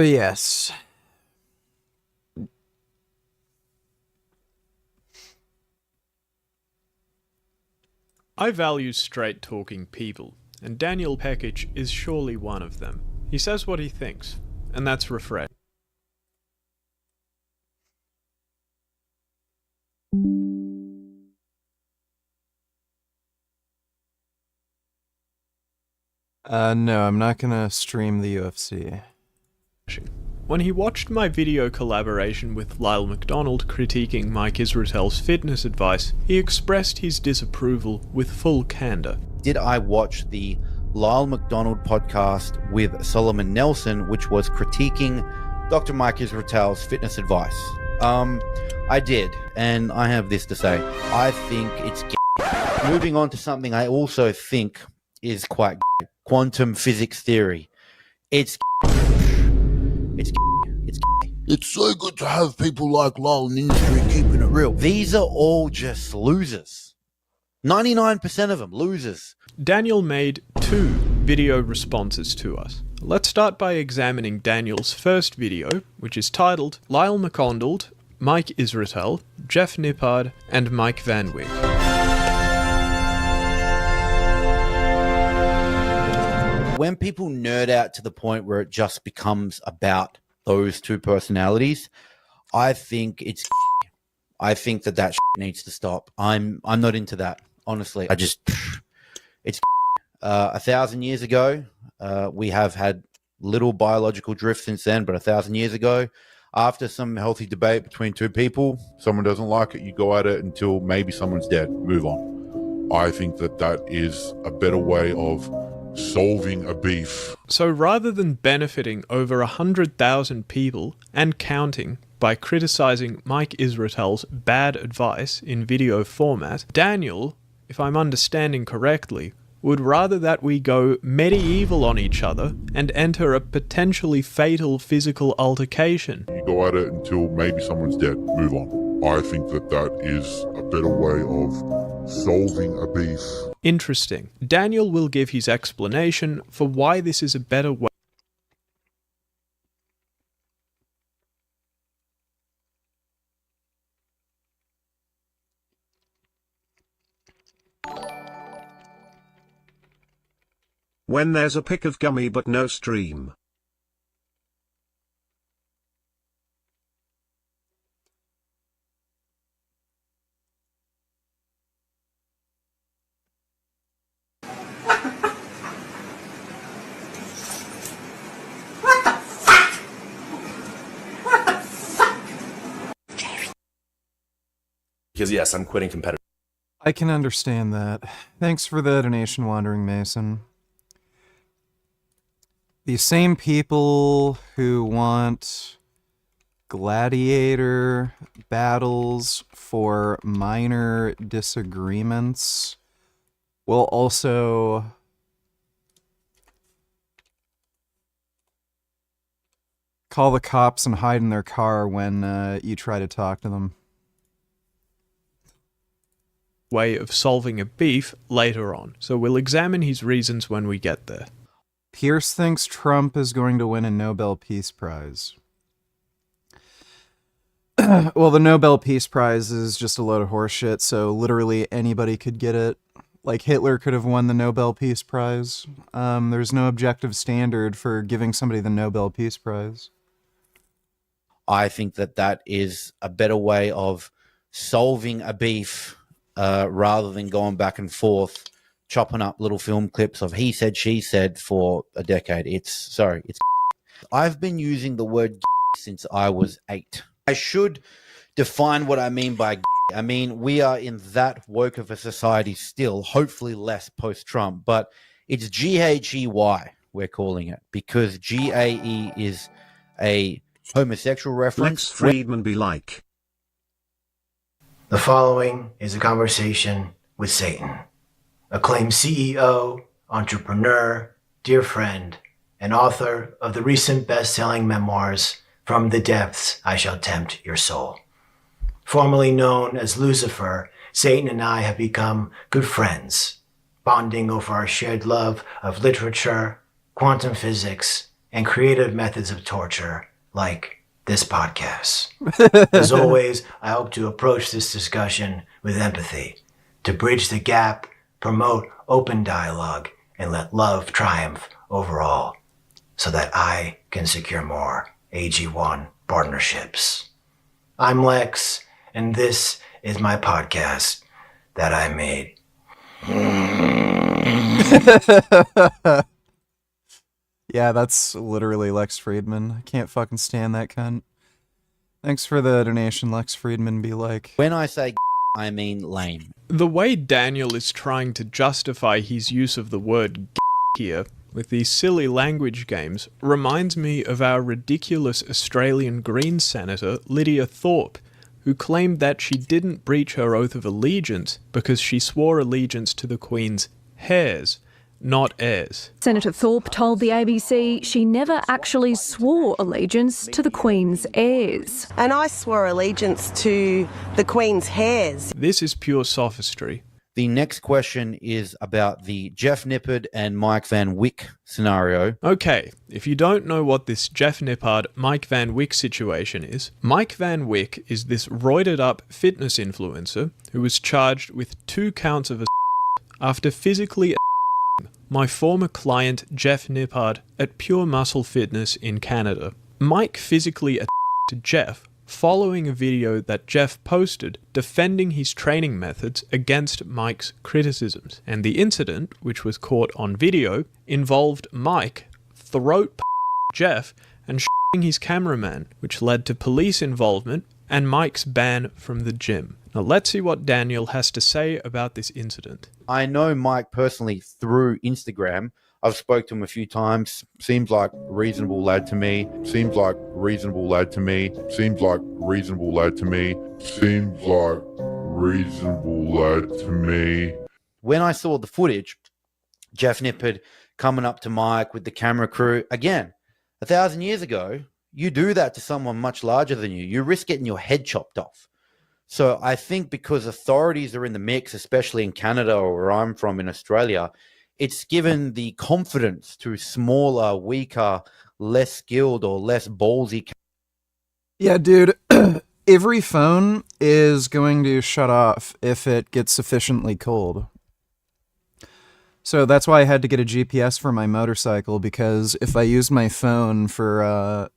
yes. I value straight-talking people, and Daniel Pekic is surely one of them. He says what he thinks, and that's refreshing. No, I'm not gonna stream the UFC. When he watched my video collaboration with Lyle McDonald critiquing Mike Israetel's fitness advice, he expressed his disapproval with full candor. Did I watch the Lyle McDonald podcast with Solomon Nelson, which was critiquing Dr. Mike Israetel's fitness advice? I did, and I have this to say. I think it's gay. Moving on to something I also think is quite gay. Quantum physics theory. It's gay. It's gay. It's gay. It's so good to have people like Lyle in the industry keeping it real. These are all just losers. 99% of them, losers. Daniel made 2 video responses to us. Let's start by examining Daniel's first video, which is titled Lyle McDonald, Mike Israetel, Jeff Nippard, and Mike Van Wyck. When people nerd out to the point where it just becomes about those two personalities, I think it's I think that needs to stop. I'm not into that, honestly. It's 1,000 years ago. We have had little biological drift since then, but 1,000 years ago, after some healthy debate between two people, Someone doesn't like it, you go at it until maybe someone's dead. Move on. I think that is a better way of solving a beef. So rather than benefiting over 100,000 people and counting by criticizing Mike Israetel's bad advice in video format, Daniel, if I'm understanding correctly, would rather that we go medieval on each other and enter a potentially fatal physical altercation. You go at it until maybe someone's dead. Move on. I think that is a better way of solving a beef. Interesting. Daniel will give his explanation for why this is a better way. When there's a pic of Gummy but no stream. Because yes, I'm quitting competitive. I can understand that. Thanks for the donation, Wandering Mason. The same people who want gladiator battles for minor disagreements will also call the cops and hide in their car when you try to talk to them. Way of solving a beef later on, so we'll examine his reasons when we get there. Pierce thinks Trump is going to win a Nobel Peace Prize. Well, the Nobel Peace Prize is just a load of horseshit, so literally anybody could get it. Like Hitler could have won the Nobel Peace Prize. There's no objective standard for giving somebody the Nobel Peace Prize. I think that is a better way of solving a beef rather than going back and forth, chopping up little film clips of he said, she said for a decade. I've been using the word since I was 8. I should define what I mean by I mean, we are in that woke of a society still, hopefully less post-Trump, but it's GHEY we're calling it, because GAE is a homosexual reference. Lex Friedman be like. The following is a conversation with Satan, acclaimed CEO, entrepreneur, dear friend, and author of the recent best-selling memoirs, From the Depths I Shall Tempt Your Soul. Formerly known as Lucifer, Satan and I have become good friends, bonding over our shared love of literature, quantum physics, and creative methods of torture like this podcast. As always, I hope to approach this discussion with empathy, to bridge the gap, promote open dialogue, and let love triumph over all, so that I can secure more AG1 partnerships. I'm Lex, and this is my podcast that I made. Yeah, that's literally Lex Friedman. I can't fucking stand that cunt. Thanks for the donation, Lex Friedman. Be like, When I say I mean lame. The way Daniel is trying to justify his use of the word here with these silly language games reminds me of our ridiculous Australian Greens Senator Lydia Thorpe, who claimed that she didn't breach her oath of allegiance because she swore allegiance to the Queen's heirs, not heirs. Senator Thorpe told the ABC she never actually swore allegiance to the Queen's heirs. And I swore allegiance to the Queen's heirs. This is pure sophistry. The next question is about the Jeff Nippard and Mike Van Wyck scenario. Okay, if you don't know what this Jeff Nippard, Mike Van Wyck situation is, Mike Van Wyck is this roided up fitness influencer who was charged with 2 counts of after physically my former client Jeff Nippard at Pure Muscle Fitness in Canada. Mike physically attacked Jeff following a video that Jeff posted defending his training methods against Mike's criticisms. And the incident, which was caught on video, involved Mike throat Jeff and his cameraman, which led to police involvement and Mike's ban from the gym. Now let's see what Daniel has to say about this incident. I know Mike personally through Instagram. I've spoke to him a few times. Seems like reasonable lad to me. Seems like reasonable lad to me. Seems like reasonable lad to me. Seems like reasonable lad to me. When I saw the footage, Jeff Nippard coming up to Mike with the camera crew, again, 1,000 years ago, you do that to someone much larger than you. You risk getting your head chopped off. So I think because authorities are in the mix, especially in Canada or where I'm from in Australia, it's given the confidence to smaller, weaker, less skilled or less ballsy. yeah, dude, every phone is going to shut off if it gets sufficiently cold. So that's why I had to get a GPS for my motorcycle, because if I used my phone for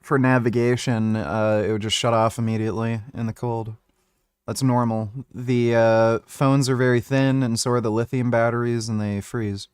navigation, it would just shut off immediately in the cold. That's normal. The phones are very thin, and so are the lithium batteries, and they freeze.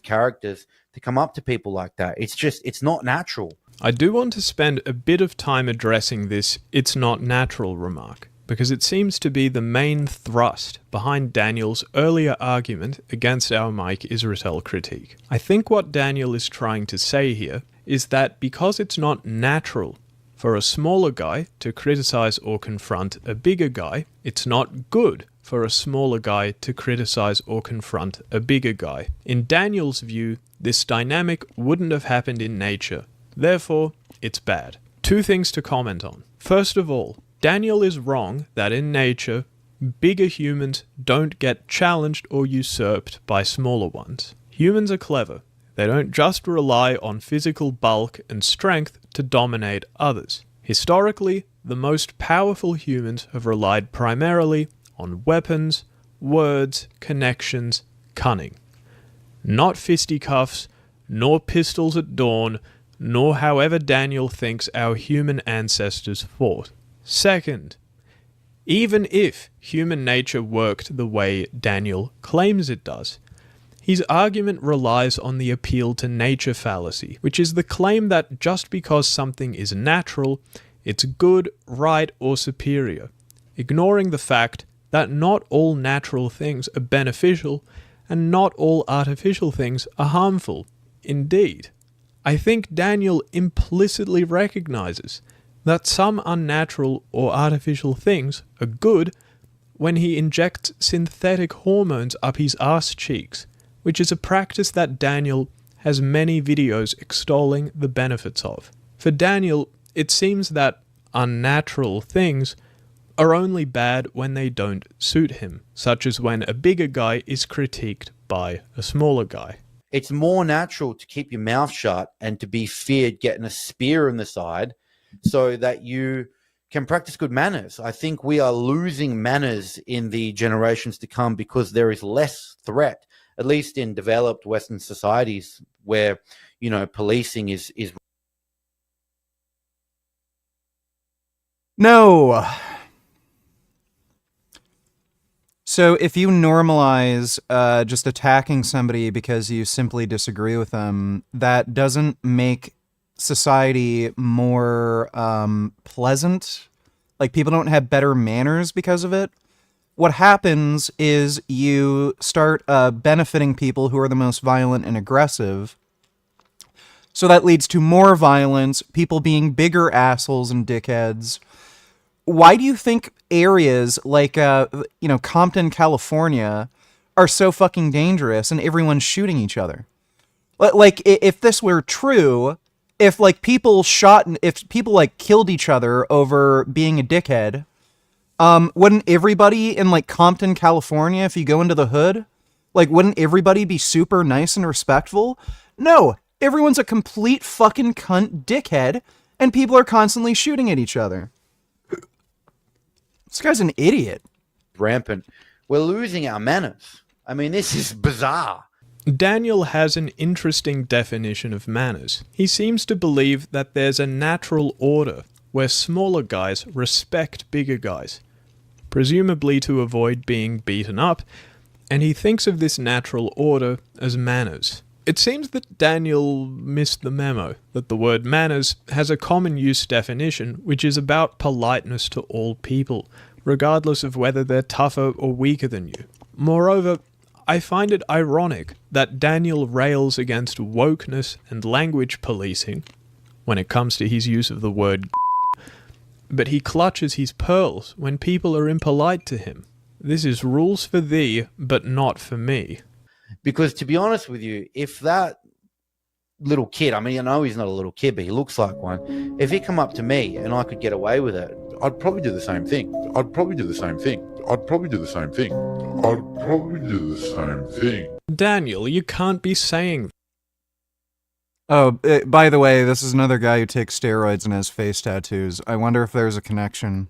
Characters to come up to people like that. It's not natural. I do want to spend a bit of time addressing this "it's not natural" remark, because it seems to be the main thrust behind Daniel's earlier argument against our Mike Israetel critique. I think what Daniel is trying to say here is that because it's not natural for a smaller guy to criticize or confront a bigger guy, it's not good for a smaller guy to criticize or confront a bigger guy. In Daniel's view, this dynamic wouldn't have happened in nature. Therefore, it's bad. 2 things to comment on. First of all, Daniel is wrong that in nature, bigger humans don't get challenged or usurped by smaller ones. Humans are clever. They don't just rely on physical bulk and strength to dominate others. Historically, the most powerful humans have relied primarily on weapons, words, connections, cunning. Not fisticuffs, nor pistols at dawn, nor however Daniel thinks our human ancestors fought. Second, even if human nature worked the way Daniel claims it does, his argument relies on the appeal to nature fallacy, which is the claim that just because something is natural, it's good, right, or superior, ignoring the fact that not all natural things are beneficial and not all artificial things are harmful. Indeed, I think Daniel implicitly recognizes that some unnatural or artificial things are good when he injects synthetic hormones up his arse cheeks, which is a practice that Daniel has many videos extolling the benefits of. For Daniel, it seems that unnatural things are only bad when they don't suit him, such as when a bigger guy is critiqued by a smaller guy. it's more natural to keep your mouth shut and to be feared getting a spear in the side so that you can practice good manners. I think we are losing manners in the generations to come because there is less threat, at least in developed Western societies where, you know, policing is No. So if you normalize just attacking somebody because you simply disagree with them, that doesn't make society more pleasant. Like, people don't have better manners because of it. What happens is you start benefiting people who are the most violent and aggressive. So that leads to more violence, people being bigger assholes and dickheads. Why do you think areas like, Compton, California are so fucking dangerous and everyone's shooting each other? Like, if this were true, if, like, people killed each other over being a dickhead, wouldn't everybody in, like, Compton, California, if you go into the hood, like, wouldn't everybody be super nice and respectful? No, everyone's a complete fucking cunt dickhead, and people are constantly shooting at each other. This guy's an idiot. rampant. We're losing our manners. I mean, this is bizarre. Daniel has an interesting definition of manners. He seems to believe that there's a natural order where smaller guys respect bigger guys, presumably to avoid being beaten up, and he thinks of this natural order as manners. It seems that Daniel missed the memo that the word manners has a common use definition which is about politeness to all people, regardless of whether they're tougher or weaker than you. Moreover, I find it ironic that Daniel rails against wokeness and language policing when it comes to his use of the word but he clutches his pearls when people are impolite to him. This is rules for thee, but not for me. Because to be honest with you, if that little kid, I mean, I know he's not a little kid, but he looks like one. If he come up to me and I could get away with it, I'd probably do the same thing. I'd probably do the same thing. I'd probably do the same thing. I'd probably do the same thing. Daniel, you can't be saying Oh, by the way, this is another guy who takes steroids and has face tattoos. I wonder if there's a connection.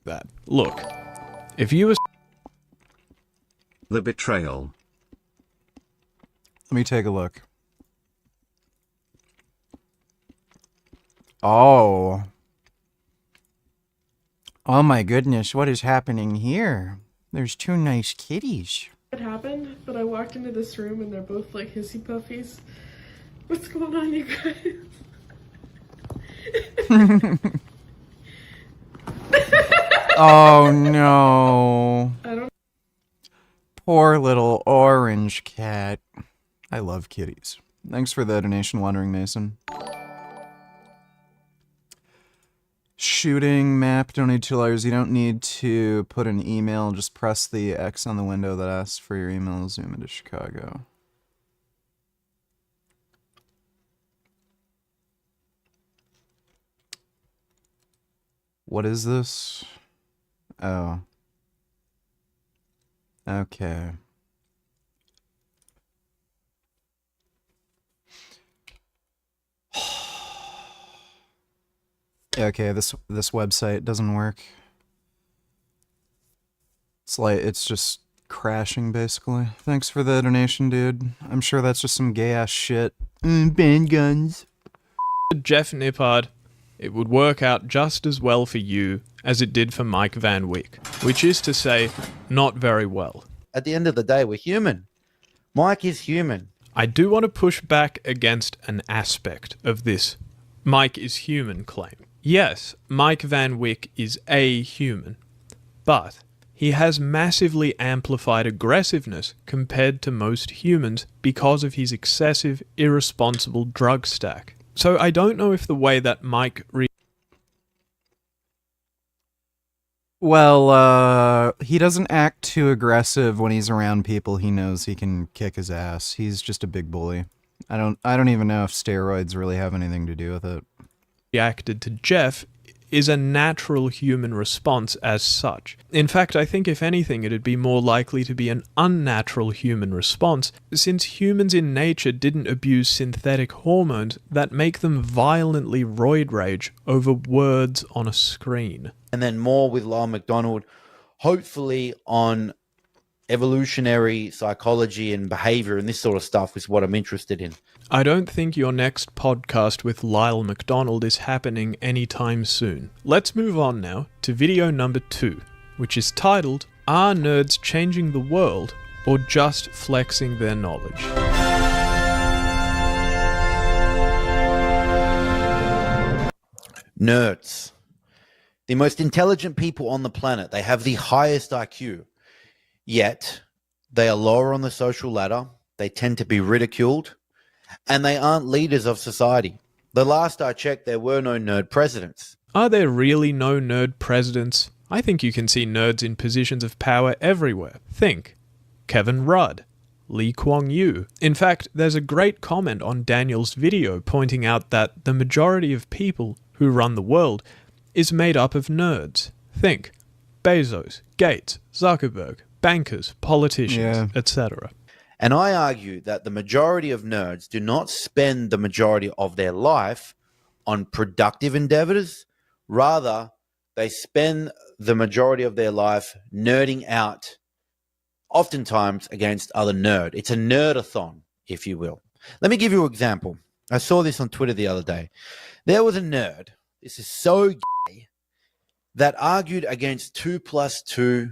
that. Look, if you were The betrayal. Let me take a look. Oh. Oh my goodness, what is happening here? There's two nice kitties. It happened, but I walked into this room and they're both like hissy puffies. What's going on, you guys? Oh no. I don't. Poor little orange cat. I love kitties. Thanks for the donation, Wandering Mason. Shooting map, donate $2. You don't need to put an email, just press the X on the window that asks for your email, zoom into Chicago. What is this? Oh. Okay. Okay, this website doesn't work. It's like, it's just crashing, basically. Thanks for the donation, dude. I'm sure that's just some gay-ass shit. Ban guns. Jeff Nippard, it would work out just as well for you as it did for Mike Van Wyck, which is to say, not very well. at the end of the day, we're human. Mike is human. I do want to push back against an aspect of this Mike is human claim. Yes, Mike Van Wyck is a human, but he has massively amplified aggressiveness compared to most humans because of his excessive, irresponsible drug stack. So I don't know if the way that Mike Well, he doesn't act too aggressive when he's around people he knows he can kick his ass. He's just a big bully. I don't even know if steroids really have anything to do with it. reacted to Jeff is a natural human response as such. In fact, I think if anything, it'd be more likely to be an unnatural human response, since humans in nature didn't abuse synthetic hormones that make them violently roid rage over words on a screen. And then more with Lyle McDonald, hopefully on evolutionary psychology and behavior and this sort of stuff is what I'm interested in. I don't think your next podcast with Lyle McDonald is happening anytime soon. Let's move on now to video number 2, which is titled, Are Nerds Changing the World or Just Flexing Their Knowledge? Nerds. The most intelligent people on the planet. They have the highest IQ. Yet, they are lower on the social ladder. They tend to be ridiculed. And they aren't leaders of society. The last I checked, there were no nerd presidents. Are there really no nerd presidents? I think you can see nerds in positions of power everywhere. Think Kevin Rudd, Lee Kuan Yew. In fact, there's a great comment on Daniel's video pointing out that the majority of people who run the world is made up of nerds. Think Bezos, Gates, Zuckerberg, bankers, politicians, etc. And I argue that the majority of nerds do not spend the majority of their life on productive endeavors. Rather, they spend the majority of their life nerding out, oftentimes against other nerd. It's a nerdathon, if you will. Let me give you an example. I saw this on Twitter the other day. There was a nerd, this is so gay, that argued against 2 + 2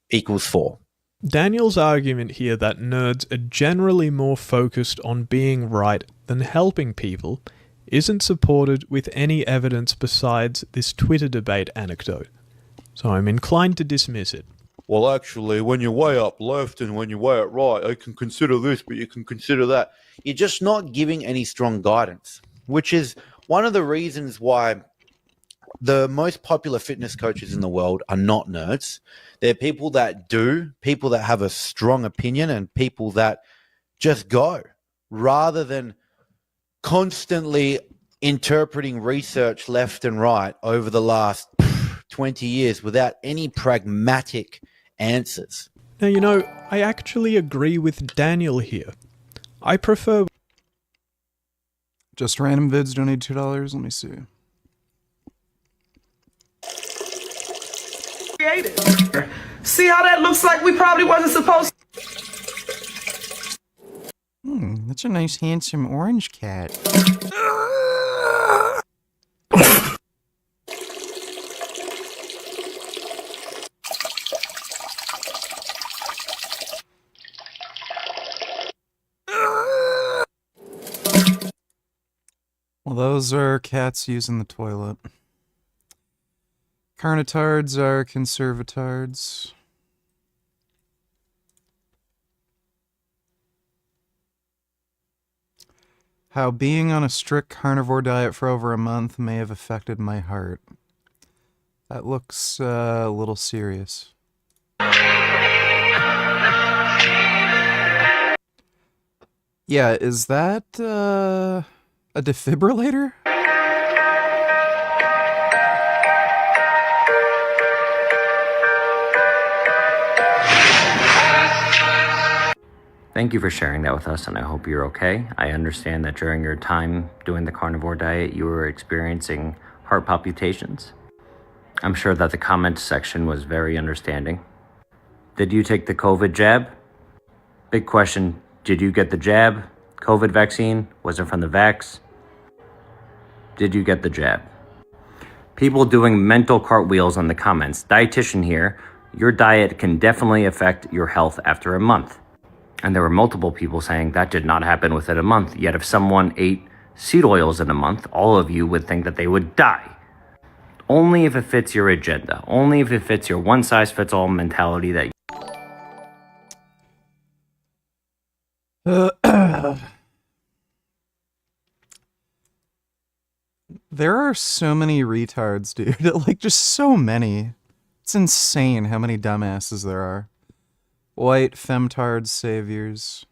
= 4. Daniel's argument here that nerds are generally more focused on being right than helping people isn't supported with any evidence besides this Twitter debate anecdote, so I'm inclined to dismiss it. Well, actually, when you weigh up left and when you weigh it right, I can consider this, but you can consider that. You're just not giving any strong guidance, which is one of the reasons why the most popular fitness coaches in the world are not nerds. They're people that people that have a strong opinion, and people that just go, rather than constantly interpreting research left and right over the last 20 years without any pragmatic answers. Now, you know, I actually agree with Daniel here. I prefer... Just random vids donate $2. Let me see. See how that looks like we probably wasn't supposed to. That's a nice, handsome orange cat. Well, those are cats using the toilet. Carnitards are conservatards. How being on a strict carnivore diet for over a month may have affected my heart. That looks a little serious. Yeah, is that a defibrillator? Thank you for sharing that with us, and I hope you're okay. I understand that during your time doing the carnivore diet, you were experiencing heart palpitations. I'm sure that the comments section was very understanding. Did you take the COVID jab? Big question, did you get the jab? COVID vaccine? Was it from the vax? Did you get the jab? People doing mental cartwheels on the comments. Dietitian here, your diet can definitely affect your health after a month. And there were multiple people saying that did not happen within a month. Yet if someone ate seed oils in a month, all of you would think that they would die. Only if it fits your agenda. Only if it fits your one-size-fits-all mentality that There are so many retards, dude. Like, just so many. It's insane how many dumbasses there are. White femtard saviors.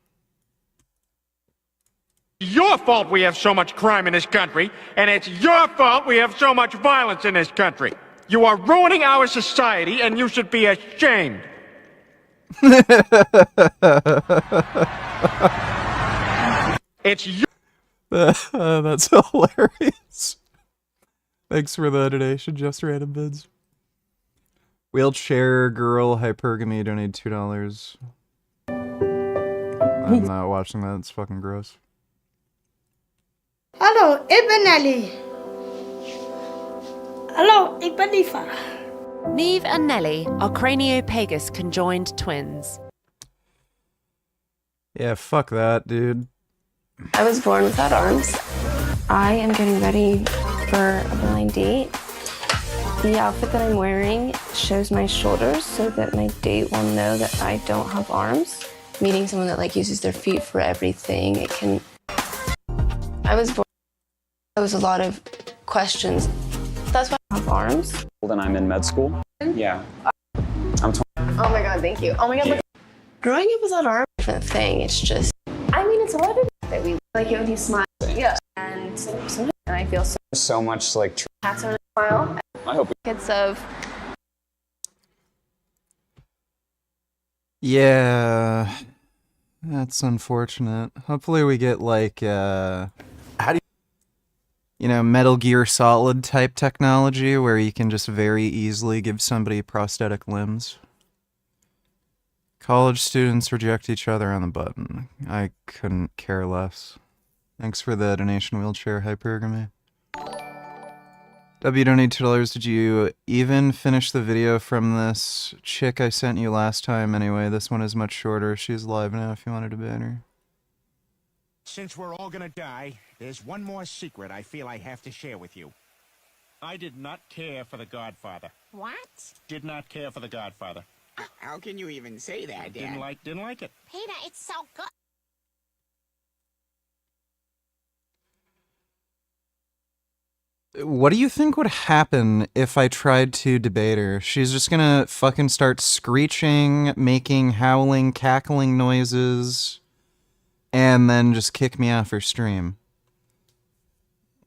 Your fault we have so much crime in this country, and it's your fault we have so much violence in this country. You are ruining our society, and you should be ashamed. It's you. That's hilarious. Thanks for the donation, just random bids. Wheelchair girl hypergamy donated $2. I'm not watching that, it's fucking gross. Hallo, ik ben Nelly. Hallo, ik ben Liva. Neve and Nelly are craniopagus conjoined twins. Yeah, fuck that, dude. I was born without arms. I am getting ready for a blind date. The outfit that I'm wearing shows my shoulders so that my date will know that I don't have arms. Meeting someone that like uses their feet for everything, it can... I was born... There was a lot of questions. That's why I have arms. Then I'm in med school. Yeah. I'm 20. Oh my god, thank you. Oh my god, look. Growing up without arms is a different thing. It's just... I mean, it's a lot of that we like it when you smile. Yeah. And sometimes I feel So much like... hats on a smile. I hope It's of... Yeah, that's unfortunate. Hopefully we get like, Metal Gear Solid type technology where you can just very easily give somebody prosthetic limbs. College students reject each other on the button. I couldn't care less. Thanks for the donation, wheelchair hypergamy. W donate $2. Did you even finish the video from this chick I sent you last time? Anyway, this one is much shorter. She's live now if you want to debate her. Since we're all gonna die, there's one more secret I feel I have to share with you. I did not care for The Godfather. What? Did not care for The Godfather. How can you even say that, Dad? Didn't like it. Peter, it's so good. What do you think would happen if I tried to debate her? She's just gonna fucking start screeching, making howling, cackling noises, and then just kick me off her stream.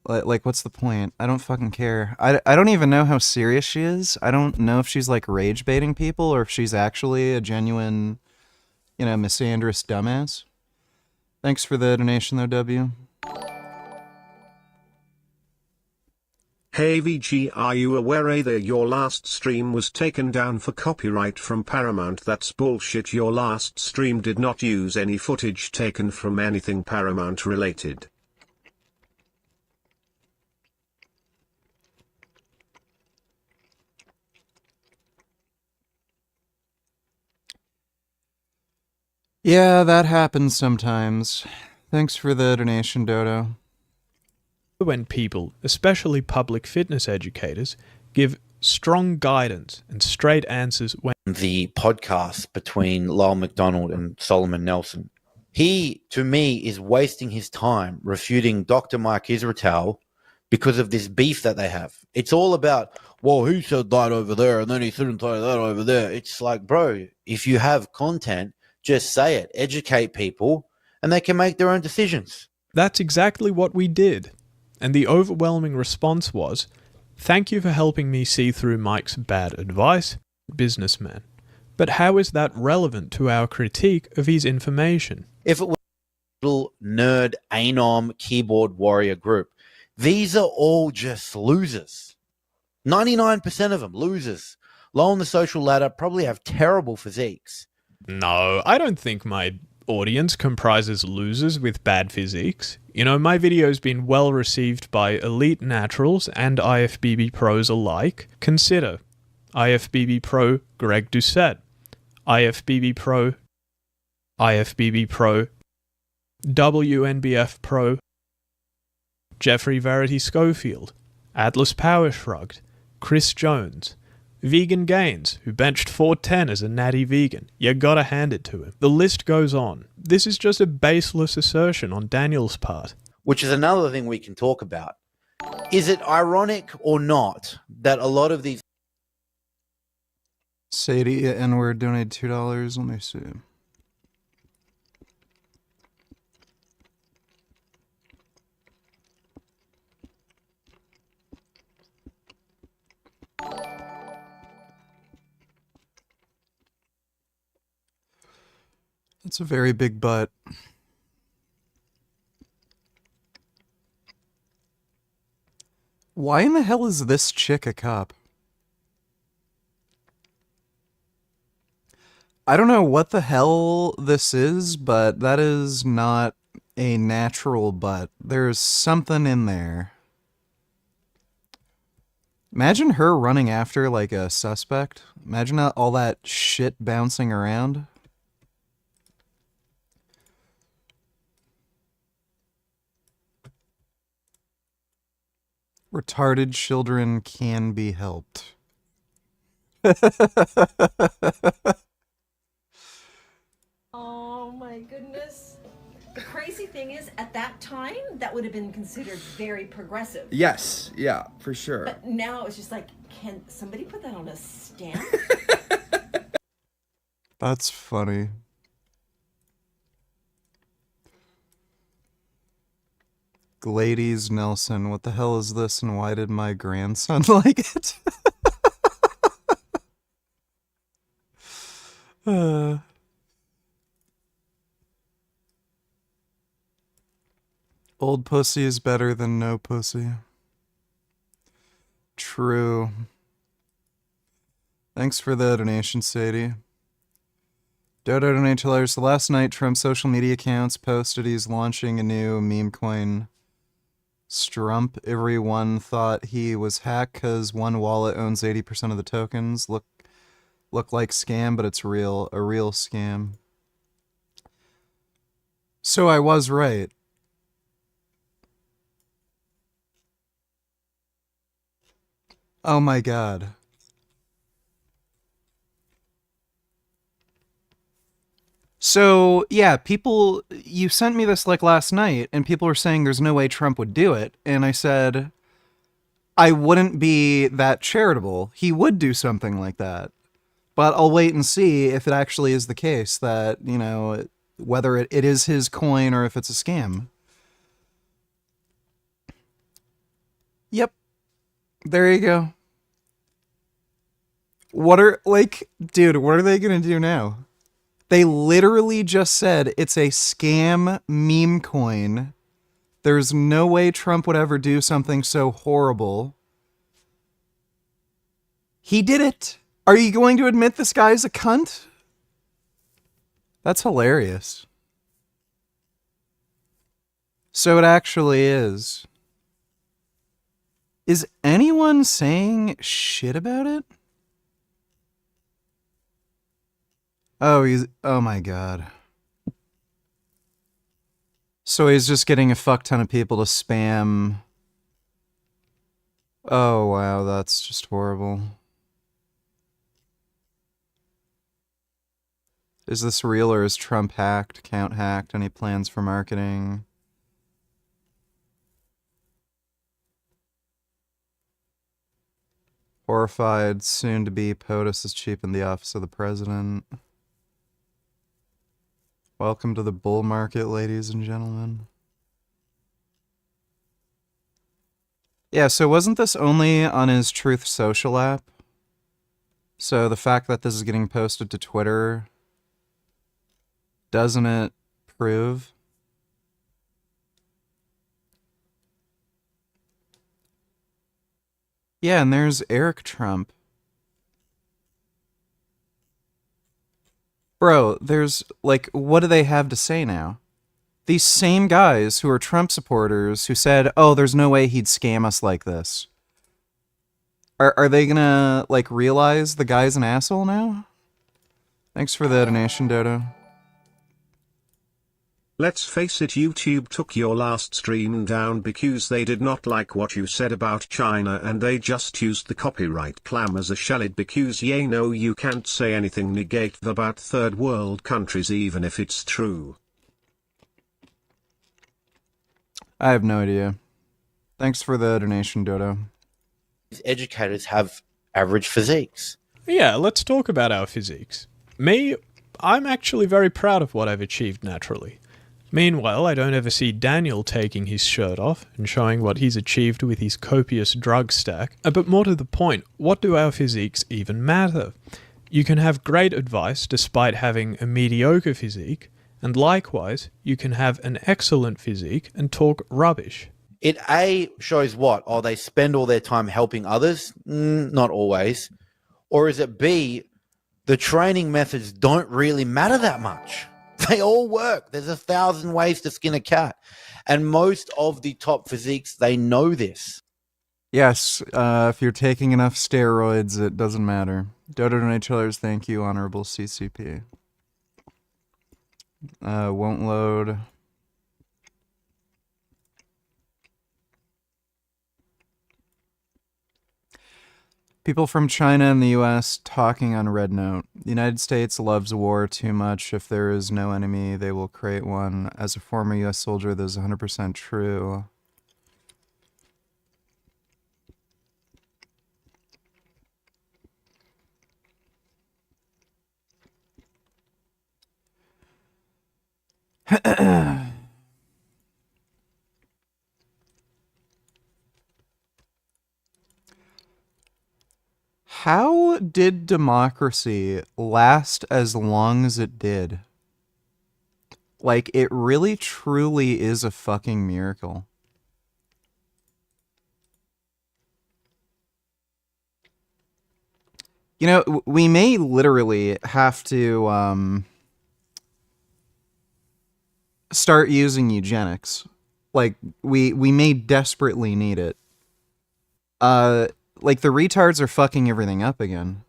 Like, what's the point? I don't fucking care. I don't even know how serious she is. I don't know if she's, like, rage baiting people or if she's actually a genuine, misandrous dumbass. Thanks for the donation, though, W. Hey VG, are you aware that your last stream was taken down for copyright from Paramount? That's bullshit. Your last stream did not use any footage taken from anything Paramount related. Yeah, that happens sometimes. Thanks for the donation, Dodo. When people, especially public fitness educators, give strong guidance and straight answers when... The podcast between Lyle McDonald and Solomon Nelson. He, to me, is wasting his time refuting Dr. Mike Israetel because of this beef that they have. It's all about, well, he said that over there, and then he shouldn't say that over there. It's like, bro, if you have content, just say it. Educate people, and they can make their own decisions. That's exactly what we did. And the overwhelming response was, "Thank you for helping me see through Mike's bad advice, businessman. But how is that relevant to our critique of his information?" If it was a little nerd, anom, keyboard warrior group, these are all just losers. 99% of them, losers. Low on the social ladder, probably have terrible physiques. No, I don't think my audience comprises losers with bad physiques. My video's been well received by elite naturals and IFBB pros alike. Consider IFBB pro Greg Doucette, IFBB pro, WNBF pro Jeffrey Verity Schofield, Atlas Power Shrugged, Chris Jones, Vegan Gains, who benched 410 as a natty vegan. You gotta hand it to him. The list goes on. This is just a baseless assertion on Daniel's part. Which is another thing we can talk about. Is it ironic or not that a lot of these... Sadie N-word donated $2. Let me see. It's a very big butt. Why in the hell is this chick a cop? I don't know what the hell this is, but that is not a natural butt. There's something in there. Imagine her running after, like, a suspect. Imagine all that shit bouncing around. Retarded children can be helped. Oh my goodness. The crazy thing is, at that time, that would have been considered very progressive. Yes, yeah, for sure. But now it's just like, can somebody put that on a stamp? That's funny. Glades Nelson, what the hell is this and why did my grandson like it? Old pussy is better than no pussy. True. Thanks for the donation, Sadie. Dodo donate tellers. Last night, Trump's social media accounts posted he's launching a new meme coin. Strump. Everyone thought he was hacked because one wallet owns 80% of the tokens. Look like scam, but it's real. A real scam. So I was right. Oh my god. So, yeah, people, you sent me this like last night, and people were saying there's no way Trump would do it, and I said, I wouldn't be that charitable. He would do something like that. But I'll wait and see if it actually is the case that, you know, whether it is his coin or if it's a scam. Yep. There you go. What are, like, dude, what are they gonna do now? They literally just said it's a scam meme coin. There's no way Trump would ever do something so horrible. He did it. Are you going to admit this guy's a cunt? That's hilarious. So it actually is. Is anyone saying shit about it? Oh my god. So he's just getting a fuck ton of people to spam. Oh wow, that's just horrible. Is this real or is Trump hacked, account hacked, any plans for marketing? Horrified, soon to be POTUS is cheap in the office of the president. Welcome to the bull market, ladies and gentlemen. Yeah, so wasn't this only on his Truth Social app? So the fact that this is getting posted to Twitter, doesn't it prove? Yeah, and there's Eric Trump. Bro, there's, like, what do they have to say now? These same guys who are Trump supporters who said, oh, there's no way he'd scam us like this. Are they gonna, like, realize the guy's an asshole now? Thanks for the donation, Dodo. Let's face it, YouTube took your last stream down because they did not like what you said about China and they just used the copyright clam as a shelled because you know you can't say anything negate about third world countries even if it's true. I have no idea. Thanks for the donation, Dodo. Educators have average physiques. Yeah, let's talk about our physiques. Me, I'm actually very proud of what I've achieved naturally. Meanwhile, I don't ever see Daniel taking his shirt off and showing what he's achieved with his copious drug stack. But more to the point, what do our physiques even matter? You can have great advice despite having a mediocre physique, and likewise, you can have an excellent physique and talk rubbish. It A, shows what? Oh, they spend all their time helping others? Not always. Or is it B, the training methods don't really matter that much? They all work. There's 1,000 ways to skin a cat. And most of the top physiques, they know this. Yes, if you're taking enough steroids, it doesn't matter. Dodo donate chillers, thank you, honorable CCP. Won't load. People from China and the US talking on Red Note. The United States loves war too much. If there is no enemy, they will create one. As a former US soldier, that is 100% true. How did democracy last as long as it did? Like, it really truly is a fucking miracle. You know, we may literally have to start using eugenics. Like, we may desperately need it. Like, the retards are fucking everything up again.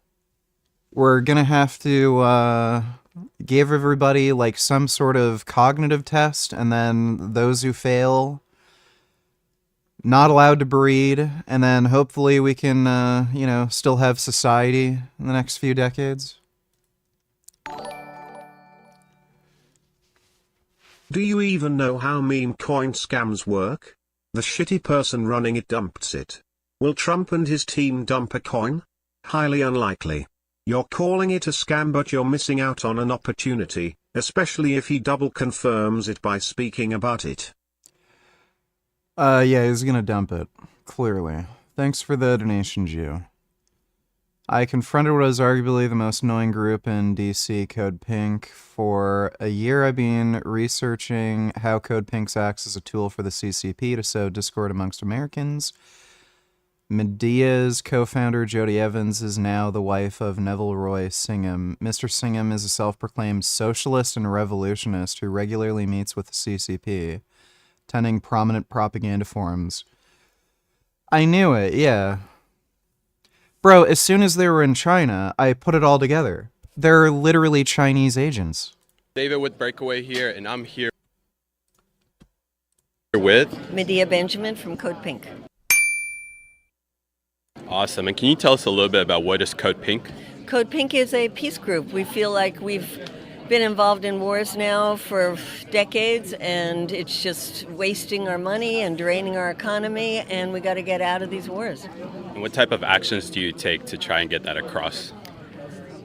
We're gonna have to give everybody like some sort of cognitive test, and then those who fail not allowed to breed, and then hopefully we can you know, still have society in the next few decades. Do you even know how meme coin scams work? The shitty person running it dumps it. Will Trump and his team dump a coin? Highly unlikely. You're calling it a scam, but you're missing out on an opportunity, especially if he double confirms it by speaking about it. Yeah, he's gonna dump it. Clearly. Thanks for the donation, Jew. I confronted what is arguably the most annoying group in DC, Code Pink. For a year I've been researching how Code Pink acts as a tool for the CCP to sow discord amongst Americans. Medea's co-founder, Jody Evans, is now the wife of Neville Roy Singham. Mr. Singham is a self-proclaimed socialist and revolutionist who regularly meets with the CCP, attending prominent propaganda forums. I knew it, yeah. Bro, as soon as they were in China, I put it all together. They're literally Chinese agents. David with Breakaway here, and I'm here with Medea Benjamin from Code Pink. Awesome. And can you tell us a little bit about what is Code Pink? Code Pink is a peace group. We feel like we've been involved in wars now for decades, and it's just wasting our money and draining our economy, and we got to get out of these wars. And what type of actions do you take to try and get that across?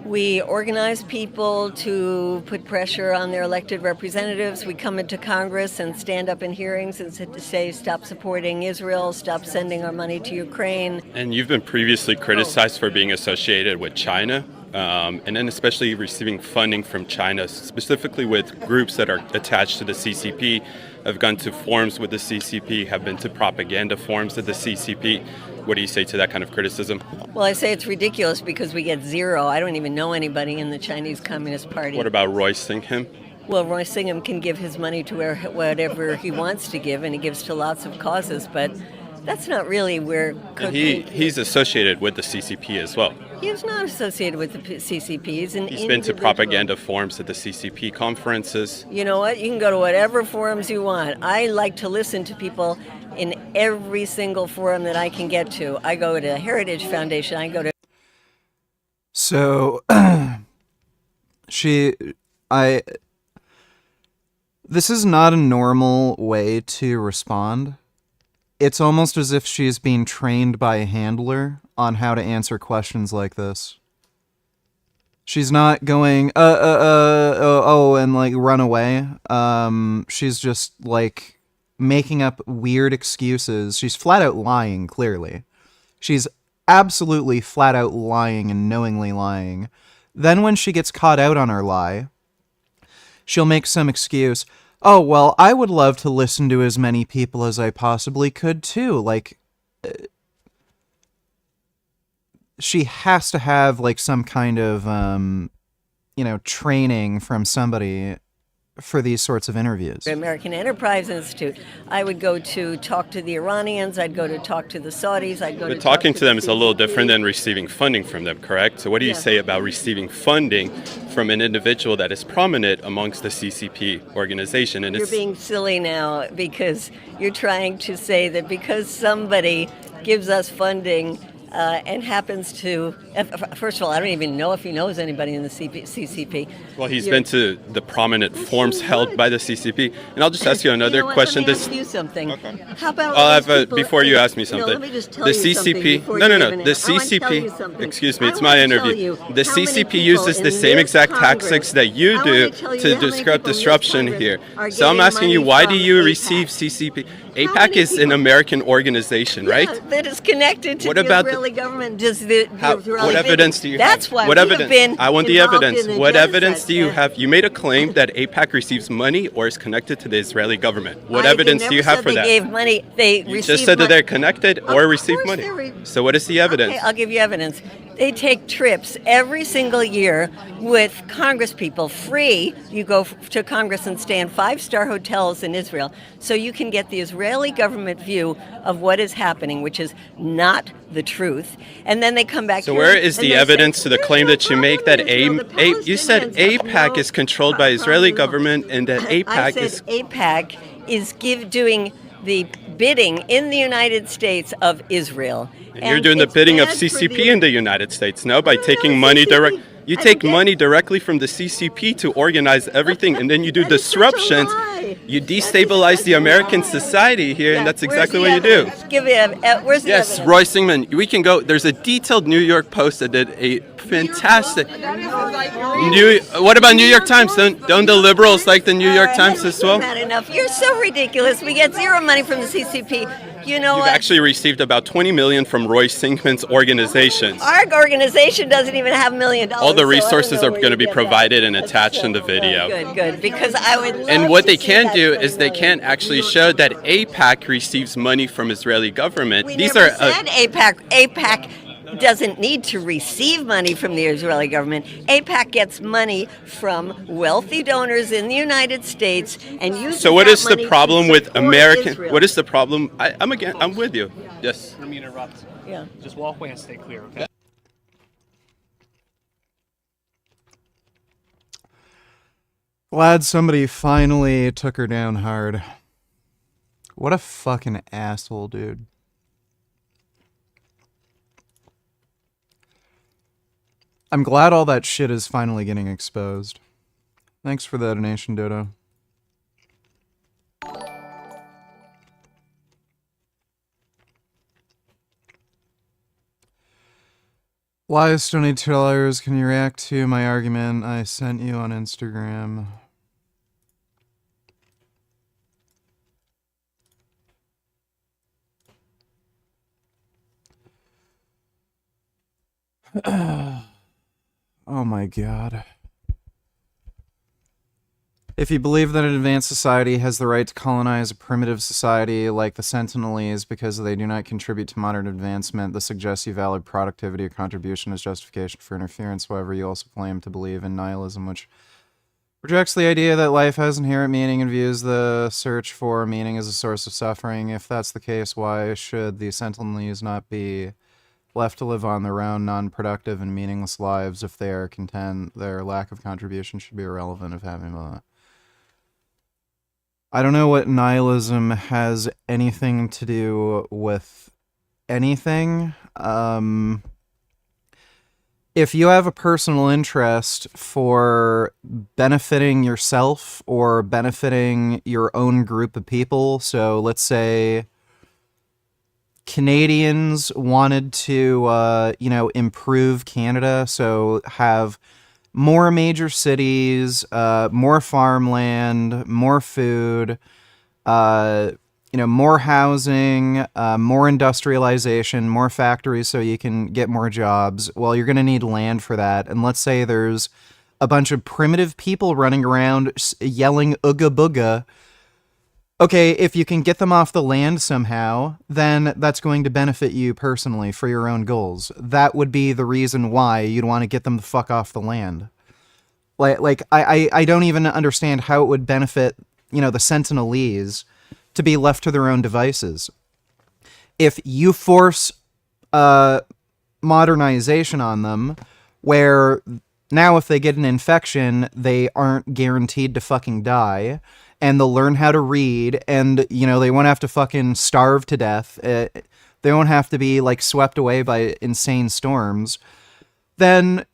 We organize people to put pressure on their elected representatives. We come into Congress and stand up in hearings and say, stop supporting Israel, stop sending our money to Ukraine. And you've been previously criticized for being associated with China, and then especially receiving funding from China, specifically with groups that are attached to the CCP, have gone to forums with the CCP, have been to propaganda forums of the CCP. What do you say to that kind of criticism? Well, I say it's ridiculous because we get zero. I don't even know anybody in the Chinese Communist Party. What about Roy Singham? Well, Roy Singham can give his money to whatever he wants to give, and he gives to lots of causes, but that's not really where... He's associated with the CCP as well. He is not associated with the CCP. He's been to propaganda forums at the CCP conferences. You know what? You can go to whatever forums you want. I like to listen to people in every single forum that I can get to. I go to Heritage Foundation. I go to... So, this is not a normal way to respond. It's almost as if she's being trained by a handler on how to answer questions like this. She's not going, and like run away. She's just like making up weird excuses. She's flat out lying, clearly. She's absolutely flat out lying and knowingly lying. Then when she gets caught out on her lie, she'll make some excuse. Oh, well, I would love to listen to as many people as I possibly could, too. Like, she has to have, like, some kind of, training from somebody for these sorts of interviews. American Enterprise Institute. I would go to talk to the Iranians. I'd go to talk to the Saudis. I'd go But to talking talk to them is a little CCP. different than receiving funding from them, correct? So what do you say about receiving funding from an individual that is prominent amongst the CCP organization? And You're being silly now because you're trying to say that because somebody gives us funding and happens to, first of all, I don't even know if he knows anybody in the CCP. Well, he's been to the prominent forums held by the CCP. And I'll just ask you another question. Let me ask you something. How about I'll those have people- before you ask me something. No, let me just tell the you something CCP. before No, you no, even no. The ask. I wanna tell you CCP. something. Excuse me, I it's wanna my tell interview. you The how many CCP people uses in the same this exact Congress- tactics that you I do wanna tell you to how many describe people in this disruption Congress here. are So I'm getting asking you, money why do from you AIPAC? receive CCP? AIPAC is an American organization, right? That is connected to What the about the- Israeli government. Does the What evidence do you That's have? why What we evidence? have been I want the involved evidence. in the What genocide. evidence do you have? You made a claim that AIPAC receives money or is connected to the Israeli government. What evidence do you have for that? They gave money. They You received just said that money. they're connected or receive money. So what is the evidence? Okay, I'll give you evidence. They take trips every single year with Congress people, free. You go to Congress and stay in 5-star hotels in Israel, so you can get the Israeli government view of what is happening, which is not the truth. And then they come back. So here where is and the they say, evidence to the claim that you make that you said AIPAC is controlled by Israeli government and that I AIPAC said is AIPAC is doing the bidding in the United States of Israel. and you're doing the it's bidding of bad for CCP in the United States, no? By taking money direct. You take money directly from the CCP to organize everything, and then you do disruptions. You destabilize the American society here, and that's exactly what you do. Give me where's the Yes, evidence? Roy Singman. We can go. There's a detailed New York Post that did a fantastic. What about New York Times? Don't the liberals like the New York Times as well? Not enough. You're so ridiculous. We get zero money from the CCP. You know You've what? actually received about 20 million from Roy Singman's organizations. Our organization doesn't even have $1 million. All the so I don't resources know are where going to you be get provided and attached in the video. Good. Because I would. Love And what to they see can that do 20 is they million. can actually show that AIPAC receives money from Israeli government. We These never are said AIPAC. AIPAC doesn't need to receive money from the Israeli government. AIPAC gets money from wealthy donors in the United States and uses so what that is the money to problem with support American? Israel. What is the problem? I'm with you. Yes. Let me interrupt. Yeah. Just walk away and stay clear, okay? Glad somebody finally took her down hard. What a fucking asshole, dude. I'm glad all that shit is finally getting exposed. Thanks for the donation, Dodo. Why, Stony $2? Can you react to my argument I sent you on Instagram? Oh my god. If you believe that an advanced society has the right to colonize a primitive society like the Sentinelese because they do not contribute to modern advancement, this suggests you valid productivity or contribution as justification for interference. However, you also claim to believe in nihilism, which rejects the idea that life has inherent meaning and views the search for meaning as a source of suffering. If that's the case, why should the Sentinelese not be left to live on their own non-productive and meaningless lives if they are content their lack of contribution should be irrelevant of having a... I don't know what nihilism has anything to do with anything. If you have a personal interest for benefiting yourself or benefiting your own group of people, so let's say Canadians wanted to, improve Canada, so have more major cities, more farmland, more food, more housing, more industrialization, more factories so you can get more jobs. Well, you're going to need land for that. And let's say there's a bunch of primitive people running around yelling ooga booga. Okay, if you can get them off the land somehow, then that's going to benefit you personally for your own goals. That would be the reason why you'd want to get them the fuck off the land. I don't even understand how it would benefit, the Sentinelese to be left to their own devices. If you force modernization on them, where now if they get an infection, they aren't guaranteed to fucking die, and they'll learn how to read, and, they won't have to fucking starve to death. They won't have to be, swept away by insane storms. Then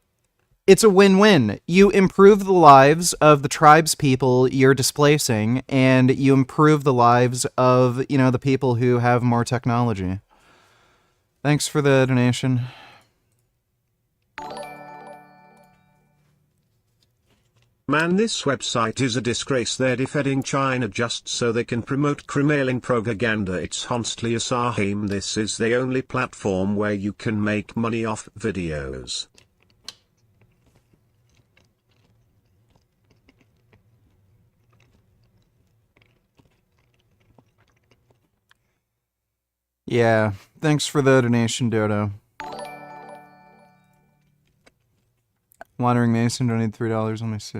it's a win-win. You improve the lives of the tribes people you're displacing, and you improve the lives of, the people who have more technology. Thanks for the donation. Man, this website is a disgrace. They're defending China just so they can promote Kremlin propaganda. It's honestly a shame. This is the only platform where you can make money off videos. Yeah, thanks for the donation, Dodo. Wandering Mason donated $3. Let me see.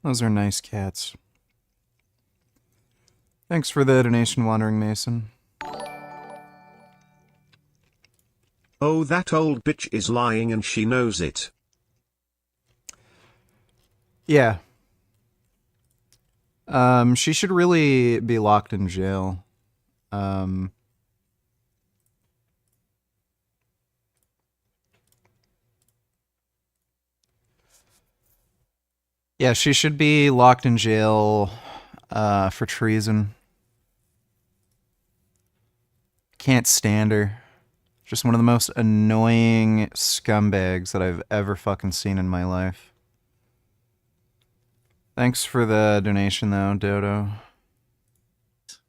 Those are nice cats. Thanks for the donation, Wandering Mason. Oh, that old bitch is lying and she knows it. Yeah. She should really be locked in jail. Yeah, she should be locked in jail for treason. Can't stand her. Just one of the most annoying scumbags that I've ever fucking seen in my life. Thanks for the donation, though, Dodo.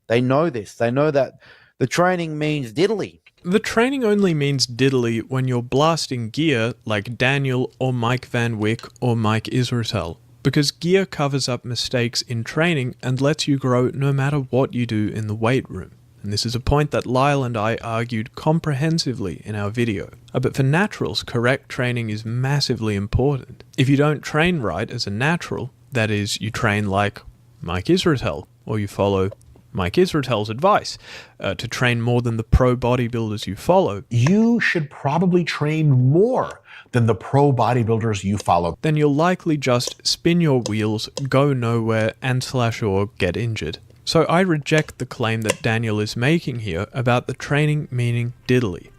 They know this. They know that the training means diddly. The training only means diddly when you're blasting gear like Daniel or Mike Van Wyck or Mike Israel, because gear covers up mistakes in training and lets you grow no matter what you do in the weight room. And this is a point that Lyle and I argued comprehensively in our video. But for naturals, correct training is massively important. If you don't train right as a natural, that is, you train like Mike Israel, or you follow Mike Israel's advice to train more than the pro bodybuilders you follow. You should probably train more than the pro bodybuilders you follow. Then you'll likely just spin your wheels, go nowhere, and /or get injured. So I reject the claim that Daniel is making here about the training meaning diddly.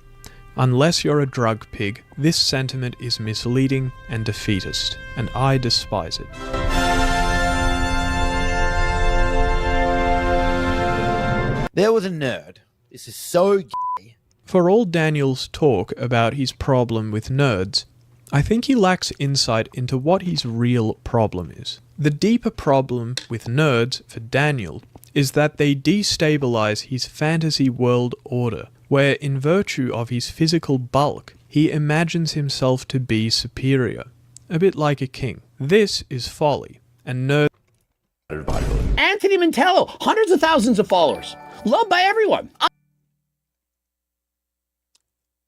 Unless you're a drug pig, this sentiment is misleading and defeatist, and I despise it. There was a nerd. This is so gay. For all Daniel's talk about his problem with nerds, I think he lacks insight into what his real problem is. The deeper problem with nerds for Daniel is that they destabilize his fantasy world order, where in virtue of his physical bulk, he imagines himself to be superior, a bit like a king. This is folly, and nerds... Anthony Mantello, hundreds of thousands of followers. Loved by everyone.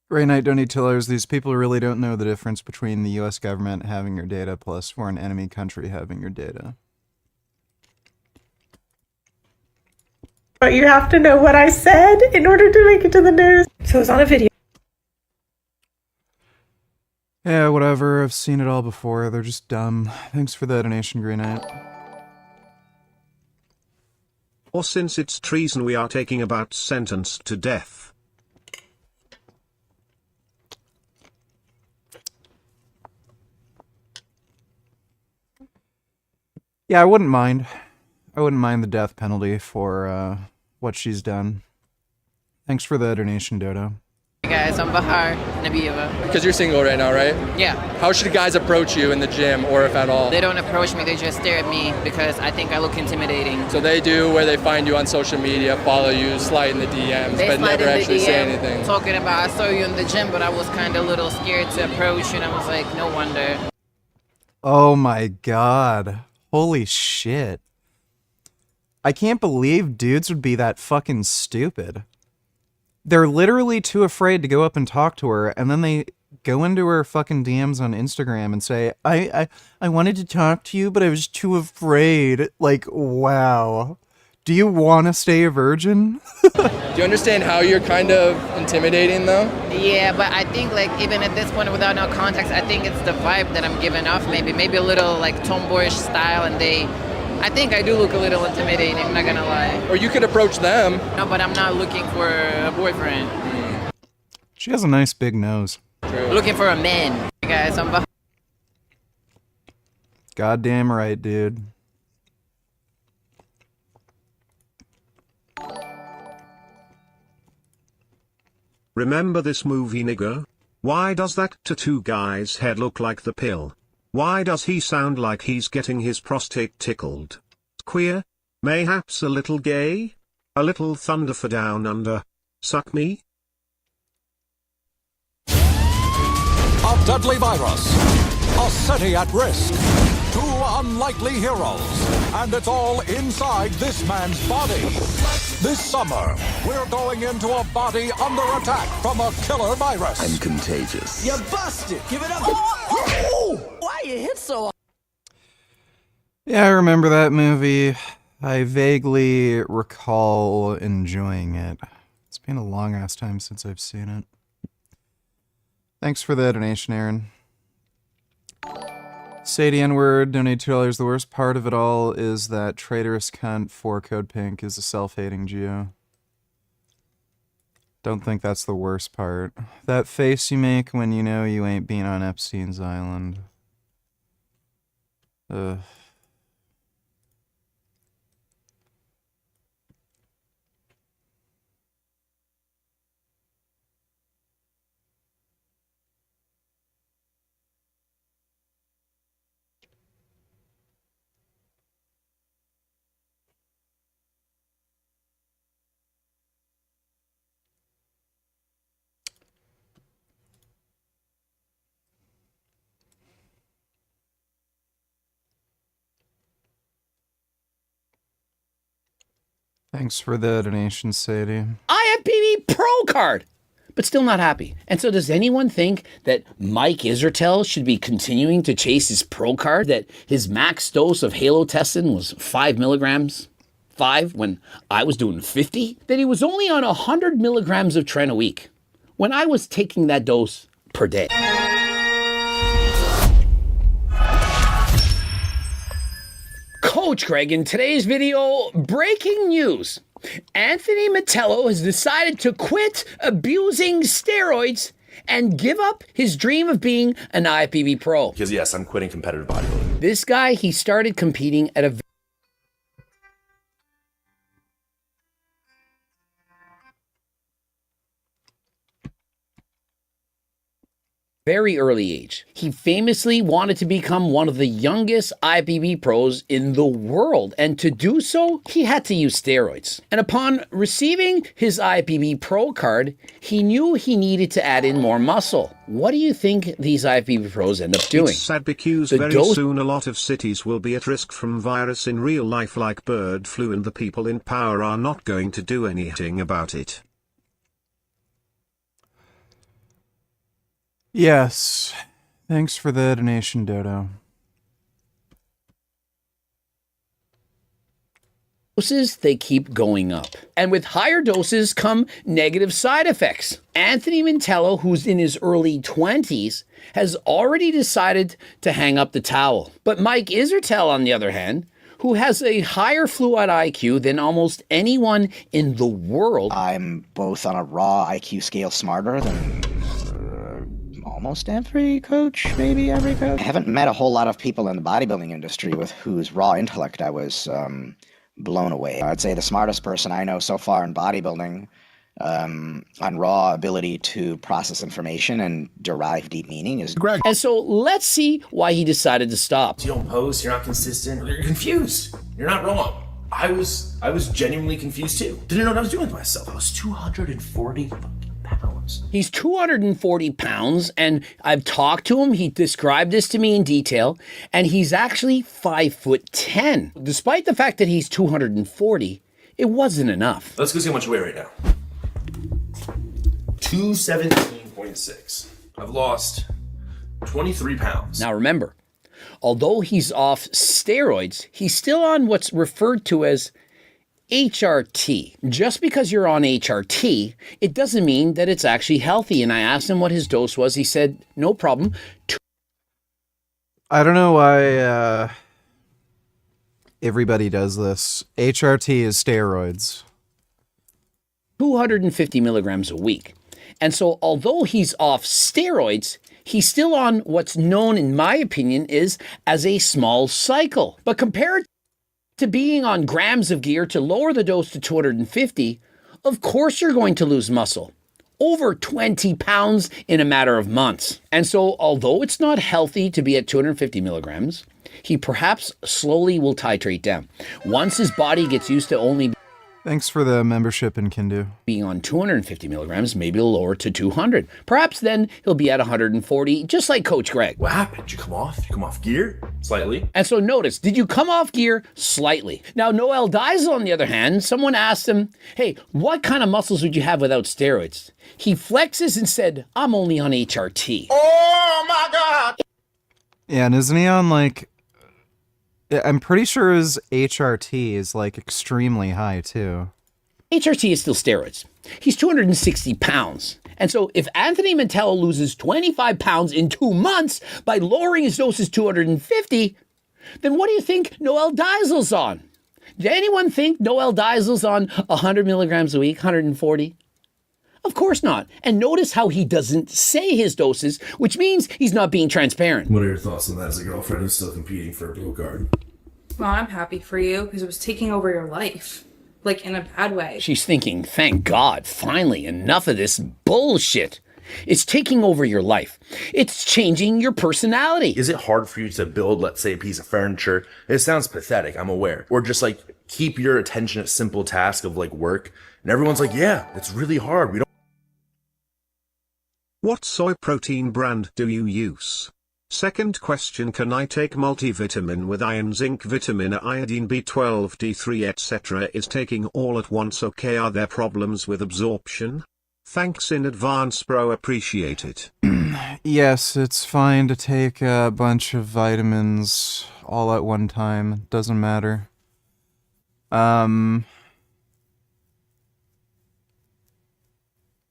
Grey Knight Donate Tillers, these people really don't know the difference between the US government having your data plus foreign enemy country having your data. But you have to know what I said in order to make it to the news. So it's on a video. Yeah, whatever. I've seen it all before. They're just dumb. Thanks for the donation, Grey Knight. Or since it's treason, we are taking about sentenced to death. Yeah, I wouldn't mind. I wouldn't mind the death penalty for what she's done. Thanks for the donation, Dodo. Hey guys, I'm Bahar Nabieva. Because you're single right now, right? Yeah. How should guys approach you in the gym, or if at all? They don't approach me, they just stare at me because I think I look intimidating. So they do where they find you on social media, follow you, slide in the DMs, They but slide never in the actually DM, say anything. talking about, I saw you in the gym, but I was kind of a little scared to approach, and I was like, no wonder. Oh my god. Holy shit. I can't believe dudes would be that fucking stupid. They're literally too afraid to go up and talk to her, and then they go into her fucking DMs on Instagram and say, I wanted to talk to you, but I was too afraid. Like, wow. Do you want to stay a virgin? Do you understand how you're kind of intimidating, though? Yeah, but I think, like, even at this point, without no context, I think it's the vibe that I'm giving off, maybe a little, like, tomboyish style, and I think I do look a little intimidating, I'm not gonna lie. Or you could approach them. No, but I'm not looking for a boyfriend. She has a nice big nose. True. Looking for a man. Hey guys, I'm Goddamn right, dude. Remember this movie, nigga? Why does that tattoo guy's head look like the pill? Why does he sound like he's getting his prostate tickled? Queer? Mayhaps a little gay? A little thunder for down under? Suck me? A deadly virus. A city at risk. Two unlikely heroes. And it's all inside this man's body. This summer, we're going into a body under attack from a killer virus. I'm contagious. You're busted. Give it up. Oh! Why you hit so hard? Yeah, I remember that movie. I vaguely recall enjoying it. It's been a long-ass time since I've seen it. Thanks for the donation, Aaron. Sadie N-word, donate $2. The worst part of it all is that traitorous cunt for Code Pink is a self-hating Geo. Don't think that's the worst part. That face you make when you know you ain't been on Epstein's Island. Ugh. Thanks for the donation, Sadie. IFBB Pro card, but still not happy. And so does anyone think that Mike Israetel should be continuing to chase his Pro card, that his max dose of halotestin was 5 milligrams? 5 when I was doing 50? That he was only on 100 milligrams of Tren a week when I was taking that dose per day. Coach Greg, in today's video, breaking news. Anthony Mettello has decided to quit abusing steroids and give up his dream of being an IFBB pro. Because yes, I'm quitting competitive bodybuilding. This guy, he started competing at a very early age. He famously wanted to become one of the youngest IFBB pros in the world, and to do so, he had to use steroids. And upon receiving his IFBB pro card, he knew he needed to add in more muscle. What do you think these IFBB pros end up doing? It's sad because very soon a lot of cities will be at risk from virus in real life like bird flu, and the people in power are not going to do anything about it. Yes. Thanks for the donation, Dodo. Doses, they keep going up. And with higher doses come negative side effects. Anthony Mettello, who's in his early 20s, has already decided to hang up the towel. But Mike Israetel, on the other hand, who has a higher fluid IQ than almost anyone in the world. I'm both on a raw IQ scale smarter than almost every coach, maybe every coach. I haven't met a whole lot of people in the bodybuilding industry with whose raw intellect I was blown away. I'd say the smartest person I know so far in bodybuilding on raw ability to process information and derive deep meaning is Greg. And so let's see why he decided to stop. You don't post, you're not consistent, you're confused. You're not wrong. I was genuinely confused too. Didn't know what I was doing with myself. I was 240 fucking pounds. He's 240 pounds, and I've talked to him. He described this to me in detail, and he's actually 5'10". Despite the fact that he's 240, it wasn't enough. Let's go see how much I weigh right now. 217.6. I've lost 23 pounds. Now remember, although he's off steroids, he's still on what's referred to as HRT. Just because you're on HRT, it doesn't mean that it's actually healthy. And I asked him what his dose was. He said, no problem. I don't know why everybody does this. HRT is steroids. 250 milligrams a week. And so although he's off steroids, he's still on what's known, in my opinion, is as a small cycle. But compared to being on grams of gear to lower the dose to 250, of course you're going to lose muscle. Over 20 pounds in a matter of months. And so although it's not healthy to be at 250 milligrams, he perhaps slowly will titrate down. Once his body gets used to only Thanks for the membership in Kindu. being on 250 milligrams, maybe he'll lower to 200. Perhaps then he'll be at 140, just like Coach Greg. What happened? Did you come off? You come off gear? Slightly. And so notice, did you come off gear? Slightly. Now, Noel Diesel, on the other hand, someone asked him, hey, what kind of muscles would you have without steroids? He flexes and said, I'm only on HRT. Oh my God! Yeah, and isn't he on like... I'm pretty sure his HRT is like extremely high too. HRT is still steroids. He's 260 pounds. And so if Anthony Mantello loses 25 pounds in 2 months by lowering his doses to 250, then what do you think Noel Diesel's on? Did anyone think Noel Diesel's on 100 milligrams a week, 140? Of course not. And notice how he doesn't say his doses, which means he's not being transparent. What are your thoughts on that as a girlfriend who's still competing for a blue card? Well, I'm happy for you because it was taking over your life. Like, in a bad way. She's thinking, thank God, finally, enough of this bullshit. It's taking over your life. It's changing your personality. Is it hard for you to build, let's say, a piece of furniture? It sounds pathetic, I'm aware. Or just like keep your attention at simple tasks of like work. And everyone's like, yeah, it's really hard. We don't. What soy protein brand do you use? Second question, can I take multivitamin with iron, zinc, vitamin A, iodine, B12, D3 etc. is taking all at once okay? Are there problems with absorption? Thanks in advance bro, appreciate it. Yes, it's fine to take a bunch of vitamins all at one time. Doesn't matter.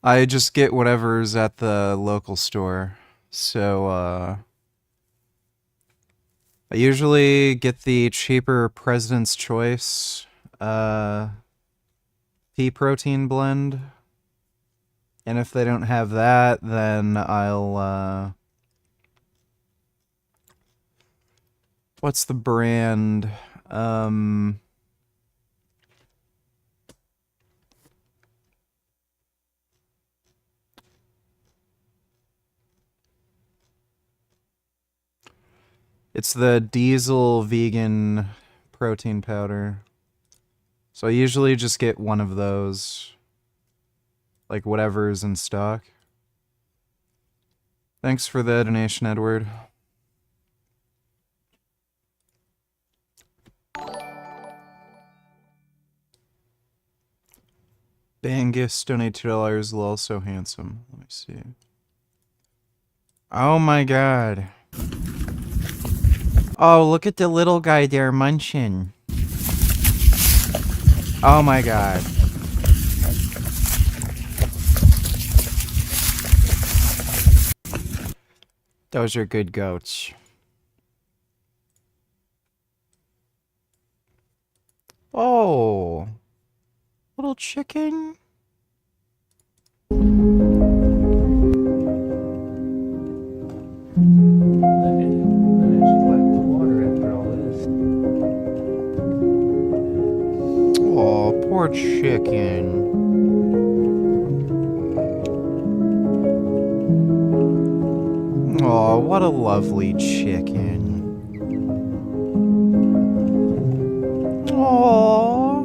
I just get whatever's at the local store. So, I usually get the cheaper President's Choice pea protein blend. And if they don't have that, then I'll, what's the brand? It's the Diesel vegan protein powder. So I usually just get one of those. Like whatever's in stock. Thanks for the donation, Edward. Bangus donate $2. Lol, so handsome. Let me see. Oh my god. Oh, look at the little guy there munching. Oh my god. Those are good goats. Oh. Little chicken. Poor chicken. Oh, what a lovely chicken. Aww.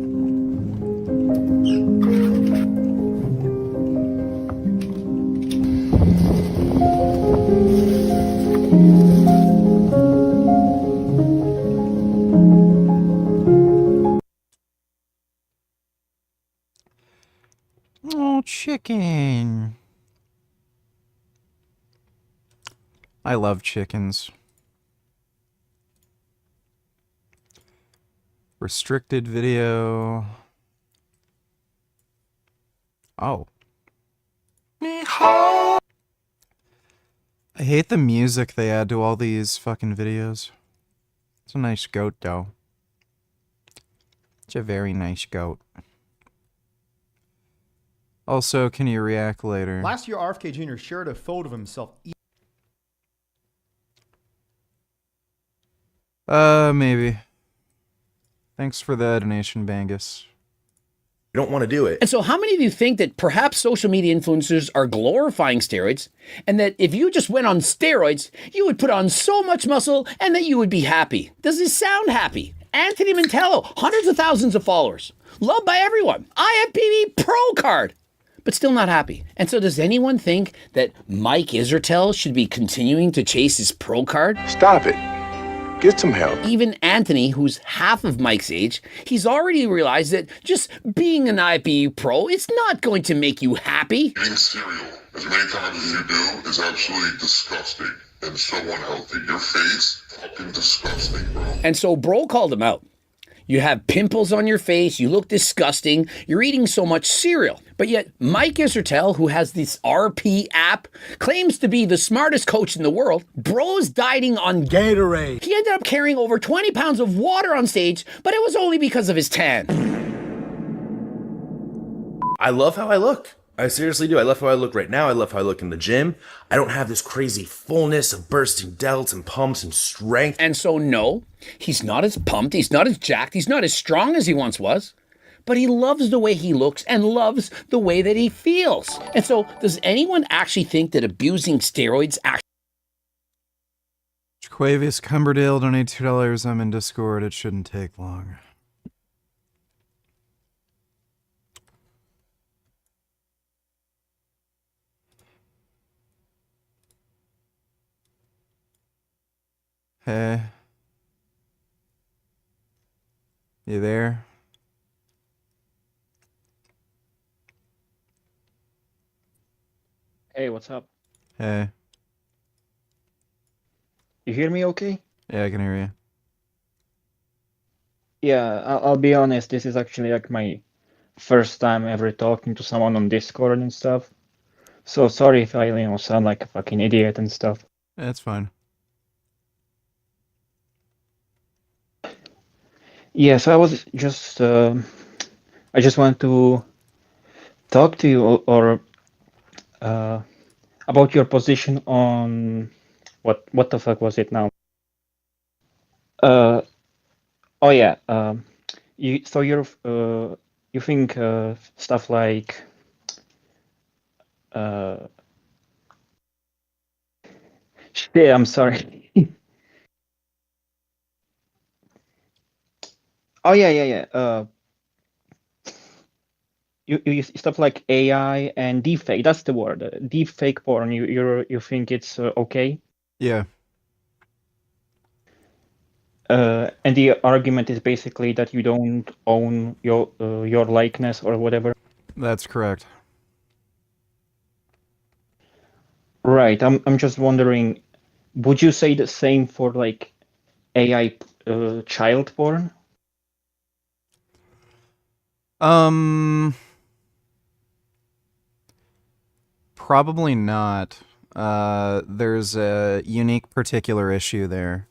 Oh, chicken. I love chickens. Restricted video. Oh. I hate the music they add to all these fucking videos. It's a nice goat, though. It's a very nice goat. Also, can you react later? Last year, RFK Jr. shared a photo of himself. Maybe. Thanks for the donation, Bangus. You don't want to do it. And so how many of you think that perhaps social media influencers are glorifying steroids, and that if you just went on steroids, you would put on so much muscle and that you would be happy? Does this sound happy? Anthony Mantello, hundreds of thousands of followers, loved by everyone, IFBB Pro card, but still not happy. And so does anyone think that Mike Israetel should be continuing to chase his Pro card? Stop it. Get some help. Even Anthony, who's half of Mike's age, he's already realized that just being an IFBB Pro is not going to make you happy. Eating cereal as many times as you do is absolutely disgusting and so unhealthy. Your face, fucking disgusting, bro. And so bro called him out. You have pimples on your face, you look disgusting, you're eating so much cereal. But yet Mike Israetel, who has this RP app, claims to be the smartest coach in the world. Bro's dieting on Gatorade. He ended up carrying over 20 pounds of water on stage, but it was only because of his tan. I love how I look. I seriously do. I love how I look right now. I love how I look in the gym. I don't have this crazy fullness of bursting delts and pumps and strength. And so no, he's not as pumped, he's not as jacked, he's not as strong as he once was. But he loves the way he looks and loves the way that he feels. And so does anyone actually think that abusing steroids actually... Quavius Cumberdale, donate $2. I'm in Discord. It shouldn't take long. Hey. You there? Hey, what's up? Hey. You hear me okay? Yeah, I can hear you. Yeah, I'll be honest, this is actually like my first time ever talking to someone on Discord and stuff. So sorry if I, sound like a fucking idiot and stuff. That's fine. Yeah, so I was just, I just want to talk to you or about your position on what the fuck was it now? Oh yeah, you you think stuff like shit, I'm sorry. Oh yeah. You stuff like AI and deepfake. That's the word. Deepfake porn. You think it's okay? Yeah. And the argument is basically that you don't own your likeness or whatever. That's correct. Right. I'm just wondering, would you say the same for like AI child porn? Probably not. There's a unique particular issue there.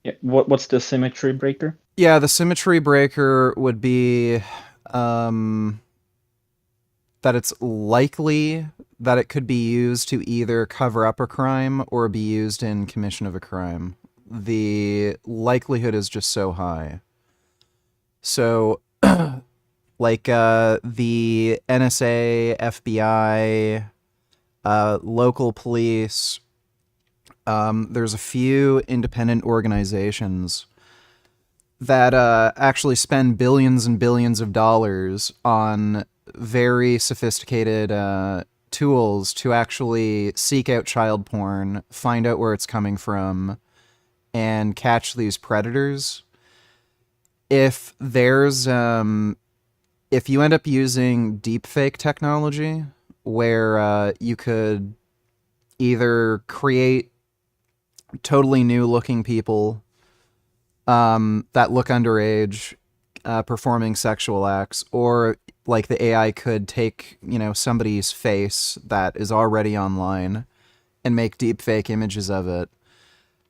Yeah. What's the symmetry breaker? Yeah, the symmetry breaker would be that it's likely that it could be used to either cover up a crime or be used in commission of a crime. The likelihood is just so high. So Like the NSA, FBI, local police. There's a few independent organizations that actually spend billions and billions of dollars on very sophisticated tools to actually seek out child porn, find out where it's coming from, and catch these predators. If there's if you end up using deepfake technology, where you could either create totally new looking people that look underage performing sexual acts, or like the AI could take, somebody's face that is already online and make deepfake images of it,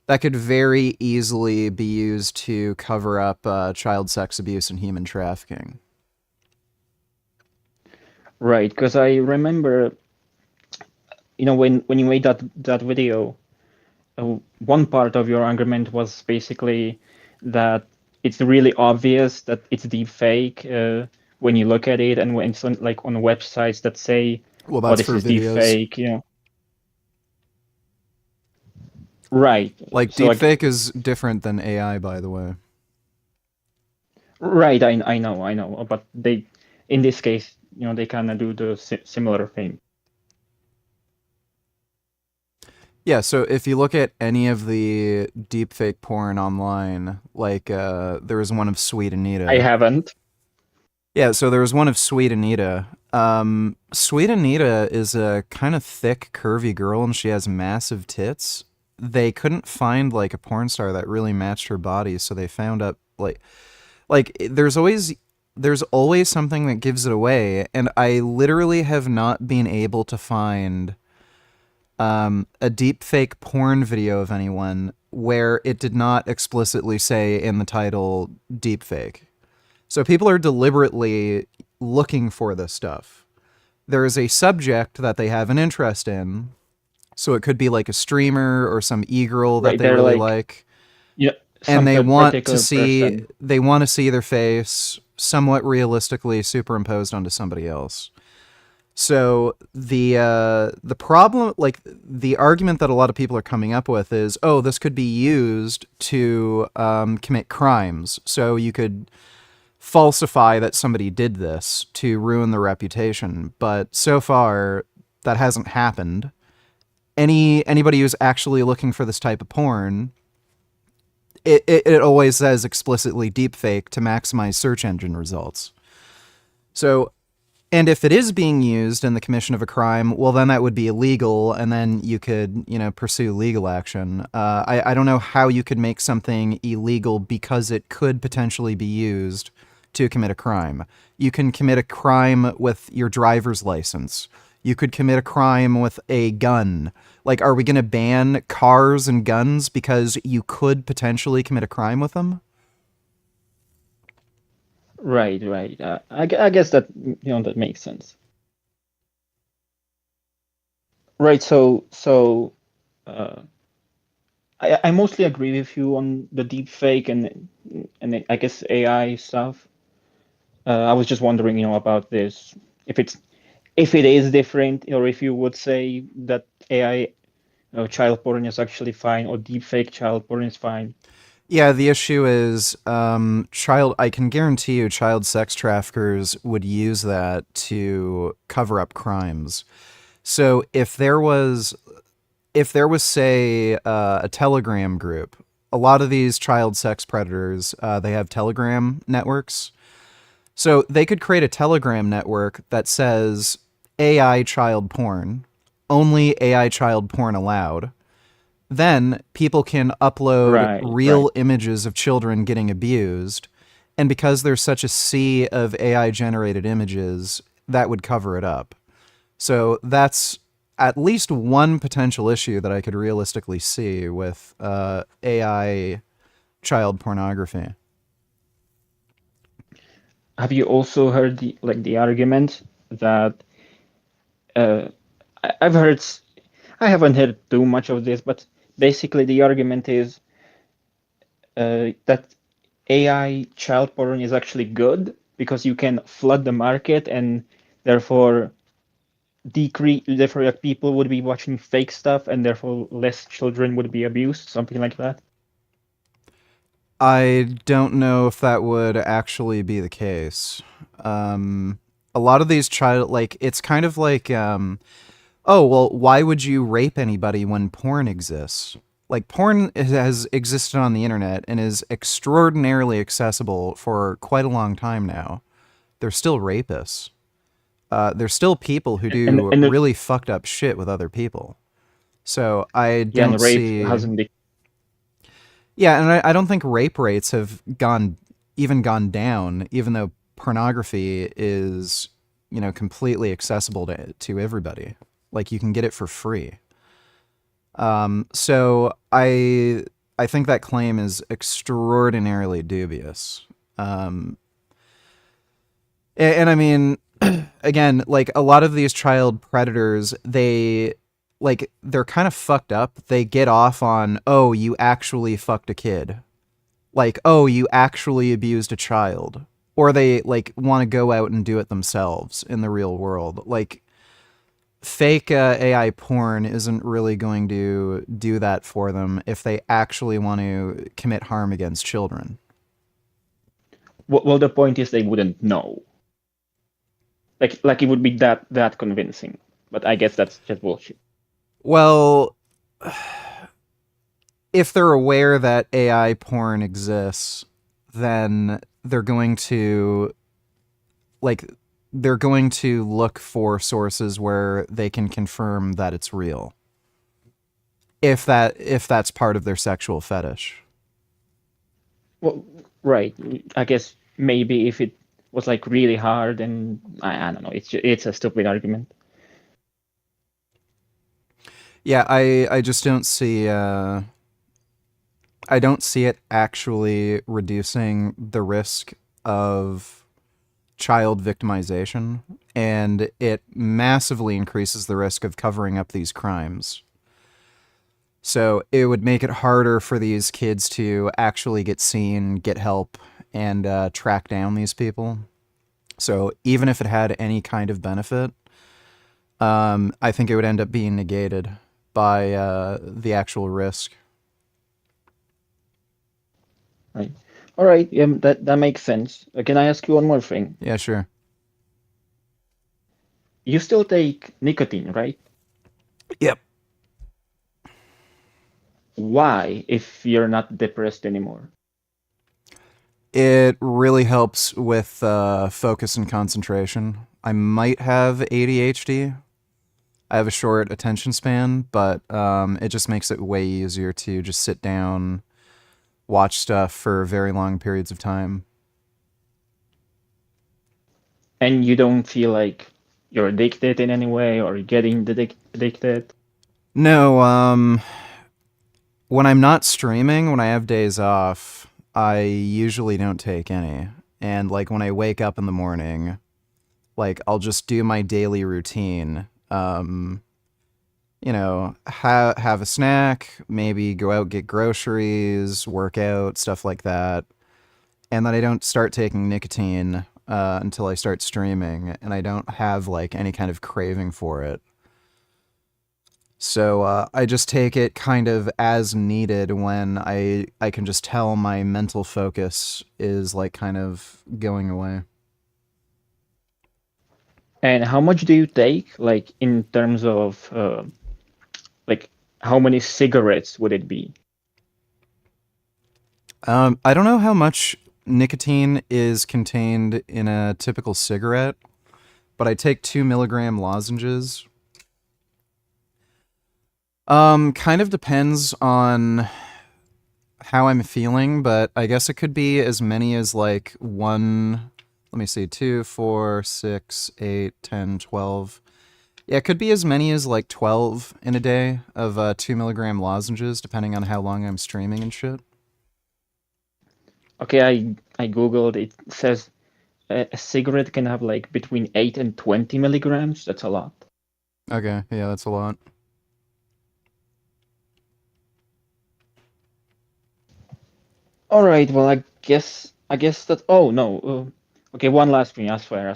that could very easily be used to cover up child sex abuse and human trafficking. Right, because I remember, when you made that video, one part of your argument was basically that it's really obvious that it's deep fake when you look at it, and when it's on websites that say, well, that's this for is deep videos. fake, Right. Like, so deepfake is different than AI, by the way. Right, I know, but they, in this case, they kind of do the similar thing. Yeah, so if you look at any of the deepfake porn online, like there was one of Sweet Anita. I haven't. Yeah, so there was one of Sweet Anita. Sweet Anita is a kind of thick, curvy girl, and she has massive tits. They couldn't find like a porn star that really matched her body, so they found up like there's always something that gives it away, and I literally have not been able to find a deepfake porn video of anyone where it did not explicitly say in the title deepfake. So people are deliberately looking for this stuff. There is a subject that they have an interest in. So it could be like a streamer or some e-girl that they really like. Yeah. And they want to see their face somewhat realistically superimposed onto somebody else. So the problem, like the argument that a lot of people are coming up with is, oh, this could be used to commit crimes. So you could falsify that somebody did this to ruin their reputation. But so far, that hasn't happened. Anybody who's actually looking for this type of porn, it always says explicitly deepfake to maximize search engine results. So, and if it is being used in the commission of a crime, well, then that would be illegal, and then you could, pursue legal action. I don't know how you could make something illegal because it could potentially be used to commit a crime. You can commit a crime with your driver's license. You could commit a crime with a gun. Like, are we going to ban cars and guns because you could potentially commit a crime with them? Right. I guess that, that makes sense. Right. So I mostly agree with you on the deep fake and I guess AI stuff. I was just wondering, about this, if it is different, or if you would say that AI child porn is actually fine, or deepfake child porn is fine. Yeah, the issue is I can guarantee you child sex traffickers would use that to cover up crimes. So if there was say a Telegram group, a lot of these child sex predators, they have Telegram networks. So they could create a Telegram network that says AI child porn, only AI child porn allowed. Then people can upload real images of children getting abused. And because there's such a sea of AI generated images, that would cover it up. So that's at least one potential issue that I could realistically see with AI child pornography. Have you also heard the argument that I've heard? I haven't heard too much of this, but basically the argument is that AI child porn is actually good because you can flood the market and therefore like, people would be watching fake stuff and therefore less children would be abused, something like that? I don't know if that would actually be the case. A lot of these it's kind of like, oh, well, why would you rape anybody when porn exists? Like, porn has existed on the internet and is extraordinarily accessible for quite a long time now. They're still rapists. There's still people who do And really fucked up shit with other people. So I yeah, don't and rape see... hasn't been. Yeah, and I don't think rape rates have gone down, even though pornography is, completely accessible to everybody. Like, you can get it for free. So I think that claim is extraordinarily dubious. And I mean, again, like, a lot of these child predators, they're kind of fucked up. They get off on, oh, you actually fucked a kid. Like, oh, you actually abused a child. Or they, like, want to go out and do it themselves in the real world. Like, fake AI porn isn't really going to do that for them if they actually want to commit harm against children. Well, the point is they wouldn't know. Like it would be that convincing, but I guess that's just bullshit. Well, if they're aware that AI porn exists, then they're going to look for sources where they can confirm that it's real. If that's part of their sexual fetish. Well, right. I guess maybe if it was like really hard, and I don't know. It's a stupid argument. Yeah, I just don't see I don't see it actually reducing the risk of child victimization, and it massively increases the risk of covering up these crimes. So it would make it harder for these kids to actually get seen, get help, and track down these people. So even if it had any kind of benefit, I think it would end up being negated by the actual risk. Right. All right. Yeah, that makes sense. Can I ask you one more thing? Yeah, sure. You still take nicotine, right? Yep. Why, if you're not depressed anymore? It really helps with focus and concentration. I might have ADHD. I have a short attention span, but it just makes it way easier to just sit down, watch stuff for very long periods of time. And you don't feel like you're addicted in any way or getting addicted? No, when I'm not streaming, when I have days off, I usually don't take any. And like when I wake up in the morning, like I'll just do my daily routine. Have a snack, maybe go out, get groceries, work out, stuff like that. And then I don't start taking nicotine until I start streaming, and I don't have like any kind of craving for it. So I just take it kind of as needed when I can just tell my mental focus is like kind of going away. And how much do you take, like in terms of like how many cigarettes would it be? I don't know how much nicotine is contained in a typical cigarette, but I take 2 milligram lozenges. Kind of depends on how I'm feeling, but I guess it could be as many as like let me see, 2, 4, 6, 8, 10, 12. Yeah, it could be as many as like 12 in a day of 2 milligram lozenges, depending on how long I'm streaming and shit. Okay, I googled. It says a cigarette can have like between 8 and 20 milligrams. That's a lot. Okay, yeah, that's a lot. All right. Well, I guess that. Oh no. Okay, one last thing. I swear.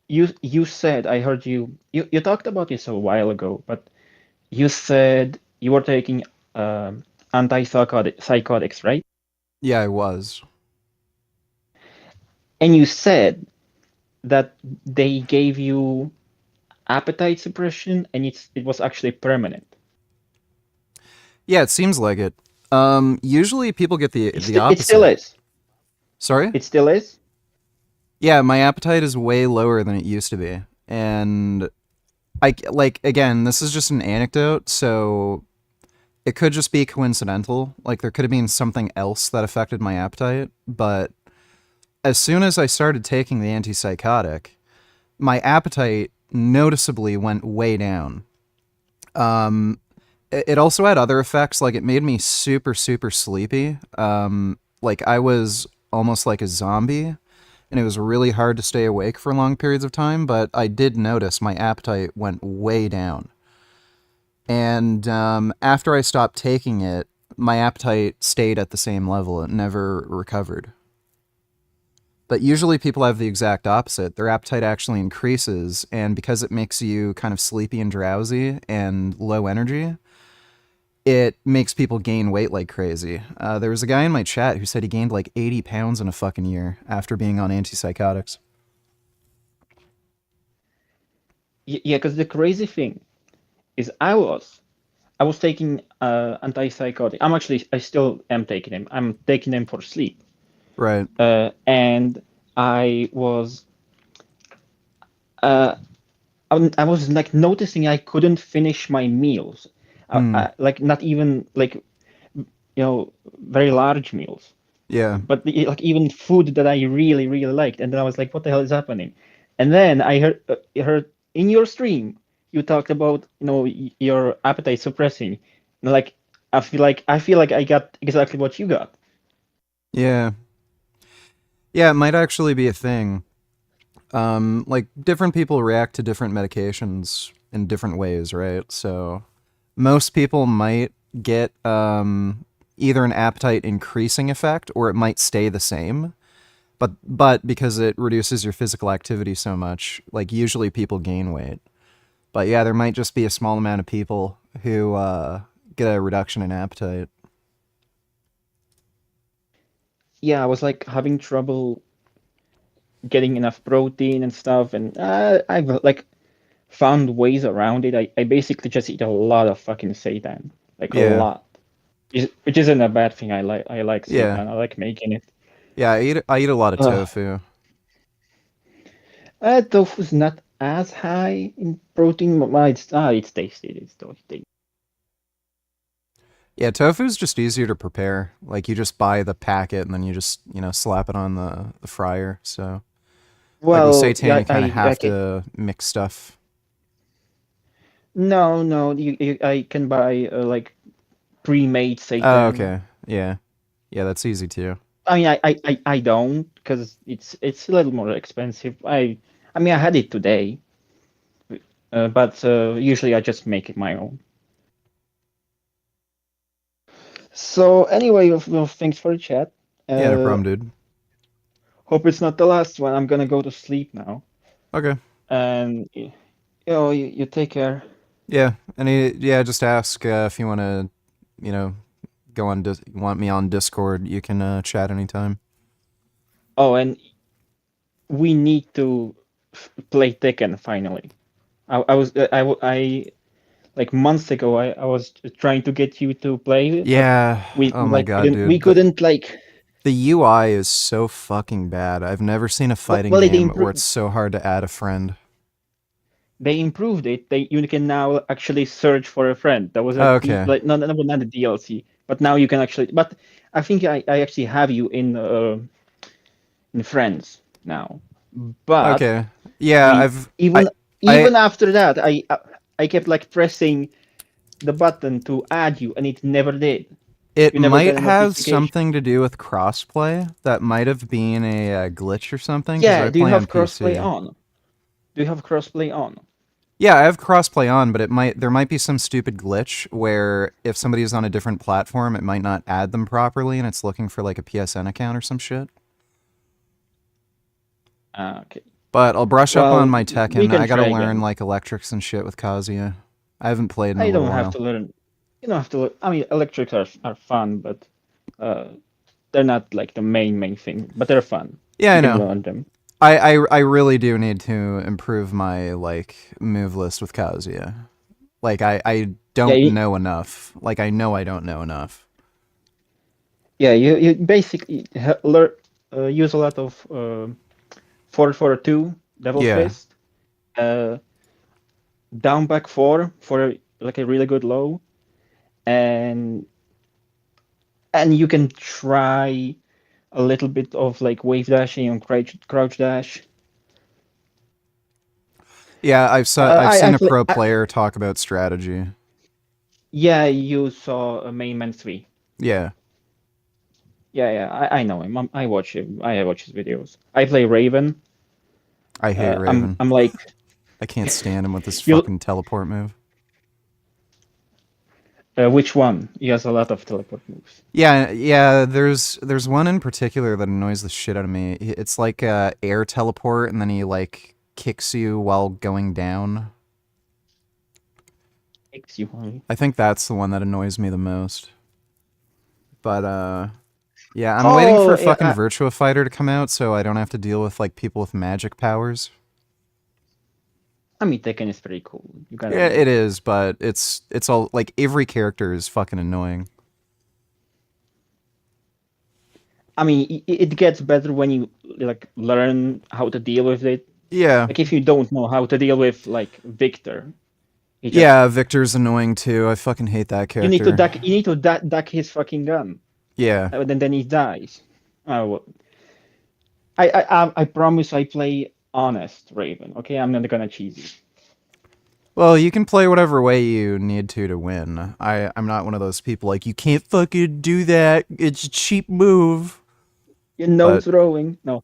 You said, I heard you talked about this a while ago, but you said you were taking antipsychotics, right? Yeah, I was. And you said that they gave you appetite suppression, and it was actually permanent. Yeah, it seems like it. Usually people get the opposite. It still is. Sorry? It still is? Yeah, my appetite is way lower than it used to be. And again, this is just an anecdote, so it could just be coincidental. Like, there could have been something else that affected my appetite, but as soon as I started taking the antipsychotic, my appetite noticeably went way down. It also had other effects, like it made me super, super sleepy. Like, I was almost like a zombie, and it was really hard to stay awake for long periods of time, but I did notice my appetite went way down. And after I stopped taking it, my appetite stayed at the same level. It never recovered. But usually people have the exact opposite. Their appetite actually increases, and because it makes you kind of sleepy and drowsy and low energy, it makes people gain weight like crazy. There was a guy in my chat who said he gained like 80 pounds in a fucking year after being on antipsychotics. Yeah, because the crazy thing is I was taking antipsychotic. I still am taking them. I'm taking them for sleep. Right. And I was I was like noticing I couldn't finish my meals. Like not even like very large meals. Yeah. But like even food that I really really liked, and then I was like, what the hell is happening? And then I heard in your stream you talked about your appetite suppressing. And like I feel like I got exactly what you got. Yeah. Yeah, it might actually be a thing. Like, different people react to different medications in different ways, right? So most people might get either an appetite increasing effect, or it might stay the same. But because it reduces your physical activity so much, like, usually people gain weight. But yeah, there might just be a small amount of people who get a reduction in appetite. Yeah, I was like having trouble getting enough protein and stuff, and I've like found ways around it. I basically just eat a lot of fucking seitan, like a Yeah. lot, which isn't a bad thing. I like Yeah. seitan. I like making it. Yeah, I eat a lot of tofu. Tofu's not as high in protein, but it's tasty. It's tasty. Yeah, tofu's just easier to prepare. Like, you just buy the packet and then you just, slap it on the fryer. So, like with Well, seitan, you kind of have to mix stuff. No, I can buy like pre-made seitan. Oh, okay. Yeah. Yeah, that's easy too. I mean, I don't, because it's a little more expensive. I mean, I had it today, but usually I just make it my own. So anyway, well, thanks for the chat. Yeah, no problem, dude. Hope it's not the last one. I'm gonna go to sleep now. Okay. And you take care. Yeah, just ask if you want to, go on. Want me on Discord? You can chat anytime. Oh, and we need to play Tekken finally. I like months ago, I was trying to get you to play it. Yeah. Oh my god, dude. We couldn't like. The UI is so fucking bad. I've never seen a fighting game where it's so hard to add a friend. They improved it. You can now actually search for a friend. That was not the DLC, but now you can actually. But I think I actually have you in friends now. But okay, yeah, even after that, I kept like pressing the button to add you, and it never did. It might have something to do with crossplay. That might have been a glitch or something. Yeah, do you have crossplay on? Do you have crossplay on? Yeah, I have crossplay on, but there might be some stupid glitch where if somebody's on a different platform, it might not add them properly, and it's looking for like a PSN account or some shit. Okay. But I'll brush up Well, on my tech, we and can I gotta try learn again. like electrics and shit with Kazuya. I haven't played in a I little don't have while. to learn. You don't have to. I mean, electrics are fun, but they're not like the main thing. But they're fun. Yeah, You I can know. learn them. I really do need to improve my like move list with Kazuya. Like I Yeah, don't know enough. Like I know I don't know enough. yeah. You basically learn use a lot of 4-4-2 Devil Yeah. Fist, down back 4 for like a really good low, and you can try a little bit of like wave dashing and crouch dash. Yeah, I've I seen a play. pro player talk about strategy. Yeah, you saw a main man 3. Yeah. Yeah. I know him. I watch him. I watch his videos. I play Raven. I hate Raven. I'm like. I can't stand him with this You- fucking teleport move. Which one? He has a lot of teleport moves. Yeah, there's one in particular that annoys the shit out of me. It's like air teleport, and then he like kicks you while going down. Kicks you, huh? I think that's the one that annoys me the most. But yeah, I'm waiting for fucking Virtua Fighter to come out so I don't have to deal with like people with magic powers. I mean, Tekken is pretty cool. You gotta. Yeah, it is, but it's all like every character is fucking annoying. I mean, it gets better when you like learn how to deal with it. Yeah. Like if you don't know how to deal with like Victor. Yeah, Victor's annoying too. I fucking hate that character. You need to duck. You need to duck his fucking gun. Yeah. And then he dies. Oh. I promise I play honest Raven. Okay, I'm not gonna cheese you. Well, you can play whatever way you need to win. I'm not one of those people like, you can't fucking do that. It's a cheap move. No throwing. No,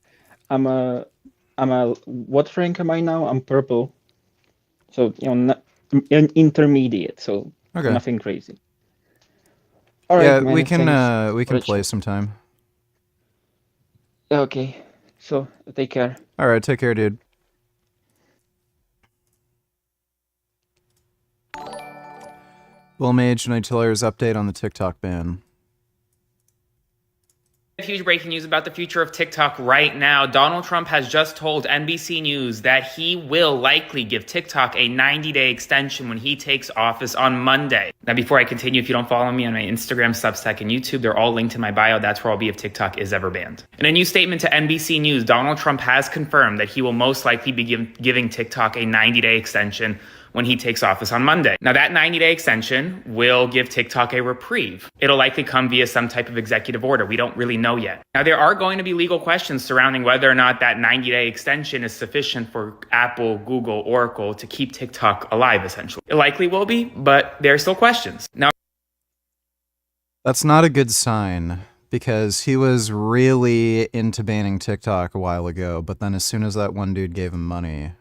I'm a. What rank am I now? I'm purple. So intermediate. So nothing crazy. All right, yeah, man, we can thanks. play sometime. Okay, so take care. All right, take care, dude. Will Mage and Itiler's update on the TikTok ban. Huge breaking news about the future of TikTok right now. Donald Trump has just told NBC News that he will likely give TikTok a 90-day extension when he takes office on Monday. Now, before I continue, if you don't follow me on my Instagram, Substack, and YouTube, they're all linked in my bio. That's where I'll be if TikTok is ever banned. In a new statement to NBC News, Donald Trump has confirmed that he will most likely be giving TikTok a 90-day extension when he takes office on Monday. Now, that 90-day extension will give TikTok a reprieve. It'll likely come via some type of executive order. We don't really know yet. Now, there are going to be legal questions surrounding whether or not that 90-day extension is sufficient for Apple, Google, Oracle to keep TikTok alive, essentially. It likely will be, but there are still questions. Now, that's not a good sign, because he was really into banning TikTok a while ago, but then as soon as that one dude gave him money...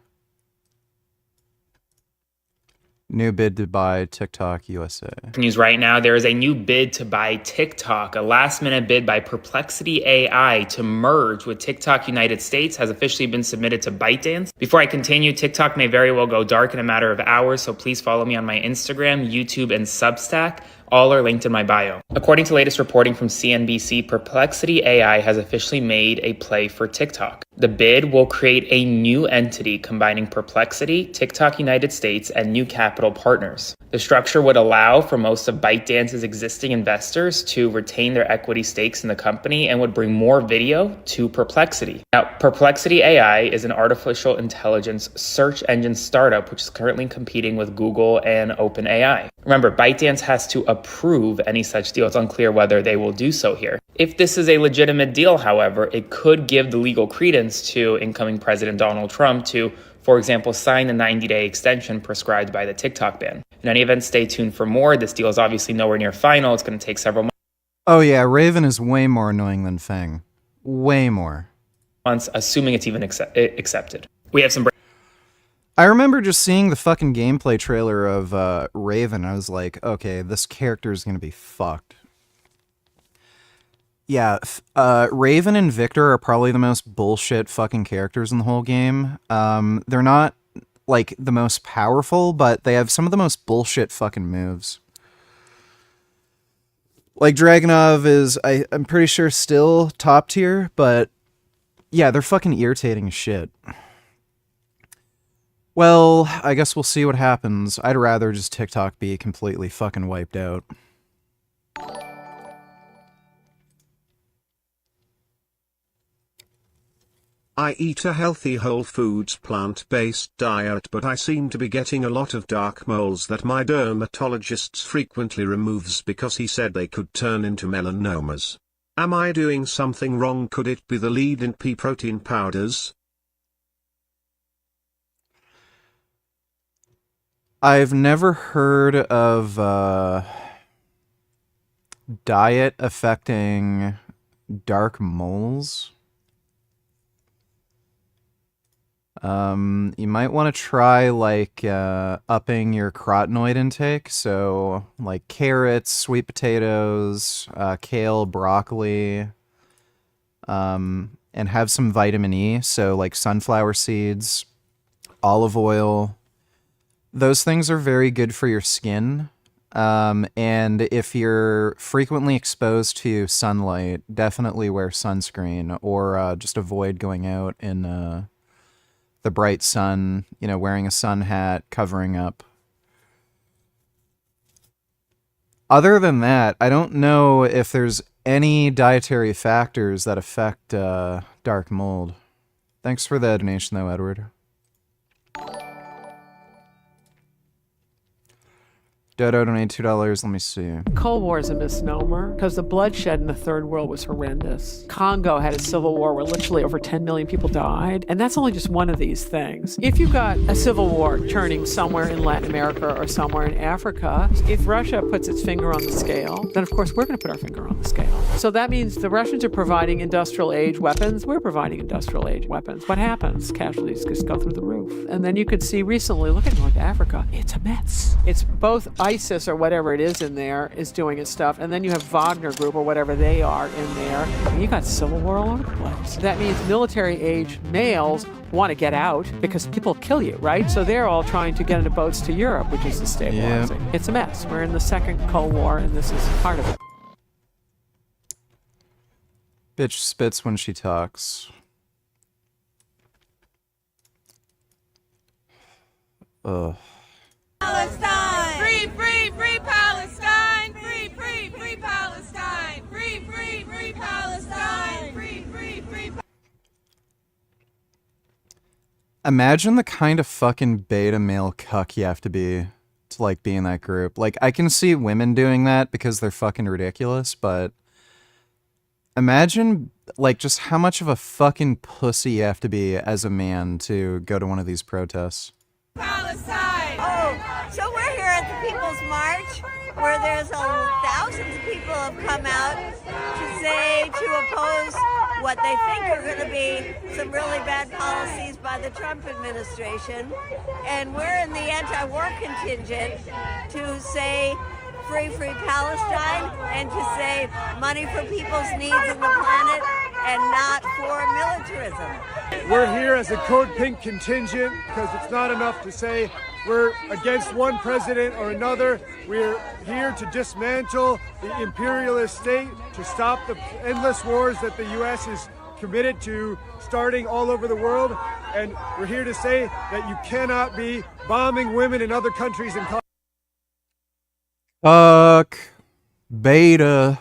New bid to buy TikTok USA. News right now, there is a new bid to buy TikTok. A last-minute bid by Perplexity AI to merge with TikTok United States has officially been submitted to ByteDance. Before I continue, TikTok may very well go dark in a matter of hours, so please follow me on my Instagram, YouTube, and Substack. All are linked in my bio. According to latest reporting from CNBC, Perplexity AI has officially made a play for TikTok. The bid will create a new entity combining Perplexity, TikTok United States, and New Capital Partners. The structure would allow for most of ByteDance's existing investors to retain their equity stakes in the company and would bring more video to Perplexity. Now, Perplexity AI is an artificial intelligence search engine startup which is currently competing with Google and OpenAI. Remember, ByteDance has to approve any such deal. It's unclear whether they will do so here. If this is a legitimate deal, however, it could give the legal credence to incoming President Donald Trump to, for example, sign the 90-day extension prescribed by the TikTok ban. In any event, stay tuned for more. This deal is obviously nowhere near final. It's going to take several months. Oh yeah, Raven is way more annoying than Fang. Way more. Assuming it's even accepted. We have some... I remember just seeing the fucking gameplay trailer of Raven. I was like, okay, this character is gonna be fucked. Yeah, Raven and Victor are probably the most bullshit fucking characters in the whole game. They're not, like, the most powerful, but they have some of the most bullshit fucking moves. Like, Dragunov is, I'm pretty sure, still top tier, but yeah, they're fucking irritating as shit. Well, I guess we'll see what happens. I'd rather just TikTok be completely fucking wiped out. I eat a healthy whole foods plant-based diet, but I seem to be getting a lot of dark moles that my dermatologist frequently removes because he said they could turn into melanomas. Am I doing something wrong? Could it be the lead in pea protein powders? I've never heard of diet affecting dark moles. You might want to try, like, upping your carotenoid intake. So, like, carrots, sweet potatoes, kale, broccoli, and have some vitamin E. So, like, sunflower seeds, olive oil. Those things are very good for your skin. And if you're frequently exposed to sunlight, definitely wear sunscreen, or just avoid going out in the bright sun, you know, wearing a sun hat, covering up. Other than that, I don't know if there's any dietary factors that affect dark mold. Thanks for the donation, though, Edward. Dodo donated $2. Let me see. Cold War is a misnomer because the bloodshed in the Third World was horrendous. Congo had a civil war where literally over 10 million people died, and that's only just one of these things. If you've got a civil war churning somewhere in Latin America or somewhere in Africa, if Russia puts its finger on the scale, then of course we're going to put our finger on the scale. So that means the Russians are providing industrial age weapons, we're providing industrial age weapons. What happens? Casualties just go through the roof. And then you could see recently, look at North Africa, it's a mess. It's both ISIS or whatever it is in there is doing its stuff, and then you have Wagner Group or whatever they are in there, and you got civil war all over the place. That means military age males want to get out because people kill you, right? So they're all trying to get into boats to Europe, which is destabilizing. Yeah. It's a mess. We're in the second Cold War, and this is part of it. Bitch spits when she talks. Ugh. Palestine! Free, free, free Palestine! Free, free, free Palestine! Free, free, free Palestine! Free, free, free. Imagine the kind of fucking beta male cuck you have to be to, like, be in that group. Like, I can see women doing that because they're fucking ridiculous, but imagine, like, just how much of a fucking pussy you have to be as a man to go to one of these protests. Palestine! Oh, so we're here at the People's March, where there's thousands of people have come out to oppose what they think are going to be some really bad policies by the Trump administration. And we're in the anti-war contingent to say free, free Palestine and to save money for people's needs in the planet and not for militarism. We're here as a Code Pink contingent because it's not enough to say we're against one president or another. We're here to dismantle the imperialist state, to stop the endless wars that the U.S. is committed to starting all over the world. And we're here to say that you cannot be bombing women in other countries and Fuck. Beta.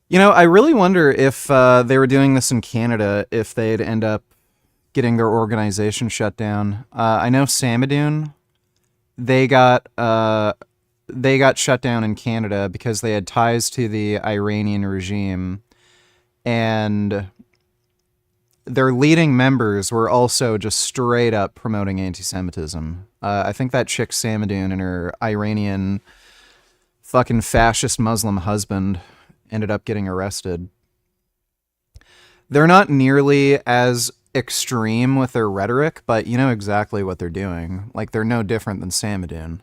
You know, I really wonder if they were doing this in Canada, if they'd end up getting their organization shut down. I know Samadoun, they got shut down in Canada because they had ties to the Iranian regime, and their leading members were also just straight up promoting anti-Semitism. I think that chick Samadoun and her Iranian fucking fascist Muslim husband ended up getting arrested. They're not nearly as extreme with their rhetoric, but you know exactly what they're doing. Like, they're no different than Samadin.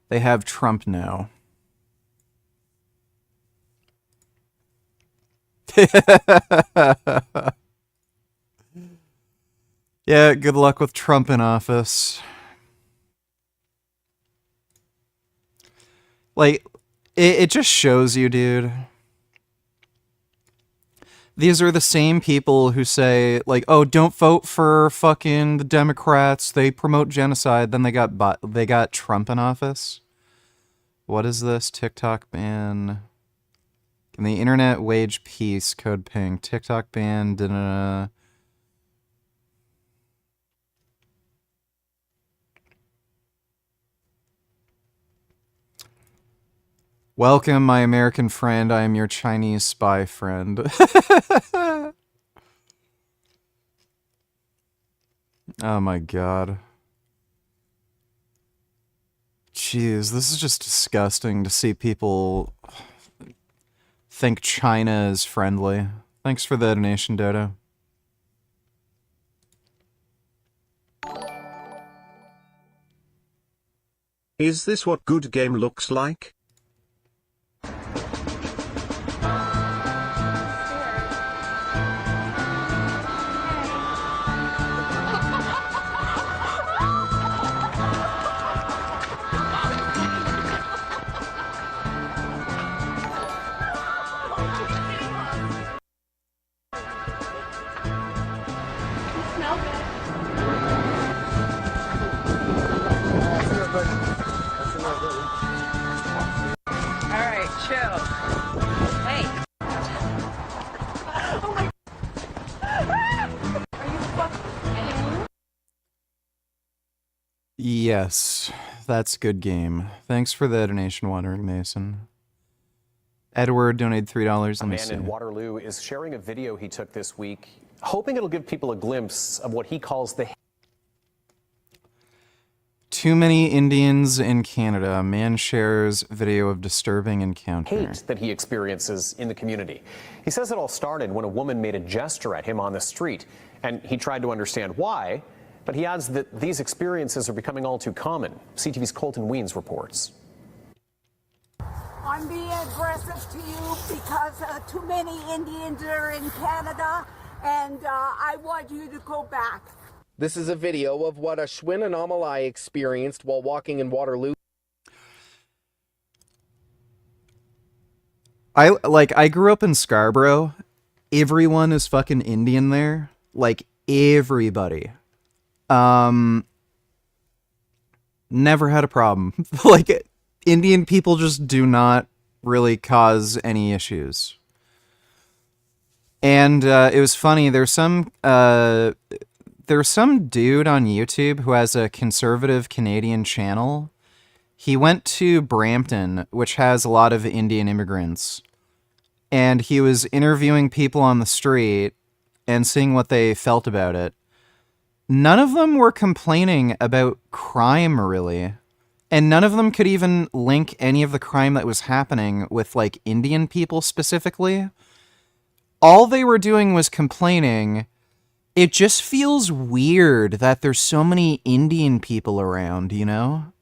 They have Trump now. Yeah, good luck with Trump in office. Like, it just shows you, dude. These are the same people who say, like, oh, don't vote for fucking the Democrats. They promote genocide. Then they got Trump in office. What is this? TikTok ban. Can the internet wage peace? Code ping. TikTok ban. Da-da-da. Welcome, my American friend. I am your Chinese spy friend. Oh my god. Jeez, this is just disgusting to see people think China is friendly. Thanks for the donation, Dodo. Is this what good game looks like? Alright, chill. Hey. Yes, that's good game. Thanks for the donation, Wandering Mason. Edward donated $3. A man in Waterloo is sharing a video he took this week, hoping it'll give people a glimpse of what he calls the Too many Indians in Canada. A man shares video of disturbing encounter. hate that he experiences in the community. He says it all started when a woman made a gesture at him on the street, and he tried to understand why, but he adds that these experiences are becoming all too common. CTV's Colton Weens reports. I'm being aggressive to you because too many Indians are in Canada, and I want you to go back. This is a video of what Ashwin Anomalai experienced while walking in Waterloo. I grew up in Scarborough. Everyone is fucking Indian there. Like, everybody. Never had a problem. Like, Indian people just do not really cause any issues. And it was funny, there's some dude on YouTube who has a conservative Canadian channel. He went to Brampton, which has a lot of Indian immigrants, and he was interviewing people on the street and seeing what they felt about it. None of them were complaining about crime, really. And none of them could even link any of the crime that was happening with, like, Indian people specifically. All they were doing was complaining. It just feels weird that there's so many Indian people around, you know?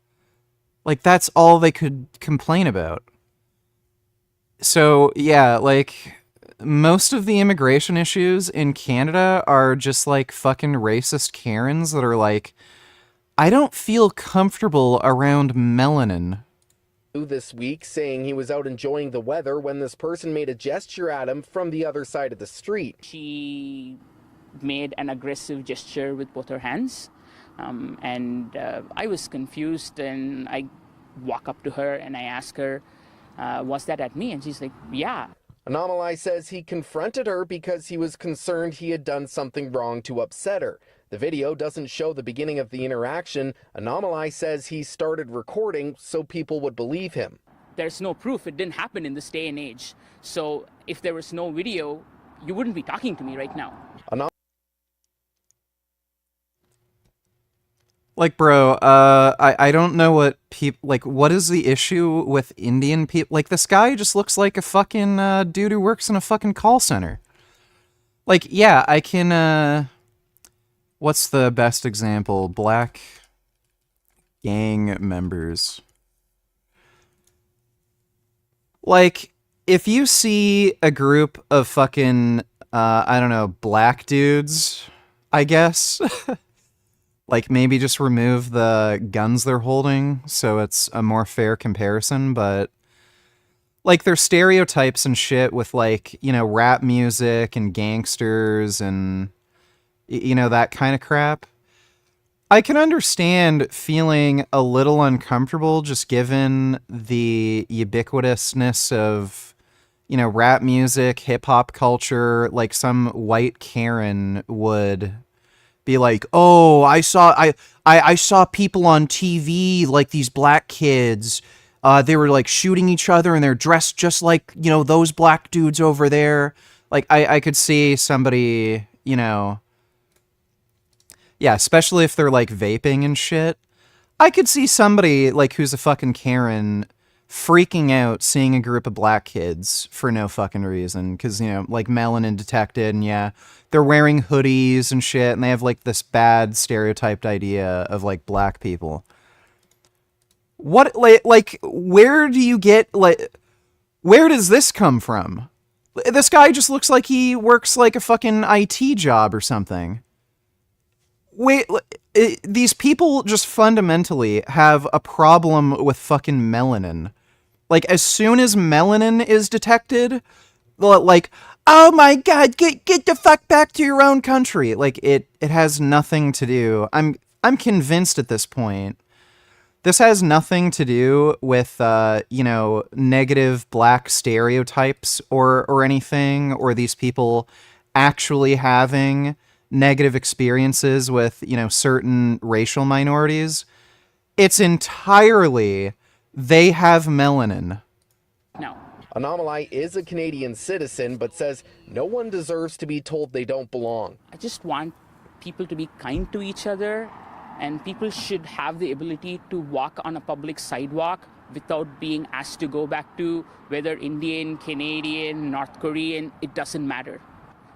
Like, that's all they could complain about. So, yeah, like, most of the immigration issues in Canada are just, like, fucking racist Karens that are like, I don't feel comfortable around melanin. This week, saying he was out enjoying the weather when this person made a gesture at him from the other side of the street. She made an aggressive gesture with both her hands, and I was confused, and I walk up to her and I ask her, was that at me? And she's like, yeah. Anomalai says he confronted her because he was concerned he had done something wrong to upset her. The video doesn't show the beginning of the interaction. Anomalai says he started recording so people would believe him. There's no proof. It didn't happen in this day and age. So if there was no video, you wouldn't be talking to me right now. Like, bro, I don't know what people, like, what is the issue with Indian people? Like, this guy just looks like a fucking dude who works in a fucking call center. Like, yeah, I can, what's the best example? Black gang members. Like, if you see a group of fucking, I don't know, black dudes, I guess, like maybe just remove the guns they're holding so it's a more fair comparison, but like there's stereotypes and shit with like, you know, rap music and gangsters and, you know, that kind of crap. I can understand feeling a little uncomfortable just given the ubiquitousness of, you know, rap music, hip hop culture. Like some white Karen would be like, "Oh, I saw people on TV, like these black kids. They were like shooting each other and they're dressed just like, you know, those black dudes over there." Like I could see somebody, you know, yeah, especially if they're like vaping and shit. I could see somebody like who's a fucking Karen freaking out seeing a group of black kids for no fucking reason. Cause, you know, like melanin detected, and yeah, they're wearing hoodies and shit, and they have like this bad stereotyped idea of like black people. What, like, where do you get, like, where does this come from? This guy just looks like he works like a fucking IT job or something. Wait, these people just fundamentally have a problem with fucking melanin. Like, as soon as melanin is detected, like, oh my god, get the fuck back to your own country. Like, it has nothing to do. I'm convinced at this point. This has nothing to do with, you know, negative black stereotypes or anything, or these people actually having negative experiences with, you know, certain racial minorities. It's entirely they have melanin. No. Anomaly is a Canadian citizen, but says no one deserves to be told they don't belong. I just want people to be kind to each other, and people should have the ability to walk on a public sidewalk without being asked to go back to whether Indian, Canadian, North Korean, it doesn't matter.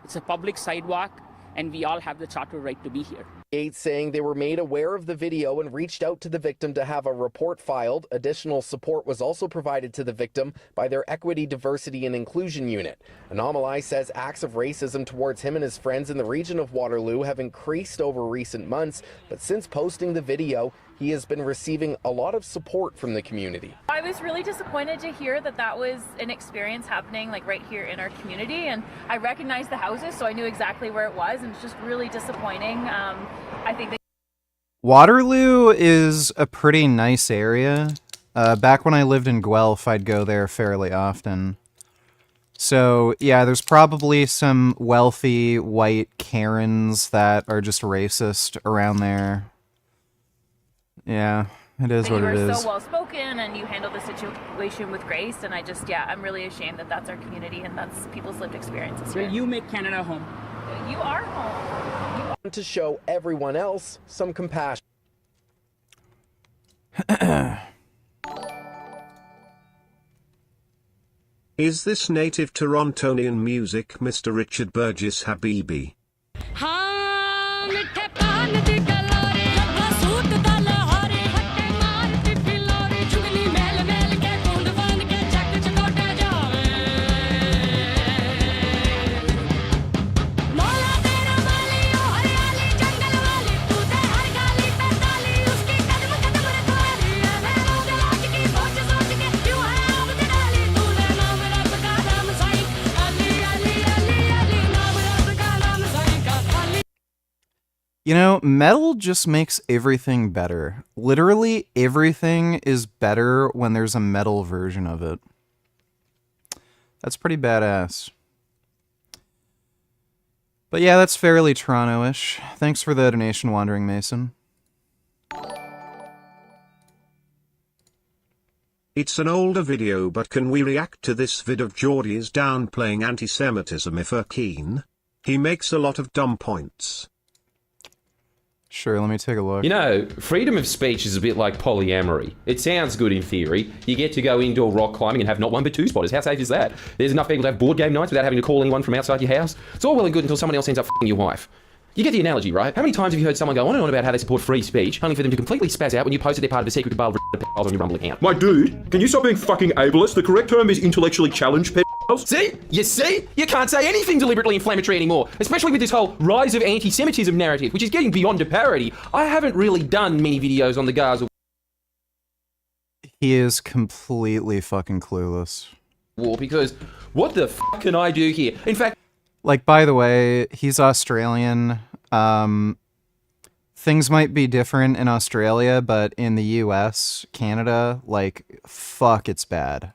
It's a public sidewalk, and we all have the charter right to be here. Gates saying they were made aware of the video and reached out to the victim to have a report filed. Additional support was also provided to the victim by their Equity, Diversity and Inclusion Unit. Anomaly says acts of racism towards him and his friends in the region of Waterloo have increased over recent months, but since posting the video, he has been receiving a lot of support from the community. I was really disappointed to hear that that was an experience happening like right here in our community, and I recognized the houses, so I knew exactly where it was, and it's just really disappointing. I think that Waterloo is a pretty nice area. Back when I lived in Guelph, I'd go there fairly often. So, yeah, there's probably some wealthy white Karens that are just racist around there. Yeah, it is what it is. you were so well spoken and you handled the situation with grace, and I'm really ashamed that that's our community and that's people's lived experiences here. You make Canada home. You are home. To show everyone else some compassion. Is this native Torontonian music, Mr. Richard Burgess Habibi? You know, metal just makes everything better. Literally everything is better when there's a metal version of it. That's pretty badass. But yeah, that's fairly Toronto-ish. Thanks for the donation, Wandering Mason. It's an older video, but can we react to this vid of Geordie's downplaying anti-Semitism if we're keen? He makes a lot of dumb points. Sure, let me take a look. You know, freedom of speech is a bit like polyamory. It sounds good in theory. You get to go indoor rock climbing and have not one but two spotters. How safe is that? There's enough people to have board game nights without having to call anyone from outside your house. It's all well and good until someone else ends up f***ing your wife. You get the analogy, right? How many times have you heard someone go on and on about how they support free speech, only for them to completely spaz out when you post that they're part of a secret cabal of pedophiles on your Rumble account? My dude, can you stop being fucking ableist? The correct term is intellectually challenged pedophiles. See? You see? You can't say anything deliberately inflammatory anymore, especially with this whole rise of anti-Semitism narrative, which is getting beyond a parody. I haven't really done many videos on the Gaza He is completely fucking clueless. war because what the fuck can I do here? In fact, Like, by the way, he's Australian. Things might be different in Australia, but in the US, Canada, like, fuck, it's bad.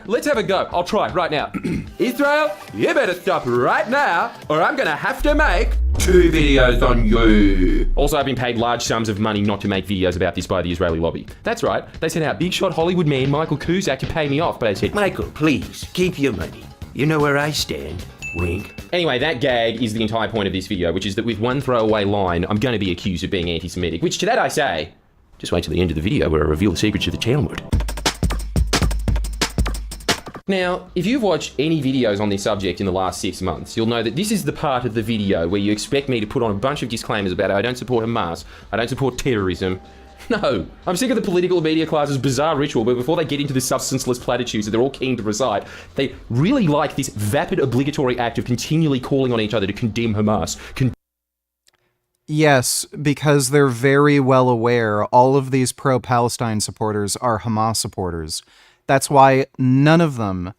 let's have a go. I'll try right now. Israel, you better stop right now, or I'm gonna have to make 2 videos on you. Also, I've been paid large sums of money not to make videos about this by the Israeli lobby. That's right. They sent out big shot Hollywood man Michael Cusack to pay me off, but I said, Michael, please, keep your money. You know where I stand. Wink. Anyway, that gag is the entire point of this video, which is that with one throwaway line, I'm going to be accused of being anti-Semitic, which to that I say, just wait till the end of the video where I reveal the secrets of the Talmud. Now, if you've watched any videos on this subject in the last 6 months, you'll know that this is the part of the video where you expect me to put on a bunch of disclaimers about how I don't support Hamas, I don't support terrorism. No, I'm sick of the political media class's bizarre ritual where before they get into the substanceless platitudes that they're all keen to recite, they really like this vapid obligatory act of continually calling on each other to condemn Hamas. Yes, because they're very well aware all of these pro-Palestine supporters are Hamas supporters. That's why none of them,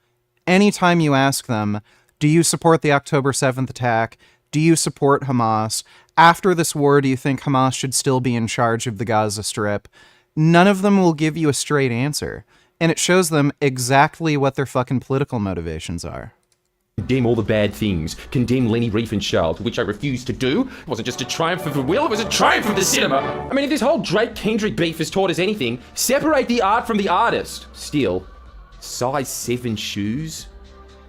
anytime you ask them, do you support the October 7th attack? Do you support Hamas? After this war, do you think Hamas should still be in charge of the Gaza Strip? None of them will give you a straight answer. And it shows them exactly what their fucking political motivations are. Condemn all the bad things. Condemn Lenny Riefenstahl, which I refused to do. It wasn't just a triumph of the will, it was a triumph of the cinema. I mean, if this whole Drake-Kendrick beef has taught us anything, separate the art from the artist. Still, size 7 shoes?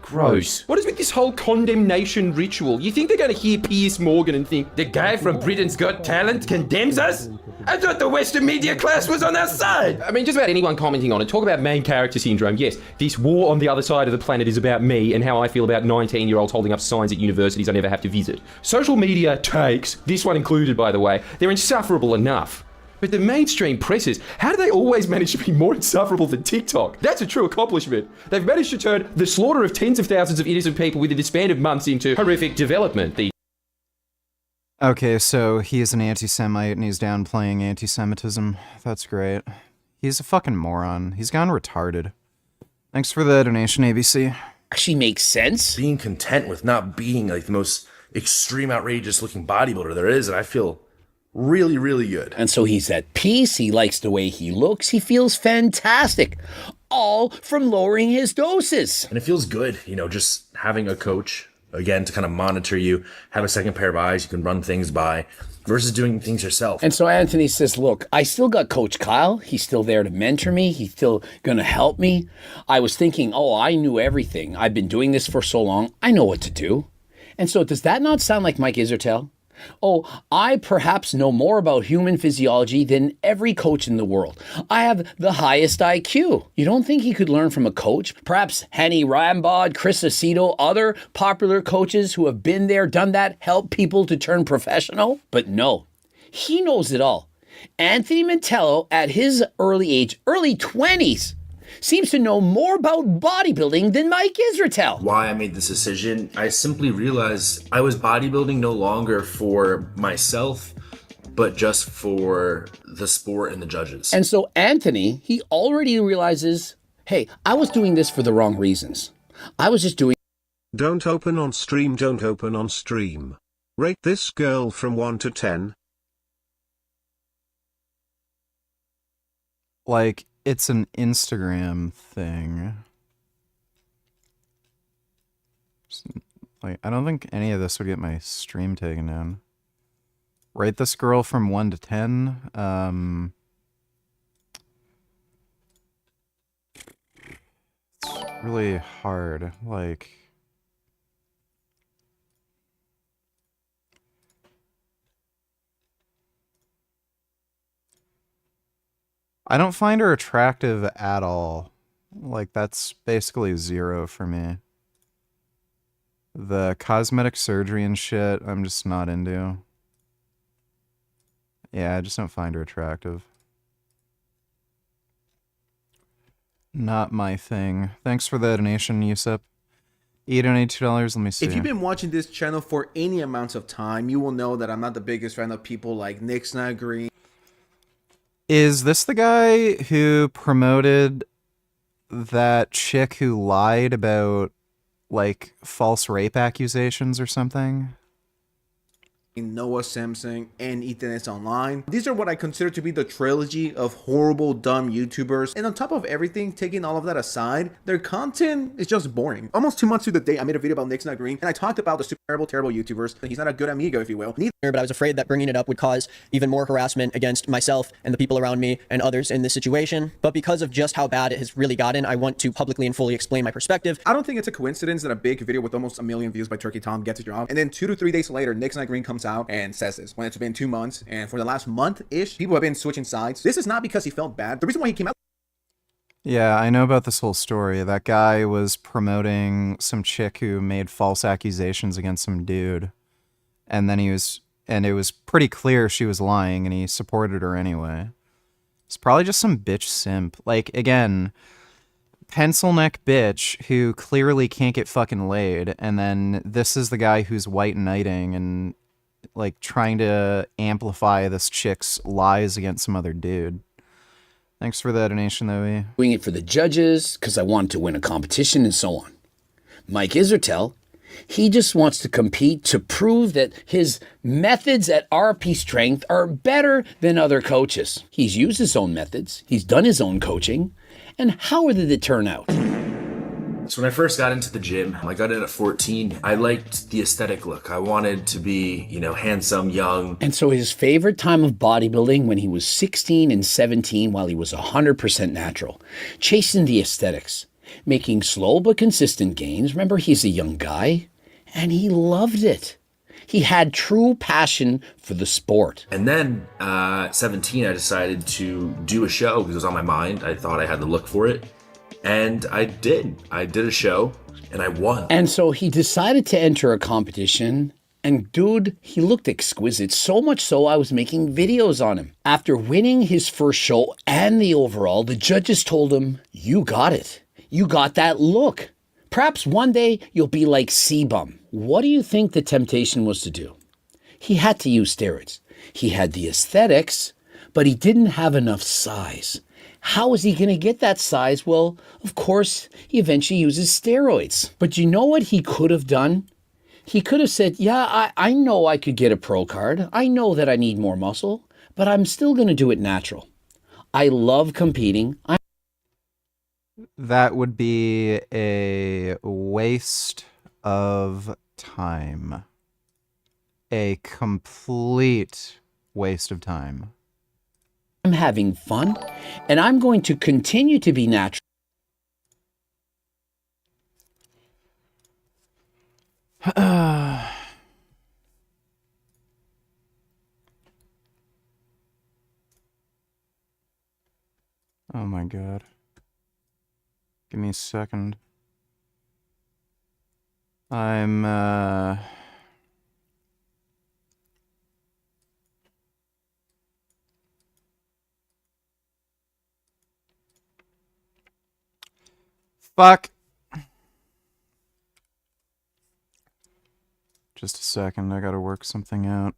Gross. What is with this whole condemnation ritual? You think they're going to hear Piers Morgan and think, the guy from Britain's Got Talent condemns us? I thought the Western media class was on our side. I mean, just about anyone commenting on it, talk about main character syndrome. Yes, this war on the other side of the planet is about me and how I feel about 19-year-olds holding up signs at universities I never have to visit. Social media takes, this one included by the way, they're insufferable enough. But the mainstream presses, how do they always manage to be more insufferable than TikTok? That's a true accomplishment. They've managed to turn the slaughter of tens of thousands of innocent people within the span of months into horrific development. Okay, so he's an anti-Semite and he's downplaying anti-Semitism. That's great. He's a fucking moron. He's gone retarded. Thanks for the donation, ABC. Actually makes sense. Being content with not being like the most extreme, outrageous looking bodybuilder there is, and I feel really, really good. And so he's at peace. He likes the way he looks. He feels fantastic. All from lowering his doses. And it feels good, you know, just having a coach, again, to kind of monitor you, have a second pair of eyes you can run things by, versus doing things yourself. And so Anthony says, look, I still got Coach Kyle. He's still there to mentor me. He's still going to help me. I was thinking, oh, I knew everything. I've been doing this for so long. I know what to do. And so does that not sound like Mike Isertel? Oh, I perhaps know more about human physiology than every coach in the world. I have the highest IQ. You don't think he could learn from a coach? Perhaps Henny Rambod, Chris Aceto, other popular coaches who have been there, done that, help people to turn professional? But no, he knows it all. Anthony Mantello, at his early age, early 20s, seems to know more about bodybuilding than Mike Isertel. Why I made this decision, I simply realized I was bodybuilding no longer for myself, but just for the sport and the judges. And so Anthony, he already realizes, hey, I was doing this for the wrong reasons. I was just doing... Don't open on stream, don't open on stream. Rate this girl from 1 to 10. Like, it's an Instagram thing. Like, I don't think any of this would get my stream taken down. Rate this girl from 1 to 10. It's really hard. Like... I don't find her attractive at all. Like, that's basically 0 for me. The cosmetic surgery and shit, I'm just not into. Yeah, I just don't find her attractive. Not my thing. Thanks for the donation, Yusuf. $882, let me see. If you've been watching this channel for any amounts of time, you will know that I'm not the biggest fan of people like Nick's Not Green. Is this the guy who promoted that chick who lied about, like, false rape accusations or something? Noah Samsung, and Ethernet Online. These are what I consider to be the trilogy of horrible, dumb YouTubers. And on top of everything, taking all of that aside, their content is just boring. Almost 2 months to the day, I made a video about Nick's Not Green, and I talked about the super terrible YouTubers. He's not a good amigo, if you will. But I was afraid that bringing it up would cause even more harassment against myself and the people around me and others in this situation. But because of just how bad it has really gotten, I want to publicly and fully explain my perspective. I don't think it's a coincidence that a big video with almost 1 million views by Turkey Tom gets a job, and then 2 to 3 days later, Nick's Not Green comes out and says this when it's been 2 months, and for the last month-ish, people have been switching sides. This is not because he felt bad. The reason why he came out. Yeah, I know about this whole story. That guy was promoting some chick who made false accusations against some dude. And then it was pretty clear she was lying, and he supported her anyway. It's probably just some bitch simp. Like, again, pencil neck bitch who clearly can't get fucking laid, and then this is the guy who's white knighting and, like, trying to amplify this chick's lies against some other dude. Thanks for the donation, though. Doing it for the judges, because I wanted to win a competition and so on. Mike Isertel, he just wants to compete to prove that his methods at RP Strength are better than other coaches. He's used his own methods, he's done his own coaching, and how did it turn out? So when I first got into the gym, I got in at 14. I liked the aesthetic look. I wanted to be, handsome, young. And so his favorite time of bodybuilding when he was 16 and 17 while he was 100% natural, chasing the aesthetics, making slow but consistent gains. Remember, he's a young guy, and he loved it. He had true passion for the sport. And then at 17, I decided to do a show because it was on my mind. I thought I had the look for it. And I did. I did a show, and I won. And so he decided to enter a competition, and dude, he looked exquisite. So much so, I was making videos on him. After winning his first show and the overall, the judges told him, "You got it. You got that look. Perhaps one day you'll be like Sebum." What do you think the temptation was to do? He had to use steroids. He had the aesthetics, but he didn't have enough size. How was he going to get that size? Well, of course, he eventually uses steroids. But you know what he could have done? He could have said, yeah, I know I could get a pro card. I know that I need more muscle, but I'm still going to do it natural. I love competing. That would be a waste of time. A complete waste of time. I'm having fun, and I'm going to continue to be natural. Oh my god. Give me a second. Fuck. Just a second, I gotta work something out.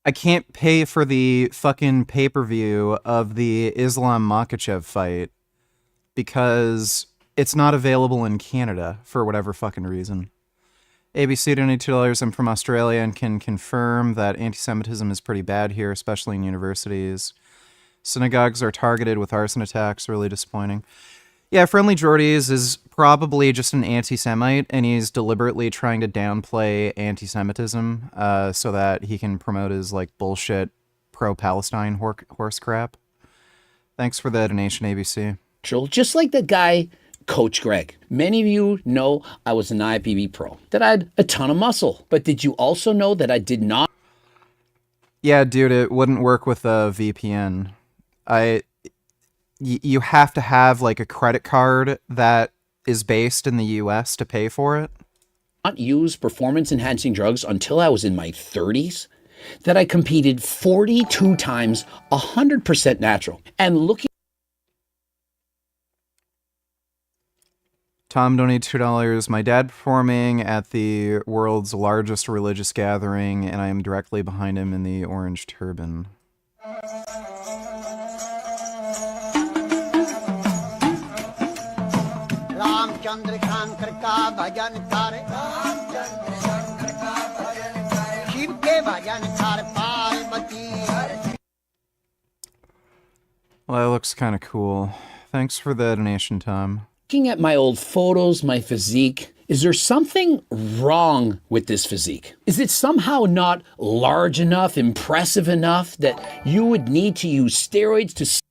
I can't pay for the fucking pay-per-view of the Islam Makhachev fight because it's not available in Canada for whatever fucking reason. ABC donated $2. I'm from Australia and can confirm that anti-Semitism is pretty bad here, especially in universities. Synagogues are targeted with arson attacks, really disappointing. Yeah, Friendly Jordies is probably just an anti-Semite, and he's deliberately trying to downplay anti-Semitism so that he can promote his, like, bullshit pro-Palestine horse crap. Thanks for the donation, ABC. Just like the guy, Coach Greg. Many of you know I was an IFBB pro, that I had a ton of muscle. But did you also know that I did not? Yeah, dude, it wouldn't work with a VPN. You have to have, like, a credit card that is based in the US to pay for it. Not use performance-enhancing drugs until I was in my 30s, that I competed 42 times 100% natural. And looking... Tom donated $2. My dad performing at the world's largest religious gathering, and I am directly behind him in the orange turban. Well, that looks kind of cool. Thanks for the donation, Tom. Looking at my old photos, my physique, is there something wrong with this physique? Is it somehow not large enough, impressive enough that you would need to use steroids to...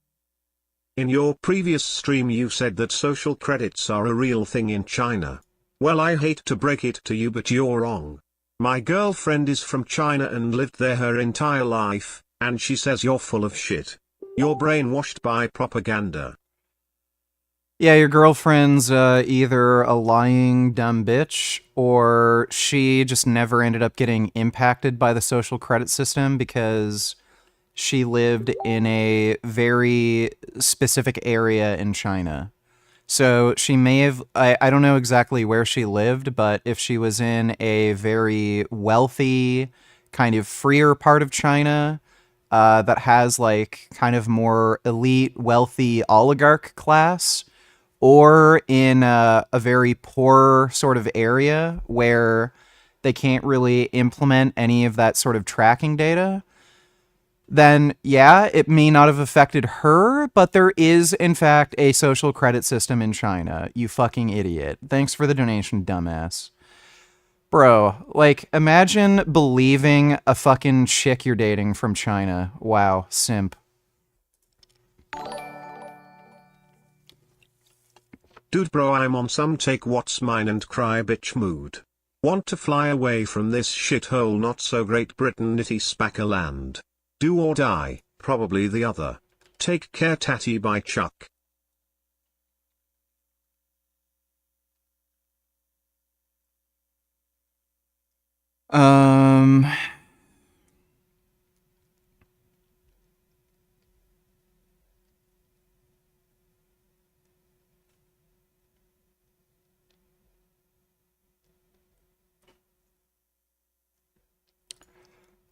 In your previous stream you said that social credits are a real thing in China. Well, I hate to break it to you, but you're wrong. My girlfriend is from China and lived there her entire life, and she says you're full of shit. You're brainwashed by propaganda. Yeah, your girlfriend's either a lying dumb bitch, or she just never ended up getting impacted by the social credit system because she lived in a very specific area in China. So she may have, I don't know exactly where she lived, but if she was in a very wealthy, kind of freer part of China that has like kind of more elite, wealthy oligarch class, or in a very poor sort of area where they can't really implement any of that sort of tracking data, then yeah, it may not have affected her, but there is, in fact, a social credit system in China. You fucking idiot. Thanks for the donation, dumbass. Bro, like, imagine believing a fucking chick you're dating from China. Wow, simp. Dude bro, I'm on some take what's mine and cry bitch mood. Want to fly away from this shithole not so Great Britain nitty spacker land. Do or die, probably the other. Take care Tatty by Chuck.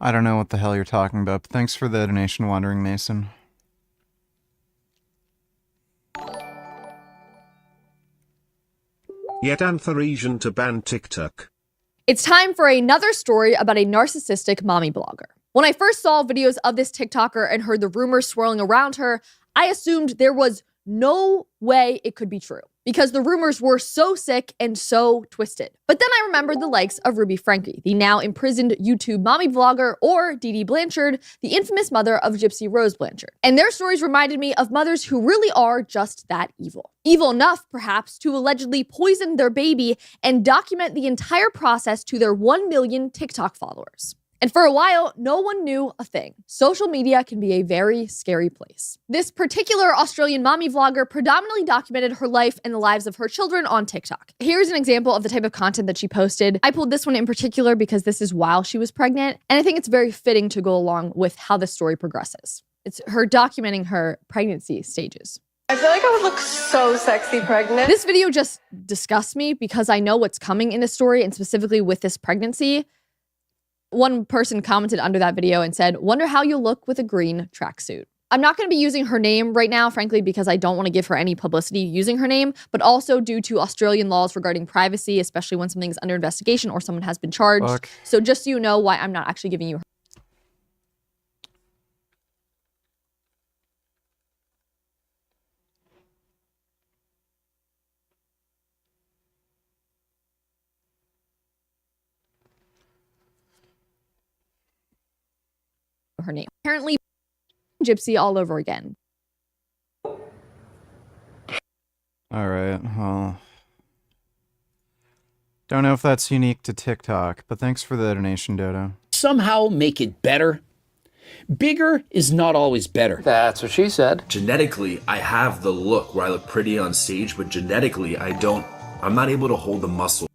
I don't know what the hell you're talking about, but thanks for the donation, Wandering Mason. Yet Antheresian to ban TikTok. It's time for another story about a narcissistic mommy blogger. When I first saw videos of this TikToker and heard the rumors swirling around her, I assumed there was no way it could be true because the rumors were so sick and so twisted. But then I remembered the likes of Ruby Frankie, the now imprisoned YouTube mommy vlogger, or Dee Dee Blanchard, the infamous mother of Gypsy Rose Blanchard. And their stories reminded me of mothers who really are just that evil. Evil enough, perhaps, to allegedly poison their baby and document the entire process to their 1 million TikTok followers. And for a while, no one knew a thing. Social media can be a very scary place. This particular Australian mommy vlogger predominantly documented her life and the lives of her children on TikTok. Here's an example of the type of content that she posted. I pulled this one in particular because this is while she was pregnant, and I think it's very fitting to go along with how the story progresses. It's her documenting her pregnancy stages. I feel like I would look so sexy pregnant. This video just disgusts me because I know what's coming in the story, and specifically with this pregnancy. One person commented under that video and said, "Wonder how you'll look with a green tracksuit." I'm not going to be using her name right now, frankly, because I don't want to give her any publicity using her name, but also due to Australian laws regarding privacy, especially when something's under investigation or someone has been charged. Fuck. So just so you know why I'm not actually giving you her name. Apparently, Gypsy all over again. Alright, well. Don't know if that's unique to TikTok, but thanks for the donation, Dodo. Somehow make it better. Bigger is not always better. That's what she said. Genetically, I have the look where I look pretty on stage, but genetically, I'm not able to hold the muscle.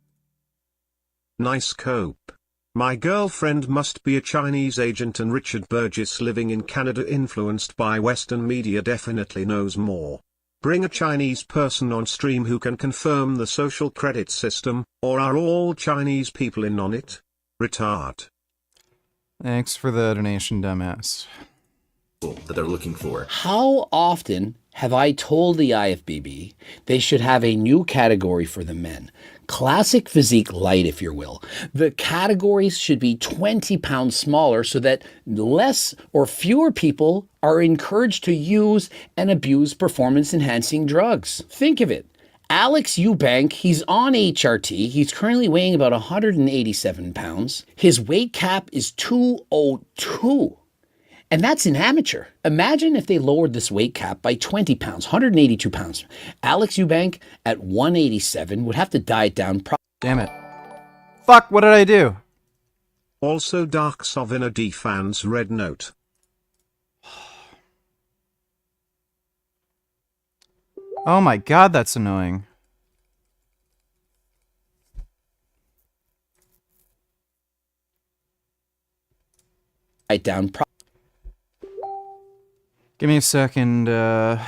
Nice cope. My girlfriend must be a Chinese agent, and Richard Burgess, living in Canada, influenced by Western media, definitely knows more. Bring a Chinese person on stream who can confirm the social credit system, or are all Chinese people in on it? Retard. Thanks for the donation, dumbass. That they're looking for. How often have I told the IFBB they should have a new category for the men? Classic physique light, if you will. The categories should be 20 pounds smaller so that less or fewer people are encouraged to use and abuse performance-enhancing drugs. Think of it. Alex Eubank, he's on HRT. He's currently weighing about 187 pounds. His weight cap is 202. And that's an amateur. Imagine if they lowered this weight cap by 20 pounds, 182 pounds. Alex Eubank at 187 would have to diet down. Damn it. Fuck, what did I do? Also, Dark Sovina D fans red note. Oh my god, that's annoying. Diet down. Give me a second, I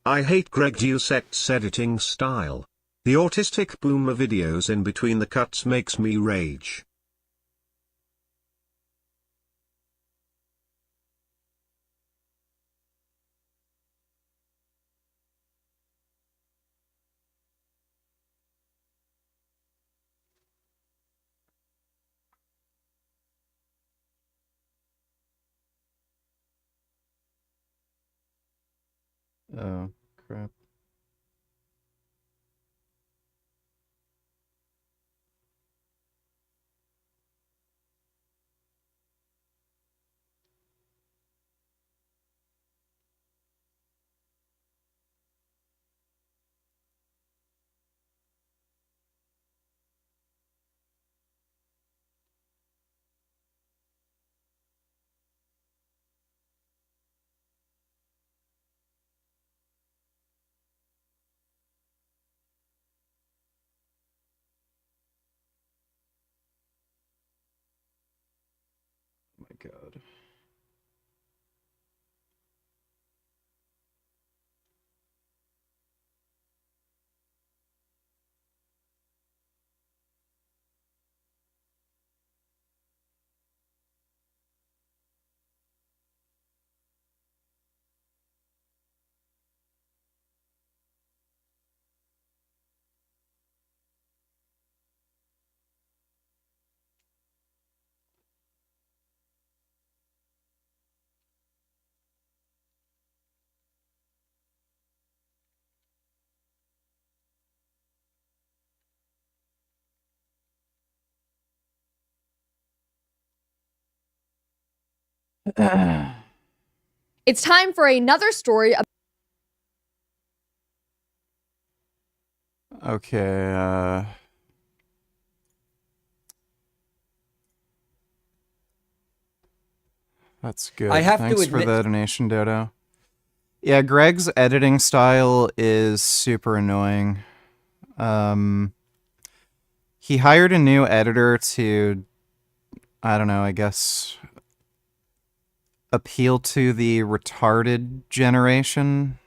hate Greg Doucet's editing style. The autistic boomer videos in between the cuts makes me rage. Oh, crap. Oh my god. It's time for another story. Okay, that's good. I have to Thanks for admit- the donation, Dodo. Yeah, Greg's editing style is super annoying. He hired a new editor to, I don't know, I guess, appeal to the retarded generation,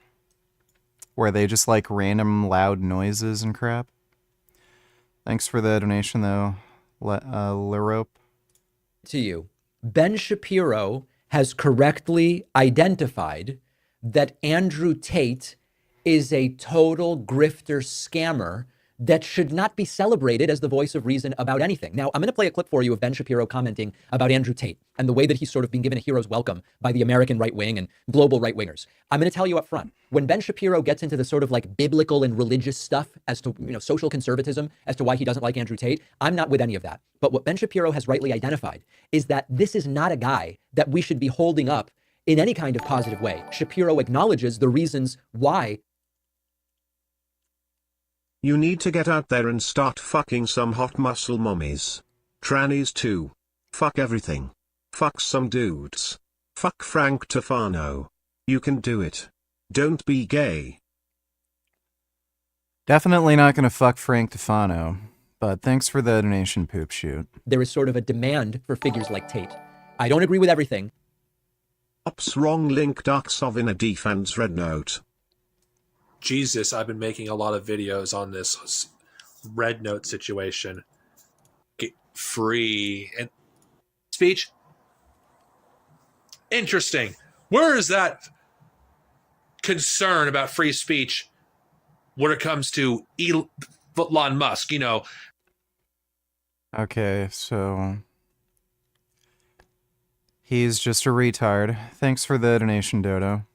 where they just like random loud noises and crap. Thanks for the donation, though, Lerope. To you. Ben Shapiro has correctly identified that Andrew Tate is a total grifter scammer that should not be celebrated as the voice of reason about anything. Now, I'm going to play a clip for you of Ben Shapiro commenting about Andrew Tate and the way that he's sort of been given a hero's welcome by the American right wing and global right wingers. I'm going to tell you up front, when Ben Shapiro gets into the sort of like biblical and religious stuff as to, social conservatism, as to why he doesn't like Andrew Tate, I'm not with any of that. But what Ben Shapiro has rightly identified is that this is not a guy that we should be holding up in any kind of positive way. Shapiro acknowledges the reasons why. You need to get out there and start fucking some hot muscle mommies. Trannies too. Fuck everything. Fuck some dudes. Fuck Frank Tufano. You can do it. Don't be gay. Definitely not gonna fuck Frank Tufano, but thanks for the donation, Poop Shoot. There is sort of a demand for figures like Tate. I don't agree with everything. Ops wrong link ducks of in a defense red note. Jesus, I've been making a lot of videos on this red note situation. Get free and speech. Interesting. Where is that concern about free speech when it comes to Elon Musk? Okay, so he's just a retard. Thanks for the donation, Dodo.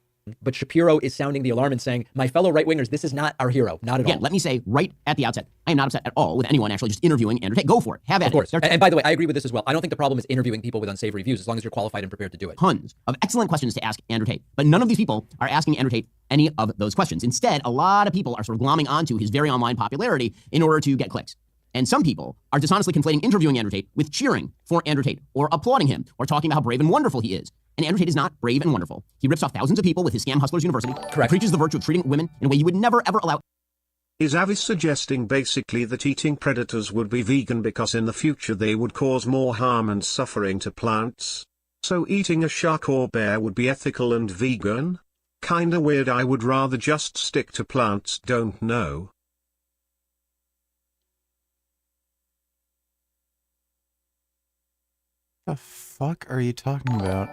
But Shapiro is sounding the alarm and saying, my fellow right-wingers, this is not our hero. Not at all. Again, let me say right at the outset, I am not upset at all with anyone actually just interviewing Andrew Tate. Go for it. Have at it. Of course. And by the way, I agree with this as well. I don't think the problem is interviewing people with unsavory views, as long as you're qualified and prepared to do it. Tons of excellent questions to ask Andrew Tate. But none of these people are asking Andrew Tate any of those questions. Instead, a lot of people are sort of glomming onto his very online popularity in order to get clicks. And some people are dishonestly conflating interviewing Andrew Tate with cheering for Andrew Tate or applauding him or talking about how brave and wonderful he is. And Andrew Tate is not brave and wonderful. He rips off thousands of people with his Scam Hustlers University. Correct. Preaches the virtue of treating women in a way you would never, ever allow. Is Avis suggesting basically that eating predators would be vegan because in the future they would cause more harm and suffering to plants? So eating a shark or bear would be ethical and vegan? Kinda weird. I would rather just stick to plants. Don't know. The fuck are you talking about?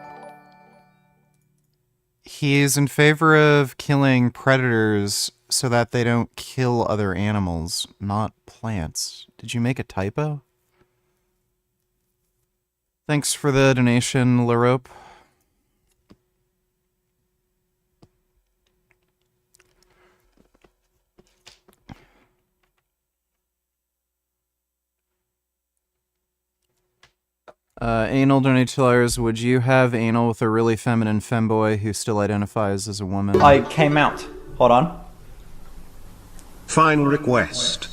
He's in favor of killing predators so that they don't kill other animals, not plants. Did you make a typo? Thanks for the donation, LaRope. Anal donators, would you have anal with a really feminine femboy who still identifies as a woman? I came out. Hold on. Final request.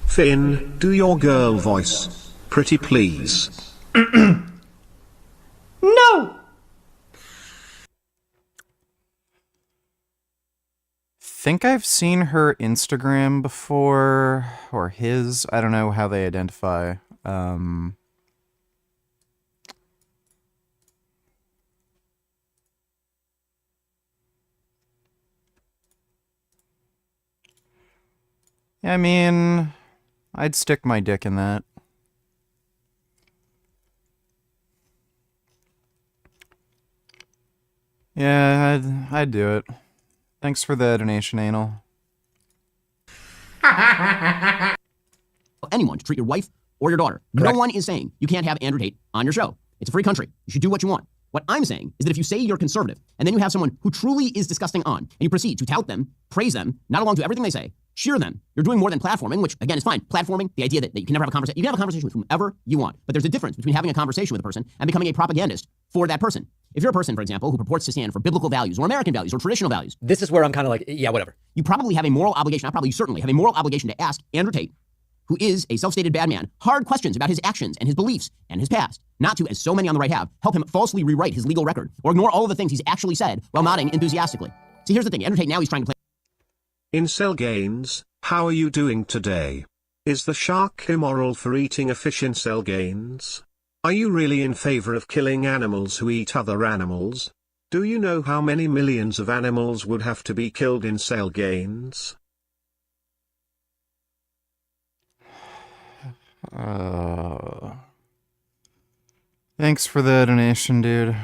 Finn, do your girl voice. Pretty please. No! Think I've seen her Instagram before, or his. I don't know how they identify. I mean, I'd stick my dick in that. Yeah, I'd do it. Thanks for the donation, Anal. Anyone to treat your wife or your daughter. Correct. No one is saying you can't have Andrew Tate on your show. It's a free country. You should do what you want. What I'm saying is that if you say you're conservative, and then you have someone who truly is disgusting on, and you proceed to tout them, praise them, not along to everything they say, cheer them, you're doing more than platforming, which again is fine. Platforming, the idea that you can never have a conversation. You can have a conversation with whomever you want, but there's a difference between having a conversation with a person and becoming a propagandist for that person. If you're a person, for example, who purports to stand for biblical values or American values or traditional values, this is where I'm kind of like, yeah, whatever. You probably have a moral obligation, you certainly have a moral obligation to ask Andrew Tate, who is a self-stated bad man, hard questions about his actions and his beliefs and his past, not to, as so many on the right have, help him falsely rewrite his legal record or ignore all of the things he's actually said while nodding enthusiastically. See, here's the thing, Andrew Tate now he's trying to play. Incel Gains, how are you doing today? Is the shark immoral for eating a fish? Incel Gains? Are you really in favor of killing animals who eat other animals? Do you know how many millions of animals would have to be killed? Incel Gains? Thanks for the donation, dude.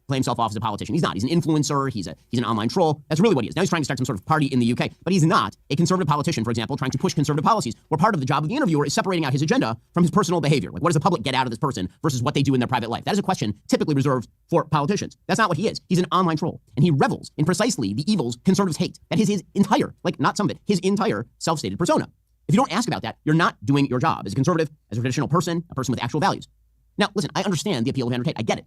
Play himself off as a politician. He's not. He's an influencer. He's an online troll. That's really what he is. Now he's trying to start some sort of party in the UK, but he's not a conservative politician, for example, trying to push conservative policies, where part of the job of the interviewer is separating out his agenda from his personal behavior. Like, what does the public get out of this person versus what they do in their private life? That is a question typically reserved for politicians. That's not what he is. He's an online troll, and he revels in precisely the evils conservatives hate. That is his entire, like, not some of it, his entire self-stated persona. If you don't ask about that, you're not doing your job as a conservative, as a traditional person, a person with actual values. Now, listen, I understand the appeal of Andrew Tate. I get it.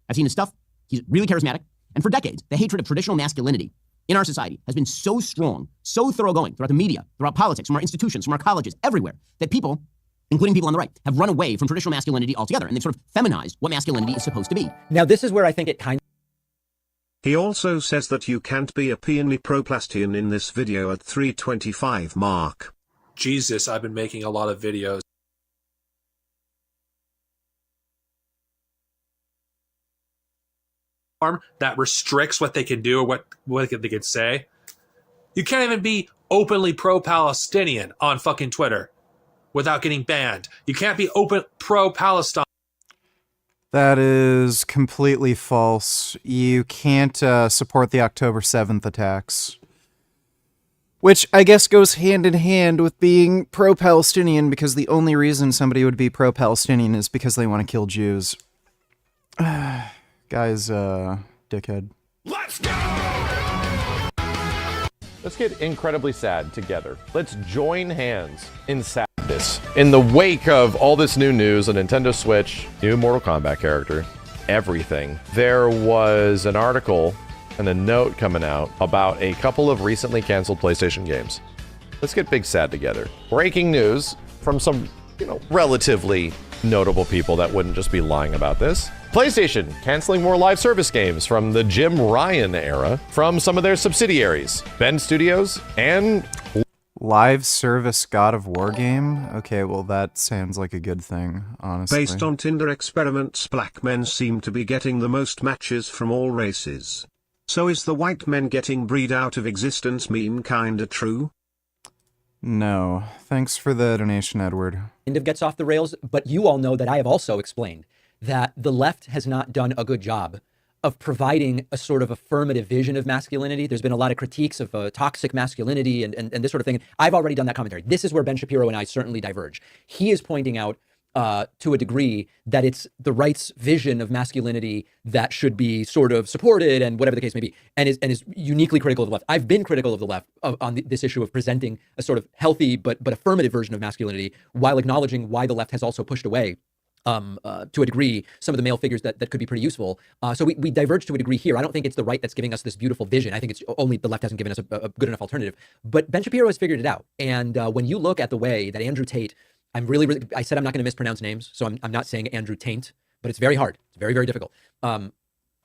I've seen his stuff. He's really charismatic. And for decades, the hatred of traditional masculinity in our society has been so strong, so thoroughgoing throughout the media, throughout politics, from our institutions, from our colleges, everywhere, that people, including people on the right, have run away from traditional masculinity altogether, and they've sort of feminized what masculinity is supposed to be. Now, this is where I think it kind of... He also says that you can't be a peony proplastian in this video at 3:25 mark. Jesus, I've been making a lot of videos. That restricts what they can do or what they can say. You can't even be openly pro-Palestinian on fucking Twitter without getting banned. You can't be open pro-Palestine. That is completely false. You can't support the October 7th attacks. Which I guess goes hand in hand with being pro-Palestinian, because the only reason somebody would be pro-Palestinian is because they want to kill Jews. Guys, dickhead. Let's get incredibly sad together. Let's join hands in sadness. In the wake of all this new news, a Nintendo Switch, new Mortal Kombat character, everything, there was an article and a note coming out about a couple of recently canceled PlayStation games. Let's get big sad together. Breaking news from some, relatively notable people that wouldn't just be lying about this. PlayStation canceling more live service games from the Jim Ryan era from some of their subsidiaries, Bend Studios and... Live service God of War game? Okay, well that sounds like a good thing, honestly. Based on Tinder experiments, black men seem to be getting the most matches from all races. So is the white men getting breed out of existence meme kinda true? No. Thanks for the donation, Edward. Kind of gets off the rails, but you all know that I have also explained that the left has not done a good job of providing a sort of affirmative vision of masculinity. There's been a lot of critiques of toxic masculinity and this sort of thing. I've already done that commentary. This is where Ben Shapiro and I certainly diverge. He is pointing out to a degree that it's the right's vision of masculinity that should be sort of supported and whatever the case may be, and is uniquely critical of the left. I've been critical of the left on this issue of presenting a sort of healthy but affirmative version of masculinity, while acknowledging why the left has also pushed away to a degree, some of the male figures that could be pretty useful. So we diverge to a degree here. I don't think it's the right that's giving us this beautiful vision. I think it's only the left hasn't given us a good enough alternative. But Ben Shapiro has figured it out. And when you look at the way that Andrew Tate, I said I'm not going to mispronounce names, so I'm not saying Andrew Taint, but it's very hard. It's very, very difficult. On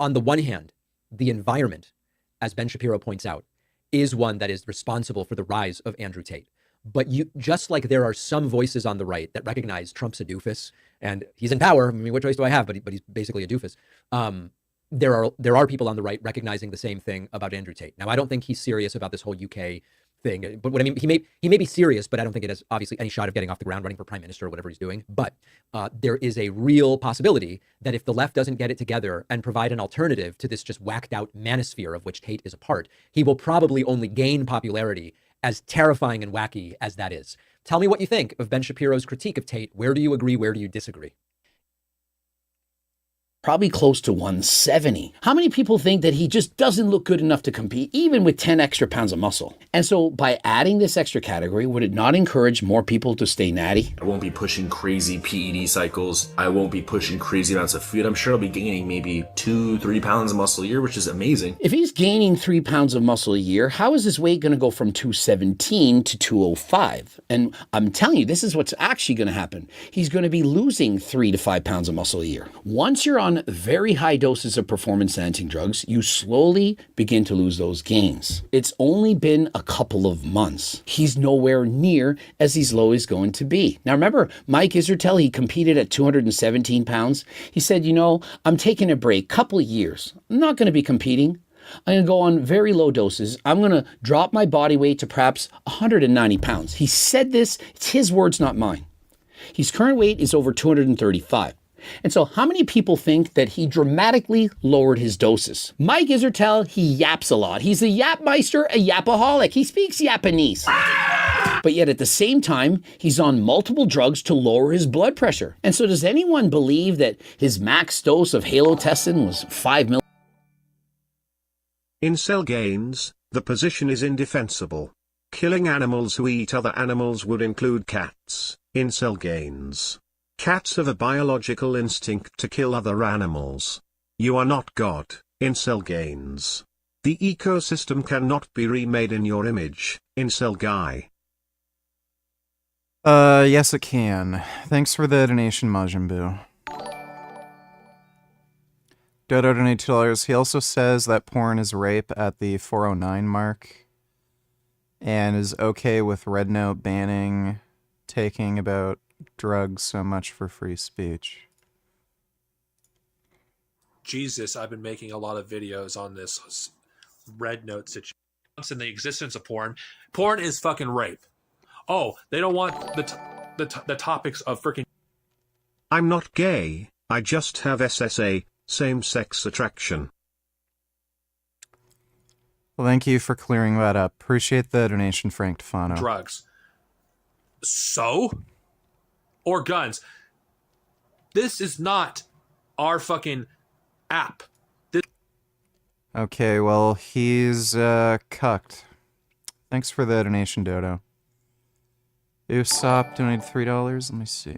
the one hand, the environment, as Ben Shapiro points out, is one that is responsible for the rise of Andrew Tate. But just like there are some voices on the right that recognize Trump's a doofus, and he's in power. I mean, what choice do I have? But he's basically a doofus. There are people on the right recognizing the same thing about Andrew Tate. Now, I don't think he's serious about this whole UK thing. But what I mean, he may be serious, but I don't think it has obviously any shot of getting off the ground, running for prime minister or whatever he's doing. But there is a real possibility that if the left doesn't get it together and provide an alternative to this just whacked out manosphere of which Tate is a part, he will probably only gain popularity, as terrifying and wacky as that is. Tell me what you think of Ben Shapiro's critique of Tate. Where do you agree? Where do you disagree? Probably close to 170. How many people think that he just doesn't look good enough to compete, even with 10 extra pounds of muscle? And so by adding this extra category, would it not encourage more people to stay natty? I won't be pushing crazy PED cycles. I won't be pushing crazy amounts of food. I'm sure I'll be gaining maybe 2-3 pounds of muscle a year, which is amazing. If he's gaining 3 pounds of muscle a year, how is his weight going to go from 217 to 205? And I'm telling you, this is what's actually going to happen. He's going to be losing 3 to 5 pounds of muscle a year. Once you're on very high doses of performance-enhancing drugs, you slowly begin to lose those gains. It's only been a couple of months. He's nowhere near as he's low as going to be. Now remember, Mike Isertel, he competed at 217 pounds. He said, I'm taking a break, couple of years. I'm not going to be competing. I'm going to go on very low doses. I'm going to drop my body weight to perhaps 190 pounds. He said this, it's his words, not mine. His current weight is over 235. And so how many people think that he dramatically lowered his doses? Mike Isertel, he yaps a lot. He's a yapmeister, a yapaholic. He speaks Japanese. But yet at the same time, he's on multiple drugs to lower his blood pressure. And so does anyone believe that his max dose of halotestin was 5 mil? In cell gains, the position is indefensible. Killing animals who eat other animals would include cats, in cell gains. Cats have a biological instinct to kill other animals. You are not God, in cell gains. The ecosystem cannot be remade in your image, in cell guy. Yes it can. Thanks for the donation, Majin Buu. Dodo donated $2. He also says that porn is rape at the 409 mark. And is okay with Red Note banning taking about drugs so much for free speech. Jesus, I've been making a lot of videos on this Red Note situation and the existence of porn. Porn is fucking rape. Oh, they don't want the topics of freaking. I'm not gay, I just have SSA, same-sex attraction. Well, thank you for clearing that up. Appreciate the donation, Frank Tufano. Drugs. So? Or guns. This is not our fucking app. Okay, well, he's cucked. Thanks for the donation, Dodo. Usopp donated $3. Let me see.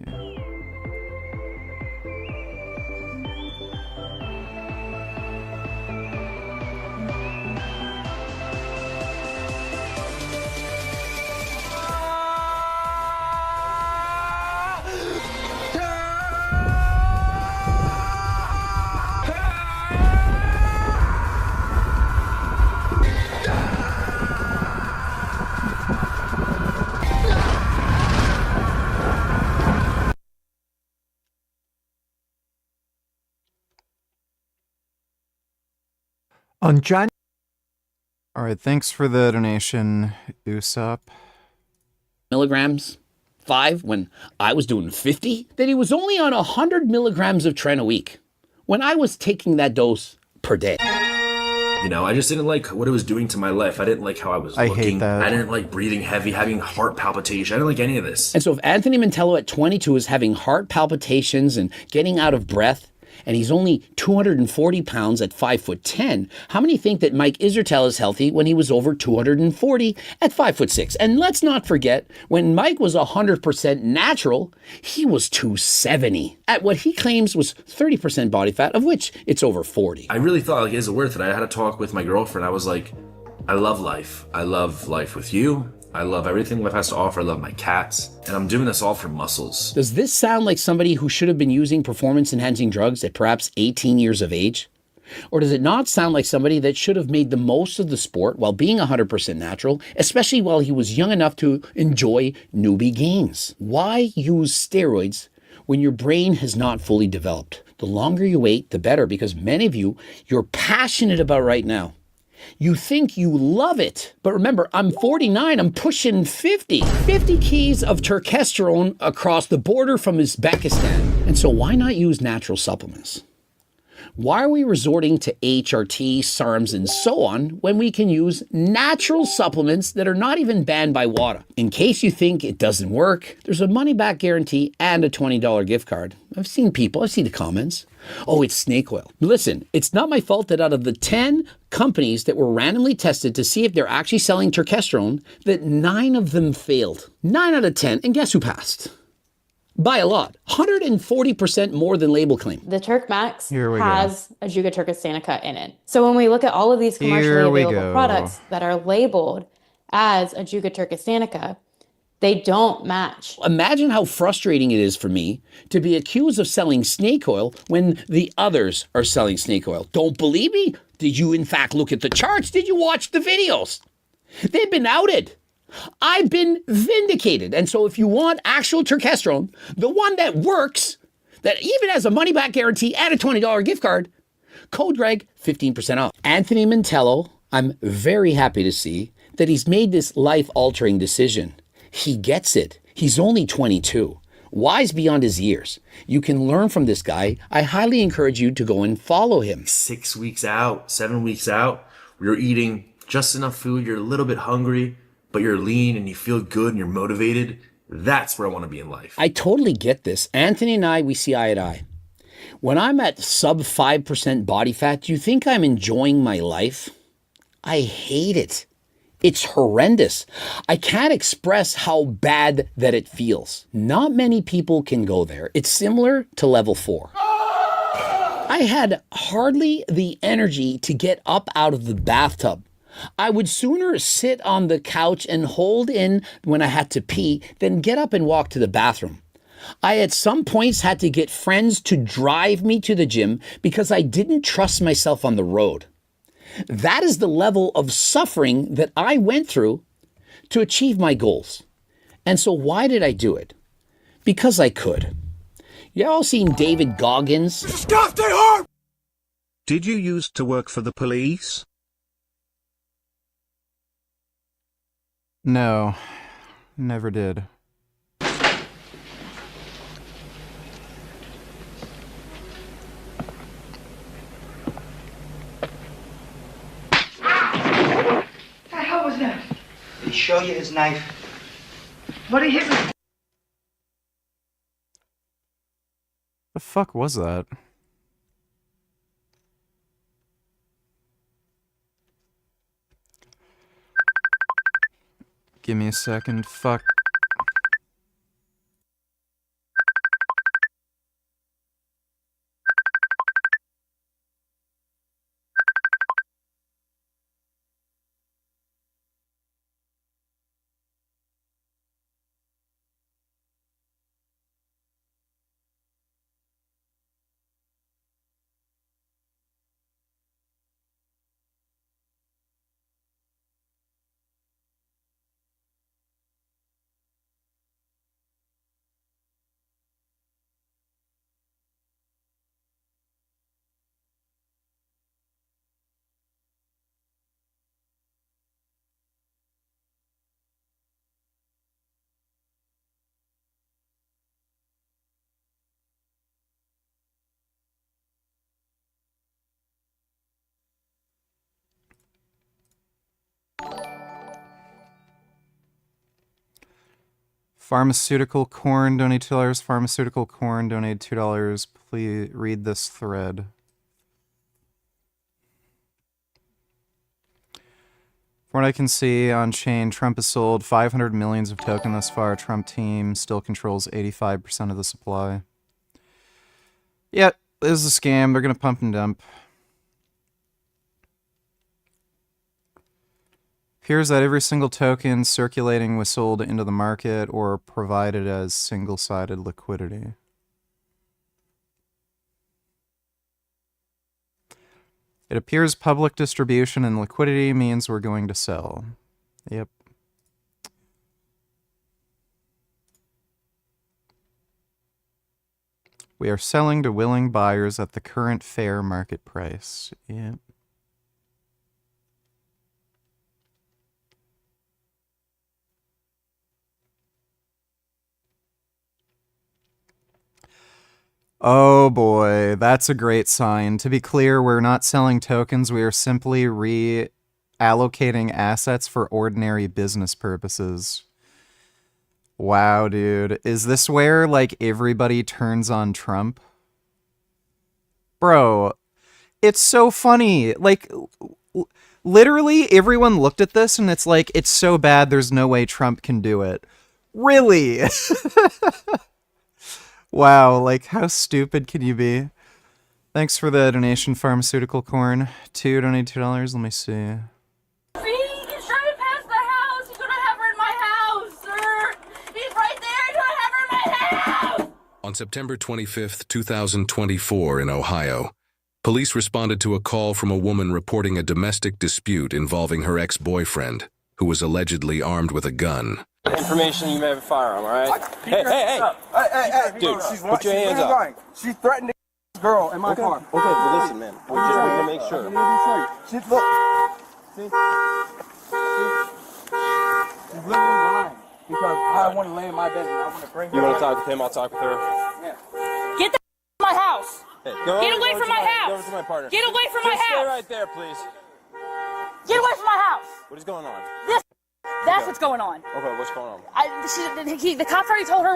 On Jan. All right, thanks for the donation, Usopp. Milligrams, 5 when I was doing 50, that he was only on 100 milligrams of Tren a week when I was taking that dose per day. You know, I just didn't like what it was doing to my life. I didn't like how I was looking. Hate that. I didn't like breathing heavy, having heart palpitation. I didn't like any of this. And so if Anthony Mantello at 22 is having heart palpitations and getting out of breath, and he's only 240 pounds at 5'10", how many think that Mike Isertel is healthy when he was over 240 at 5'6"? And let's not forget, when Mike was 100% natural, he was 270 at what he claims was 30% body fat, of which it's over 40. I really thought, like, is it worth it? I had a talk with my girlfriend. I was like, I love life. I love life with you. I love everything life has to offer. I love my cats. And I'm doing this all for muscles. Does this sound like somebody who should have been using performance-enhancing drugs at perhaps 18 years of age? Or does it not sound like somebody that should have made the most of the sport while being 100% natural, especially while he was young enough to enjoy newbie gains? Why use steroids when your brain has not fully developed? The longer you wait, the better, because many of you, you're passionate about right now. You think you love it. But remember, I'm 49, I'm pushing 50. 50 keys of turkesterone across the border from Uzbekistan. And so why not use natural supplements? Why are we resorting to HRT, SARMs, and so on when we can use natural supplements that are not even banned by WADA? In case you think it doesn't work, there's a money-back guarantee and a $20 gift card. I've seen the comments. Oh, it's snake oil. Listen, it's not my fault that out of the 10 companies that were randomly tested to see if they're actually selling turkesterone, that 9 of them failed. 9 out of 10, and guess who passed? By a lot. 140% more than label claim. The Turk Max Here we has Ajuga turkestanica in it. So when we look at all of these commercially available products that are labeled as Ajuga turkestanica, they don't match. Imagine how frustrating it is for me to be accused of selling snake oil when the others are selling snake oil. Don't believe me? Did you in fact look at the charts? Did you watch the videos? They've been outed. I've been vindicated. And so if you want actual turkesterone, the one that works, that even has a money-back guarantee and a $20 gift card, code Greg, 15% off. Anthony Mantello, I'm very happy to see that he's made this life-altering decision. He gets it. He's only 22. wise beyond his years. You can learn from this guy. I highly encourage you to go and follow him. 6 weeks out, 7 weeks out, you're eating just enough food, you're a little bit hungry, but you're lean and you feel good and you're motivated. That's where I want to be in life. I totally get this. Anthony and I, we see eye to eye. When I'm at sub 5% body fat, do you think I'm enjoying my life? I hate it. It's horrendous. I can't express how bad that it feels. Not many people can go there. It's similar to level 4. I had hardly the energy to get up out of the bathtub. I would sooner sit on the couch and hold in when I had to pee than get up and walk to the bathroom. I at some points had to get friends to drive me to the gym because I didn't trust myself on the road. That is the level of suffering that I went through to achieve my goals. And so why did I do it? Because I could. You all seen David Goggins? Stuff they are! Did you used to work for the police? No, never did. Did he show you his knife? What did he hit me? The fuck was that? Give me a second. Fuck. Pharmaceutical corn, donate $2. Pharmaceutical corn, donate $2. Please read this thread. From what I can see on chain, Trump has sold 500 millions of token thus far. Trump team still controls 85% of the supply. Yep, this is a scam. They're going to pump and dump. Appears that every single token circulating was sold into the market or provided as single-sided liquidity. It appears public distribution and liquidity means we're going to sell. Yep. We are selling to willing buyers at the current fair market price. Yep. Oh boy, that's a great sign. To be clear, we're not selling tokens. We are simply reallocating assets for ordinary business purposes. Wow, dude. Is this where, like, everybody turns on Trump? Bro, it's so funny. Like, literally, everyone looked at this and it's like, it's so bad there's no way Trump can do it. Really? Wow, like, how stupid can you be? Thanks for the donation, Pharmaceutical Corn. Donate $2. Let me see. See, he's driving past the house. He's gonna have her in my house, sir. He's right there. He's gonna have her in my house. On September 25th, 2024 in Ohio, police responded to a call from a woman reporting a domestic dispute involving her ex-boyfriend, who was allegedly armed with a gun. Information, you may have a firearm, all right? Hey, dude, put your hands up. She threatened this girl in my car. Okay, but listen, man. We just want to make sure. She's look. See? She's literally lying. because I want to lay in my bed and I want to bring her. You want to talk with him? I'll talk with her. Yeah. Get the my house. Hey, Get away from my house. Go over to my partner. Get away from my Just house. Stay right there, please. Get away from my house. What is going on? That's what's going on. Okay, what's going on? The cops already told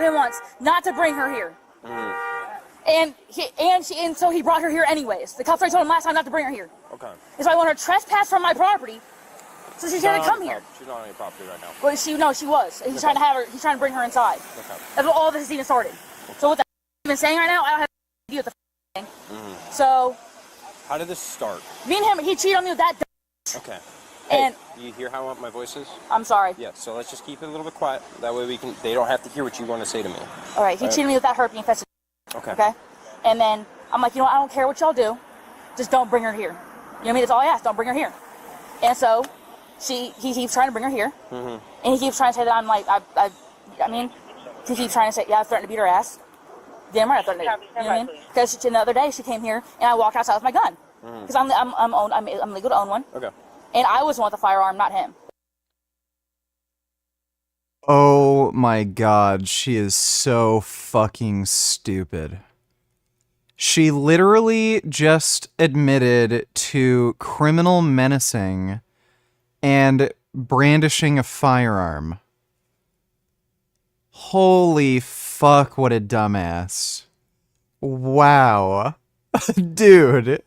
him once not to bring her here. And so he brought her here anyways. The cops already told him last time not to bring her here. Okay. And so I want her to trespass from my property, so she's gonna come here. She's not on your property right now. Well, she was. He's trying to have her. He's trying to bring her inside. Okay. That's what all this is even started. So what the even saying right now, I don't have to deal with the thing. So How did this start? me and him, he cheated on me with that. Okay. And you hear how my voice is? I'm sorry. Yeah. So let's just keep it a little bit quiet. That way we can. They don't have to hear what you want to say to me. All right. He cheated me with that herpes infested. Okay. Okay. And then I'm like, you know what? I don't care what y'all do. Just don't bring her here. You know what I mean? That's all I ask. Don't bring her here. And so he keeps trying to bring her here. And he keeps trying to say that I'm like, I mean, he keeps trying to say, yeah, I threatened to beat her ass. Damn right I threatened to beat her. You know what I mean? Because the other day she came here and I walked outside with my gun. Because I'm legal to own one. Okay. And I was the one with the firearm, not him. Oh my god, she is so fucking stupid. She literally just admitted to criminal menacing and brandishing a firearm. Holy fuck, what a dumbass. Wow. Dude.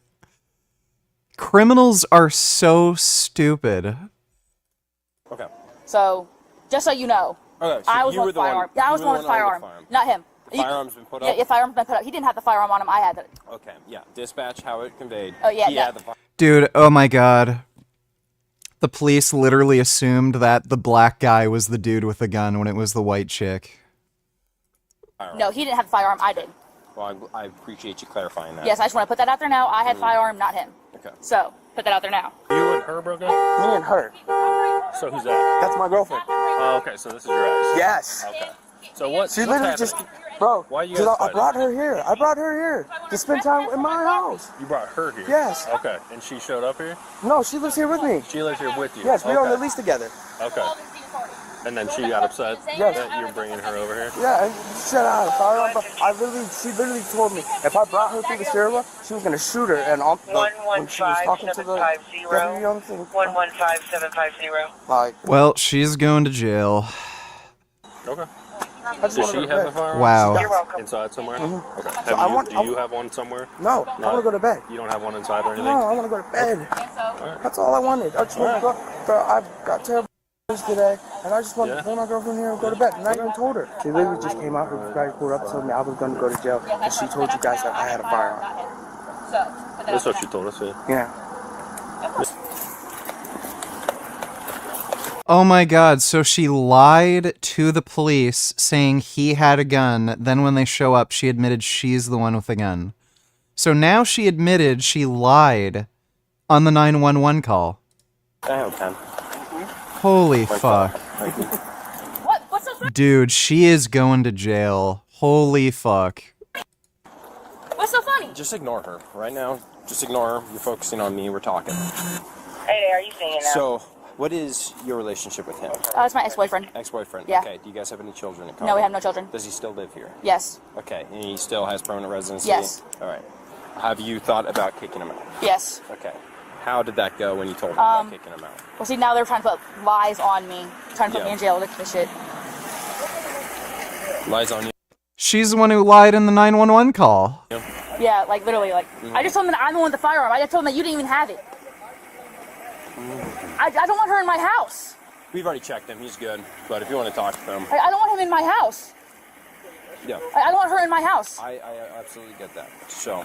Criminals are so stupid. Okay. So, just so you know, Okay. So I was you one were with the the firearm. Yeah, I was the one with the firearm. Not him. The firearm's been put Yeah, up? the firearm's been put up. He didn't have the firearm on him. I had it. Okay. Yeah. Dispatch how it conveyed. Oh, yeah, He yeah. had the Dude, oh my god. The police literally assumed that the black guy was the dude with the gun when it was the white chick. No, he didn't have the firearm. I did. Well, I appreciate you clarifying that. Yes, I just want to put that out there now. I had firearm, not him. Okay. So, put that out there now. You and her broke up? Me and her. So who's that? That's my girlfriend. Oh, okay. So this is your ex. Yes. Okay. So what? She what's literally happening? just, bro. Why you Dude, guys I fighting? brought her here. I brought her here to spend time in my house. You brought her here? Yes. Okay. And she showed up here? No, she lives here with me. She lives here with you? Yes, we're on Okay. the lease together. Okay. And then she got upset Yes. that you're bringing her over here? Yeah, and she said I had a firearm, but she literally told me if I brought her through the stairwell, she was gonna shoot her. And when she was talking to the deputy on the thing, 115750. like, Well, she's going to jail. Okay. just Does wanna she go to have bed. a firearm? Wow. You're welcome. Inside somewhere? Mhm. Okay. So Do you have one somewhere? No, I want to go to bed. You don't have one inside or anything? No, I want to go to bed. That's all I wanted. I just want to go. Bro, I've got terrible news today, and I just wanted to bring my girlfriend here and go to bed. And I even told her. She literally just came out. Her guy pulled up and told me I was going to go to jail, and she told you guys that I had a firearm. That's what she told us, yeah. Yeah. Oh my god, so she lied to the police saying he had a gun, then when they show up, she admitted she's the one with the gun. So now she admitted she lied on the 911 call. I have a pen. Holy fuck. What? What's so funny? Dude, she is going to jail. Holy fuck. What's so funny? Just ignore her. Right now, just ignore her. You're focusing on me. We're talking. Hey there, are you seeing it now? So, what is your relationship with him? It's my ex-boyfriend. Ex-boyfriend? Yeah. Okay. Do you guys have any children in common? No, we have no children. Does he still live here? Yes. Okay. And he still has permanent residency? Yes. All right. Have you thought about kicking him out? Yes. Okay. How did that go when you told him about kicking him out? Well, see, now they're trying to put lies on me, trying to put me in jail with this shit. Lies on you? She's the one who lied in the 911 call. Yeah, like literally, like I just told them that I'm the one with the firearm. I just told them that you didn't even have it. I don't want her in my house. We've already checked him. He's good. But if you want to talk to him, I don't want him in my house. yeah. I don't want her in my house. I absolutely get that. So,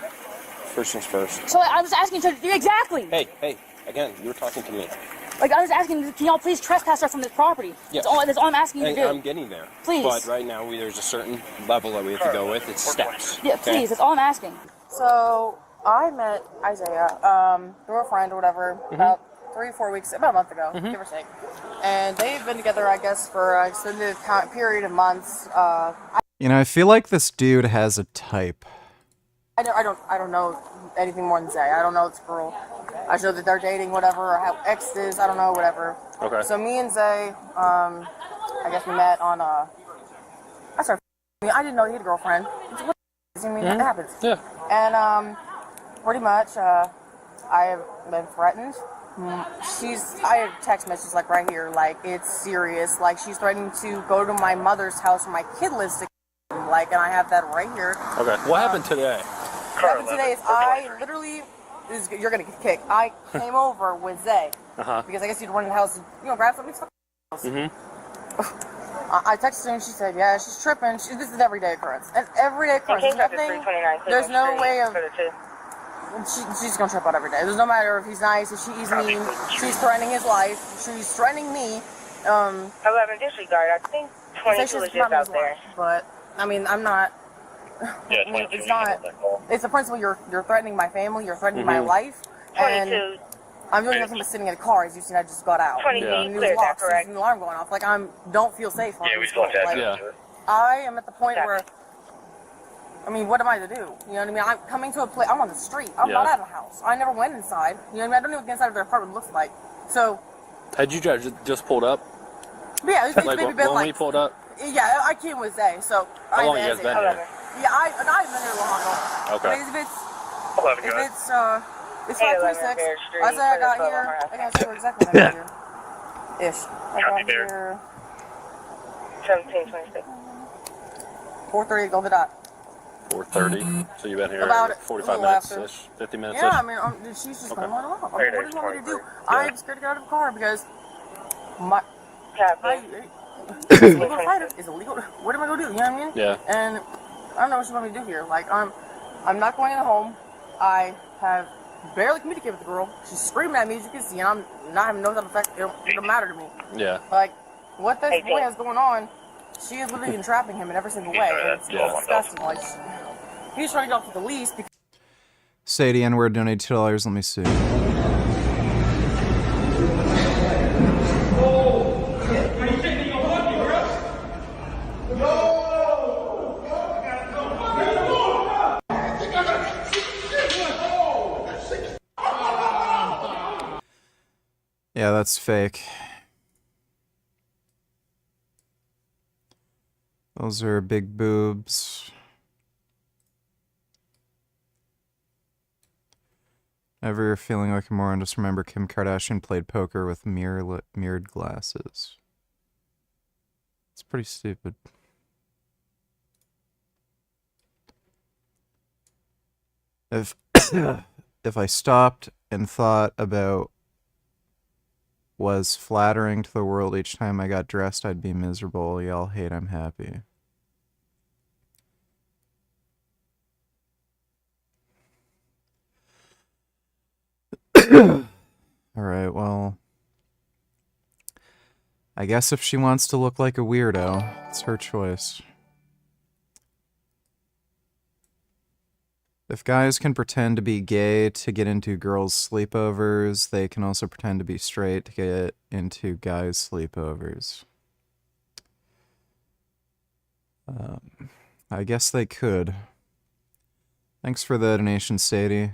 first things first. So I was asking to exactly. Hey, again, you were talking to me. Like I was asking, can y'all please trespass her from this property? Yes. That's all I'm asking you to do. I'm getting there. Please. But right now, there's a certain level that we have to go with. It's steps. Yeah, okay? please. That's all I'm asking. So I met Isaiah through a friend or whatever about 3 or 4 weeks, about a month ago, give or take. And they've been together, I guess, for an extended period of months. You know, I feel like this dude has a type. I don't know anything more than say. I don't know this girl. I just know that they're dating, whatever, or how ex is. I don't know, whatever. Okay. So me and Zay I guess we met on I started. I didn't know he had a girlfriend. I mean, that happens. Yeah. And pretty much, I have been threatened. I have text messages like right here, like it's serious. Like she's threatening to go to my mother's house where my kid lives. Like, and I have that right here. Okay. What happened today? What happened today is I literally, you're gonna get kicked. I came over with Zay because I guess you'd run in the house and grab something. I texted her and she said, yeah, she's tripping. This is an everyday occurrence. An everyday occurrence. There's no way of. She's gonna trip out every day. There's no matter if he's nice, if she's mean, she's threatening his life, she's threatening me. 11 disregard, I think 22 is just out there. But, I mean, I'm not. Yeah, it's not. It's the principle you're threatening my family, you're threatening my life. 22. And I'm doing nothing but sitting in a car. As you've seen, I just got out. 22 clear, Locks, correct? an alarm going off. Like, don't feel safe. We still have I am at the point where. I mean, what am I to do? You know what I mean? I'm coming to a place. I'm on the street. I'm not at a house. I never went inside. You know what I mean? I don't know what the inside of their apartment looks like. So. Had you guys just pulled up? Yeah, it's like maybe been when we pulled up. Yeah, I came with Zay. So. How long you guys been here? Yeah, I've been here a long time. Okay. But it's 5:26. I said I got here. I gotta say exactly when I got here. Ish. I got here. 17:26. 4:30 to go to the dot. 4:30. So you've been here About 45 minutes minutes-ish, 50 minutes-ish? Yeah, I mean, she's just going on. What do you want me to do? I'm scared to get out of the car because it's illegal to fight her. It's illegal. What am I going to do? You know what I mean? Yeah. And I don't know what she want me to do here. Like, I'm not going in the home. I have barely communicated with the girl. She's screaming at me, as you can see, and I'm not having no effect. It don't matter to me. Yeah. Like, what this boy has going on, she is literally entrapping him in every single way. It's disgusting. Like, he's trying to get off with the lease. Sadie N-word donated $2. Let me see. Yeah, that's fake. Those are big boobs. Whenever you're feeling like a moron, just remember Kim Kardashian played poker with mirrored glasses. It's pretty stupid. If if I stopped and thought about was flattering to the world each time I got dressed, I'd be miserable. Y'all hate I'm happy. Alright, well, I guess if she wants to look like a weirdo, it's her choice. If guys can pretend to be gay to get into girls' sleepovers, they can also pretend to be straight to get into guys' sleepovers. I guess they could. Thanks for the donation, Sadie.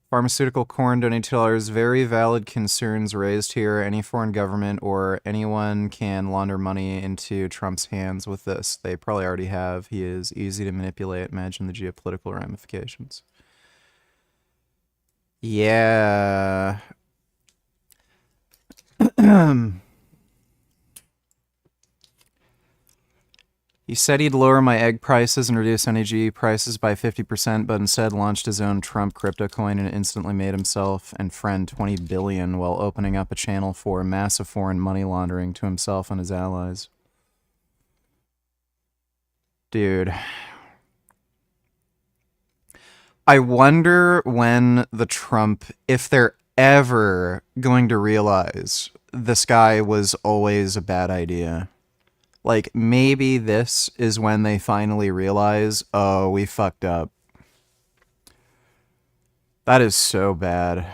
Pharmaceutical corn donated $2. Very valid concerns raised here. Any foreign government or anyone can launder money into Trump's hands with this. They probably already have. He is easy to manipulate. Imagine the geopolitical ramifications. Yeah. He said he'd lower my egg prices and reduce NAG prices by 50%, but instead launched his own Trump crypto coin and instantly made himself and friend $20 billion while opening up a channel for massive foreign money laundering to himself and his allies. Dude. I wonder when the Trump, if they're ever going to realize this guy was always a bad idea. Like, maybe this is when they finally realize, oh, we fucked up. That is so bad.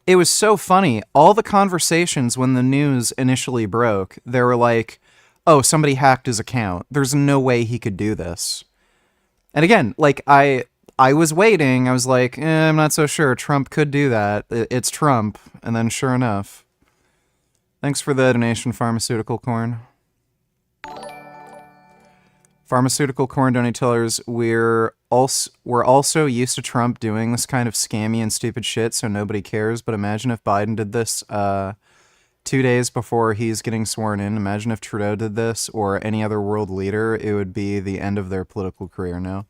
It was so funny. All the conversations when the news initially broke, they were like, oh, somebody hacked his account. There's no way he could do this. And again, like, I was waiting. I was like, I'm not so sure. Trump could do that. It's Trump. And then sure enough. Thanks for the donation, Pharmaceutical Corn. Pharmaceutical Corn donators, we're also used to Trump doing this kind of scammy and stupid shit, so nobody cares. But imagine if Biden did this 2 days before he's getting sworn in. Imagine if Trudeau did this, or any other world leader. It would be the end of their political career now.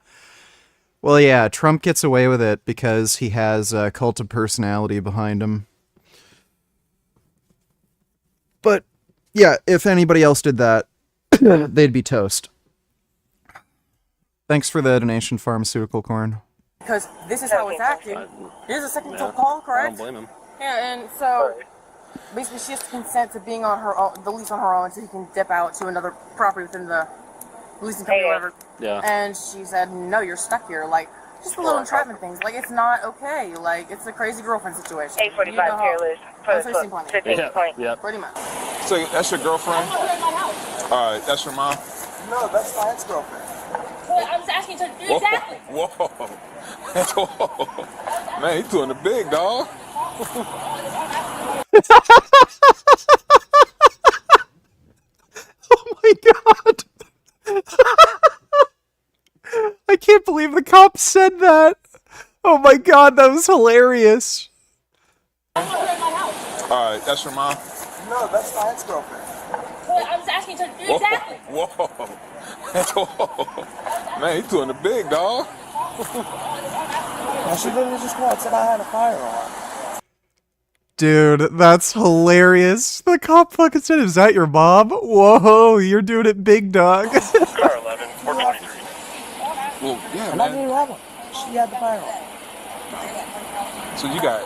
Well, yeah, Trump gets away with it because he has a cult of personality behind him. But, yeah, if anybody else did that, they'd be toast. Thanks for the donation, Pharmaceutical Corn. Because this is how it's acting. Here's a second call, correct? I don't blame him. Yeah, and so basically she has to consent to being on her own, the lease on her own, so he can dip out to another property within the leasing company or whatever. Yeah. And she said, no, you're stuck here. Like, just the little entrapment things. Like, it's not okay. Like, it's a crazy girlfriend situation. 845 careless. That's what you're saying, Yeah. Pretty much. So that's your girlfriend? All right, that's your mom? No, that's my ex-girlfriend. I was asking to do exactly. Whoa. Man, he's doing the big, dog. Oh my god. I can't believe the cop said that. Oh my god, that was hilarious. All right, that's your mom? No, that's my ex-girlfriend. I was asking to do exactly. Whoa. Man, he's doing the big, dog. Now, she literally just called, said I had a firearm. Dude, that's hilarious. The cop fucking said, is that your mom? Whoa, you're doing it big, dog. Car 11, 423. Well, yeah, and I didn't have one. She had the firearm. So you got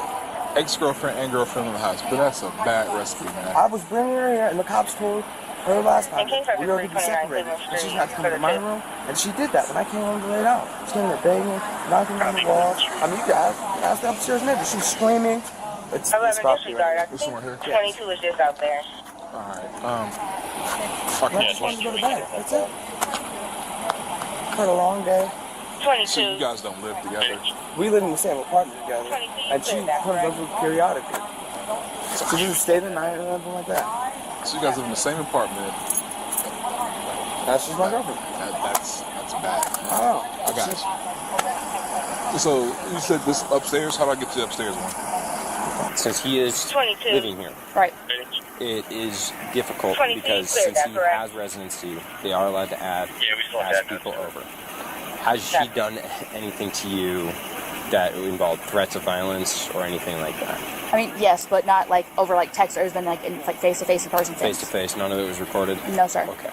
ex-girlfriend and girlfriend in the house, but that's a bad recipe, man. I was bringing her here, and the cops told her last time we were going to be separated, and she's not to come to my room, and she did that when I came home to lay it out. She came in there begging, knocking on the wall. I mean, you guys asked the upstairs neighbor. She was screaming. It's 11 property disregard. right I here. think 22 is just out there. All right, I just wanted to go to bed. That's it. Had a long day. 22. So you guys don't live together? We live in the same apartment together, and she comes over periodically. So she just stay the night or something like that. So you guys live in the same apartment? That's just my girlfriend. That's bad. Oh, I got you. So you said this upstairs. How do I get to the upstairs one? Since he is 22. living here, Right. it is difficult 23 because clear, since that's he correct. has residency, they are allowed to ask people over. Has she That's done anything to you that would involve threats of violence or anything like that? I mean, yes, but not like over like text. There's been like face to face in person. Face to face, none of it was recorded? No, sir. Okay.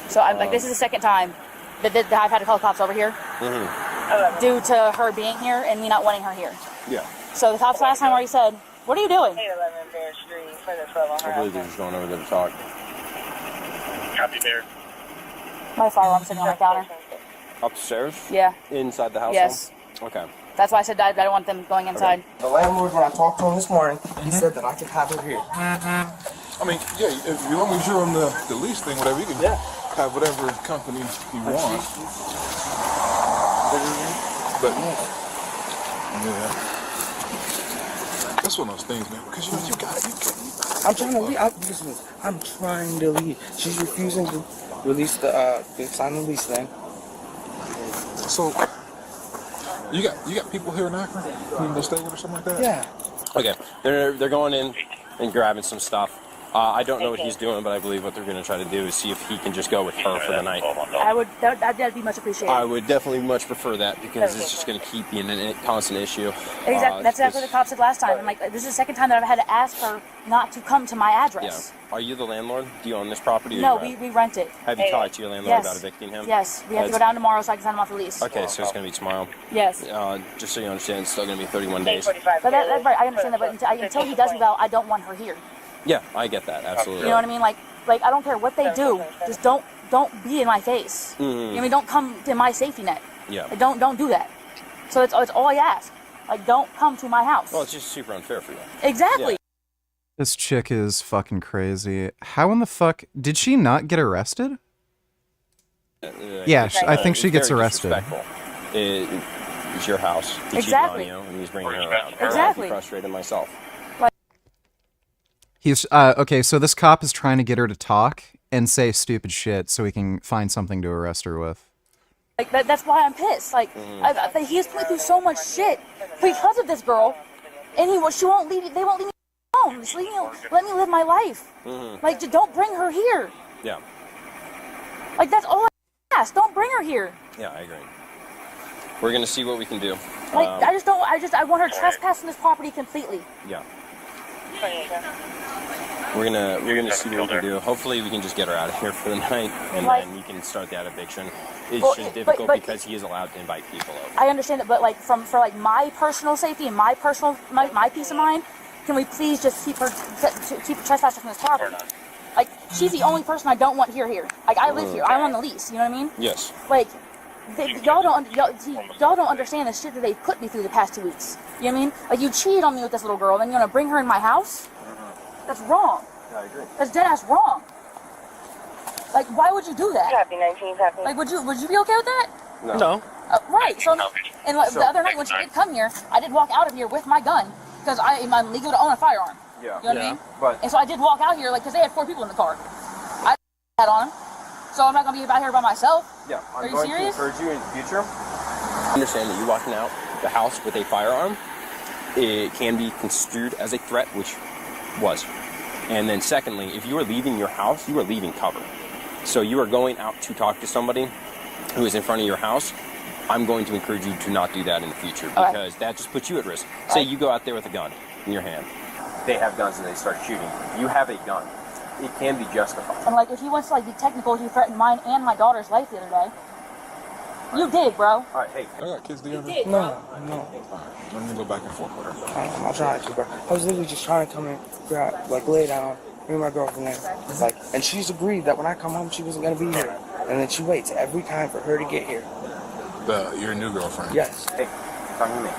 So I'm like, this is the second time that I've had to call the cops over here due to her being here and me not wanting her here. Yeah. So the cops last time already said, "What are you doing?" 811 Bear Street for the 12 on her I believe they're just going over there to talk. Copy there. My firearm's sitting on my counter. Upstairs? Yeah. Inside the house? Yes. Okay. That's why I said I don't want them going inside. The landlord, when I talked to him this morning, he said that I could have her here. I mean, yeah, as long as you're on the lease thing, whatever, you can have whatever company you want. But, yeah. That's one of those things, man, because you got it. I'm trying to leave. I'm trying to leave. She's refusing to release the sign the lease thing. So, you got people here in Akron who you can stay with or something like that? Yeah. Okay, they're going in and grabbing some stuff. I don't know what he's doing, but I believe what they're going to try to do is see if he can just go with her for the night. That'd be much appreciated. I would definitely much prefer that because it's just going to keep being a constant issue. Exactly. That's exactly what the cops said last time. I'm like, this is the second time that I've had to ask her not to come to my address. Yeah. Are you the landlord? Do you own this property? No, we rent it. Have you talked to your landlord about evicting him? Yes. We have to go down tomorrow so I can sign him off the lease. Okay, so it's going to be tomorrow. Yes. Just so you understand, it's still going to be 31 days. But that's right. I understand that, but until he does move out, I don't want her here. Yeah, I get that. Absolutely. You know what I mean? Like I don't care what they do. Just don't be in my face. Mm-hmm. You know what I mean? Don't come to my safety net. Yeah. Like, don't do that. So it's all I ask. Like, don't come to my house. Well, it's just super unfair for you. Exactly. Yeah. This chick is fucking crazy. How in the fuck did she not get arrested? Yeah, I think she gets arrested. It's your house. He cheated on you, and he's bringing her around. Exactly. I'm frustrated myself. He's okay. So this cop is trying to get her to talk and say stupid shit so he can find something to arrest her with. Like that's why I'm pissed. Like he's put through so much shit because of this girl, and she won't leave. They won't leave me alone. Just let me live my life. Like just don't bring her here. Yeah. Like that's all I ask. Don't bring her here. Yeah, I agree. We're gonna see what we can do. Like I want her trespassing this property completely. Yeah. We're gonna see what we can do. Hopefully we can just get her out of here for the night, and then we can start that eviction. It's just difficult because he is allowed to invite people over. I understand that, but like for my personal safety and my peace of mind, can we please just keep her trespassing from this property? Like she's the only person I don't want here. Like I live here. I'm on the lease. You know what I mean? Yes. Like y'all don't understand the shit that they put me through the past 2 weeks. You know what I mean? Like you cheated on me with this little girl, then you're gonna bring her in my house? That's wrong. Yeah, I agree. That's dead ass wrong. Like, why would you do that? Happy 19, happy. Like, would you be okay with that? No. Right. So, and like, the other night when she did come here, I did walk out of here with my gun because I'm legal to own a firearm. Yeah. You know what I mean? But and so I did walk out here, like, because they had 4 people in the car. I had on them, so I'm not gonna be out here by myself. Yeah. Are you serious? To encourage you in the future. Understand that you walking out the house with a firearm, it can be construed as a threat, which was. And then secondly, if you are leaving your house, you are leaving cover. So you are going out to talk to somebody who is in front of your house. I'm going to encourage you to not do that in the future because that just puts you at risk. Say you go out there with a gun in your hand. They have guns and they start shooting. You have a gun. It can be justified. And like, if he wants to like be technical, he threatened mine and my daughter's life the other day. You did, bro. All right, hey. I got kids together. You did, No. No. Let me go back and forth with her. I'm trying to, bro. I was literally just trying to come and lay down. Me and my girlfriend there. Like, and she's agreed that when I come home, she wasn't gonna be here. And then she waits every time for her to get here. Your new girlfriend? Yes. Hey, come to me.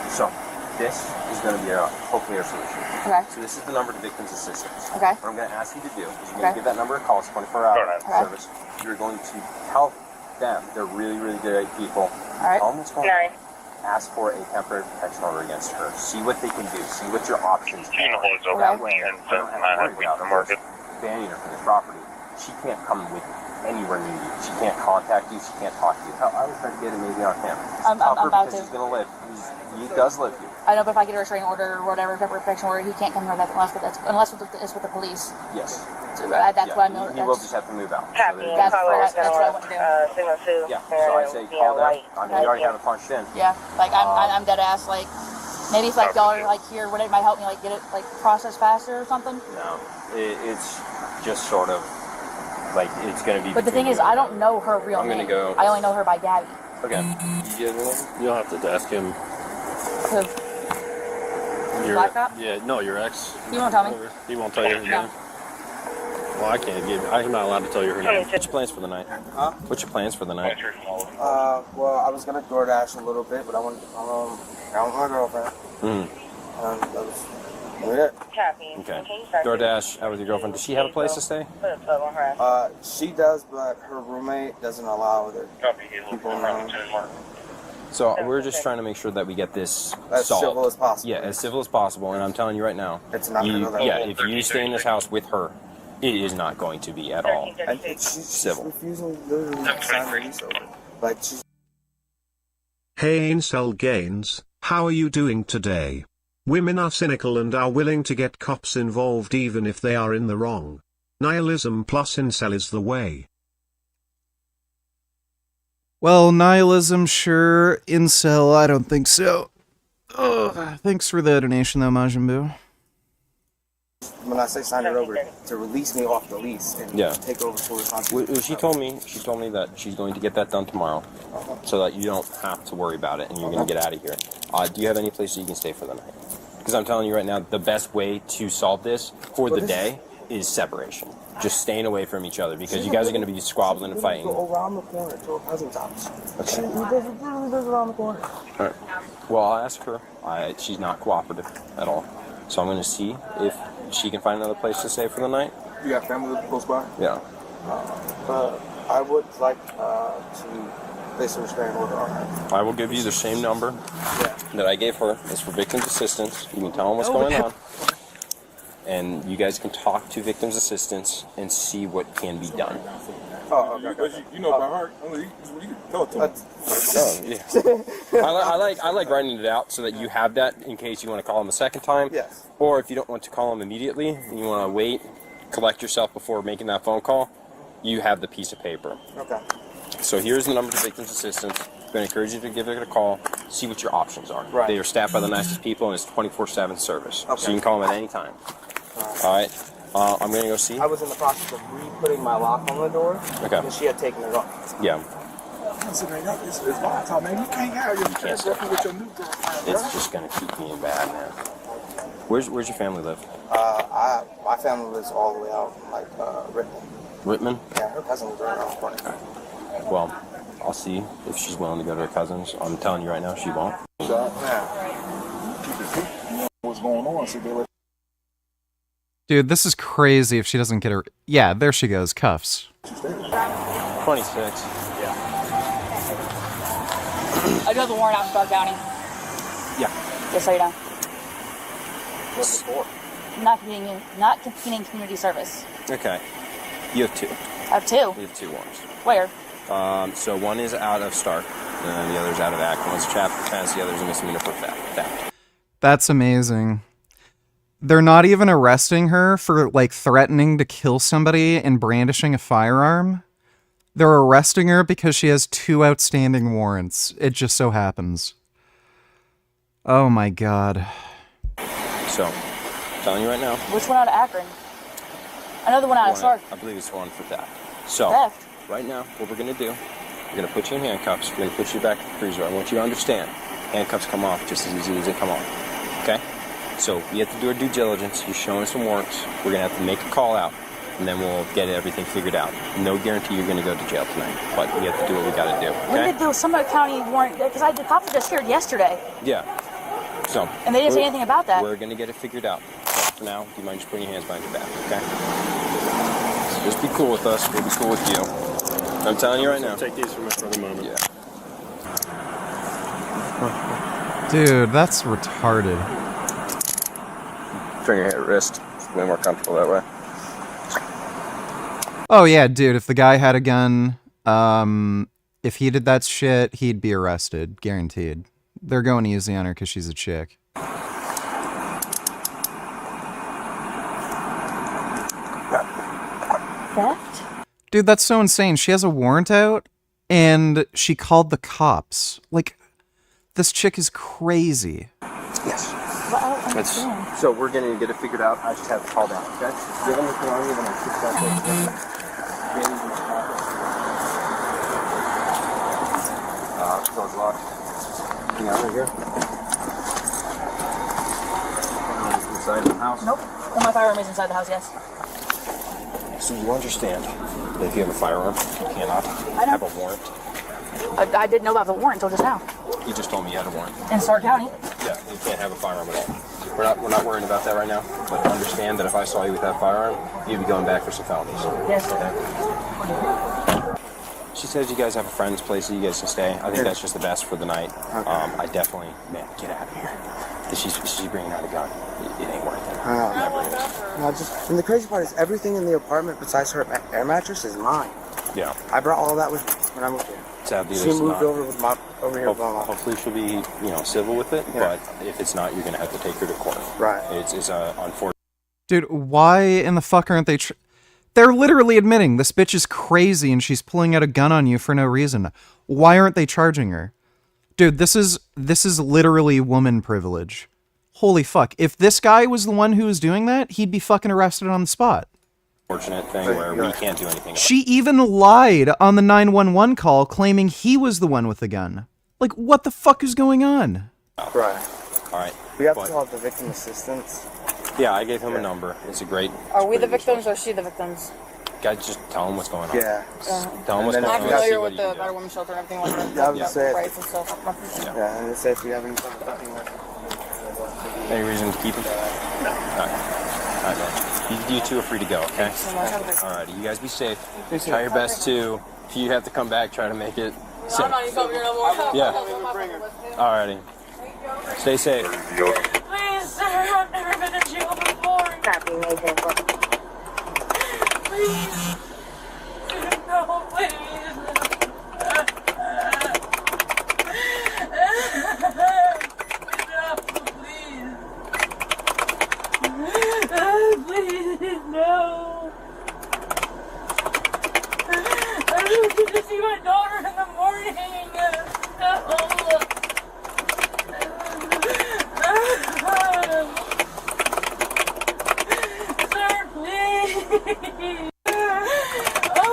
So, this is going to be hopefully our solution. Okay. So this is the number to victims assistance. Okay. What I'm going to ask you to do is you're going to give that number a call. It's 24-hour service. You're going to help them. They're really, really great people. All right. Tell them what's going on. Ask for a temporary protection order against her. See what they can do. See what your options are. That way, I don't have to worry about banning her from the property. She can't come with anywhere near you. She can't contact you. She can't talk to you. Hell, I was trying to get it maybe on him. I'm about to. He's going to live. He does live here. I know, but if I get a restraining order or whatever, temporary protection order, he can't come here unless it's with the police. Yes. So that's what I know. He will just have to move out. Happy. That's what I want to do. Signal 2. Yeah. So I say call them. I mean, you already have it punched in. Yeah. Like I'm dead ass. Like maybe if like y'all are like here, whatever might help me like get it like processed faster or something. No, it's just sort of like it's gonna be. But the thing is, I don't know her real name. I'm gonna go. I only know her by Gabby. Okay. You'll have to ask him. Who? Black cop? Yeah, no, your ex. You won't tell me? He won't tell you her name. Well, I can't give. I'm not allowed to tell you her name. What's your plans for the night? Huh? What's your plans for the night? Well, I was gonna DoorDash a little bit, but I wanted to come down with my girlfriend. That was it. Okay. DoorDash out with your girlfriend. Does she have a place to stay? She does, but her roommate doesn't allow other people around. So we're just trying to make sure that we get this As solved. civil as possible. Yeah, as civil as possible. And I'm telling you right now, It's not gonna go that way. if you stay in this house with her, it is not going to be at all And she's civil. refusing literally to sign the lease over. Like she's. Hey Incel Gains, how are you doing today? Women are cynical and are willing to get cops involved even if they are in the wrong. Nihilism plus incel is the way. Well, nihilism, sure. Incel, I don't think so. Thanks for the donation, though, Majin Buu. When I say sign it over, to release me off the lease and take over full responsibility. She told me that she's going to get that done tomorrow, so that you don't have to worry about it and you're going to get out of here. Do you have any place you can stay for the night? Because I'm telling you right now, the best way to solve this for the day is separation. Just staying away from each other because you guys are going to be squabbling and fighting. Go around the corner to her cousin's house. Okay. She lives around the corner. All right. Well, I'll ask her. She's not cooperative at all. So I'm going to see if she can find another place to stay for the night. You got family close by? Yeah. I would like to place a restraining order on her. I will give you the same number that I gave her. It's for victims assistance. You can tell them what's going on. and you guys can talk to victims' assistants and see what can be done. Oh, okay. You know by heart. You can tell it to me. Oh, yeah. I like writing it out so that you have that in case you want to call them a second time. Yes. Or if you don't want to call them immediately, and you want to wait, collect yourself before making that phone call, you have the piece of paper. Okay. So here's the number to victims' assistants. I'm going to encourage you to give it a call, see what your options are. Right. They are staffed by the nicest people, and it's 24/7 service. Okay. So you can call them at any time. All right. I'm going to go see. I was in the process of re-putting my lock on the door. Okay. And she had taken it off. Yeah. It's volatile, man. You can't have your girlfriend with your new girlfriend. It's just going to keep being bad, man. Where's your family live? My family lives all the way out in, like, Rittman. Rittman? Yeah, her cousin lives right around the corner. Well, I'll see if she's willing to go to her cousins. I'm telling you right now, she won't. What's going on? So they let Dude, this is crazy if she doesn't get her... Yeah, there she goes, cuffs. 26. I do have a warrant out in Stark County. Yeah. Just so you know. What's it for? Not competing community service. Okay. You have two. I have two. You have two warrants. Where? So one is out of Stark, and the other's out of Akron. One's a chapter offense, the other's a misdemeanor for theft. That's amazing. They're not even arresting her for, like, threatening to kill somebody and brandishing a firearm. They're arresting her because she has 2 outstanding warrants. It just so happens. Oh my god. So, I'm telling you right now. Which one out of Akron? Another one out of Stark. I believe it's one for theft. So, Theft? right now, what we're going to do, we're going to put you in handcuffs. We're going to put you back in the cruiser. I want you to understand, handcuffs come off just as easy as they come on. Okay? So, we have to do our due diligence. You're showing us some warrants. We're going to have to make a call out, and then we'll get everything figured out. No guarantee you're going to go to jail tonight, but we have to do what we got to do. Okay? When did the Summit County warrant? Because the cops were just here yesterday. Yeah. So. And they didn't say anything about that. We're going to get it figured out. But for now, do you mind just putting your hands behind your back, okay? So just be cool with us. We'll be cool with you. I'm telling you right now. Take these from us for the moment. Yeah. Dude, that's retarded. Finger hit wrist. It's way more comfortable that way. Oh yeah, dude, if the guy had a gun, if he did that shit, he'd be arrested. Guaranteed. They're going easy on her because she's a chick. Theft? Dude, that's so insane. She has a warrant out, and she called the cops. Like, this chick is crazy. Yes. Well, So we're going to get it figured out. I just have to call down, okay? Do you have anything on you? Then I'll keep that. Door's locked. Anything out right here? Inside the house? Nope. Well, my firearm is inside the house, yes. So you understand that if you have a firearm, you cannot have a warrant? I didn't know about the warrant until just now. You just told me you had a warrant. In Stark County? Yeah, you can't have a firearm at all. We're not worrying about that right now, but understand that if I saw you with that firearm, you'd be going back for some felonies. Yes. Okay? She says you guys have a friend's place that you guys can stay. I think that's just the best for the night. I definitely, man, get out of here. She's bringing out a gun. It ain't worth it. Never is. No, and the crazy part is everything in the apartment besides her air mattress is mine. Yeah. I brought all of that with me when I moved here. Sadly, she moved over here with my mom. Hopefully she'll be, civil with it, but if it's not, you're going to have to take her to court. Right. It's unfortunate. Dude, why in the fuck aren't they... They're literally admitting this bitch is crazy and she's pulling out a gun on you for no reason. Why aren't they charging her? Dude, this is literally woman privilege. Holy fuck. If this guy was the one who was doing that, he'd be fucking arrested on the spot. Unfortunate thing where we can't do anything about it. She even lied on the 911 call claiming he was the one with the gun. Like, what the fuck is going on? Right. All right. We have to call the victim assistance. Yeah, I gave him a number. It's a great... Are we the victims or is she the victims? Guys, just tell him what's going on. Yeah. Tell him what's going on. I'm familiar with the Battered Women's Shelter and everything like that. Yeah, I was just saying. Rights and stuff. Yeah, and say if we have anything Any reason to keep him? No. All right, man. You two are free to go, okay? All right, you guys be safe. Try your best to, if you have to come back, try to make it safe. I'm not even coming here no more. Yeah. All righty. Stay safe. Please, sir, I've never been in jail before. Please. No, please. Please, no. I don't get to see my daughter in the morning. Sir, please. Oh,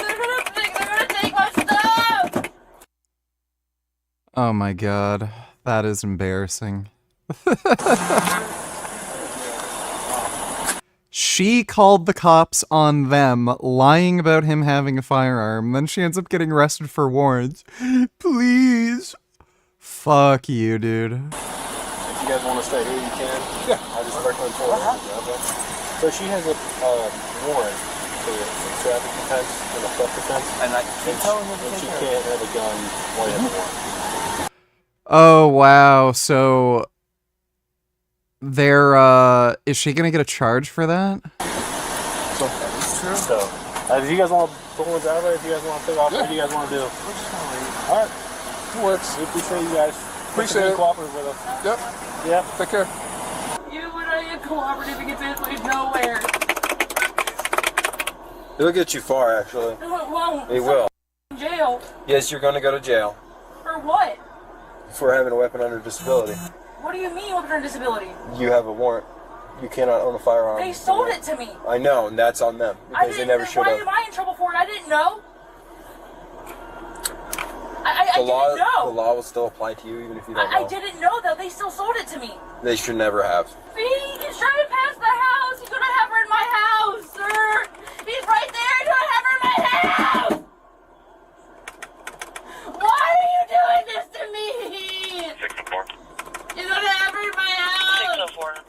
they're gonna take my stuff. Oh my god. That is embarrassing. She called the cops on them, lying about him having a firearm. Then she ends up getting arrested for warrants. Please. Fuck you, dude. If you guys want to stay here, you can. Yeah. I just recommend for So she has a warrant for traffic offense and a theft offense. And she can't have a gun while you have a warrant. Oh, wow. So is she gonna get a charge for that? So that's true. So, if you guys want to pull ones out of there, if you guys want to take off, what do you guys want to do? All right. It works. We appreciate you guys. Appreciate it. Cooperative with us. Yep. Yep. Take care. You and I ain't cooperative to get this place nowhere. It'll get you far, actually. No, it won't. It will. Jail. Yes, you're going to go to jail For what? for having a weapon under disability. What do you mean with her disability? You have a warrant. You cannot own a firearm. They sold it to me. I know, and that's on them because they never should Why have. am I in trouble for it? I didn't know. I The didn't know. law will still apply to you even if you don't know. I didn't know though. They still sold it to me. They should never have. See, he's trying to pass the house. He's gonna have her in my house, sir. He's right there. He's gonna have her in my house. Why are you doing this to me? 604. He's gonna have her in my house. 604.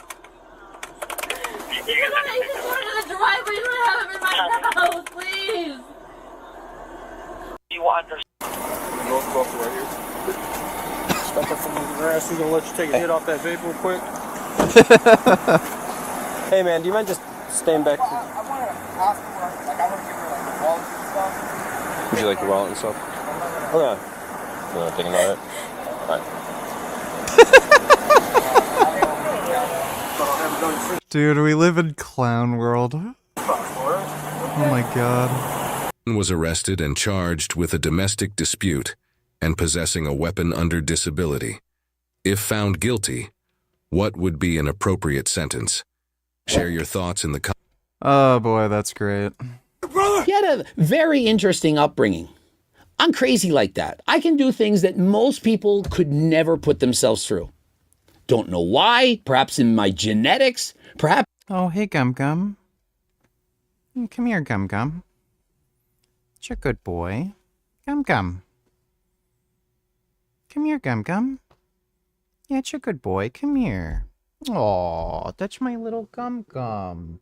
He's just going to the driveway. He's gonna have him in my house, please. You want her? Go off right here. Stop up from the grass. We're gonna let you take a hit off that vape real quick. Hey man, do you mind just staying back? I want to ask her, like, I want to give her, like, the wallet and stuff. Would you like your wallet and stuff? Okay. You want to take another? Alright. Dude, we live in clown world. Oh my god. Was arrested and charged with a domestic dispute and possessing a weapon under disability. If found guilty, what would be an appropriate sentence? Share your thoughts in the comments. Oh boy, that's great. He had a very interesting upbringing. I'm crazy like that. I can do things that most people could never put themselves through. Don't know why, perhaps in my genetics, perhaps... Oh, hey, Gum Gum. Come here, Gum Gum. You're a good boy. Gum Gum. Come here, Gum Gum. Yeah, it's a good boy. Come here. Aw, that's my little Gum Gum.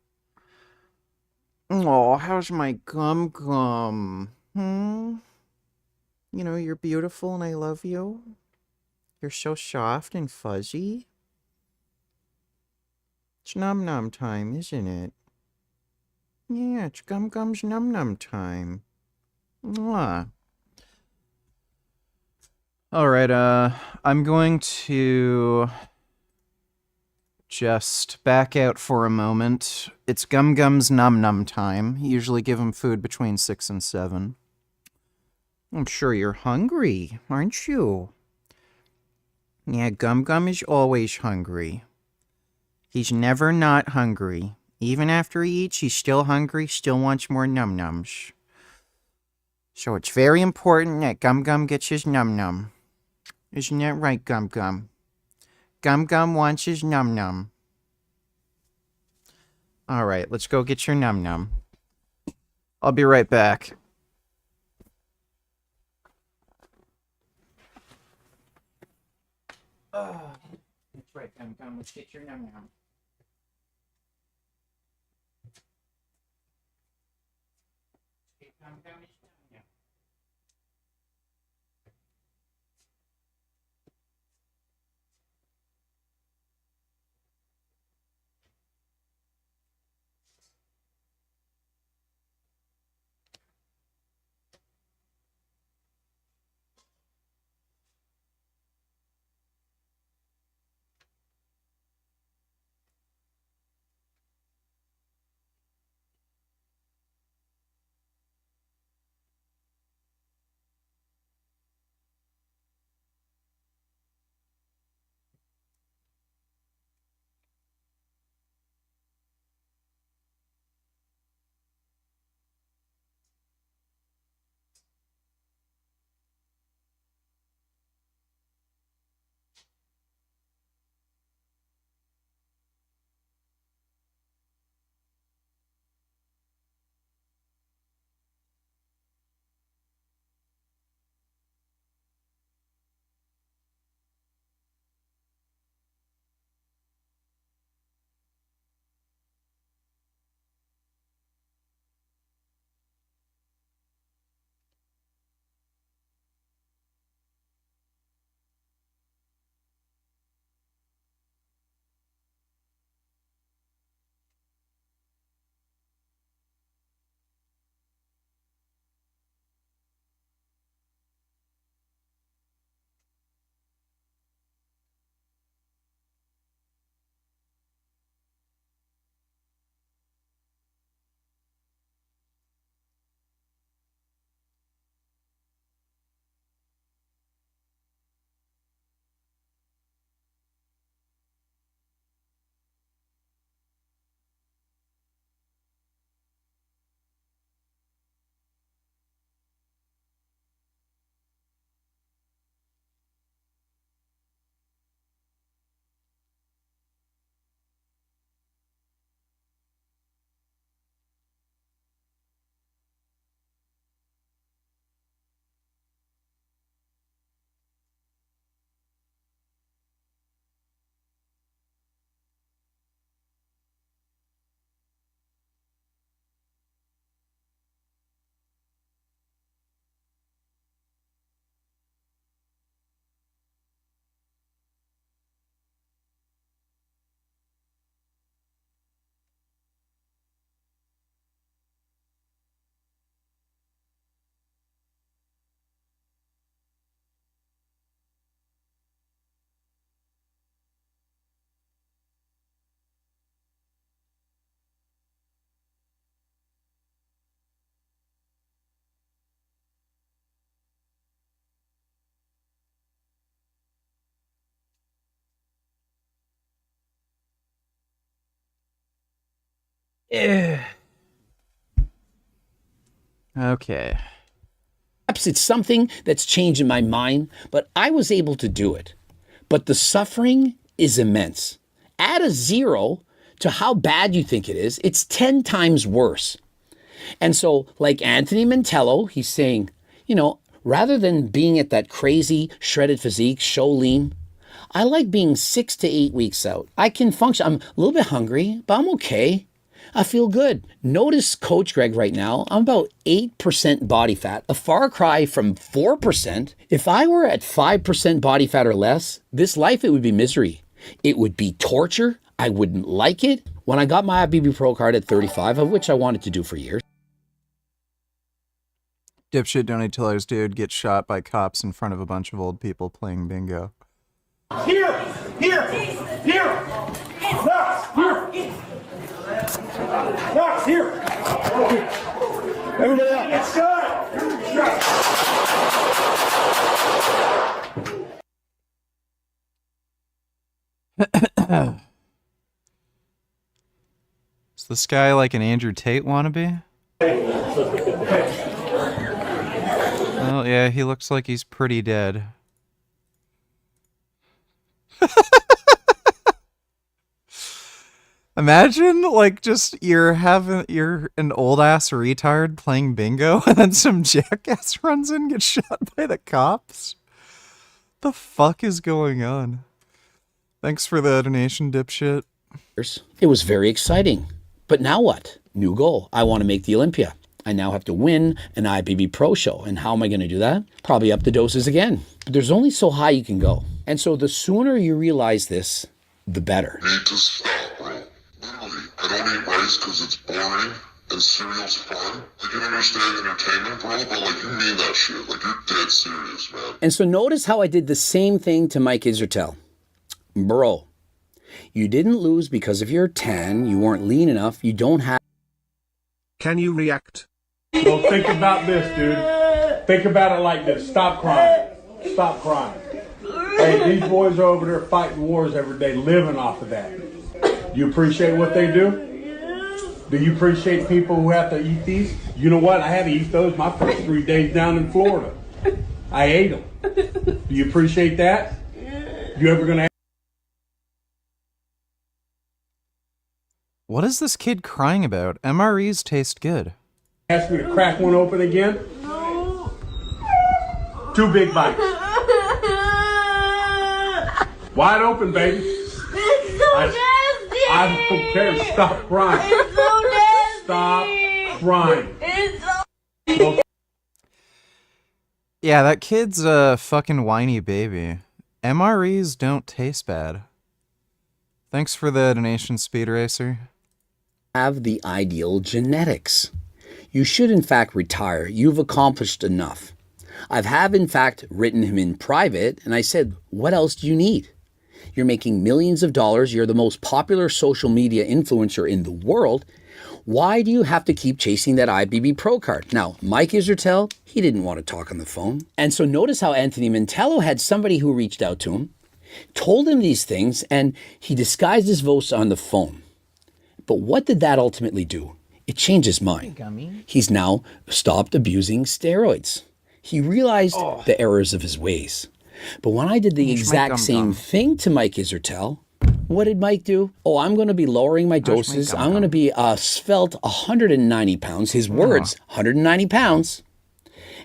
Aw, how's my Gum Gum? You know, you're beautiful and I love you. You're so soft and fuzzy. It's Num Num time, isn't it? Yeah, it's Gum Gum's Num Num time. Mwah. Alright, I'm going to just back out for a moment. It's Gum Gum's Num Num time. Usually give him food between 6 and 7. I'm sure you're hungry, aren't you? Yeah, Gum Gum is always hungry. He's never not hungry. Even after he eats, he's still hungry, still wants more Num Nums. So it's very important that Gum Gum gets his Num Num. Isn't that right, Gum Gum? Gum Gum wants his Num Num. Alright, let's go get your Num Num. I'll be right back. Oh, that's right, Gum Gum. Let's get your Num Num. Gum Gum is Num Num. Okay. Perhaps it's something that's changed in my mind, but I was able to do it. But the suffering is immense. Add a 0 to how bad you think it is, it's 10 times worse. And so, like Anthony Mantello, he's saying, you know, rather than being at that crazy shredded physique, show lean, I like being 6 to 8 weeks out. I can function. I'm a little bit hungry, but I'm okay. I feel good. Notice Coach Greg right now, I'm about 8% body fat, a far cry from 4%. If I were at 5% body fat or less, this life, it would be misery. It would be torture. I wouldn't like it. When I got my IBB Pro card at 35, of which I wanted to do for years. Dipshit Donate Tellers dude gets shot by cops in front of a bunch of old people playing bingo. Here! Here! Here! Knox! Here! Knox! Here! Everybody out! Get shot! Is this guy like an Andrew Tate wannabe? Well, yeah, he looks like he's pretty dead. Imagine, like, just you're an old ass retard playing bingo, and then some jackass runs in, gets shot by the cops. The fuck is going on? Thanks for the donation, dipshit. It was very exciting. But now what? New goal. I want to make the Olympia. I now have to win an IBB Pro show. And how am I going to do that? Probably up the doses again. But there's only so high you can go. And so the sooner you realize this, the better. You need to stop, bro. Literally, I don't eat rice because it's boring and cereal's fun. I can understand entertainment, bro, but like you mean that shit. Like you're dead serious, man. And so notice how I did the same thing to Mike Isertel. Bro, you didn't lose because of your tan. You weren't lean enough. You don't have... Can you react? Well, think about this, dude. Think about it like this. Stop crying. Stop crying. Hey, these boys are over there fighting wars every day, living off of that. You appreciate what they do? Do you appreciate people who have to eat these? You know what? I had to eat those my first 3 days down in Florida. I ate them. Do you appreciate that? You ever gonna... What is this kid crying about? MREs taste good. Ask me to crack one open again? No. 2 big bites. Wide open, baby. It's so nasty. I don't care. Stop crying. It's so nasty. Stop crying. It's so... Yeah, that kid's a fucking whiny baby. MREs don't taste bad. Thanks for the donation, Speed Racer. Have the ideal genetics. You should in fact retire. You've accomplished enough. I've in fact written him in private and I said, what else do you need? You're making millions of dollars. You're the most popular social media influencer in the world. Why do you have to keep chasing that IBB Pro card? Now, Mike Isertel, he didn't want to talk on the phone. And so notice how Anthony Mantello had somebody who reached out to him, told him these things, and he disguised his voice on the phone. But what did that ultimately do? It changed his mind. He's now stopped abusing steroids. He realized the errors of his ways. But when I did the exact same thing to Mike Isertel, what did Mike do? Oh, I'm going to be lowering my doses. I'm going to be svelte 190 pounds. His words, 190 pounds.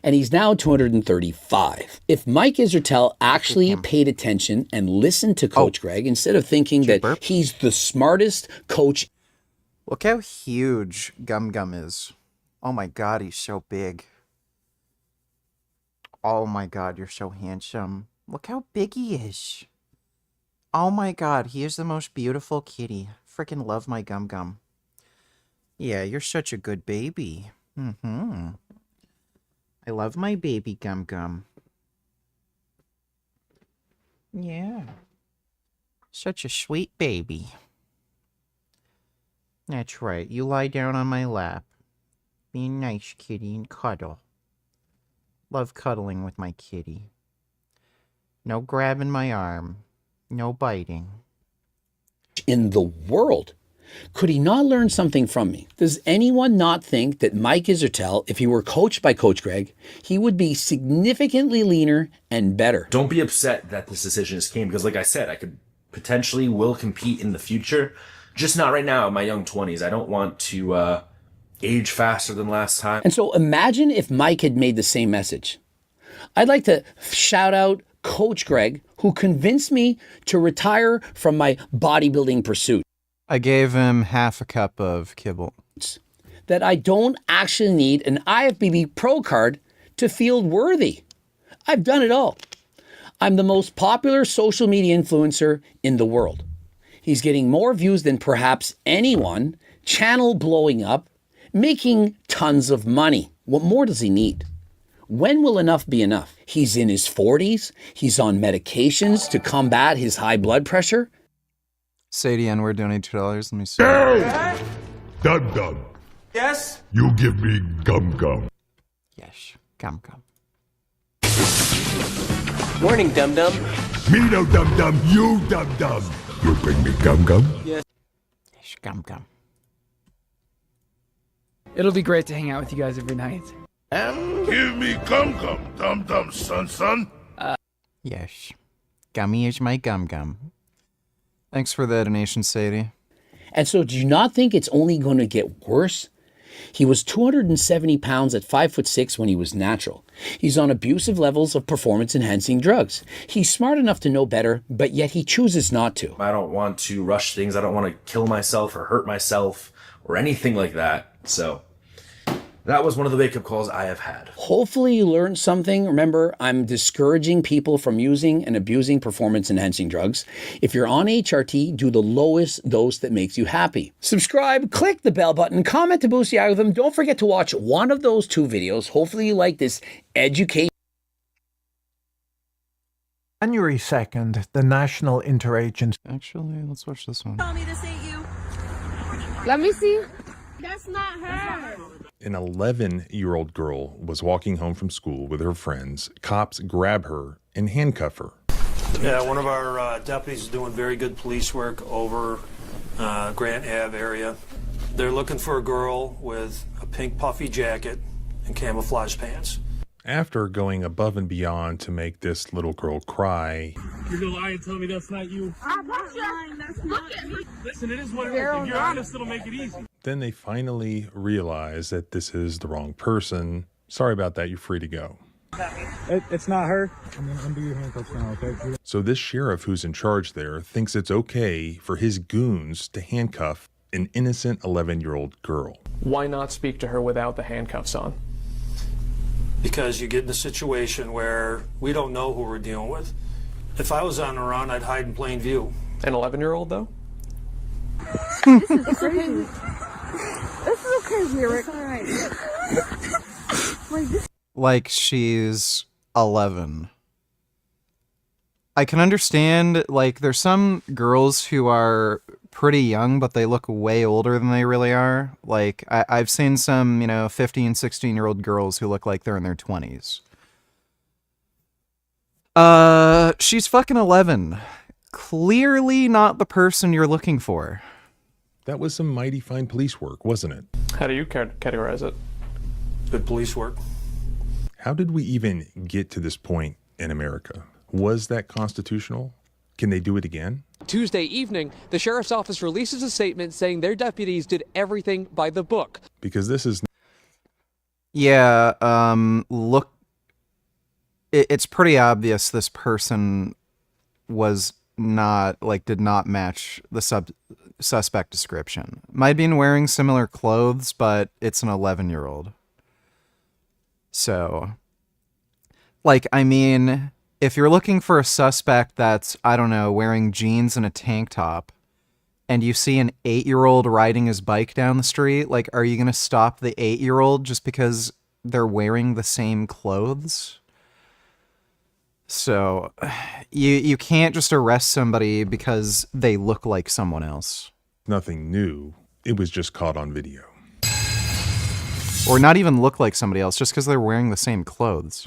And he's now 235. If Mike Isertel actually paid attention and listened to Coach Greg, instead of thinking that he's the smartest coach. Look how huge Gum Gum is. Oh my god, he's so big. Oh my god, you're so handsome. Look how big he is. Oh my god, he is the most beautiful kitty. Freaking love my Gum Gum. Yeah, you're such a good baby. I love my baby Gum Gum. Yeah. Such a sweet baby. That's right, you lie down on my lap. Be a nice kitty and cuddle. Love cuddling with my kitty. No grabbing my arm. No biting. In the world. Could he not learn something from me? Does anyone not think that Mike Isertel, if he were coached by Coach Greg, he would be significantly leaner and better? Don't be upset that this decision is came, because like I said, I could potentially will compete in the future. Just not right now in my young 20s. I don't want to age faster than last time. And so imagine if Mike had made the same message. I'd like to shout out Coach Greg, who convinced me to retire from my bodybuilding pursuit. I gave him half a cup of kibble. That I don't actually need an IFBB Pro card to field worthy. I've done it all. I'm the most popular social media influencer in the world. He's getting more views than perhaps anyone, channel blowing up, making tons of money. What more does he need? When will enough be enough? He's in his 40s. He's on medications to combat his high blood pressure. Sadie N, we're donating $2. Let me see. Hey! Dum Dum. Yes? You give me gum gum. Yes, gum gum. Morning, Dum Dum. Me no dum dum, you dum dum. You bring me gum gum? Yes. Yes, gum gum. It'll be great to hang out with you guys every night. Give me gum gum, dum dum, son. Yes. Gummy is my gum gum. Thanks for the donation, Sadie. And so do you not think it's only going to get worse? He was 270 pounds at 5'6" when he was natural. He's on abusive levels of performance-enhancing drugs. He's smart enough to know better, but yet he chooses not to. I don't want to rush things. I don't want to kill myself or hurt myself or anything like that. So that was one of the wake-up calls I have had. Hopefully you learned something. Remember, I'm discouraging people from using and abusing performance-enhancing drugs. If you're on HRT, do the lowest dose that makes you happy. Subscribe, click the bell button, comment to boost the algorithm. Don't forget to watch one of those 2 videos. Hopefully you like this education. January 2nd, the National Interagency... Actually, let's watch this one. Tell me this ain't you. Let me see. That's not her. An 11-year-old girl was walking home from school with her friends. Cops grab her and handcuff her. Yeah, one of our deputies is doing very good police work over Grant Ave area. They're looking for a girl with a pink puffy jacket and camouflage pants. After going above and beyond to make this little girl cry, You're gonna lie and tell me that's not you? I'm not lying. That's not me. Listen, it is what it is. If you're honest, it'll make it easy. then they finally realize that this is the wrong person. Sorry about that, you're free to go. It's not her. I'm gonna undo your handcuffs now, okay? So this sheriff who's in charge there thinks it's okay for his goons to handcuff an innocent 11-year-old girl. Why not speak to her without the handcuffs on? Because you get in a situation where we don't know who we're dealing with. If I was on the run, I'd hide in plain view. An 11-year-old, though? This is crazy. This is okay, Lyric. Like she's 11. I can understand, like, there's some girls who are pretty young, but they look way older than they really are. Like, I've seen some, 15, 16-year-old girls who look like they're in their 20s. She's fucking 11. Clearly not the person you're looking for. That was some mighty fine police work, wasn't it? How do you categorize it? Good police work. How did we even get to this point in America? Was that constitutional? Can they do it again? Tuesday evening, the sheriff's office releases a statement saying their deputies did everything by the book. Because this is... Yeah, look, it's pretty obvious this person was not, did not match the suspect description. Might have been wearing similar clothes, but it's an 11-year-old. So, if you're looking for a suspect that's, I don't know, wearing jeans and a tank top, and you see an 8-year-old riding his bike down the street, are you going to stop the 8-year-old just because they're wearing the same clothes? So, you can't just arrest somebody because they look like someone else. Nothing new. It was just caught on video. Or not even look like somebody else, just because they're wearing the same clothes.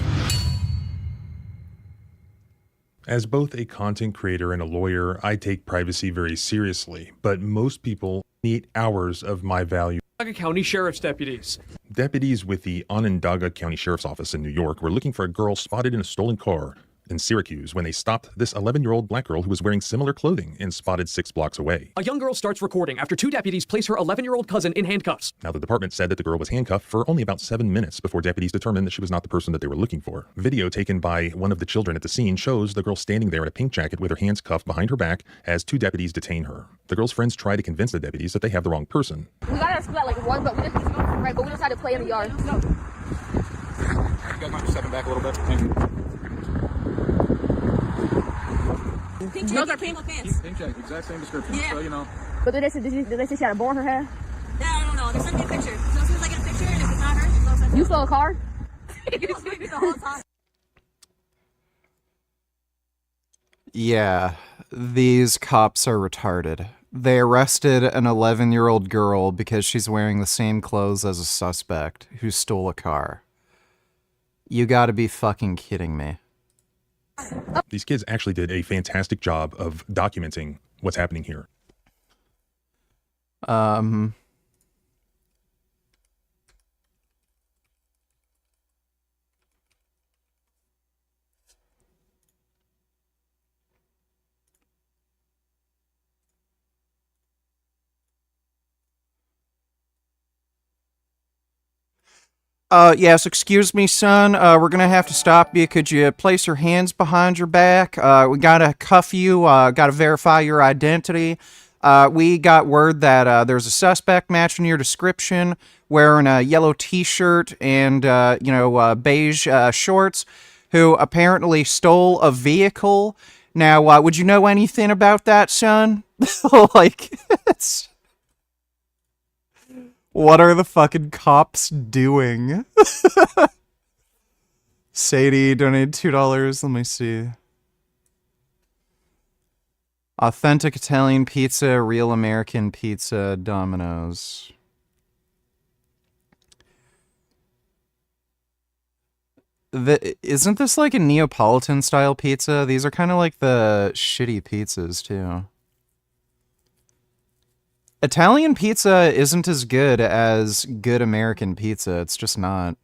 As both a content creator and a lawyer, I take privacy very seriously, but most people need hours of my value. Onondaga County Sheriff's deputies. Deputies with the Onondaga County Sheriff's Office in New York were looking for a girl spotted in a stolen car in Syracuse when they stopped this 11-year-old black girl who was wearing similar clothing and spotted 6 blocks away. A young girl starts recording after 2 deputies place her 11-year-old cousin in handcuffs. Now, the department said that the girl was handcuffed for only about 7 minutes before deputies determined that she was not the person that they were looking for. Video taken by one of the children at the scene shows the girl standing there in a pink jacket with her hands cuffed behind her back as 2 deputies detain her. The girl's friends try to convince the deputies that they have the wrong person. We got our school at like 1, but we decided to play in the yard. You guys might be stepping back a little bit. Thank you. Those are pink pants. Pink jacket, exact same description. Yeah. So, you know. But did they say she had a bow in her head? Yeah, I don't know. They sent me a picture. So as soon as I get a picture, and if it's not her, you stole a car? the whole time. Yeah, these cops are retarded. They arrested an 11-year-old girl because she's wearing the same clothes as a suspect who stole a car. You gotta be fucking kidding me. These kids actually did a fantastic job of documenting what's happening here. Yes, excuse me, son. We're gonna have to stop you. Could you place your hands behind your back? We gotta cuff you, gotta verify your identity. We got word that, there's a suspect matching your description, wearing a yellow t-shirt and, beige, shorts, who apparently stole a vehicle. Now, would you know anything about that, son? Like, it's... What are the fucking cops doing? Sadie donated $2. Let me see. Authentic Italian pizza, real American pizza, Domino's. Isn't this like a Neapolitan style pizza? These are kind of like the shitty pizzas too. Italian pizza isn't as good as good American pizza. It's just not.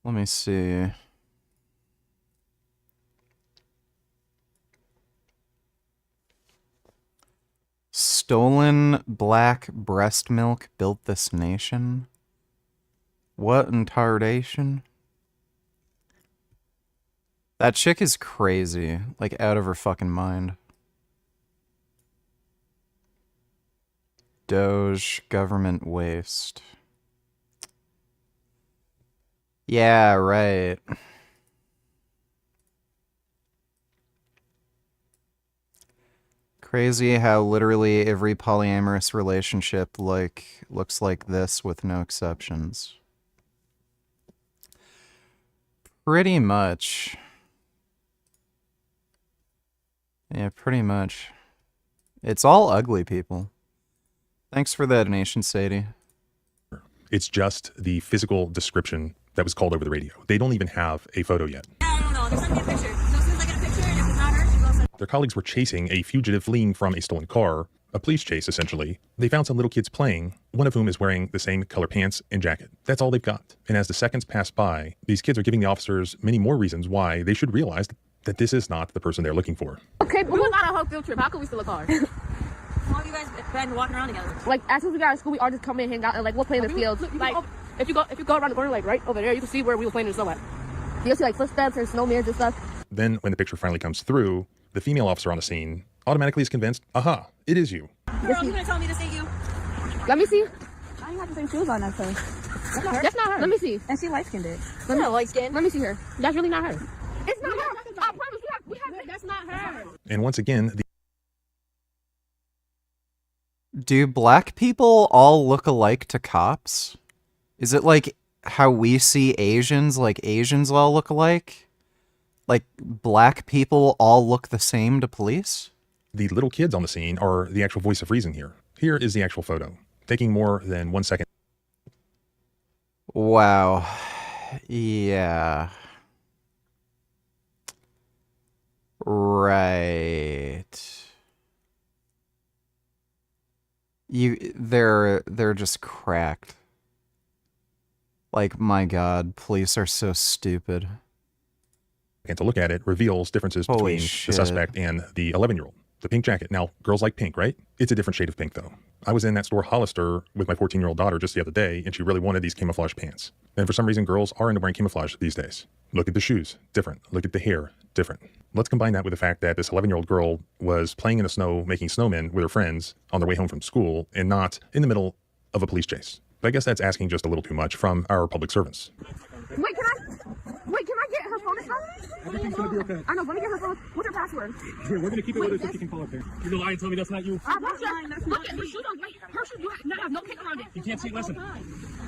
Let me see. Stolen black breast milk built this nation? What in tardation? That chick is crazy. Like, out of her fucking mind. Doge government waste. Yeah, right. Crazy how literally every polyamorous relationship looks like this with no exceptions. Pretty much. Yeah, pretty much. It's all ugly people. Thanks for that donation, Sadie. It's just the physical description that was called over the radio. They don't even have a photo yet. I don't know. They sent me a picture. So as soon as I get a picture, and if it's not her, she's also... Their colleagues were chasing a fugitive fleeing from a stolen car, a police chase essentially. They found some little kids playing, one of whom is wearing the same color pants and jacket. That's all they've got. And as the seconds pass by, these kids are giving the officers many more reasons why they should realize that this is not the person they're looking for. Okay, but we went on a whole field trip. How could we steal a car? How long have you guys been walking around together? Like, as soon as we got out of school, we all just come in and hang out, and like we'll play in the fields. Like, if you go around the corner, like right over there, you can see where we were playing in the snow at. You'll see like footsteps and snowmen and stuff. Then, when the picture finally comes through, the female officer on the scene automatically is convinced, aha, it is you. Girl, you gonna tell me this ain't you? Let me see. I ain't got the same shoes on that thing. That's not her. That's not her. Let me see. And she light skinned it. Let me light skin. Let me see her. That's really not her. It's not her. I promise we have that's not her. And once again, Do black people all look alike to cops? Is it like how we see Asians, like Asians all look alike? Like black people all look the same to police? the little kids on the scene are the actual voice of reason here. Here is the actual photo, taking more than 1 second. Wow. Yeah. Right. They're just cracked. Like, my God, police are so stupid. And to look at it reveals differences Holy between shit. the suspect and the 11-year-old. The pink jacket. Now, girls like pink, right? It's a different shade of pink, though. I was in that store Hollister with my 14-year-old daughter just the other day, and she really wanted these camouflage pants. And for some reason, girls are into wearing camouflage these days. Look at the shoes, different. Look at the hair, different. Let's combine that with the fact that this 11-year-old girl was playing in the snow, making snowmen with her friends on their way home from school, and not in the middle of a police chase. But I guess that's asking just a little too much from our public servants. Wait, can I get her phone this time? Everything's gonna be okay. I know, let me get her phone. What's her password? Here, we're gonna keep it with her so she can call up there. You're gonna lie and tell me that's not you? I'm not lying, that's not her shoes don't wait. Her shoes do not have no kick around it. You can't see, listen.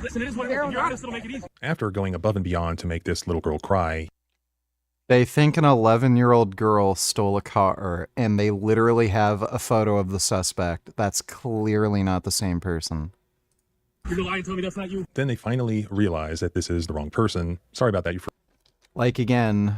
Listen, it is what it is. If you're honest, it'll make it easy. After going above and beyond to make this little girl cry, They think an 11-year-old girl stole a car, and they literally have a photo of the suspect. That's clearly not the same person. You're gonna lie and tell me that's not you? then they finally realize that this is the wrong person. Sorry about that. Like, again...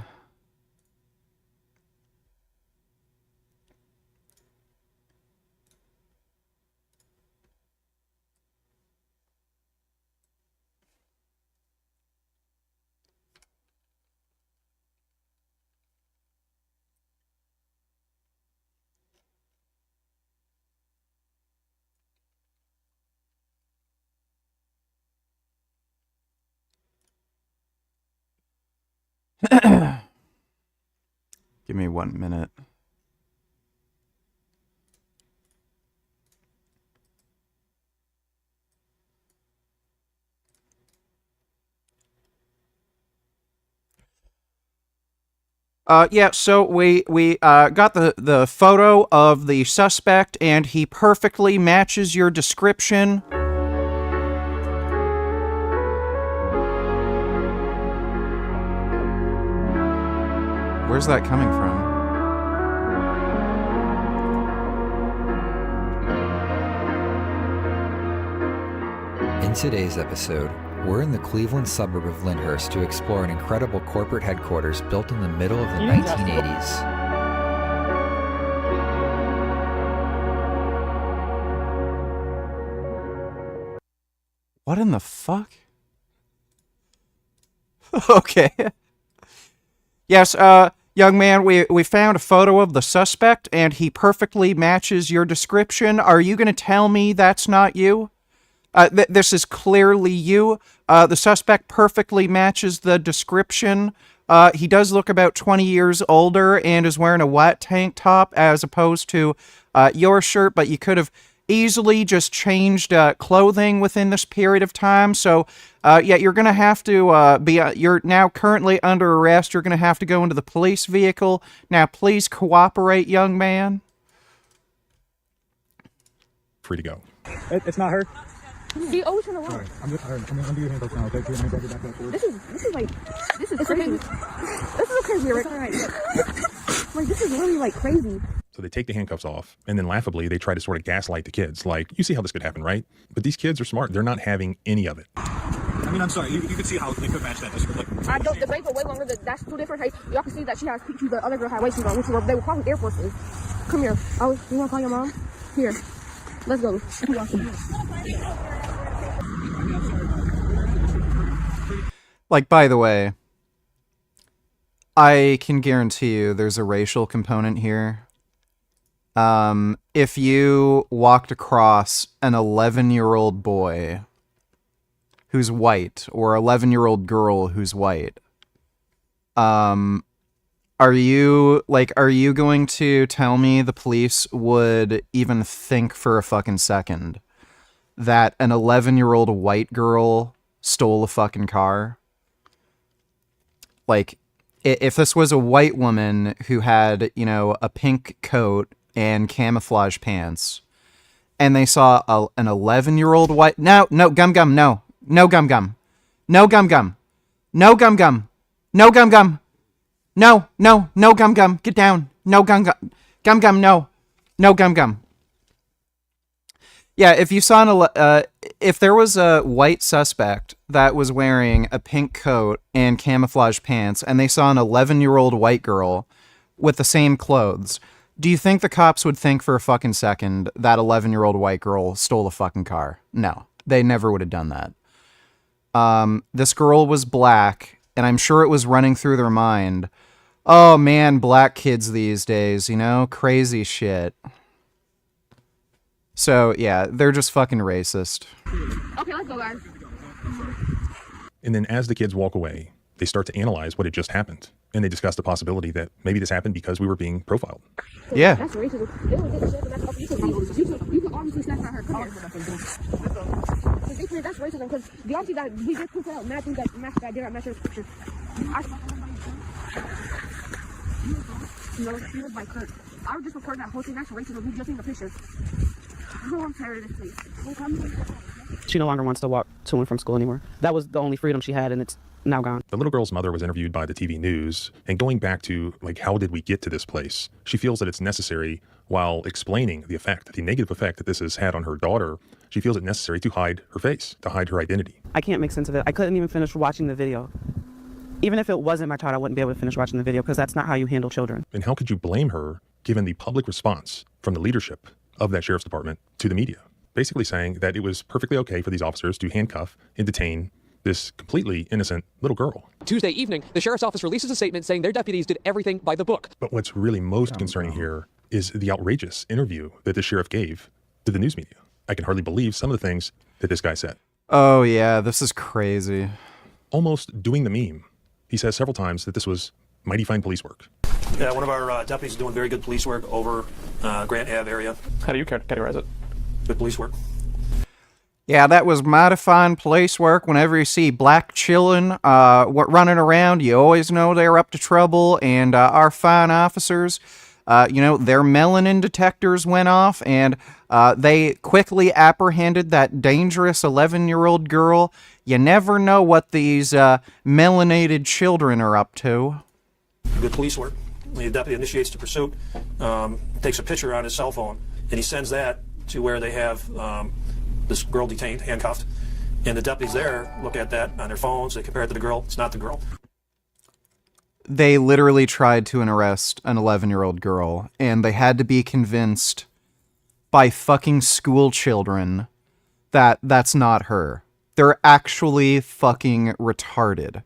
Give me 1 minute. Yeah, so we got the photo of the suspect, and he perfectly matches your description. Where's that coming from? In today's episode, we're in the Cleveland suburb of Lyndhurst to explore an incredible corporate headquarters built in the middle of the 1980s. What in the fuck? Okay. Yes, young man, we found a photo of the suspect, and he perfectly matches your description. Are you going to tell me that's not you? This is clearly you. The suspect perfectly matches the description. He does look about 20 years older and is wearing a white tank top as opposed to your shirt, but you could have easily just changed clothing within this period of time. So, yeah, you're going to have to you're now currently under arrest. You're going to have to go into the police vehicle. Now, please cooperate, young man. Free to go. It's not her. She always trying to run. Alright, I'm gonna do your handcuffs now, okay? Here, let me grab you back up. This is crazy. This is crazy, right? Like, this is really, like, crazy. So they take the handcuffs off, and then laughably, they try to sort of gaslight the kids. Like, you see how this could happen, right? But these kids are smart. They're not having any of it. I mean, I'm sorry. You can see how they could match that. Just like, I don't. The bank for way longer. That's two different. Hey, y'all can see that she has pink shoes. The other girl had white shoes on, which were they were probably Air Forces. Come here. Oh, you want to call your mom? Here. Let's go. Like, by the way, I can guarantee you there's a racial component here. If you walked across an 11-year-old boy who's white, or 11-year-old girl who's white, are you going to tell me the police would even think for a fucking second that an 11-year-old white girl stole a fucking car? Like, if this was a white woman who had, you know, a pink coat and camouflage pants, and they saw an 11-year-old white... No, gum, no. No gum. No gum. No gum. No gum. No gum. Get down. No gum. Gum, no. No gum. Yeah, if you saw if there was a white suspect that was wearing a pink coat and camouflage pants, and they saw an 11-year-old white girl with the same clothes, do you think the cops would think for a fucking second that 11-year-old white girl stole a fucking car? No, they never would have done that. This girl was black, and I'm sure it was running through their mind. Oh man, black kids these days, you know, crazy shit. So, yeah, they're just fucking racist. Okay, let's go, guys. And then as the kids walk away, they start to analyze what had just happened. And they discuss the possibility that maybe this happened because we were being profiled. Yeah. That's racism. They don't get the shit, but that's you can obviously snatch at her. Come here. That's racism because the obviously that we just put out matching that match that did not match her picture. No, she was by Kurt. I would just report that whole thing. That's racism. We just in the picture. Go on, Sarah, this please. She no longer wants to walk to and from school anymore. That was the only freedom she had, and it's now gone. The little girl's mother was interviewed by the TV news, and going back to, like, how did we get to this place? She feels that it's necessary, while explaining the effect, the negative effect that this has had on her daughter, she feels it necessary to hide her face, to hide her identity. I can't make sense of it. I couldn't even finish watching the video. Even if it wasn't my child, I wouldn't be able to finish watching the video because that's not how you handle children. And how could you blame her, given the public response from the leadership of that sheriff's department to the media, basically saying that it was perfectly okay for these officers to handcuff and detain this completely innocent little girl. Tuesday evening, the sheriff's office releases a statement saying their deputies did everything by the book. But what's really most concerning here is the outrageous interview that the sheriff gave to the news media. I can hardly believe some of the things that this guy said. Oh yeah, this is crazy. Almost doing the meme. He says several times that this was mighty fine police work. Yeah, one of our deputies is doing very good police work over Grant Ave area. How do you categorize it? Good police work. Yeah, that was mighty fine police work. Whenever you see black children running around, you always know they're up to trouble. And our fine officers, you know, their melanin detectors went off, and they quickly apprehended that dangerous 11-year-old girl. You never know what these melanated children are up to. Good police work. The deputy initiates the pursuit, takes a picture on his cell phone, and he sends that to where they have this girl detained, handcuffed. And the deputies there look at that on their phones. They compare it to the girl. It's not the girl. They literally tried to arrest an 11-year-old girl, and they had to be convinced by fucking school children that that's not her. They're actually fucking retarded.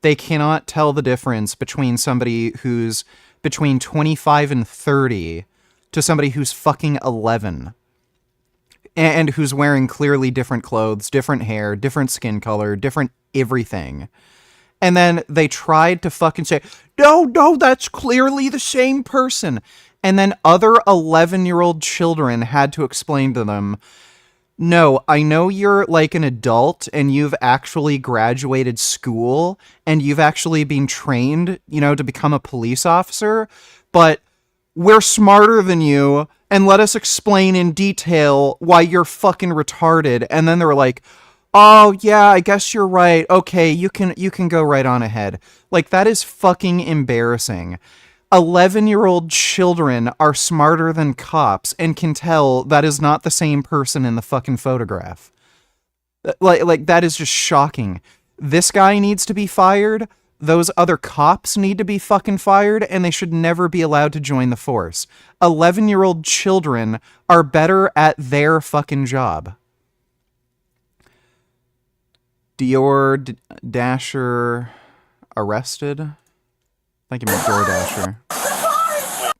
They cannot tell the difference between somebody who's between 25 and 30 to somebody who's fucking 11. And who's wearing clearly different clothes, different hair, different skin color, different everything. And then they tried to fucking say, no, that's clearly the same person. And then other 11-year-old children had to explain to them, no, I know you're like an adult and you've actually graduated school and you've actually been trained, you know, to become a police officer, but we're smarter than you, and let us explain in detail why you're fucking retarded. And then they're like, oh yeah, I guess you're right. Okay, you can go right on ahead. Like, that is fucking embarrassing. 11-year-old children are smarter than cops and can tell that is not the same person in the fucking photograph. Like that is just shocking. This guy needs to be fired. Those other cops need to be fucking fired, and they should never be allowed to join the force. 11-year-old children are better at their fucking job. Dior Dasher arrested? Thank you, Miss Dior Dasher. Oh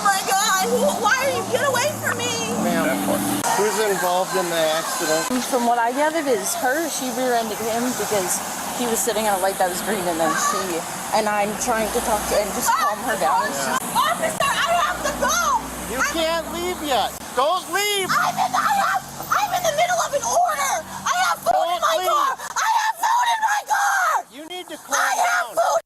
my God! Why are you? Get away from me! Ma'am, who's involved in the accident? From what I gathered, is her. She rear-ended him because he was sitting at a light that was green, and then I'm trying to talk to her and just calm her down. And Officer, I have to go! You can't leave yet. Don't leave! I'm in the middle of an order! I have food in my car! I have food in my car! You need to calm down. Food.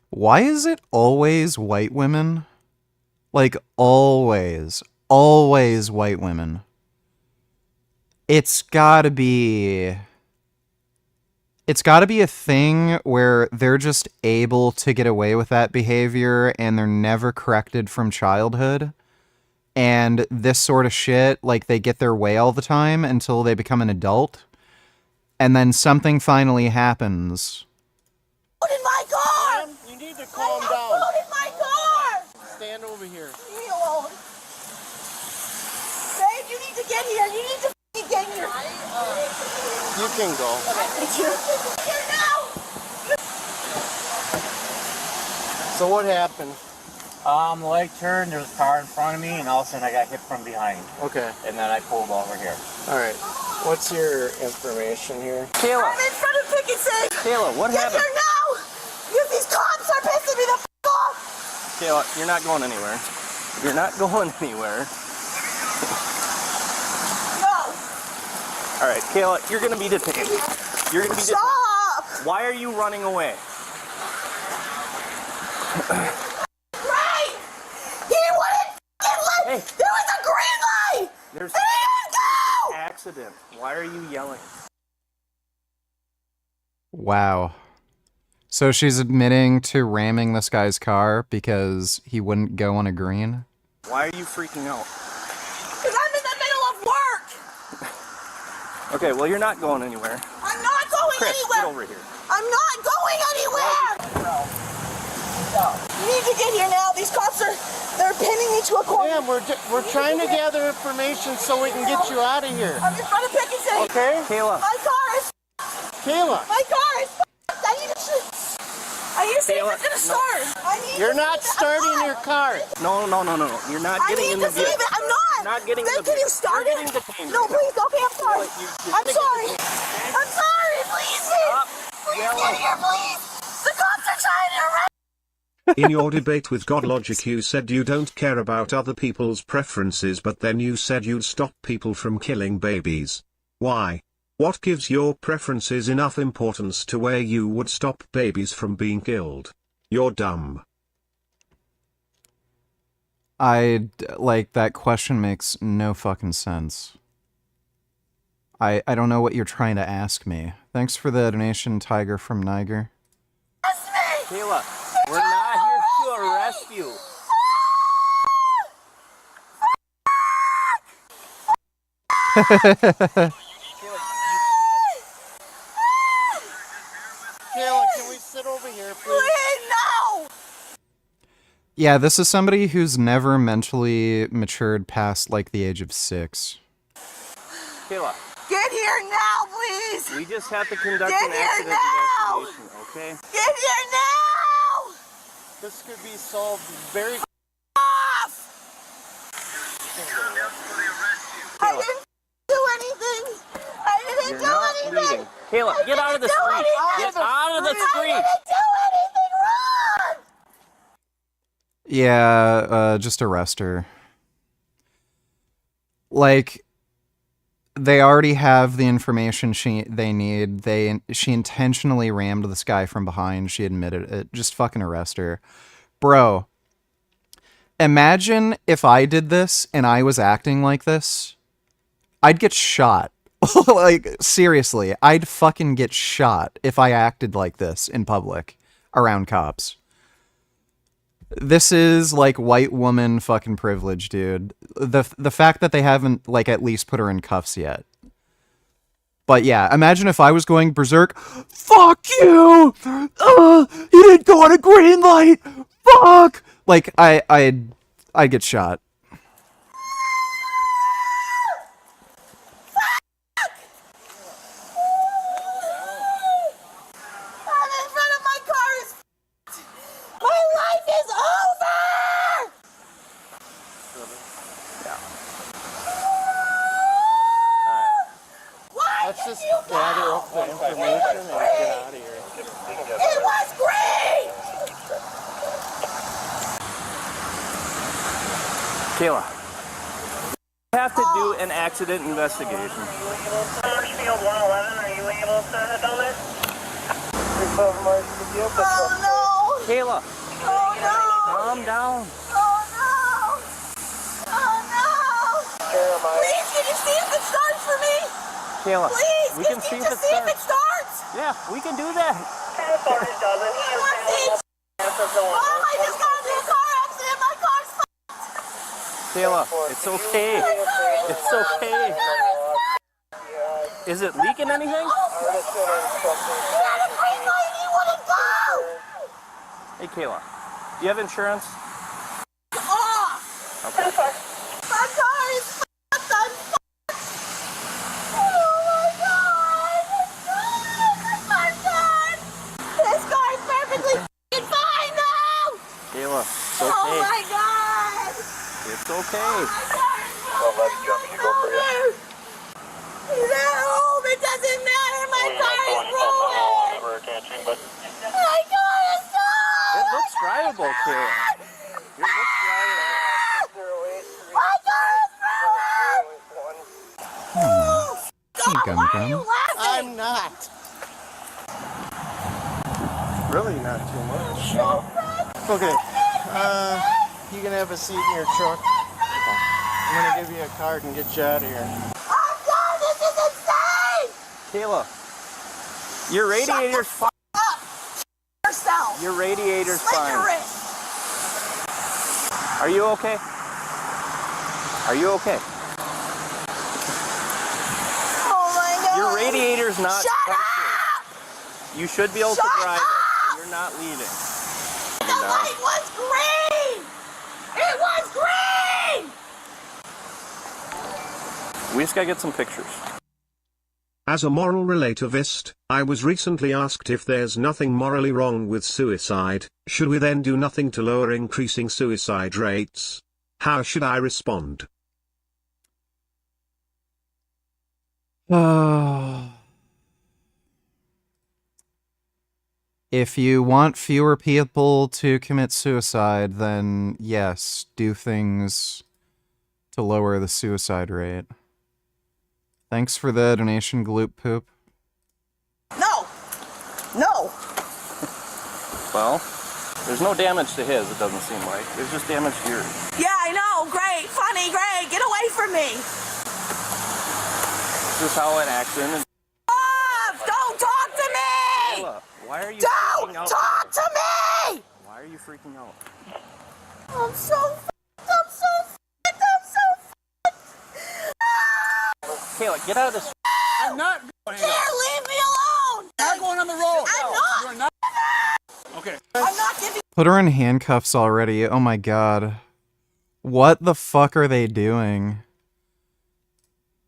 Why is it always white women? Like, always white women. It's gotta be It's got to be a thing where they're just able to get away with that behavior and they're never corrected from childhood. And this sort of shit, like, they get their way all the time until they become an adult. And then something finally happens. Food in my car! Ma'am, you need to calm down. Food in my car! Stand over here. Leave me alone. Babe, you need to get here. You need to get here. You can go. Thank you. Here now! So what happened? The leg turned, there was a car in front of me, and all of a sudden I got hit from behind. Okay. And then I pulled over here. All right. What's your information here? Kayla. I'm in front of Pick and Save. Kayla, what Get happened? here now! These cops are pissing me the f*** off! Kayla, you're not going anywhere. You're not going anywhere. No! All right, Kayla, you're going to be detained. You're going to be detained. Stop! Why are you running away? Right! He wouldn't f***ing let... Hey. There was a green light! There's and he didn't go! an accident. Why are you yelling? Wow. So she's admitting to ramming this guy's car because he wouldn't go on a green? Why are you freaking out? Because I'm in the middle of work! Okay, well, you're not going anywhere. I'm not going Chris, anywhere! get over here. I'm not going anywhere! You need to get here now. These cops they're pinning me to a corner. Ma'am, we're trying to gather information so we can get you out of here. I'm in front of Pick and Save. Okay? Kayla. My car is Kayla. My car is I need to Are you saying it's gonna start? You're not starting your car. No. You're not getting in the vehicle. I'm not. You're not getting in the Can you vehicle. start You're it? getting detained. No, please. Okay, I'm sorry. I'm sorry. I'm sorry. Please. Please get here, please. The cops are trying to arrest. In your debate with GodLogic, you said you don't care about other people's preferences, but then you said you'd stop people from killing babies. Why? What gives your preferences enough importance to where you would stop babies from being killed? You're dumb. That question makes no fucking sense. I don't know what you're trying to ask me. Thanks for the donation, Tiger from Niger. Kayla, we're not here to arrest you. Kayla, can we sit over here, please? Please, no. Yeah, this is somebody who's never mentally matured past, like, the age of 6. Kayla. Get here now, please. We just have to conduct Get an here accident now. investigation, okay? Get here now. This could be solved very Off. I didn't do anything. I didn't You're do not anything. bleeding. Kayla, get out of the street. Get out of the street. I didn't do anything wrong. Yeah, just arrest her. Like, they already have the information they need. She intentionally rammed this guy from behind. She admitted it. Just fucking arrest her. Bro, imagine if I did this and I was acting like this. I'd get shot. Like, seriously, I'd fucking get shot if I acted like this in public around cops. This is, like, white woman fucking privilege, dude. The fact that they haven't, like, at least put her in cuffs yet. But yeah, imagine if I was going berserk. Fuck you! You didn't go on a green light! Fuck! Like, I'd get shot. I'm in front of my car. My life is over. Let's just gather up the information and get out of here. It was green. Kayla, we have to do an accident investigation. Field 111, are you able to handle this? Oh no! Kayla, Oh no! calm down. Oh no! Oh no! Please, can you see if it starts for me? Kayla, Please, we can see if it see if starts. it starts. Yeah, we can do that. Mom, I just got into a car accident. My car's Kayla, it's okay. It's okay. Is it leaking anything? Hey, Kayla, do you have insurance? Okay. My car is fucked. I'm fucked. Oh my god! This car is perfectly f***ing fine now! Kayla, it's Oh okay. my god! It's okay. He's at home. It doesn't matter. My car is ruined. My car is ruined. It looks drivable, Kayla. It looks drivable. My car is ruined. Hey, Gum Gum. I'm not. Really not too much. Okay, you can have a seat in your truck. I'm gonna give you a card and get you out of here. Oh god, this is insane! Kayla, your radiator's fine. Yourself. Your radiator's Slit fine. your wrist. Are you okay? Are you okay? Oh my god. Your radiator's not Shut pressured. You should be able to drive it. So you're not leaving. The light was green! It was green! We just gotta get some pictures. As a moral relativist, I was recently asked if there's nothing morally wrong with suicide, should we then do nothing to lower increasing suicide rates? How should I respond? If you want fewer people to commit suicide, then yes, do things to lower the suicide rate. Thanks for the donation, Gloop Poop. No! No! Well, there's no damage to his, it doesn't seem like. There's just damage to yours. Yeah, I know. Great. Funny. Great. Get away from me. This is how an accident is. Stop! Don't talk to me! Kayla, why are you Don't freaking out? talk to me! Why are you freaking out? I'm so f***ed. I'm so f***ed. I'm so f***ed. Kayla, get out of this. I'm not going Here, leave me alone! I'm not going on the road. I'm not! You're not. Okay. I'm not giving... Put her in handcuffs already. Oh my god. What the fuck are they doing?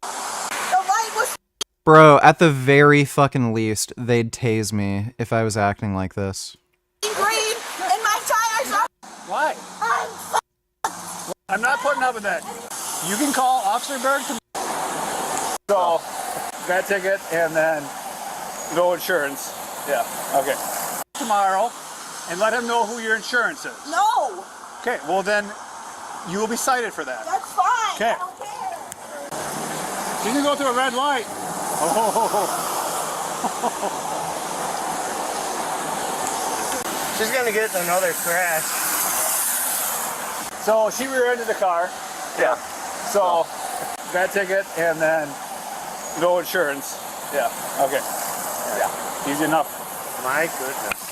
The light was Bro, at the very fucking least, they'd tase me if I was acting like this. green and my tires are... Why? I'm I'm not putting up with that. You can call Officer Berg to... So, that ticket and then no insurance. Yeah, okay. Tomorrow and let him know who your insurance is. No! Okay, well then you will be cited for that. That's fine. Okay. I don't care. You can go through a red light. Oh. She's gonna get another crash. So she rear-ended the car. Yeah. So that ticket and then no insurance. Yeah. Okay. Yeah. Easy enough. My goodness.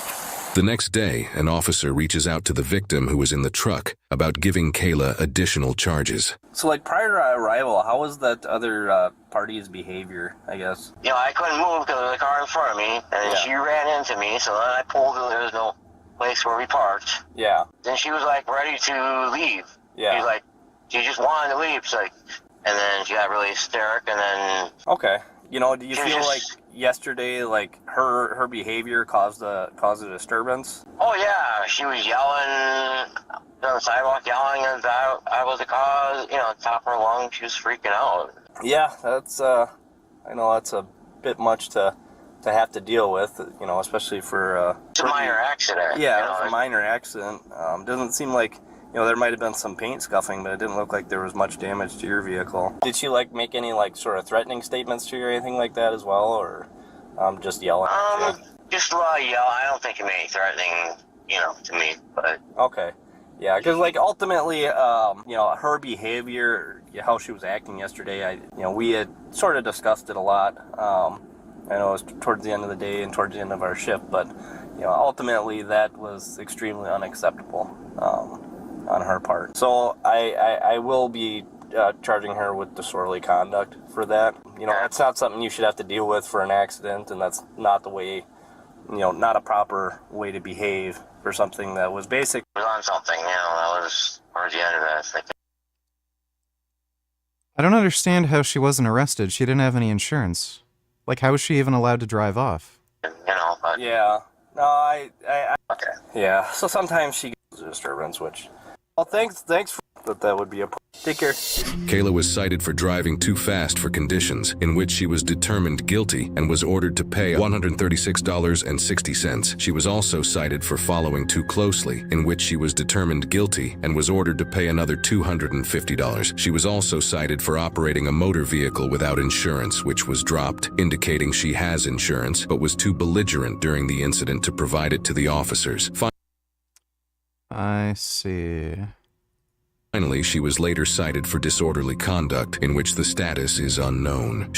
The next day, an officer reaches out to the victim who was in the truck about giving Kayla additional charges. So, like, prior to our arrival, how was that other party's behavior, I guess? You know, I couldn't move because of the car in front of me, and then she ran into me, so then I pulled and there was no place where we parked. Yeah. Then she was, like, ready to leave. Yeah. She was like, she just wanted to leave, so, like, and then she got really hysteric, and then... Okay. You know, do you She was feel like just- yesterday, like, her behavior caused a disturbance? Oh, yeah, she was yelling on the sidewalk, yelling that I was the cause, you know, top of her lungs, she was freaking out. Yeah, that's, I know that's a bit much to have to deal with, you know, especially for... It's a minor accident. Yeah, you it know, was a minor accident. Doesn't seem like, you know, there might have been some paint scuffing, but it didn't look like there was much damage to your vehicle. Did she, like, make any, like, sort of threatening statements to you or anything like that as well, or just yelling at you? Just a lot of yell. I don't think it made any threatening, you know, to me, but... Okay. Yeah, because, like, ultimately, you know, her behavior, how she was acting yesterday, we had sort of discussed it a lot. I know it was towards the end of the day and towards the end of our shift, but ultimately that was extremely unacceptable on her part. So I will be charging her with disorderly conduct for that. That's not something you should have to deal with for an accident, and that's not the way, not a proper way to behave for something that was basic. It was on something, that was towards the end of it. I don't understand how she wasn't arrested. She didn't have any insurance. Like, how was she even allowed to drive off? But... Yeah. No, okay. Yeah, so sometimes she gets a disturbance, which... Well, thanks for that would be a... Take care. Kayla was cited for driving too fast for conditions, in which she was determined guilty and was ordered to pay $136.60. She was also cited for following too closely, in which she was determined guilty and was ordered to pay another $250. She was also cited for operating a motor vehicle without insurance, which was dropped, indicating she has insurance, but was too belligerent during the incident to provide it to the officers. I see. Finally, she was later cited for disorderly conduct, in which the status is unknown.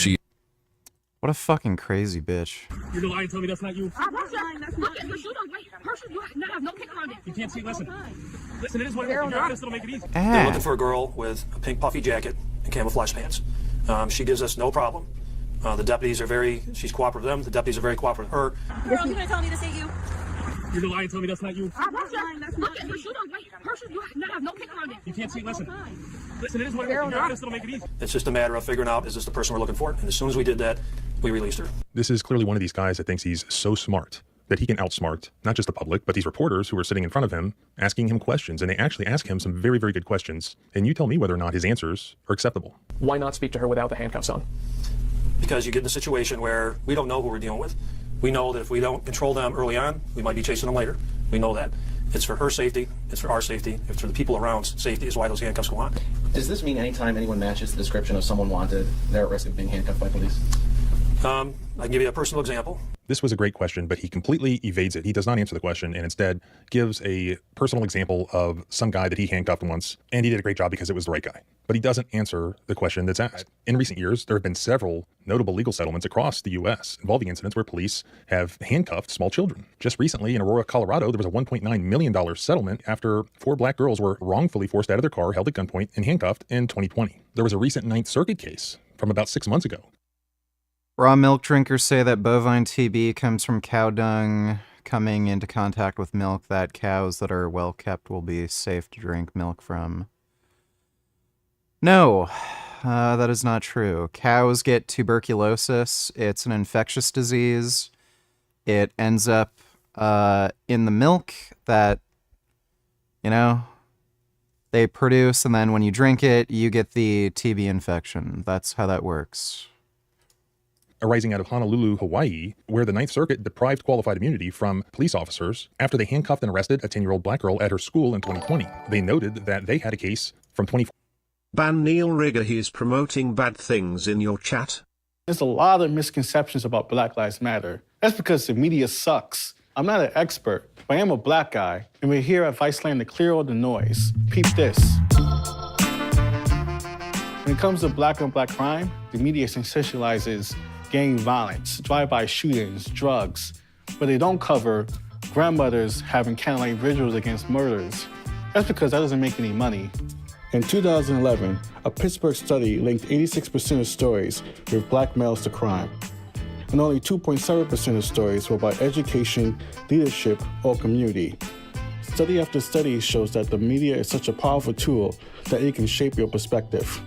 What a fucking crazy bitch. You're gonna lie and tell me that's not you? I'm not lying, that's not you. You have no kick around it. You can't see, listen, it is what it is. You're honest, it'll make it easy. They're looking for a girl with a pink puffy jacket and camouflage pants. She gives us no problem. The deputies are she's cooperative with them. The deputies are very cooperative with her. Girl, you gonna tell me this ain't you? You're gonna lie and tell me that's not you? I'm not lying, that's not you. You have no kick around it. You can't see, listen, it is what it is. You're honest, it'll make it easy. It's just a matter of figuring out, is this the person we're looking for? And as soon as we did that, we released her. This is clearly one of these guys that thinks he's so smart that he can outsmart not just the public, but these reporters who are sitting in front of him asking him questions. And they actually ask him some very, very good questions. And you tell me whether or not his answers are acceptable. Why not speak to her without the handcuffs on? Because you get in a situation where we don't know who we're dealing with. We know that if we don't control them early on, we might be chasing them later. We know that. It's for her safety, it's for our safety, it's for the people around's safety is why those handcuffs go on. Does this mean anytime anyone matches the description of someone wanted, they're at risk of being handcuffed by police? I can give you a personal example. This was a great question, but he completely evades it. He does not answer the question and instead gives a personal example of some guy that he handcuffed once, and he did a great job because it was the right guy. But he doesn't answer the question that's asked. In recent years, there have been several notable legal settlements across the U.S. involving incidents where police have handcuffed small children. Just recently in Aurora, Colorado, there was a $1.9 million settlement after 4 black girls were wrongfully forced out of their car, held at gunpoint, and handcuffed in 2020. There was a recent Ninth Circuit case from about 6 months ago. Raw milk drinkers say that bovine TB comes from cow dung coming into contact with milk that cows that are well kept will be safe to drink milk from. No, that is not true. Cows get tuberculosis. It's an infectious disease. It ends up in the milk that, they produce, and then when you drink it, you get the TB infection. That's how that works. Arising out of Honolulu, Hawaii, where the Ninth Circuit deprived qualified immunity from police officers after they handcuffed and arrested a 10-year-old black girl at her school in 2020. They noted that they had a case from 2014. Ban Neil Rigger, he is promoting bad things in your chat. There's a lot of misconceptions about Black Lives Matter. That's because the media sucks. I'm not an expert, but I am a black guy, and we're here at Viceland to clear all the noise. Peep this. When it comes to black on black crime, the media sensationalizes gang violence, drive-by shootings, drugs, but they don't cover grandmothers having candlelight vigils against murders. That's because that doesn't make any money. In 2011, a Pittsburgh study linked 86% of stories with black males to crime, and only 2.7% of stories were about education, leadership, or community. Study after study shows that the media is such a powerful tool that it can shape your perspective.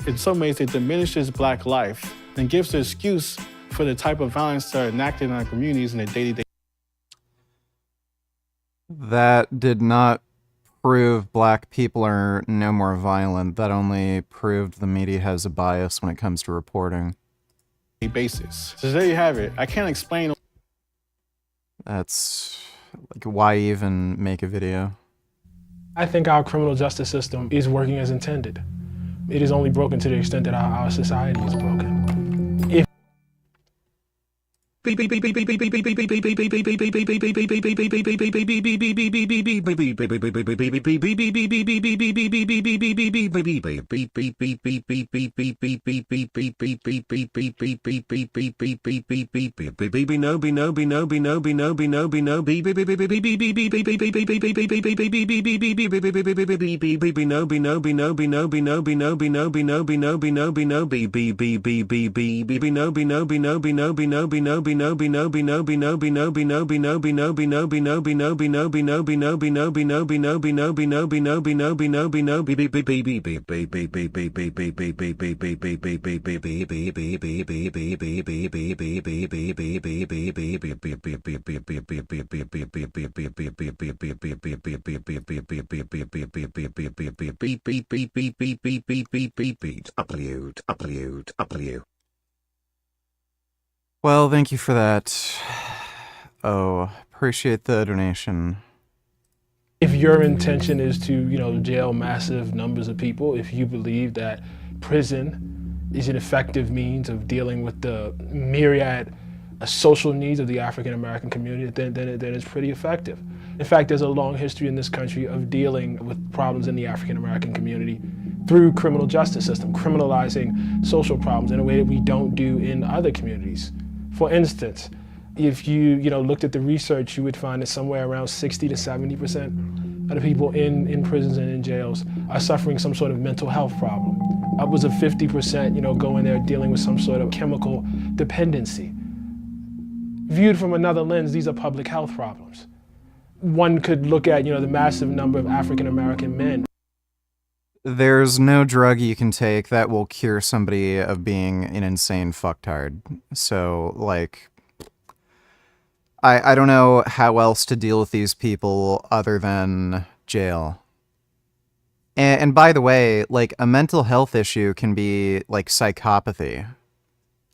In some ways, it diminishes black life and gives the excuse for the type of violence that are enacted in our communities in a day-to-day. That did not prove black people are no more violent. That only proved the media has a bias when it comes to reporting. Basis. So there you have it. I can't explain. That's like, why even make a video? I think our criminal justice system is working as intended. It is only broken to the extent that our society is broken. Well, thank you for that. Oh, appreciate the donation. If your intention is to, jail massive numbers of people, if you believe that prison is an effective means of dealing with the myriad social needs of the African American community, then it's pretty effective. In fact, there's a long history in this country of dealing with problems in the African American community through criminal justice system, criminalizing social problems in a way that we don't do in other communities. For instance, if you looked at the research, you would find that somewhere around 60 to 70% of the people in prisons and in jails are suffering some sort of mental health problem. Upwards of 50%, go in there dealing with some sort of chemical dependency. Viewed from another lens, these are public health problems. One could look at, the massive number of African American men. There's no drug you can take that will cure somebody of being an insane fucktard. So, like, I don't know how else to deal with these people other than jail. And by the way, like, a mental health issue can be, like, psychopathy.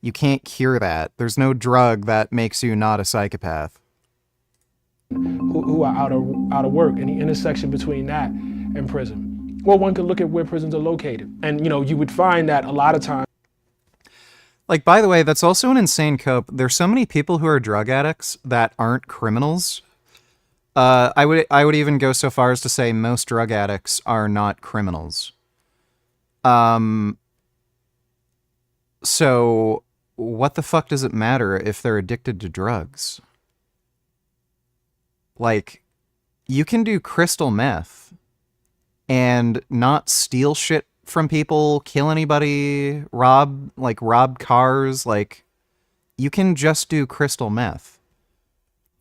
You can't cure that. There's no drug that makes you not a psychopath. Who are out of work, and the intersection between that and prison. Well, one could look at where prisons are located. And, you would find that a lot of times. Like, by the way, that's also an insane cope. There's so many people who are drug addicts that aren't criminals. I would even go so far as to say most drug addicts are not criminals. So what the fuck does it matter if they're addicted to drugs? Like, you can do crystal meth and not steal shit from people, kill anybody, rob cars. Like, you can just do crystal meth.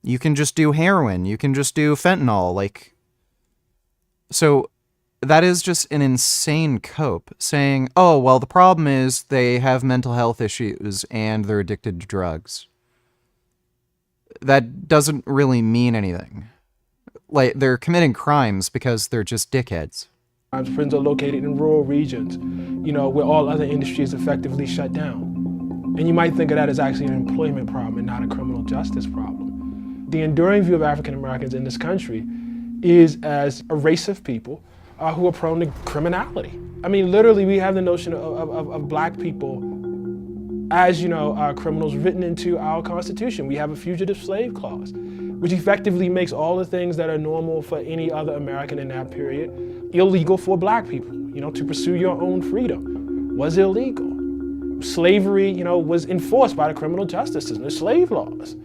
You can just do heroin. You can just do fentanyl. Like, so that is just an insane cope, saying, oh, well, the problem is they have mental health issues and they're addicted to drugs. That doesn't really mean anything. Like, they're committing crimes because they're just dickheads. Prisons are located in rural regions, where all other industries effectively shut down. And you might think of that as actually an employment problem and not a criminal justice problem. The enduring view of African Americans in this country is as a race of people who are prone to criminality. I mean, literally, we have the notion of black people as, criminals written into our Constitution. We have a fugitive slave clause, which effectively makes all the things that are normal for any other American in that period illegal for black people. To pursue your own freedom was illegal. Slavery, was enforced by the criminal justice system, the slave laws.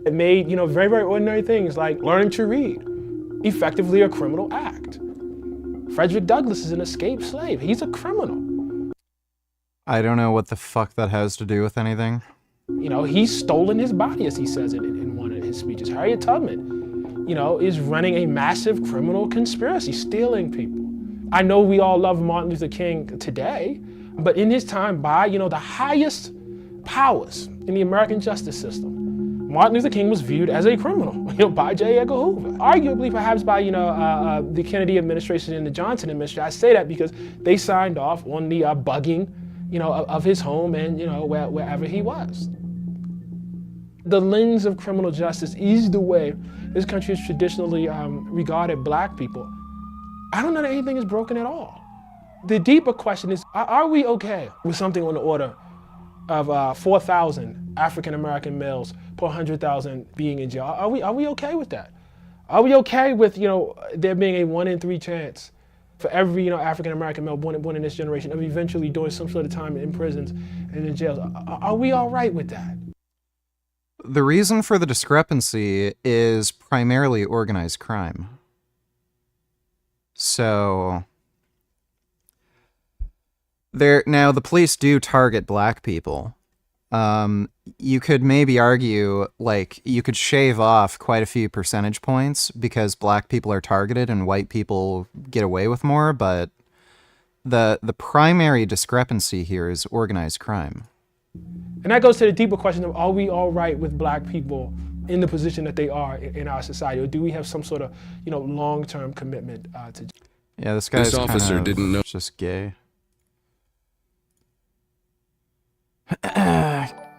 It made, very, very ordinary things like learning to read effectively a criminal act. Frederick Douglass is an escaped slave. He's a criminal. I don't know what the fuck that has to do with anything. He's stolen his body, as he says it in one of his speeches. Harriet Tubman, is running a massive criminal conspiracy, stealing people. I know we all love Martin Luther King today, but in his time, by, the highest powers in the American justice system, Martin Luther King was viewed as a criminal, by J. Edgar Hoover. Arguably, perhaps by, the Kennedy administration and the Johnson administration. I say that because they signed off on the bugging, of his home and, wherever he was. The lens of criminal justice is the way this country has traditionally regarded black people. I don't know that anything is broken at all. The deeper question is, are we okay with something on the order of 4,000 African American males per 100,000 being in jail. Are we okay with that? Are we okay with, you know, there being a 1 in 3 chance for every, you know, African American male born in this generation of eventually doing some sort of time in prisons and in jails? Are we all right with that? The reason for the discrepancy is primarily organized crime. So now the police do target black people. You could maybe argue, like, you could shave off quite a few percentage points because black people are targeted and white people get away with more, but the primary discrepancy here is organized crime. And that goes to the deeper question of, are we all right with black people in the position that they are in our society? Or do we have some sort of, you know, long-term commitment to... Yeah, this guy's officer kind of didn't know. Just gay.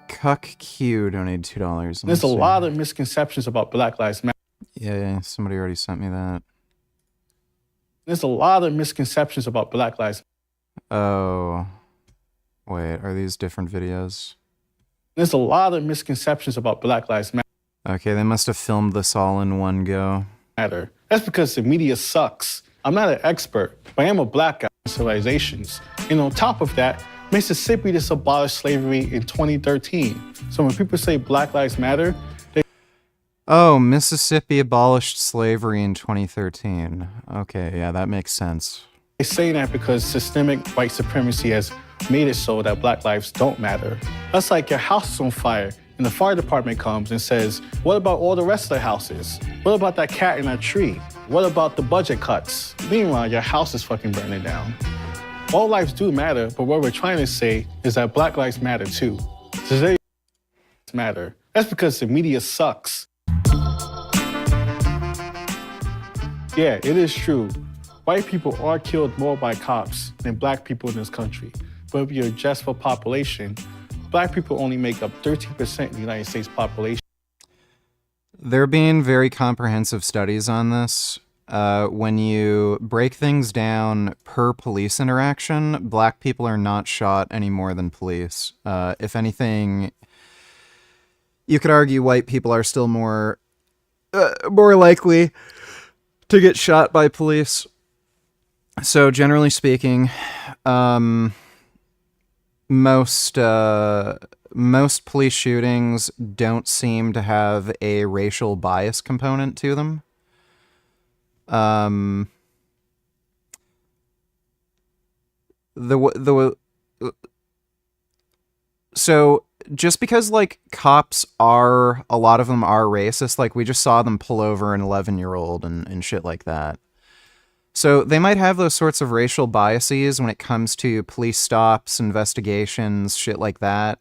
Cuck Q donated $2. There's a lot of misconceptions about Black Lives Matter. Yeah, somebody already sent me that. There's a lot of misconceptions about Black Lives Matter. Oh. Wait, are these different videos? There's a lot of misconceptions about Black Lives Matter. Okay, they must have filmed this all in one go. That's because the media sucks. I'm not an expert, but I am a black guy in civilizations. And on top of that, Mississippi just abolished slavery in 2013. So when people say Black Lives Matter, Oh, Mississippi abolished slavery in 2013. Okay, yeah, that makes sense. they say that because systemic white supremacy has made it so that black lives don't matter. That's like your house is on fire and the fire department comes and says, what about all the rest of the houses? What about that cat in that tree? What about the budget cuts? Meanwhile, your house is fucking burning down. All lives do matter, but what we're trying to say is that black lives matter too. Today matter. That's because the media sucks. Yeah, it is true. White people are killed more by cops than black people in this country. But if you adjust for population, black people only make up 13% of the United States population. There have been very comprehensive studies on this. When you break things down per police interaction, black people are not shot any more than police. If anything, you could argue white people are still more likely to get shot by police. So generally speaking, most police shootings don't seem to have a racial bias component to them. So just because, like, cops are, a lot of them are racist, like we just saw them pull over an 11-year-old and shit like that. So they might have those sorts of racial biases when it comes to police stops, investigations, shit like that.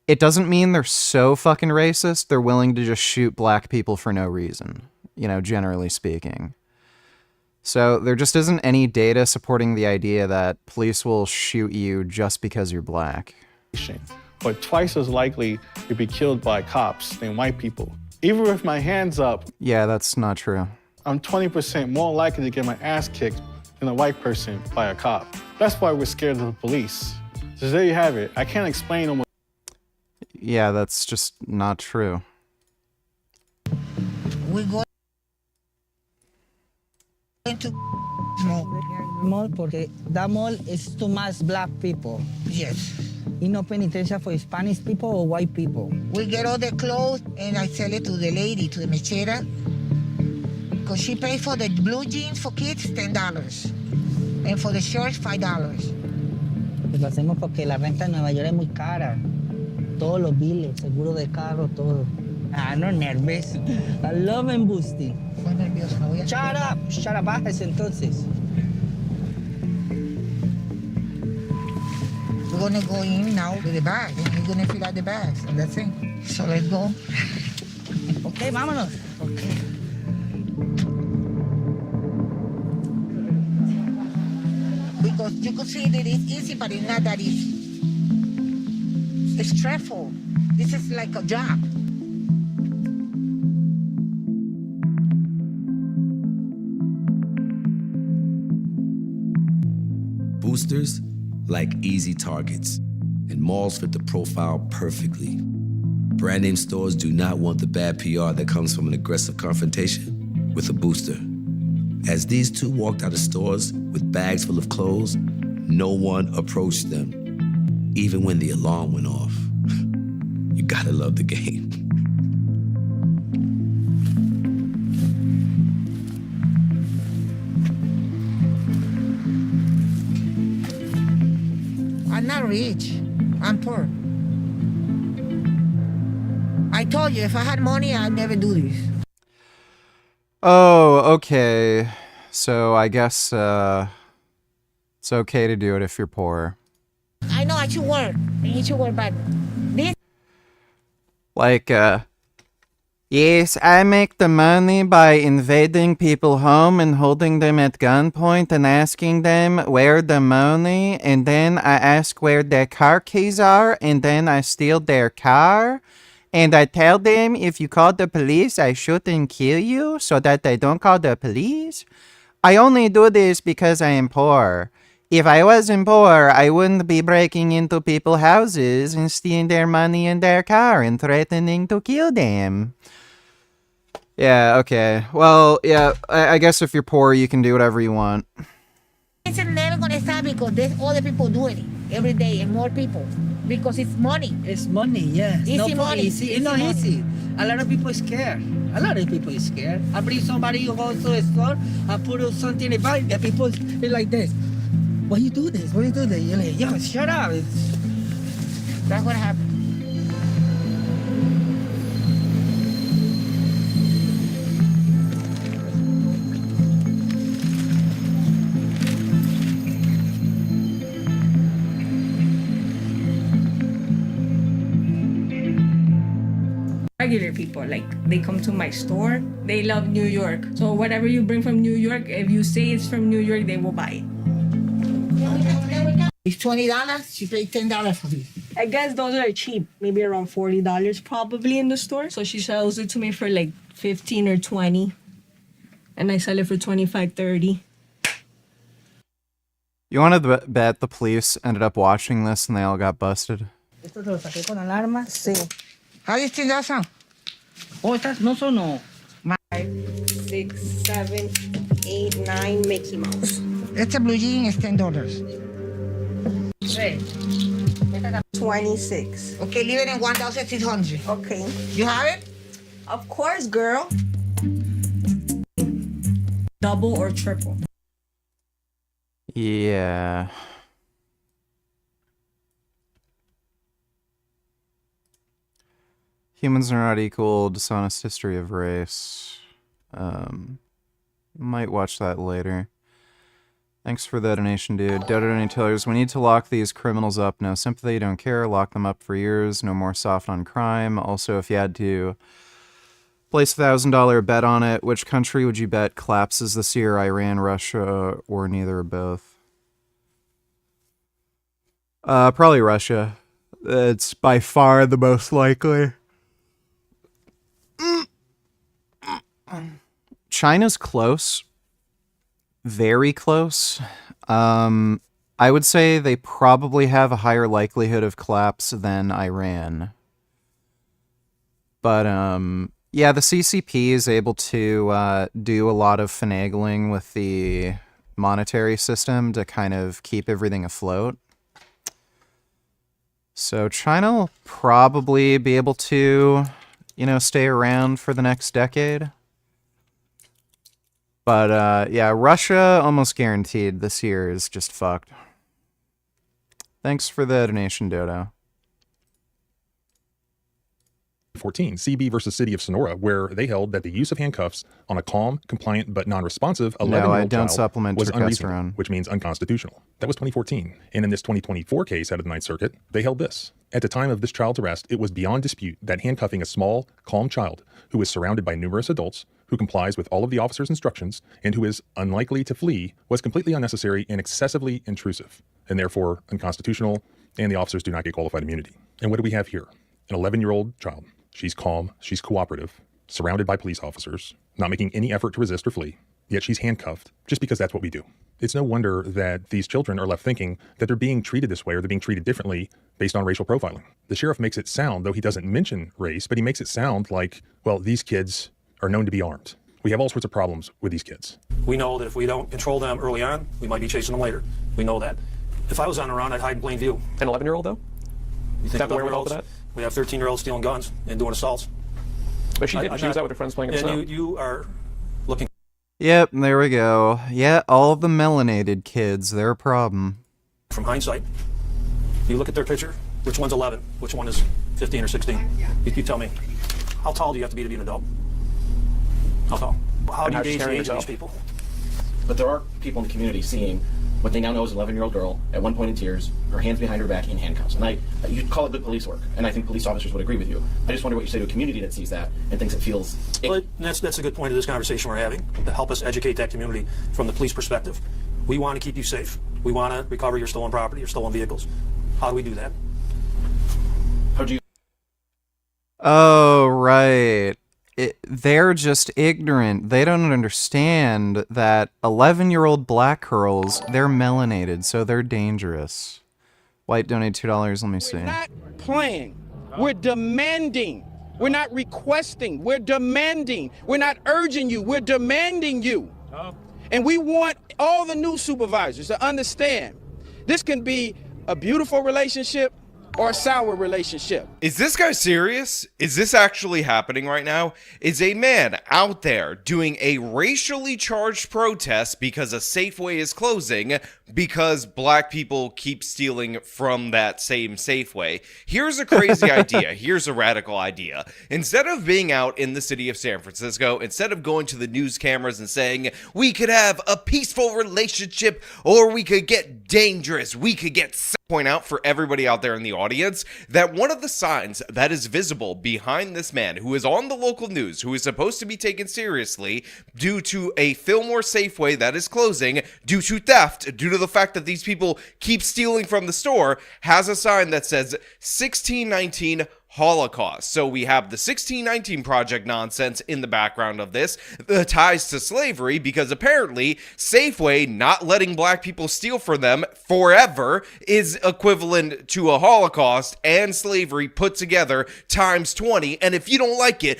It doesn't mean they're so fucking racist, they're willing to just shoot black people for no reason, you know, generally speaking. So there just isn't any data supporting the idea that police will shoot you just because you're black. But twice as likely to be killed by cops than white people. Even with my hands up, yeah, that's not true. I'm 20% more likely to get my ass kicked than a white person by a cop. That's why we're scared of the police. So there you have it. I can't explain almost. Yeah, that's just not true. We're going to mall porque that mall is too much black people. Yes. Y no penitencia for Spanish people or white people. We get all the clothes and I sell it to the lady, to the mechera. Because she paid for the blue jeans for kids, $10. And for the shorts, $5. Lo hacemos porque la renta en Nueva York es muy cara. Todos los biles, seguro de carro, todo. Ah, no nervous. I love boosting. Fue nervioso, no voy a... Shut up, bájese entonces. We're gonna go in now with the bag, and you're gonna fill out the bags, and that's it. So let's go. Okay, vámonos. Okay. Because you could see that it's easy, but it's not that easy. It's stressful. This is like a job. Boosters like easy targets. and malls fit the profile perfectly. Brand name stores do not want the bad PR that comes from an aggressive confrontation with a booster. As these two walked out of stores with bags full of clothes, no one approached them, even when the alarm went off. You gotta love the game. I'm not rich. I'm poor. I told you, if I had money, I'd never do this. Oh, okay. So I guess it's okay to do it if you're poor. I know I should work. I should work, but this... Like, yes, I make the money by invading people's home and holding them at gunpoint and asking them where the money, and then I ask where their car keys are, and then I steal their car, and I tell them if you call the police, I shoot and kill you so that they don't call the police. I only do this because I am poor. If I wasn't poor, I wouldn't be breaking into people's houses and stealing their money and their car and threatening to kill them. Yeah, okay. Well, yeah, I guess if you're poor, you can do whatever you want. It's never gonna stop because there's other people doing it every day and more people. Because it's money. It's money, yes. Easy not money. Easy. It's not easy. A lot of people are scared. A lot of people are scared. I bring somebody who goes to a store, I put something in buy, the people is like this. Why you do this? Why you do that? You're like, yo, shut up. That's what happened. Regular people, like they come to my store, they love New York. So whatever you bring from New York, if you say it's from New York, they will buy it. It's $20, she paid $10 for it. I guess those are cheap, maybe around $40 probably in the store. So she sells it to me for like 15 or 20, and I sell it for 25, 30. You want to bet the police ended up watching this and they all got busted? Esto te lo saqué con alarma. Sí. How do you think that sound? Oh, estas no son no. 5, 6, 7, 8, 9 Mickey Mouse. Este blue jean is $10. Red. 26. Okay, leave it in 1,600. Okay. You have it? Of course, girl. Double or triple? Yeah. Humans are not equal. Dishonest history of race. Might watch that later. Thanks for the donation, dude. Donate tellers. We need to lock these criminals up. No sympathy, don't care. Lock them up for years. No more soft on crime. Also, if you had to place a $1,000 bet on it, which country would you bet collapses this year? Iran, Russia, or neither or both? Probably Russia. It's by far the most likely. China's close. Very close. I would say they probably have a higher likelihood of collapse than Iran. But, yeah, the CCP is able to do a lot of finagling with the monetary system to kind of keep everything afloat. So China will probably be able to, you know, stay around for the next decade. But, yeah, Russia almost guaranteed this year is just fucked. Thanks for the donation, Dodo. 14, CB versus City of Sonora, where they held that the use of handcuffs on a calm, compliant, but non-responsive 11-year-old I don't child supplement was testosterone. unreasonable, which means unconstitutional. That was 2014. And in this 2024 case out of the Ninth Circuit, they held this. At the time of this child's arrest, it was beyond dispute that handcuffing a small, calm child who is surrounded by numerous adults, who complies with all of the officer's instructions, and who is unlikely to flee, was completely unnecessary and excessively intrusive, and therefore unconstitutional, and the officers do not get qualified immunity. And what do we have here? An 11-year-old child. She's calm, she's cooperative, surrounded by police officers, not making any effort to resist or flee. yet she's handcuffed just because that's what we do. It's no wonder that these children are left thinking that they're being treated this way or they're being treated differently based on racial profiling. The sheriff makes it sound, though he doesn't mention race, but he makes it sound like, well, these kids are known to be armed. We have all sorts of problems with these kids. We know that if we don't control them early on, we might be chasing them later. We know that. If I was on the run, I'd hide in plain view. An 11-year-old, though? You think Have the wherewithal 11-year-olds? for that? We have 13-year-olds stealing guns and doing assaults. But she didn't. She was out with her friends playing in the snow. And you are looking. Yep, there we go. Yeah, all of the melanated kids, they're a problem. From hindsight, you look at their picture, which one's 11, which one is 15 or 16? You tell me. How tall do you have to be an adult? How tall? How do you gauge the age of these people? But there are people in the community seeing what they now know is an 11-year-old girl at one point in tears, her hands behind her back in handcuffs. And you call it good police work, and I think police officers would agree with you. I just wonder what you say to a community that sees that and thinks it feels... Well, that's a good point of this conversation we're having, to help us educate that community from the police perspective. We want to keep you safe. We want to recover your stolen property, your stolen vehicles. How do we do that? How do you... Oh, right. They're just ignorant. They don't understand that 11-year-old black girls, they're melanated, so they're dangerous. White donate $2, let me see. We're not playing. We're demanding. We're not requesting. We're demanding. We're not urging you. We're demanding you. And we want all the new supervisors to understand this can be a beautiful relationship or a sour relationship. Is this guy serious? Is this actually happening right now? Is a man out there doing a racially charged protest because a Safeway is closing because black people keep stealing from that same Safeway? Here's a crazy idea. Here's a radical idea. Instead of being out in the city of San Francisco, instead of going to the news cameras and saying, we could have a peaceful relationship or we could get dangerous, we could get... point out for everybody out there in the audience that one of the signs that is visible behind this man who is on the local news, who is supposed to be taken seriously due to a Fillmore Safeway that is closing, due to theft, due to the fact that these people keep stealing from the store, has a sign that says 1619 Holocaust. So we have the 1619 Project nonsense in the background of this, the ties to slavery, because apparently Safeway not letting black people steal from them forever is equivalent to a Holocaust and slavery put together times 20. And if you don't like it,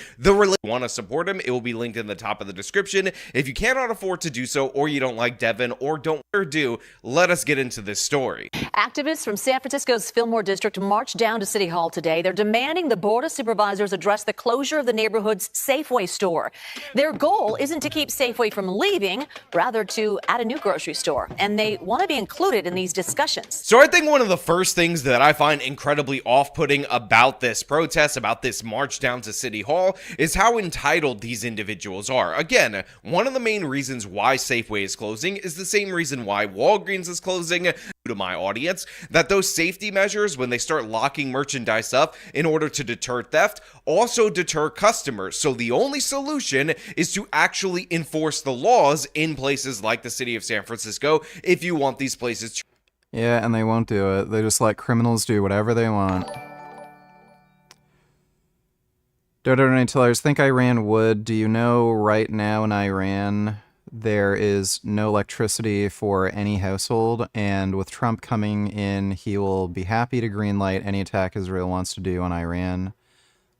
want to support him, it will be linked in the top of the description. If you cannot afford to do so, or you don't like Devin, or don't do, let us get into this story. Activists from San Francisco's Fillmore district marched down to City Hall today. They're demanding the Board of Supervisors address the closure of the neighborhood's Safeway store. Their goal isn't to keep Safeway from leaving, rather to add a new grocery store, and they want to be included in these discussions. So I think one of the first things that I find incredibly off-putting about this protest, about this march down to City Hall, is how entitled these individuals are. Again, one of the main reasons why Safeway is closing is the same reason why Walgreens is closing, to my audience, that those safety measures, when they start locking merchandise up in order to deter theft, also deter customers. So the only solution is to actually enforce the laws in places like the city of San Francisco if you want these places to... Yeah, and they won't do it. They just let criminals do whatever they want. Dodo and Tellers think Iran would. Do you know right now in Iran there is no electricity for any household, and with Trump coming in, he will be happy to greenlight any attack Israel wants to do on Iran.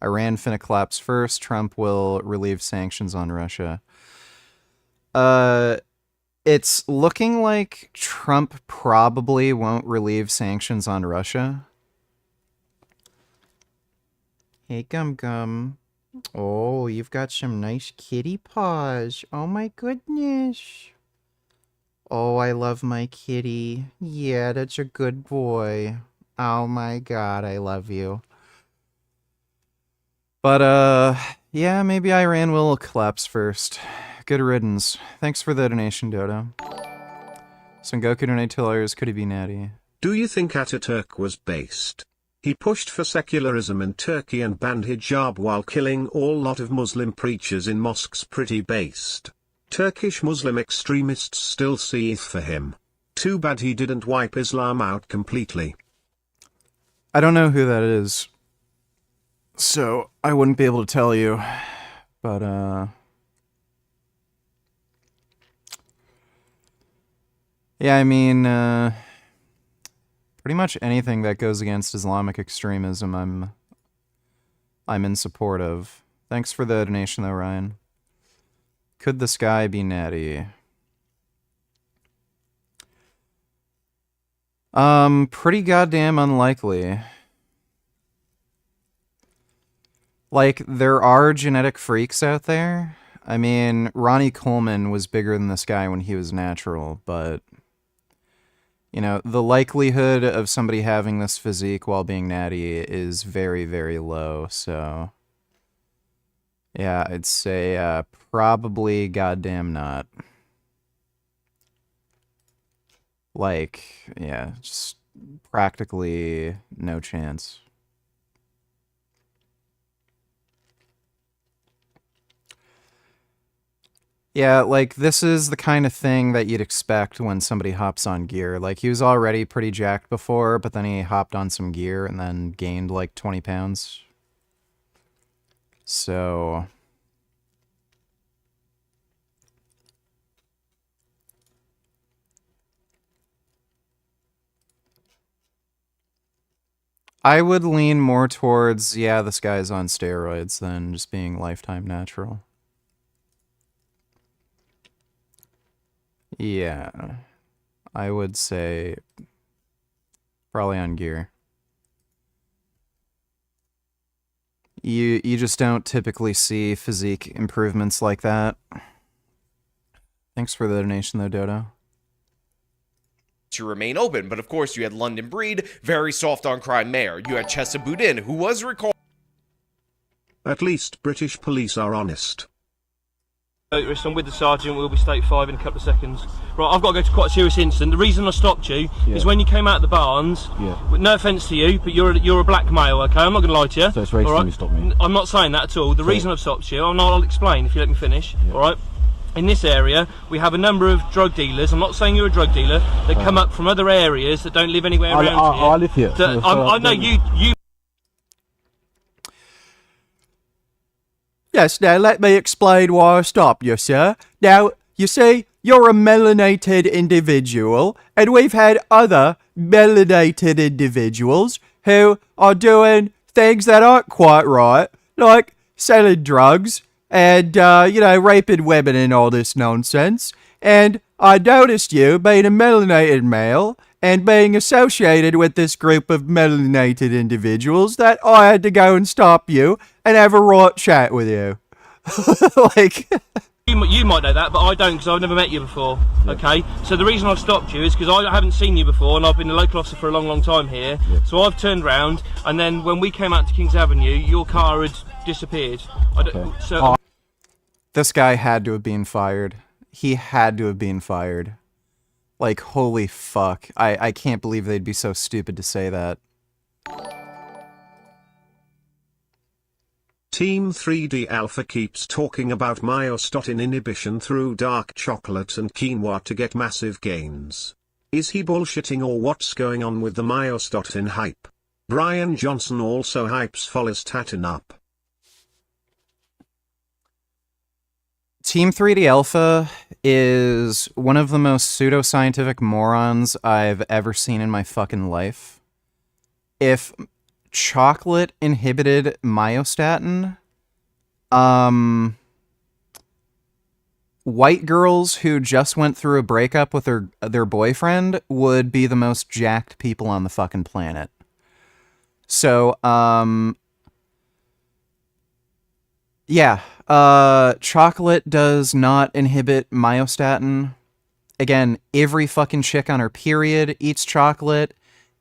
Iran finna collapse first. Trump will relieve sanctions on Russia. It's looking like Trump probably won't relieve sanctions on Russia. Hey, Gum Gum. Oh, you've got some nice kitty paws. Oh my goodness. Oh, I love my kitty. Yeah, that's a good boy. Oh my god, I love you. But, yeah, maybe Iran will collapse first. Good riddance. Thanks for the donation, Dodo. Son Goku donate $2. Could he be natty? Do you think Ataturk was based? He pushed for secularism in Turkey and banned hijab while killing all lot of Muslim preachers in mosques. Pretty based. Turkish Muslim extremists still seethe for him. Too bad he didn't wipe Islam out completely. I don't know who that is, so I wouldn't be able to tell you, but, Yeah, I mean, pretty much anything that goes against Islamic extremism, I'm in support of. Thanks for the donation, though, Ryan. Could the sky be natty? Pretty goddamn unlikely. Like, there are genetic freaks out there. I mean, Ronnie Coleman was bigger than the sky when he was natural, but, you know, the likelihood of somebody having this physique while being natty is very, very low, so... Yeah, I'd say, probably goddamn not. Like, yeah, just practically no chance. Yeah, like, this is the kind of thing that you'd expect when somebody hops on gear. Like, he was already pretty jacked before, but then he hopped on some gear and then gained, like, 20 pounds. So... I would lean more towards, yeah, this guy's on steroids than just being lifetime natural. Yeah. I would say probably on gear. You just don't typically see physique improvements like that. Thanks for the donation, though, Dodo. To remain open, but of course you had London Breed, very soft on crime mayor. You had Chesa Boudin, who was recalled. At least British police are honest. I'm with the sergeant, we'll be state 5 in a couple of seconds. Right, I've got to go to quite a serious incident. The reason I stopped you is when you came out of the barns, no offence to you, but you're a black male, okay? I'm not going to lie to you. So it's racist when you stop me? I'm not saying that at all. The reason I've stopped you, I'll explain if you let me finish, alright? In this area, we have a number of drug dealers. I'm not saying you're a drug dealer. That come up from other areas that don't live anywhere around here. I live here. I know you. Yes, now let me explain why I stopped you, sir. Now, you see, you're a melanated individual, and we've had other melanated individuals who are doing things that aren't quite right, like selling drugs, and, you know, raping women and all this nonsense. And I noticed you being a melanated male and being associated with this group of melanated individuals that I had to go and stop you and have a right chat with you. Like... You might know that, but I don't, because I've never met you before, okay? So the reason I've stopped you is because I haven't seen you before, and I've been a local officer for a long, long time here. So I've turned round, and then when we came out to Kings Avenue, your car had disappeared. This guy had to have been fired. He had to have been fired. Like, holy fuck. I can't believe they'd be so stupid to say that. Team 3D Alpha keeps talking about myostatin inhibition through dark chocolate and quinoa to get massive gains. Is he bullshitting or what's going on with the myostatin hype? Brian Johnson also hypes follistatin up. Team 3D Alpha is one of the most pseudoscientific morons I've ever seen in my fucking life. If chocolate inhibited myostatin, white girls who just went through a breakup with their boyfriend would be the most jacked people on the fucking planet. So, yeah, chocolate does not inhibit myostatin. Again, every fucking chick on her period eats chocolate.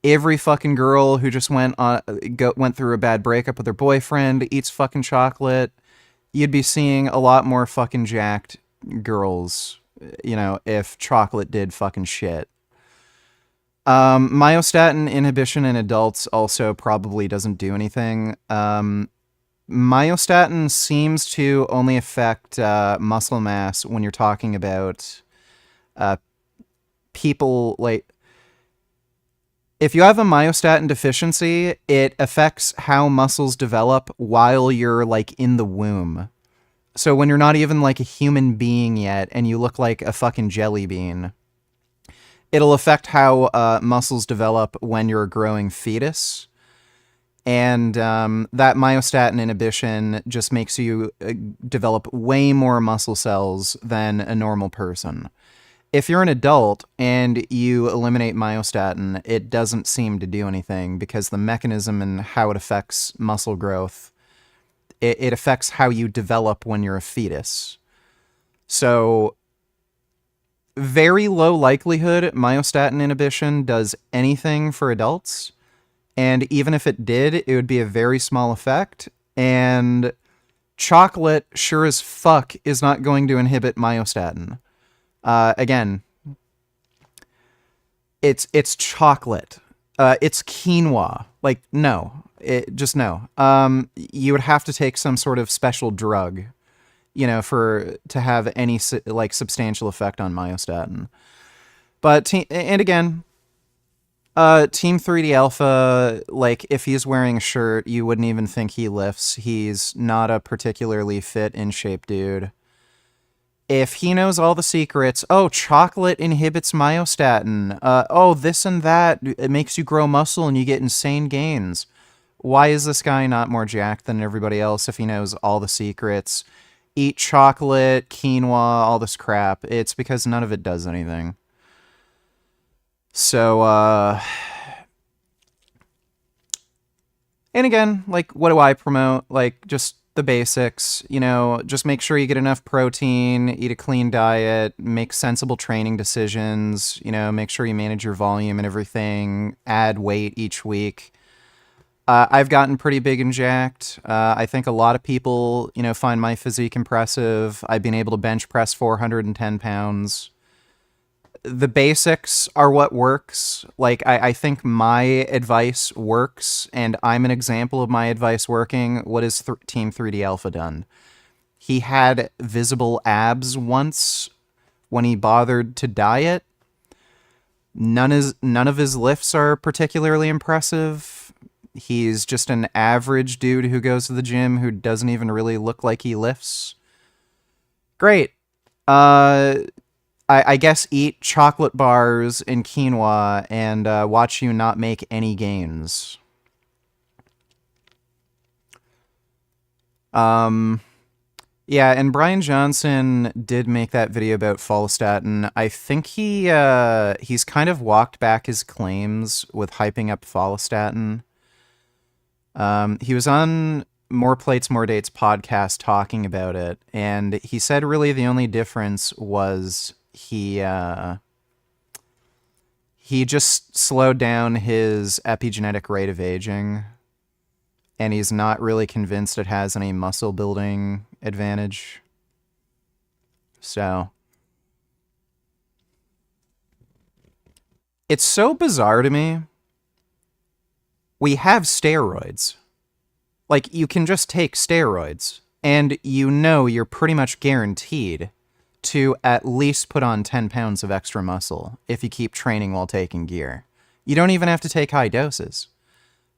Every fucking girl who just went through a bad breakup with her boyfriend eats fucking chocolate. You'd be seeing a lot more fucking jacked girls, you know, if chocolate did fucking shit. Myostatin inhibition in adults also probably doesn't do anything. Myostatin seems to only affect muscle mass when you're talking about people like... If you have a myostatin deficiency, it affects how muscles develop while you're, like, in the womb. So when you're not even, like, a human being yet, and you look like a fucking jelly bean, it'll affect how muscles develop when you're a growing fetus. And that myostatin inhibition just makes you develop way more muscle cells than a normal person. If you're an adult and you eliminate myostatin, it doesn't seem to do anything because the mechanism and how it affects muscle growth, it affects how you develop when you're a fetus. So, very low likelihood myostatin inhibition does anything for adults. And even if it did, it would be a very small effect. And chocolate, sure as fuck, is not going to inhibit myostatin. Again, it's chocolate. It's quinoa. Like, no. Just no. You would have to take some sort of special drug, to have any, substantial effect on myostatin. But, and again, Team 3D Alpha, if he's wearing a shirt, you wouldn't even think he lifts. He's not a particularly fit, in shape dude. If he knows all the secrets, chocolate inhibits myostatin, this and that, it makes you grow muscle and you get insane gains. Why is this guy not more jacked than everybody else if he knows all the secrets? Eat chocolate, quinoa, all this crap. It's because none of it does anything. So, and again, what do I promote? Just the basics, just make sure you get enough protein, eat a clean diet, make sensible training decisions, make sure you manage your volume and everything, add weight each week. I've gotten pretty big and jacked. I think a lot of people, find my physique impressive. I've been able to bench press 410 pounds. The basics are what works. I think my advice works, and I'm an example of my advice working. What has Team 3D Alpha done? He had visible abs once when he bothered to diet. None of his lifts are particularly impressive. He's just an average dude who goes to the gym who doesn't even really look like he lifts. Great. I guess eat chocolate bars and quinoa and watch you not make any gains. Yeah, and Brian Johnson did make that video about follistatin. I think he's kind of walked back his claims with hyping up follistatin. He was on More Plates, More Dates podcast talking about it, and he said really the only difference was he just slowed down his epigenetic rate of aging, and he's not really convinced it has any muscle building advantage. So it's so bizarre to me. We have steroids. You can just take steroids, and you're pretty much guaranteed to at least put on 10 pounds of extra muscle if you keep training while taking gear. You don't even have to take high doses.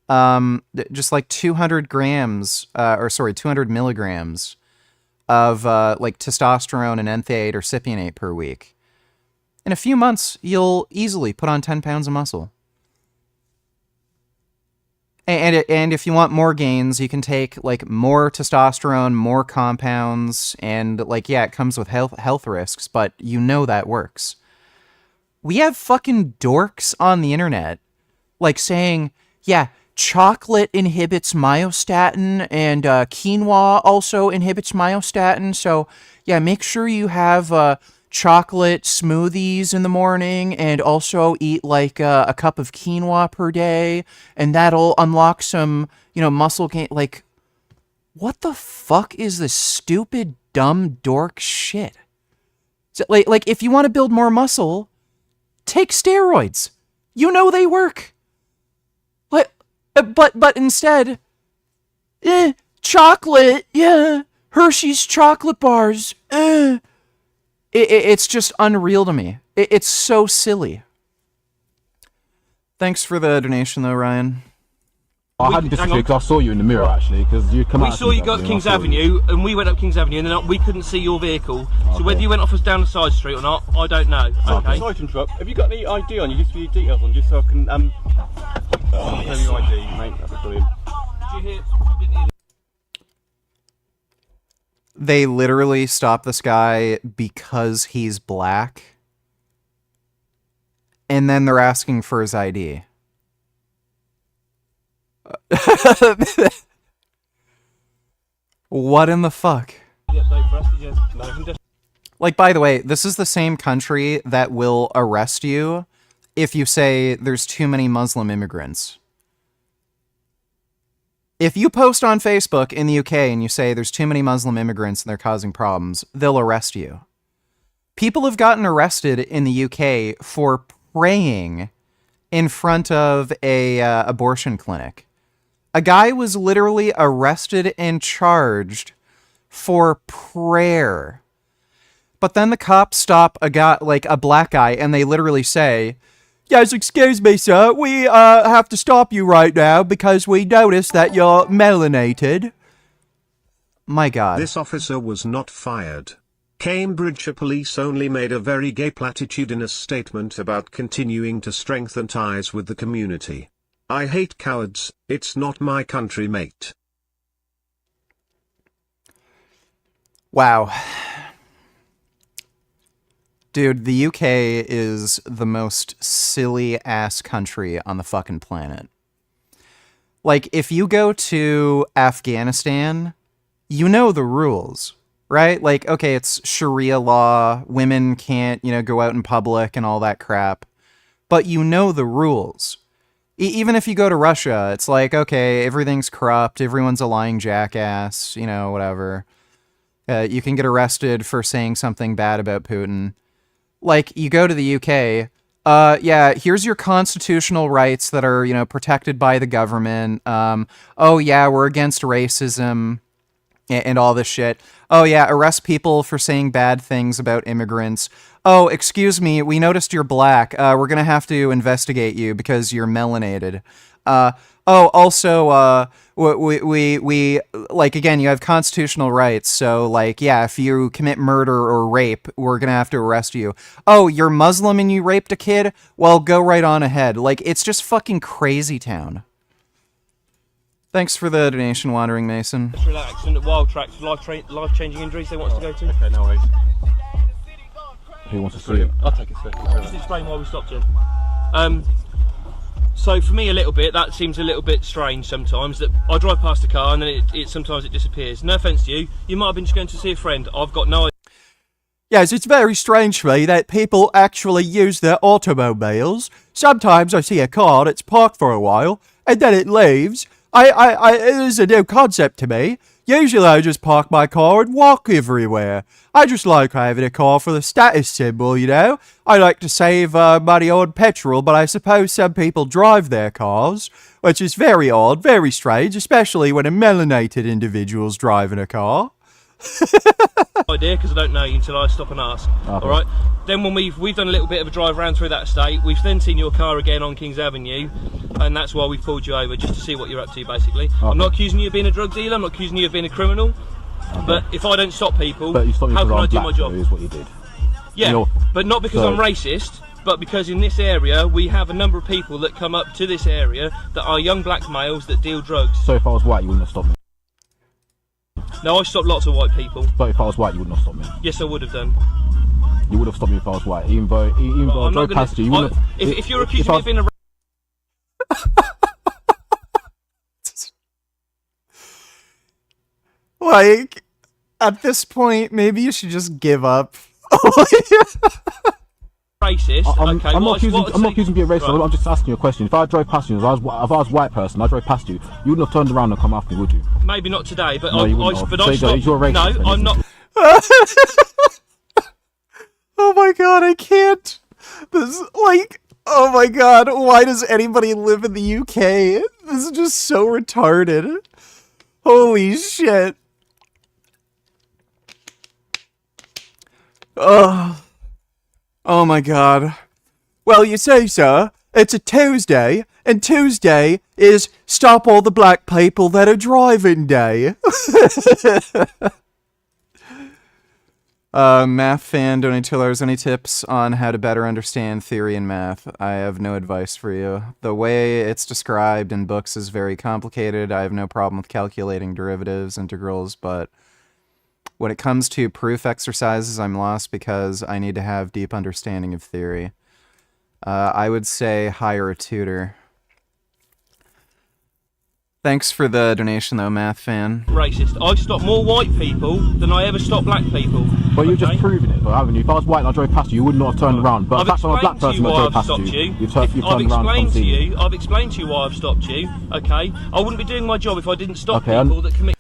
Just 200 milligrams of testosterone and entheate or cypionate per week. In a few months, you'll easily put on 10 pounds of muscle. And if you want more gains, you can take more testosterone, more compounds, and it comes with health risks, but that works. We have fucking dorks on the internet saying, yeah, chocolate inhibits myostatin and quinoa also inhibits myostatin, so yeah, make sure you have chocolate smoothies in the morning and also eat a cup of quinoa per day, and that'll unlock some, muscle gain. What the fuck is this stupid, dumb dork shit? So, if you want to build more muscle, take steroids. They work. But instead, chocolate, yeah, Hershey's chocolate bars, It's just unreal to me. It's so silly. Thanks for the donation, though, Ryan. I had to disagree because I saw you in the mirror actually, because you come out. We saw you go up Kings Avenue, and we went up Kings Avenue, and then we couldn't see your vehicle. So whether you went off us down the side street or not, I don't know. Okay. Sorry to interrupt. Have you got any ID on you? Just for your details on, just so I can yes. your ID, mate. That'd be brilliant. Did you hear? They literally stop this guy because he's black. And then they're asking for his ID. What in the fuck? Like, by the way, this is the same country that will arrest you if you say there's too many Muslim immigrants. If you post on Facebook in the UK and you say there's too many Muslim immigrants and they're causing problems, they'll arrest you. People have gotten arrested in the UK for praying in front of a abortion clinic. A guy was literally arrested and charged for prayer. But then the cops stop a guy, like a black guy, and they literally say, "Yes, excuse me, sir, we have to stop you right now because we noticed that you're melanated." My God. This officer was not fired. Cambridgeshire Police only made a very gay platitudinous statement about continuing to strengthen ties with the community. I hate cowards, it's not my country, mate. Wow. Dude, the UK is the most silly-ass country on the fucking planet. Like, if you go to Afghanistan, you know the rules, right? Like, okay, it's Sharia law, women can't, go out in public and all that crap. But you know the rules. Even if you go to Russia, it's like, okay, everything's corrupt, everyone's a lying jackass, whatever. You can get arrested for saying something bad about Putin. Like, you go to the UK, yeah, here's your constitutional rights that are, protected by the government. Oh, yeah, we're against racism and all this shit. Oh, yeah, arrest people for saying bad things about immigrants. Oh, excuse me, we noticed you're black. We're gonna have to investigate you because you're melanated. Also, we like, again, you have constitutional rights, so, like, yeah, if you commit murder or rape, we're gonna have to arrest you. Oh, you're Muslim and you raped a kid? Well, go right on ahead. Like, it's just fucking crazy town. Thanks for the donation, Wandering Mason. Accident at Wild Tracks for life-changing injuries they want us to go to. Okay, no worries. Who wants to see it? I'll take it, sir. Just explain why we stopped you. So for me, a little bit, that seems a little bit strange sometimes, that I drive past a car and then sometimes it disappears. No offence to you, you might have been just going to see a friend. I've got no idea. Yes, it's very strange to me that people actually use their automobiles. Sometimes I see a car that's parked for a while, and then it leaves. It is a new concept to me. Usually I just park my car and walk everywhere. I just like having a car for the status symbol, I like to save money on petrol, but I suppose some people drive their cars, which is very odd, very strange, especially when a melanated individual's driving a car. Idea, because I don't know you until I stop and ask. Okay. All right. Then when we've done a little bit of a drive around through that estate, we've then seen your car again on Kings Avenue, and that's why we've pulled you over, just to see what you're up to, basically. Okay. I'm not accusing you of being a drug dealer. I'm not accusing you of being a criminal. Okay. But if I don't stop people, how can I do my job? Is what you did. Yeah, but not because I'm racist, but because in this area we have a number of people that come up to this area that are young black males that deal drugs. So if I was white, you wouldn't have stopped me? No, I stopped lots of white people. But if I was white, you wouldn't have stopped me? Yes, I would have done. You would have stopped me if I was white, even though I drove past you wouldn't have... If you're accusing me of being a... Like, at this point, maybe you should just give up. Racist. I'm Okay, not accusing you of being racist. Right. I'm just asking you a question. If I drove past you, if I was a white person, I drove past you, you wouldn't have turned around and come after me, would you? Maybe not today, but no, I stopped. You're racist. No, then, I'm not. Oh my God, I can't. This, like, oh my God, why does anybody live in the UK? This is just so retarded. Holy shit. Oh my God. Well, you say, sir, it's a Tuesday, and Tuesday is Stop All the Black People That Are Driving Day. Math fan donated $2. Any tips on how to better understand theory in math? I have no advice for you. The way it's described in books is very complicated. I have no problem with calculating derivatives, integrals, but when it comes to proof exercises, I'm lost because I need to have deep understanding of theory. I would say hire a tutor. Thanks for the donation, though, math fan. Racist. I stop more white people than I ever stop black people. But you're just proving it, though, haven't you? If I was white and I drove past you, you would not have turned around. But if I'm a black person that drove past you, you've turned around and seen me. I've explained to you why I've stopped you, okay? I wouldn't be doing my job if I didn't stop people that commit...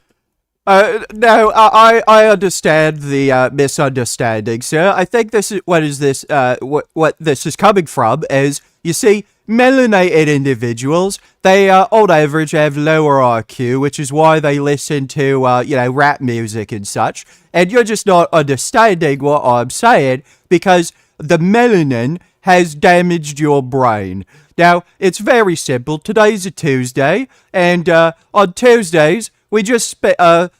No, I understand the misunderstanding, sir. I think this is what this is coming from is, you see, melanated individuals, they on average have lower IQ, which is why they listen to rap music and such. And you're just not understanding what I'm saying because the melanin has damaged your brain. Now, it's very simple. Today's a Tuesday, and on Tuesdays, we just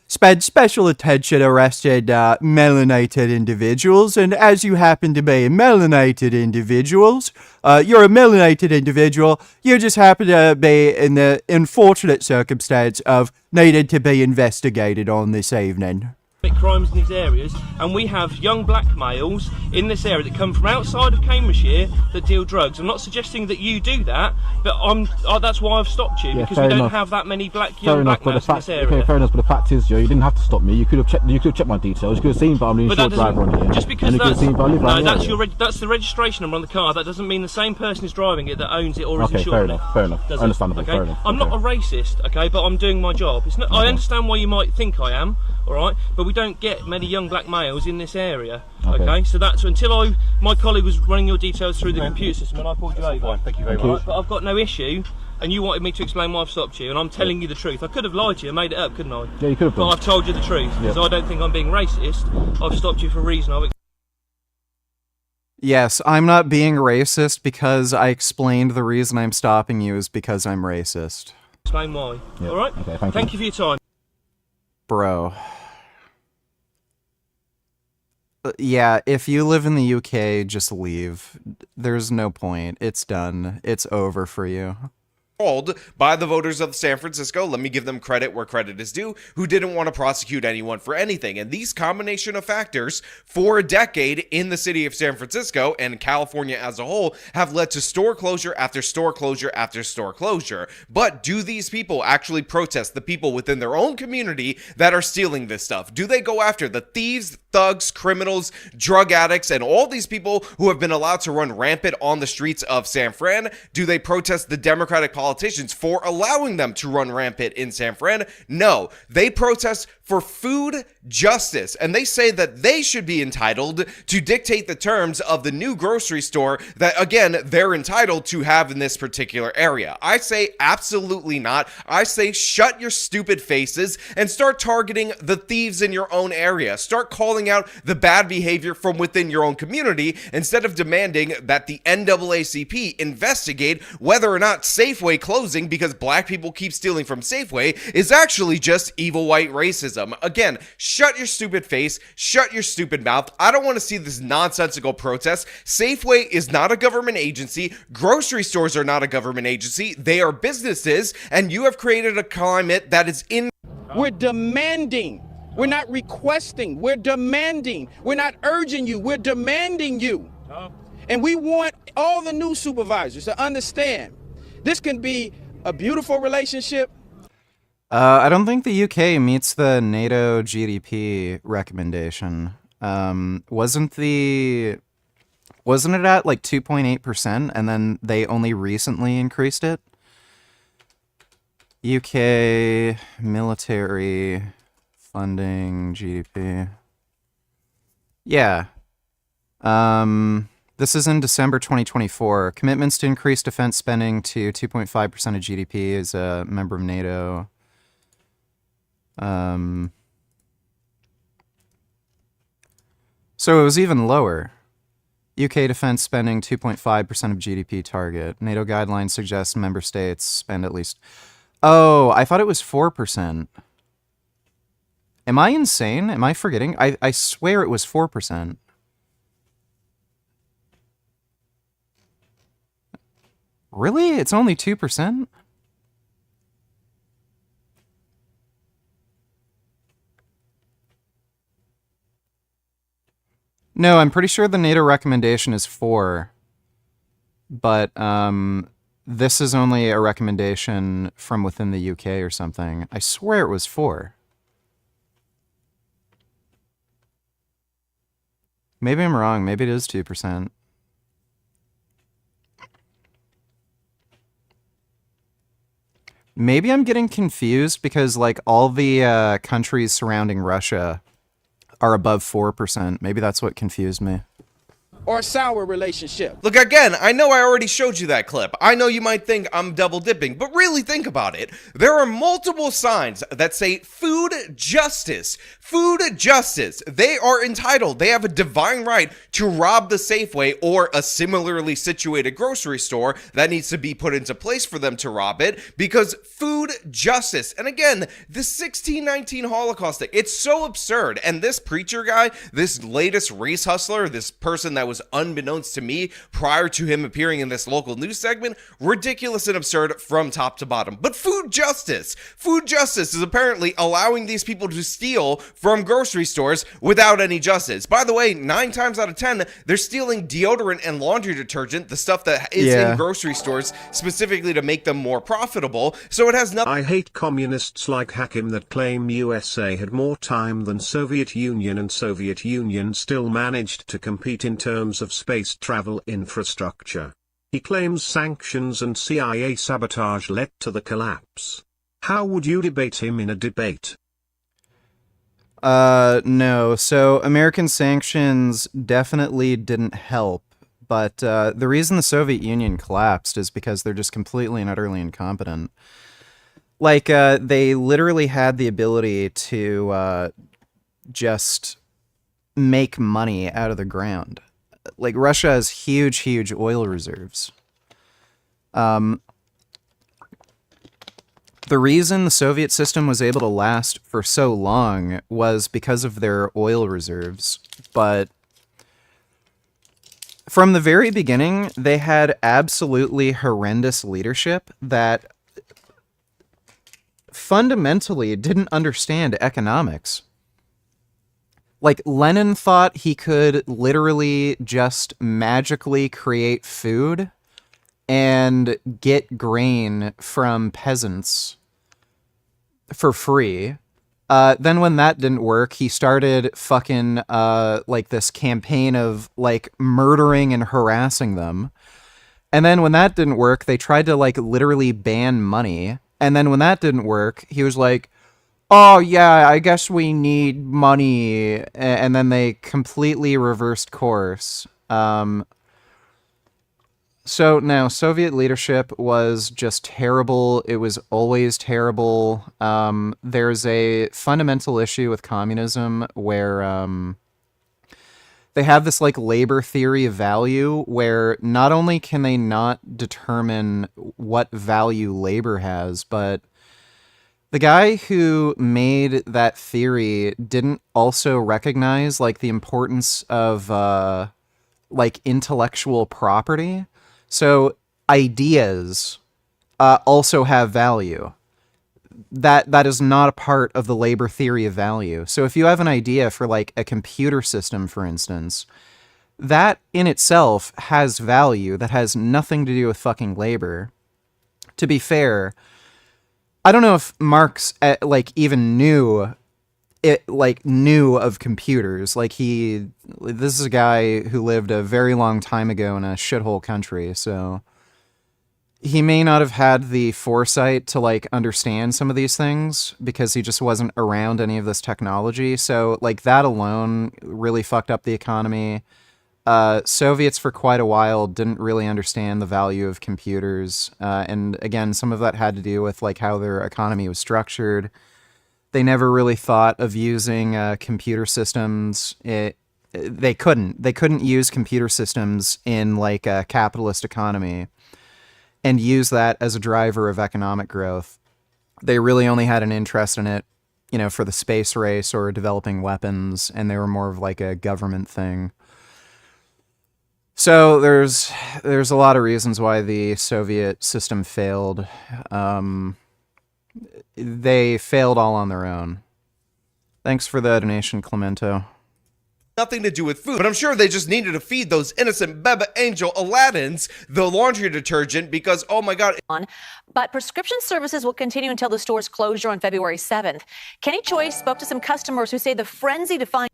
spend special attention arresting melanated individuals, and as you happen to be melanated individuals, you're a melanated individual, you just happen to be in the unfortunate circumstance of needing to be investigated on this evening. crimes in these areas, and we have young black males in this area that come from outside of Cambridgeshire that deal drugs. I'm not suggesting that you do that, but that's why I've stopped you, because we don't have that many young black males in this area. Okay, fair enough, but the fact is, Joe, you didn't have to stop me. You could have checked my details. You could have seen that I'm an insured driver on here. Just because that's the the registration number on the car, that doesn't mean the same person is driving it that owns it or is insured. Fair enough. Understandable. Okay? Fair enough. I'm not a racist, okay, but I'm doing my job. It's not. I understand why you might think I am, all right, but we don't get many young black males in this area. Okay, so that's until my colleague was running your details through the computer system and I pulled you over. Fine, thank you very much. But I've got no issue, and you wanted me to explain why I've stopped you, and I'm telling you the truth. I could have lied to you, made it up, couldn't I? Yeah, you could have done. But I've told you the truth, because I don't think I'm being racist. I've stopped you for a reason. Yes, I'm not being racist because I explained the reason I'm stopping you is because I'm racist. Explain why. Yep. All right? Okay, thank you for your time. Bro. Yeah, if you live in the UK, just leave. There's no point. It's done. It's over for you. By the voters of San Francisco, let me give them credit where credit is due, who didn't want to prosecute anyone for anything. And these combination of factors for a decade in the city of San Francisco and California as a whole have led to store closure after store closure after store closure. But do these people actually protest the people within their own community that are stealing this stuff? Do they go after the thieves, thugs, criminals, drug addicts, and all these people who have been allowed to run rampant on the streets of San Fran? Do they protest the Democratic politicians for allowing them to run rampant in San Fran? No, they protest for food justice, and they say that they should be entitled to dictate the terms of the new grocery store that, again, they're entitled to have in this particular area. I say absolutely not. I say shut your stupid faces and start targeting the thieves in your own area. Start calling out the bad behavior from within your own community instead of demanding that the NAACP investigate whether or not Safeway closing because black people keep stealing from Safeway is actually just evil white racism. Again, shut your stupid face, shut your stupid mouth. I don't want to see this nonsensical protest. Safeway is not a government agency. Grocery stores are not a government agency. They are businesses, and you have created a climate that is in... We're demanding. We're not requesting. We're demanding. We're not urging you. We're demanding you. And we want all the new supervisors to understand this can be a beautiful relationship. I don't think the UK meets the NATO GDP recommendation. Wasn't it at like 2.8% and then they only recently increased it? UK military funding GDP. Yeah. This is in December 2024. Commitments to increase defense spending to 2.5% of GDP as a member of NATO. So it was even lower. UK defense spending 2.5% of GDP target. NATO guidelines suggest member states spend at least... Oh, I thought it was 4%. Am I insane? Am I forgetting? I swear it was 4%. Really? It's only 2%? No, I'm pretty sure the NATO recommendation is 4. But this is only a recommendation from within the UK or something. I swear it was 4. Maybe I'm wrong. Maybe it is 2%. Maybe I'm getting confused because, like, all the countries surrounding Russia are above 4%. Maybe that's what confused me. Or a sour relationship. Look, again, I know I already showed you that clip. I know you might think I'm double dipping, but really think about it. There are multiple signs that say food justice. Food justice. They are entitled. They have a divine right to rob the Safeway or a similarly situated grocery store that needs to be put into place for them to rob it, because food justice. And again, the 1619 Holocaust thing, it's so absurd. And this preacher guy, this latest race hustler, this person that was unbeknownst to me prior to him appearing in this local news segment, ridiculous and absurd from top to bottom. But food justice is apparently allowing these people to steal from grocery stores without any justice. By the way, 9 times out of 10, they're stealing deodorant and laundry detergent, the stuff that is in grocery stores, specifically to make them more profitable. So it has nothing. I hate communists like Hakim that claim USA had more time than Soviet Union, and Soviet Union still managed to compete in terms of space travel infrastructure. He claims sanctions and CIA sabotage led to the collapse. How would you debate him in a debate? No. So American sanctions definitely didn't help, but the reason the Soviet Union collapsed is because they're just completely and utterly incompetent. Like, they literally had the ability to just make money out of the ground. Like, Russia has huge oil reserves. The reason the Soviet system was able to last for so long was because of their oil reserves. But from the very beginning, they had absolutely horrendous leadership that fundamentally didn't understand economics. Like, Lenin thought he could literally just magically create food and get grain from peasants for free. Then when that didn't work, he started fucking, like, this campaign of, like, murdering and harassing them. And then when that didn't work, they tried to, like, literally ban money. And then when that didn't work, he was like, oh, yeah, I guess we need money. And then they completely reversed course. So, no, Soviet leadership was just terrible. It was always terrible. There's a fundamental issue with communism where they have this, like, labor theory of value where not only can they not determine what value labor has, but the guy who made that theory didn't also recognize, like, the importance of, like, intellectual property. So ideas also have value. That is not a part of the labor theory of value. So if you have an idea for, like, a computer system, for instance, that in itself has value that has nothing to do with fucking labor. To be fair, I don't know if Marx, like, even knew of computers. Like, this is a guy who lived a very long time ago in a shithole country, so he may not have had the foresight to, like, understand some of these things because he just wasn't around any of this technology. So, like, that alone really fucked up the economy. Soviets for quite a while didn't really understand the value of computers. And again, some of that had to do with, like, how their economy was structured. They never really thought of using computer systems they couldn't use computer systems in like a capitalist economy and use that as a driver of economic growth. They really only had an interest in it, you know, for the space race or developing weapons, and they were more of like a government thing. So there's a lot of reasons why the Soviet system failed. They failed all on their own. Thanks for the donation, Clemento. Nothing to do with food, but I'm sure they just needed to feed those innocent Beba Angel Aladdins the laundry detergent because, oh my God. But prescription services will continue until the store's closure on February 7th. Kenny Choi spoke to some customers who say the frenzy to find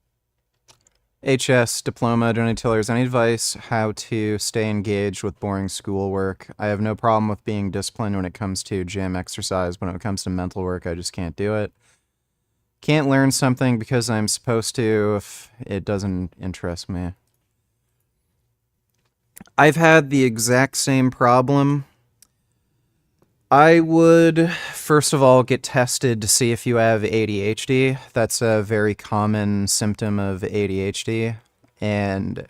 HS diploma, donate tellers, any advice how to stay engaged with boring schoolwork? I have no problem with being disciplined when it comes to gym exercise, but when it comes to mental work, I just can't do it. Can't learn something because I'm supposed to if it doesn't interest me. I've had the exact same problem. I would, first of all, get tested to see if you have ADHD. That's a very common symptom of ADHD. And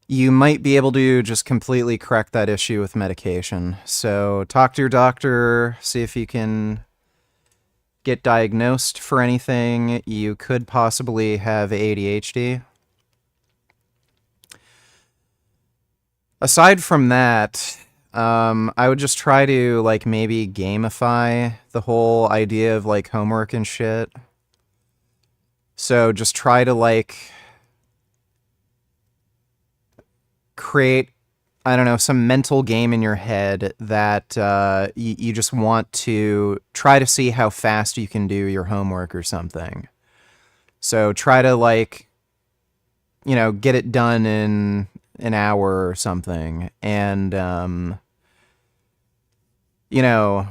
you might be able to just completely correct that issue with medication. So talk to your doctor, see if you can get diagnosed for anything. You could possibly have ADHD. Aside from that, I would just try to, like, maybe gamify the whole idea of, like, homework and shit. So just try to, like, create, I don't know, some mental game in your head that you just want to try to see how fast you can do your homework or something. So try to, like, you know, get it done in an hour or something. And, you know,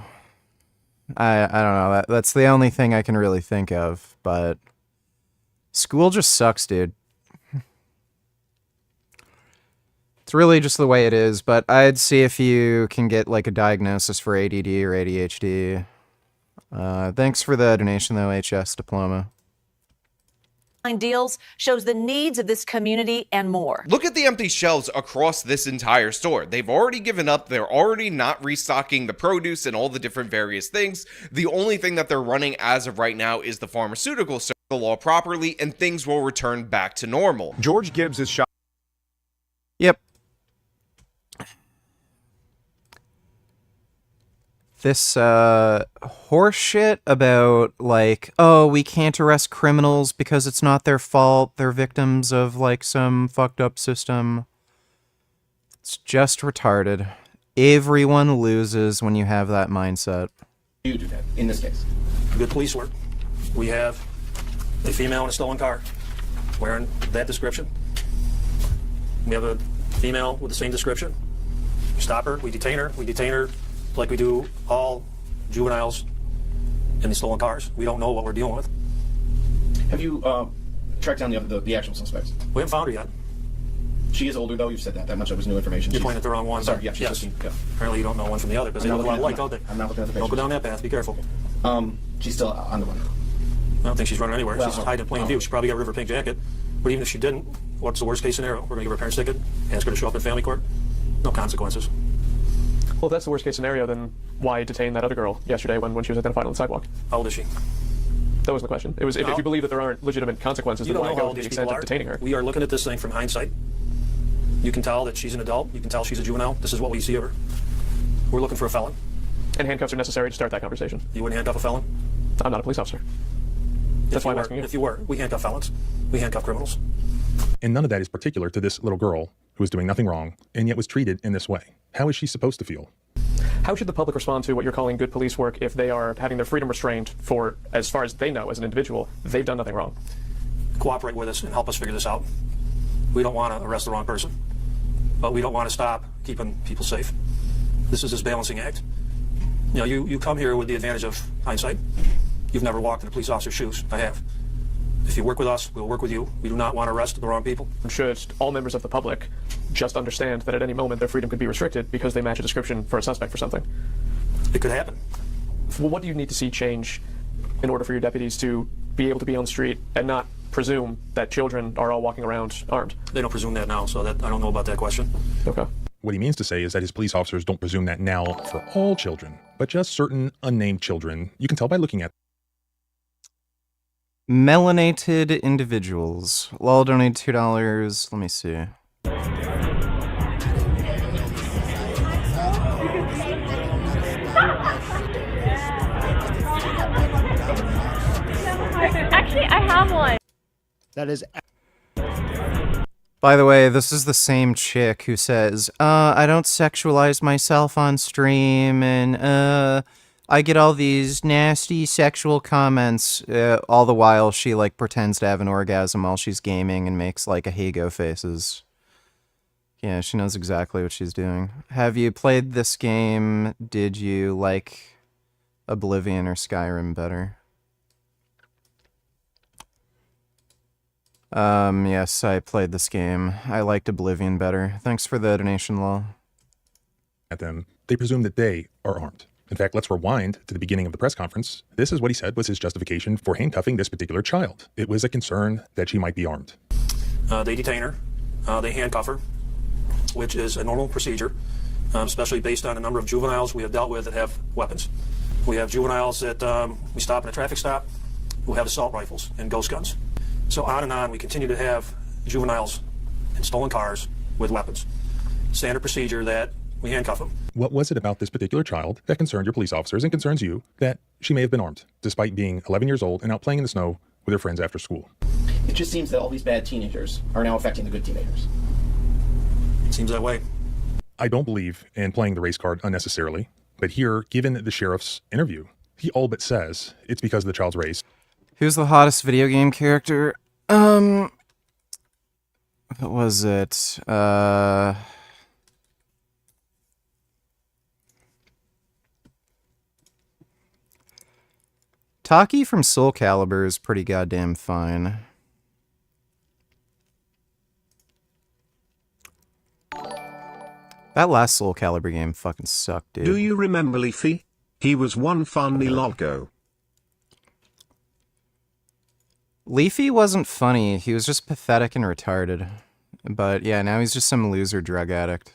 I don't know. That's the only thing I can really think of. But school just sucks, dude. It's really just the way it is, but I'd see if you can get, like, a diagnosis for ADD or ADHD. Thanks for the donation, though, HS Diploma. deals, shows the needs of this community, and more. Look at the empty shelves across this entire store. They've already given up. They're already not restocking the produce and all the different various things. The only thing that they're running as of right now is the pharmaceutical sector. The law properly, and things will return back to normal. George Gibbs is shot. Yep. This horseshit about, like, oh, we can't arrest criminals because it's not their fault, they're victims of, like, some fucked up system. It's just retarded. Everyone loses when you have that mindset. You do that, in this case. Good police work. We have a female in a stolen car wearing that description. We have a female with the same description. We stop her, we detain her like we do all juveniles in the stolen cars. We don't know what we're dealing with. Have you tracked down the actual suspects? We haven't found her yet. She is older, though. You've said that. That much of was new information. You're pointing at the wrong one. Sorry, yeah, she's yes. 15. Yeah. Apparently you don't know one from the other because they look a lot alike, don't they? I'm not looking at the picture. Don't go down that path. Be careful. She's still on the run. I don't think she's running anywhere. Well, she's hiding in plain view. She probably got rid of her pink jacket. But even if she didn't, what's the worst case scenario? We're going to give her a parent's ticket, ask her to show up in family court. No consequences. Well, if that's the worst case scenario, then why detain that other girl yesterday when she was identified on the sidewalk? How old is she? That was the question. It was if you believe that there aren't legitimate consequences, You then don't why know how go old to the these extent people of are. detaining her? We are looking at this thing from hindsight. You can tell that she's an adult. You can tell she's a juvenile. This is what we see of her. We're looking for a felon. And handcuffs are necessary to start that conversation. You wouldn't handcuff a felon? I'm not a police officer. That's why I'm asking you. If you were, we handcuff felons. We handcuff criminals. And none of that is particular to this little girl who was doing nothing wrong and yet was treated in this way. How is she supposed to feel? How should the public respond to what you're calling good police work if they are having their freedom restrained for, as far as they know as an individual, they've done nothing wrong? Cooperate with us and help us figure this out. We don't want to arrest the wrong person, but we don't want to stop keeping people safe. This is this balancing act. You know, you come here with the advantage of hindsight. You've never walked in a police officer's shoes. I have. If you work with us, we'll work with you. We do not want to arrest the wrong people. Should all members of the public just understand that at any moment their freedom could be restricted because they match a description for a suspect for something? It could happen. Well, what do you need to see change in order for your deputies to be able to be on the street and not presume that children are all walking around armed. They don't presume that now, so that I don't know about that question. Okay. What he means to say is that his police officers don't presume that now for all children, but just certain unnamed children. You can tell by looking at Melanated individuals. Lol, donate $2. Let me see. Actually, I have one. That is. By the way, this is the same chick who says, I don't sexualize myself on stream, and, I get all these nasty sexual comments, all the while she, like, pretends to have an orgasm while she's gaming and makes, like, a hey-go faces. Yeah, she knows exactly what she's doing. Have you played this game? Did you like Oblivion or Skyrim better? Yes, I played this game. I liked Oblivion better. Thanks for the donation, lol. At them, they presume that they are armed. In fact, let's rewind to the beginning of the press conference. This is what he said was his justification for handcuffing this particular child. It was a concern that she might be armed. They detain her, they handcuff her, which is a normal procedure, especially based on the number of juveniles we have dealt with that have weapons. We have juveniles that we stop in a traffic stop who have assault rifles and ghost guns. So on and on, we continue to have juveniles in stolen cars with weapons. Standard procedure that we handcuff them. What was it about this particular child that concerned your police officers and concerns you that she may have been armed, despite being 11 years old and out playing in the snow with her friends after school? It just seems that all these bad teenagers are now affecting the good teenagers. It seems that way. I don't believe in playing the race card unnecessarily, but here, given the sheriff's interview, he all but says it's because of the child's race. Who's the hottest video game character? What was it? Taki from Soul Calibur is pretty goddamn fine. That last Soul Calibur game fucking sucked, dude. Do you remember Leafy? He was one funny lolgo. Leafy wasn't funny, he was just pathetic and retarded. But yeah, now he's just some loser drug addict.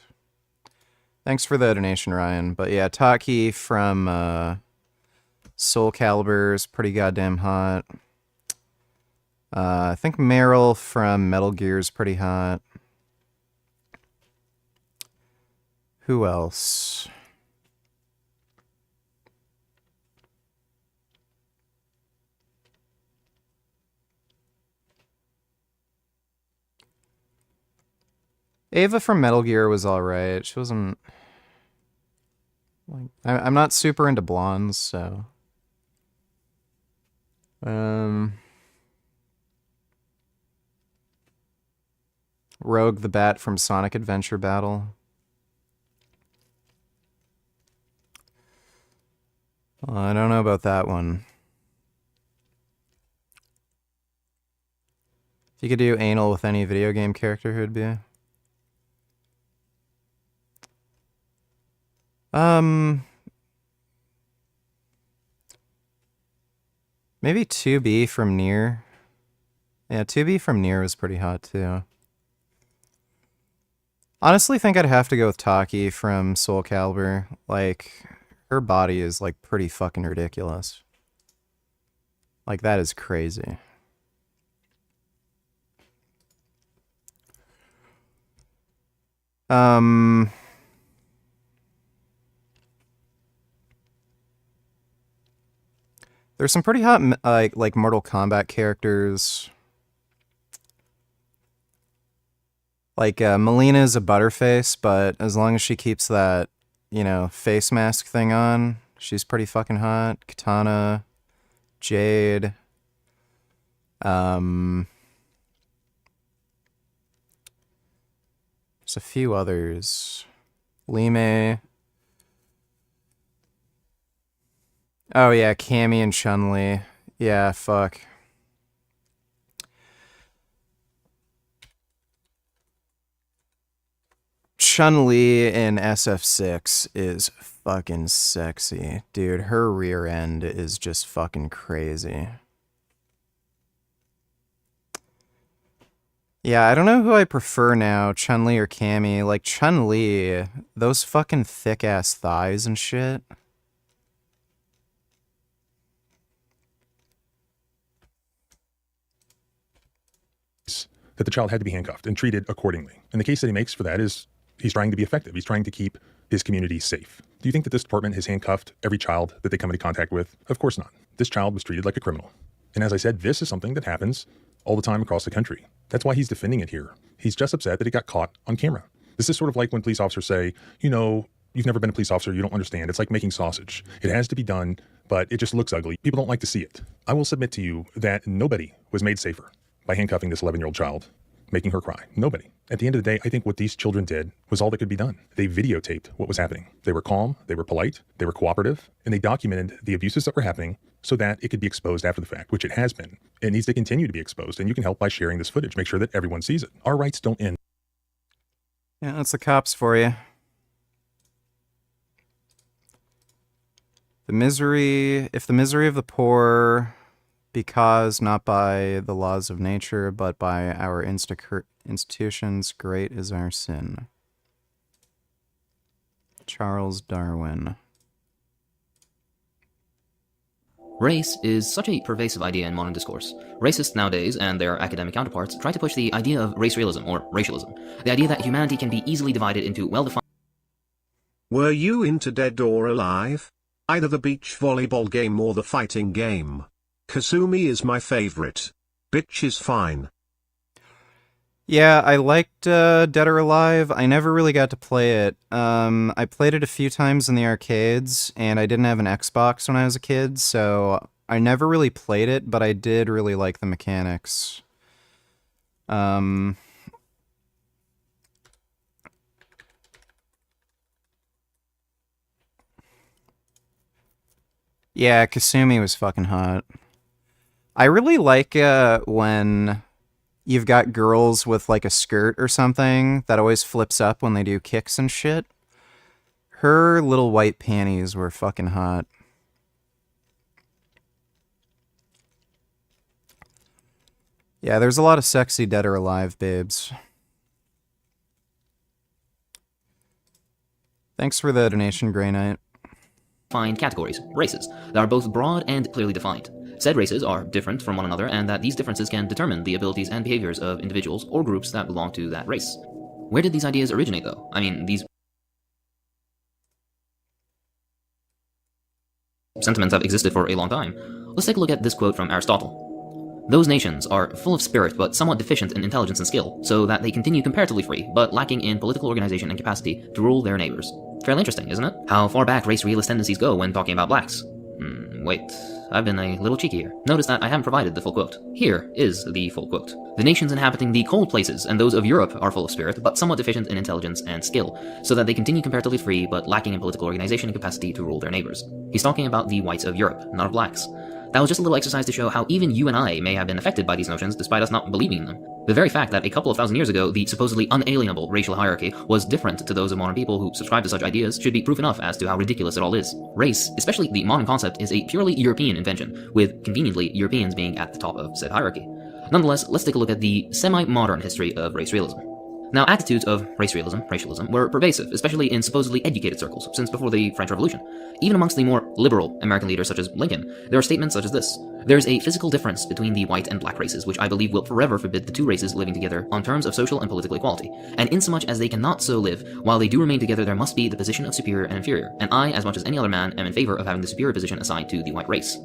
Thanks for the donation, Ryan. But yeah, Taki from Soul Calibur is pretty goddamn hot. I think Meryl from Metal Gear is pretty hot. Who else? Ava from Metal Gear was alright. She wasn't... like, I'm not super into blondes, so... Rogue the Bat from Sonic Adventure Battle. I don't know about that one. If you could do anal with any video game character, who would be? Maybe 2B from Nier. Yeah, 2B from Nier was pretty hot too. Honestly, think I'd have to go with Taki from Soul Calibur. Like, her body is like pretty fucking ridiculous. Like, that is crazy. There's some pretty hot like Mortal Kombat characters. Like Melina is a butterface, but as long as she keeps that, you know, face mask thing on, she's pretty fucking hot. Katana, Jade. There's a few others. Lime. Oh yeah, Cammy and Chun-Li. Yeah, fuck. Chun-Li in SF6 is fucking sexy. Dude, her rear end is just fucking crazy. Yeah, I don't know who I prefer now, Chun-Li or Cammy. Like, Chun-Li, those fucking thick-ass thighs and shit. That the child had to be handcuffed and treated accordingly. And the case that he makes for that is he's trying to be effective. He's trying to keep his community safe. Do you think that this department has handcuffed every child that they come into contact with? Of course not. This child was treated like a criminal. And as I said, this is something that happens all the time across the country. That's why he's defending it here. He's just upset that he got caught on camera. This is sort of like when police officers say, you know, you've never been a police officer, you don't understand. It's like making sausage. It has to be done, but it just looks ugly. People don't like to see it. I will submit to you that nobody was made safer by handcuffing this 11-year-old child, making her cry. Nobody. At the end of the day, I think what these children did was all that could be done. They videotaped what was happening. They were calm, they were polite, they were cooperative, and they documented the abuses that were happening so that it could be exposed after the fact, which it has been. It needs to continue to be exposed, and you can help by sharing this footage. Make sure that everyone sees it. Our rights don't end. Yeah, that's the cops for you. The misery, if the misery of the poor be caused not by the laws of nature, but by our institutions, great is our sin. Charles Darwin. Race is such a pervasive idea in modern discourse. Racists nowadays, and their academic counterparts, try to push the idea of race realism, or racialism. The idea that humanity can be easily divided into well-defined... Were you into Dead or Alive? Either the beach volleyball game or the fighting game. Kasumi is my favorite. Bitch is fine. Yeah, I liked Dead or Alive. I never really got to play it. I played it a few times in the arcades, and I didn't have an Xbox when I was a kid, so I never really played it, but I did really like the mechanics. Yeah, Kasumi was fucking hot. I really like when you've got girls with like a skirt or something that always flips up when they do kicks and shit. Her little white panties were fucking hot. Yeah, there's a lot of sexy Dead or Alive babes. Thanks for the donation, Grey Knight. Defined categories, races, that are both broad and clearly defined. Said races are different from one another, and that these differences can determine the abilities and behaviors of individuals or groups that belong to that race. Where did these ideas originate, though? I mean, these sentiments have existed for a long time. Let's take a look at this quote from Aristotle. Those nations are full of spirit but somewhat deficient in intelligence and skill, so that they continue comparatively free, but lacking in political organization and capacity to rule their neighbors. Fairly interesting, isn't it? How far back race realist tendencies go when talking about blacks. Wait, I've been a little cheeky here. Notice that I haven't provided the full quote. Here is the full quote. The nations inhabiting the cold places and those of Europe are full of spirit, but somewhat deficient in intelligence and skill, so that they continue comparatively free, but lacking in political organization and capacity to rule their neighbors. He's talking about the whites of Europe, not of blacks. That was just a little exercise to show how even you and I may have been affected by these notions despite us not believing in them. The very fact that a couple of thousand years ago the supposedly unalienable racial hierarchy was different to those of modern people who subscribe to such ideas should be proof enough as to how ridiculous it all is. Race, especially the modern concept, is a purely European invention, with conveniently Europeans being at the top of said hierarchy. Nonetheless, let's take a look at the semi-modern history of race realism. Now, attitudes of race realism, racialism, were pervasive, especially in supposedly educated circles, since before the French Revolution. Even amongst the more liberal American leaders such as Lincoln, there are statements such as this. There is a physical difference between the white and black races, which I believe will forever forbid the two races living together on terms of social and political equality. And insomuch as they cannot so live, while they do remain together, there must be the position of superior and inferior, and I, as much as any other man, am in favor of having the superior position assigned to the white race.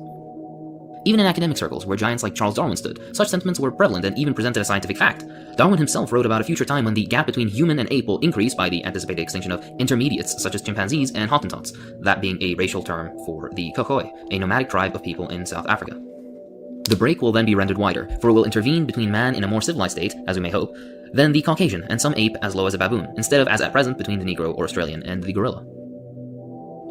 Even in academic circles, where giants like Charles Darwin stood, such sentiments were prevalent and even presented as scientific fact. Darwin himself wrote about a future time when the gap between human and ape will increase by the anticipated extinction of intermediates such as chimpanzees and Hottentots, that being a racial term for the Khoikhoi, a nomadic tribe of people in South Africa. The break will then be rendered wider, for it will intervene between man in a more civilized state, as we may hope, than the Caucasian and some ape as low as a baboon, instead of as at present between the Negro or Australian and the gorilla.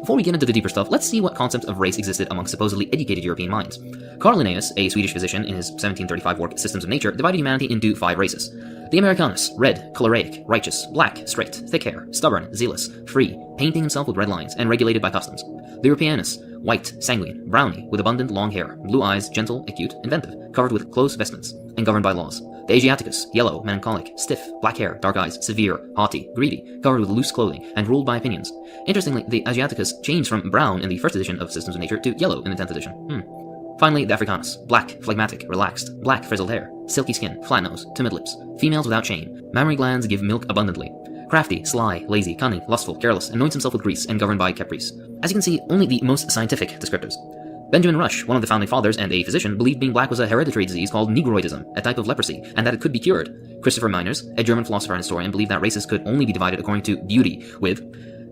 Before we get into the deeper stuff, let's see what concepts of race existed among supposedly educated European minds. Carl Linnaeus, a Swedish physician, in his 1735 work Systems of Nature, divided humanity into 5 races. The Americanus, red, choleric, righteous, black, straight, thick hair, stubborn, zealous, free, painting himself with red lines, and regulated by customs. The Europeanus, white, sanguine, browny, with abundant long hair, blue eyes, gentle, acute, inventive, covered with close vestments, and governed by laws. The Asiaticus, yellow, melancholic, stiff, black hair, dark eyes, severe, haughty, greedy, covered with loose clothing, and ruled by opinions. Interestingly, the Asiaticus changed from brown in the first edition of Systems of Nature to yellow in the 10th edition. Finally, the Africanus, black, phlegmatic, relaxed, black frizzled hair, silky skin, flat nose, timid lips, females without shame, mammary glands give milk abundantly, crafty, sly, lazy, cunning, lustful, careless, anoints himself with grease, and governed by caprice. As you can see, only the most scientific descriptors. Benjamin Rush, one of the founding fathers and a physician, believed being black was a hereditary disease called Negroidism, a type of leprosy, and that it could be cured. Christopher Miners, a German philosopher and historian, believed that races could only be divided according to beauty, with,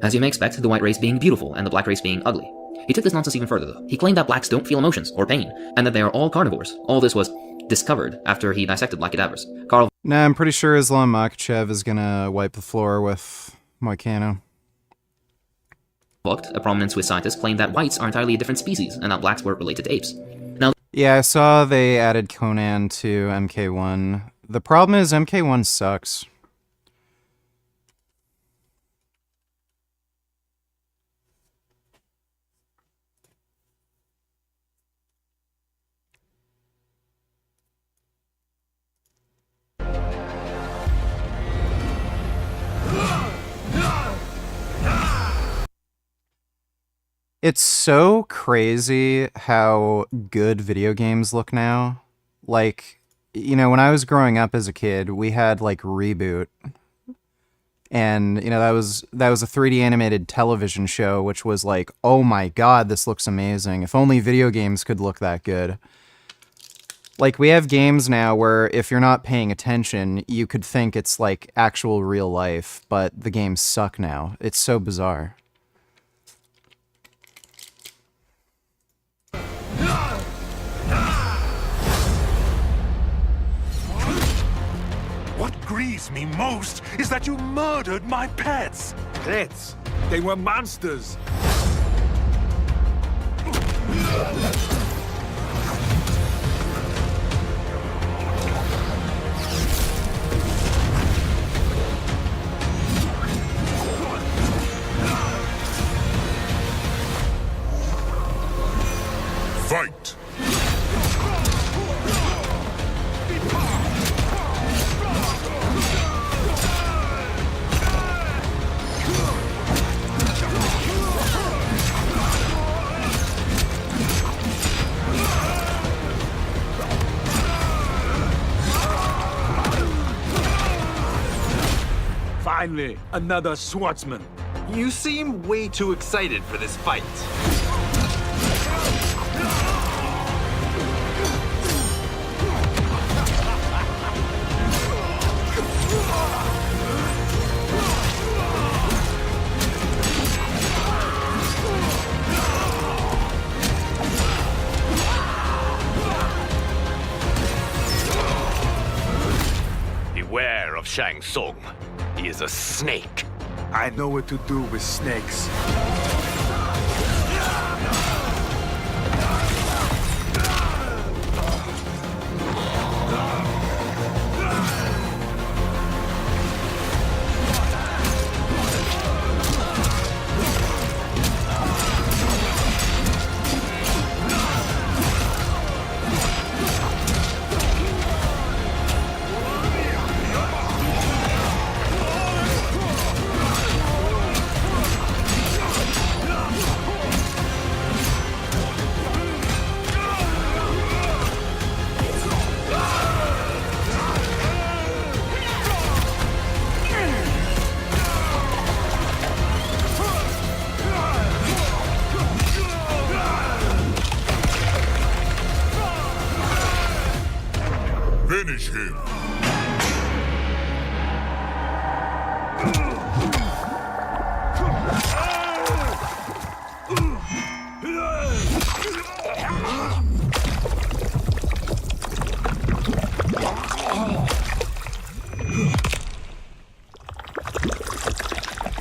as you may expect, the white race being beautiful and the black race being ugly. He took this nonsense even further, though. He claimed that blacks don't feel emotions or pain, and that they are all carnivores. All this was discovered after he dissected black cadavers. Nah, I'm pretty sure Islam Makhachev is gonna wipe the floor with Moicano. A prominent Swiss scientist, claimed that whites are entirely a different species, and that blacks were related to apes. Now, yeah, I saw they added Conan to MK1. The problem is MK1 sucks. It's so crazy how good video games look now. Like, you know, when I was growing up as a kid, we had like Reboot. And, you know, that was a 3D animated television show, which was like, oh my god, this looks amazing. If only video games could look that good. Like, we have games now where if you're not paying attention, you could think it's like actual real life, but the games suck now. It's so bizarre. What grieves me most is that you murdered my pets. Pets? They were monsters. Fight! Finally, another swordsman. You seem way too excited for this fight. Beware of Shang Tsung. He is a snake. I know what to do with snakes. Finish him.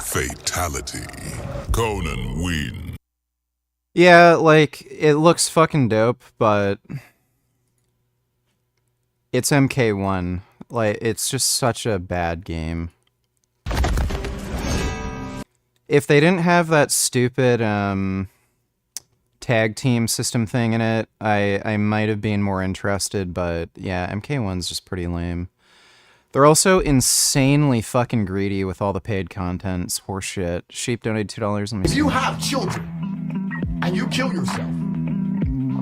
Fatality. Conan win. Yeah, like, it looks fucking dope, but it's MK1. Like, it's just such a bad game. If they didn't have that stupid, tag team system thing in it, I might have been more interested, but yeah, MK1's just pretty lame. They're also insanely fucking greedy with all the paid content. It's horseshit. Sheep donated $2. Let me If see. you have children and you kill yourself,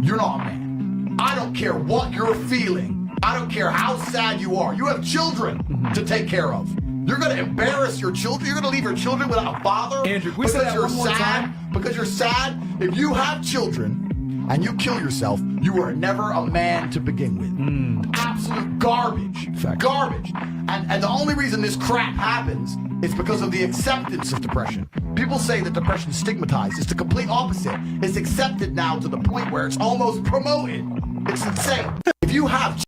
you're not a man. I don't care what you're feeling. I don't care how sad you are. You have children to take care of. You're gonna embarrass your children. You're gonna leave your children without a father. Andrew, can we say because that you're one more sad. time? Because you're sad. If you have children and you kill yourself, you were never a man to begin with. Absolute garbage. Garbage. And the only reason this crap happens is because of the acceptance of depression. People say that depression is stigmatized. It's the complete opposite. It's accepted now to the point where it's almost promoted. It's insane. If you have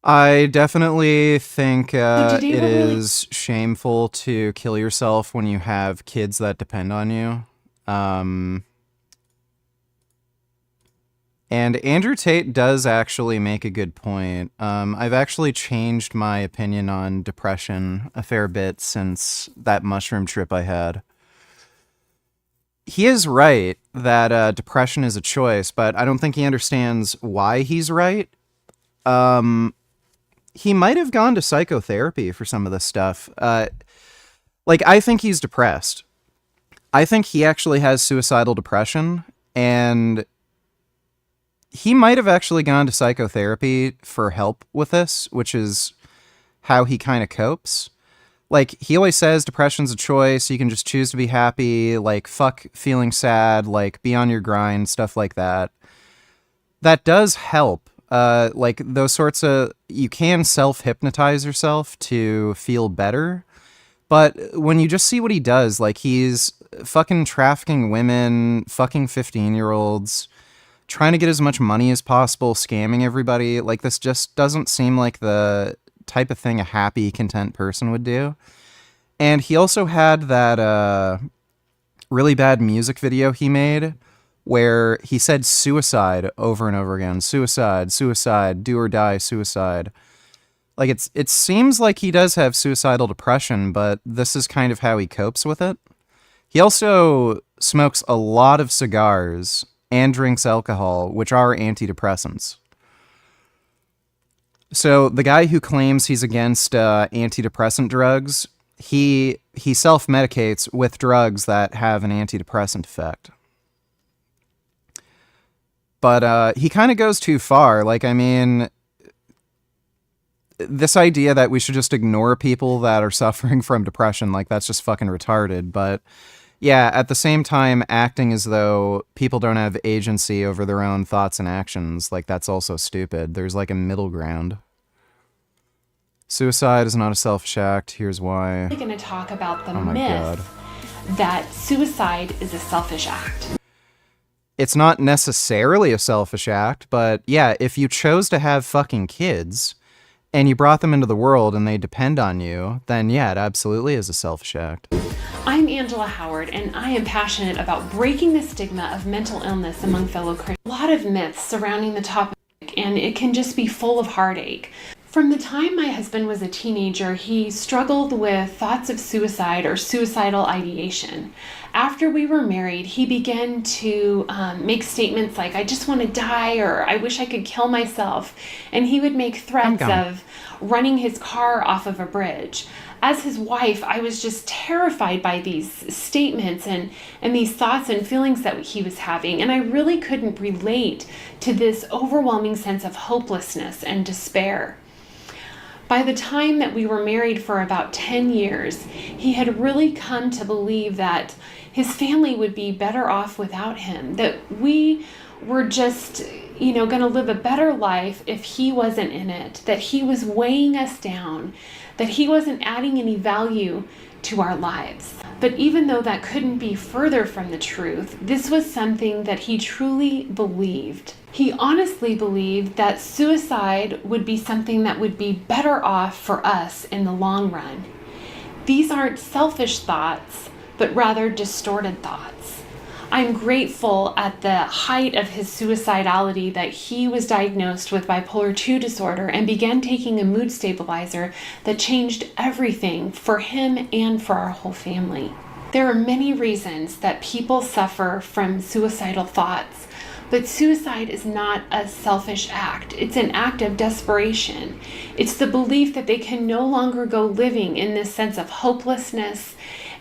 I definitely think did you it really- is shameful to kill yourself when you have kids that depend on you. And Andrew Tate does actually make a good point. I've actually changed my opinion on depression a fair bit since that mushroom trip I had. He is right that depression is a choice, but I don't think he understands why he's right. He might have gone to psychotherapy for some of this stuff. Like, I think he's depressed. I think he actually has suicidal depression, and he might have actually gone to psychotherapy for help with this, which is how he kind of copes. Like, he always says depression's a choice, you can just choose to be happy, like, fuck feeling sad, like, be on your grind, stuff like that. That does help. Like, those sorts of... You can self-hypnotize yourself to feel better, but when you just see what he does, like, he's fucking trafficking women, fucking 15-year-olds, trying to get as much money as possible, scamming everybody, like, this just doesn't seem like the type of thing a happy, content person would do. And he also had that really bad music video he made where he said suicide over and over again. Suicide, suicide, do or die, suicide. Like, it seems like he does have suicidal depression, but this is kind of how he copes with it. He also smokes a lot of cigars and drinks alcohol, which are antidepressants. So the guy who claims he's against antidepressant drugs, he self-medicates with drugs that have an antidepressant effect. But he kind of goes too far. Like, I mean, this idea that we should just ignore people that are suffering from depression, like, that's just fucking retarded. But yeah, at the same time, acting as though people don't have agency over their own thoughts and actions, like, that's also stupid. There's, like, a middle ground. Suicide is not a selfish act. Here's why. I'm going to talk about the Oh my myth God. that suicide is a selfish act. It's not necessarily a selfish act, but yeah, if you chose to have fucking kids and you brought them into the world and they depend on you, then yeah, it absolutely is a selfish act. I'm Angela Howard, and I am passionate about breaking the stigma of mental illness among fellow Christians. A lot of myths surrounding the topic, and it can just be full of heartache. From the time my husband was a teenager, he struggled with thoughts of suicide or suicidal ideation. After we were married, he began to make statements like, I just want to die, or I wish I could kill myself. And he would make threats of running his car off of a bridge. As his wife, I was just terrified by these statements and these thoughts and feelings that he was having. And I really couldn't relate to this overwhelming sense of hopelessness and despair. By the time that we were married for about 10 years, he had really come to believe that his family would be better off without him, that we were just, going to live a better life if he wasn't in it, that he was weighing us down, that he wasn't adding any value to our lives. But even though that couldn't be further from the truth, this was something that he truly believed. He honestly believed that suicide would be something that would be better off for us in the long run. These aren't selfish thoughts, but rather distorted thoughts. I'm grateful at the height of his suicidality that he was diagnosed with bipolar II disorder and began taking a mood stabilizer that changed everything for him and for our whole family. There are many reasons that people suffer from suicidal thoughts, but suicide is not a selfish act. It's an act of desperation. It's the belief that they can no longer go living in this sense of hopelessness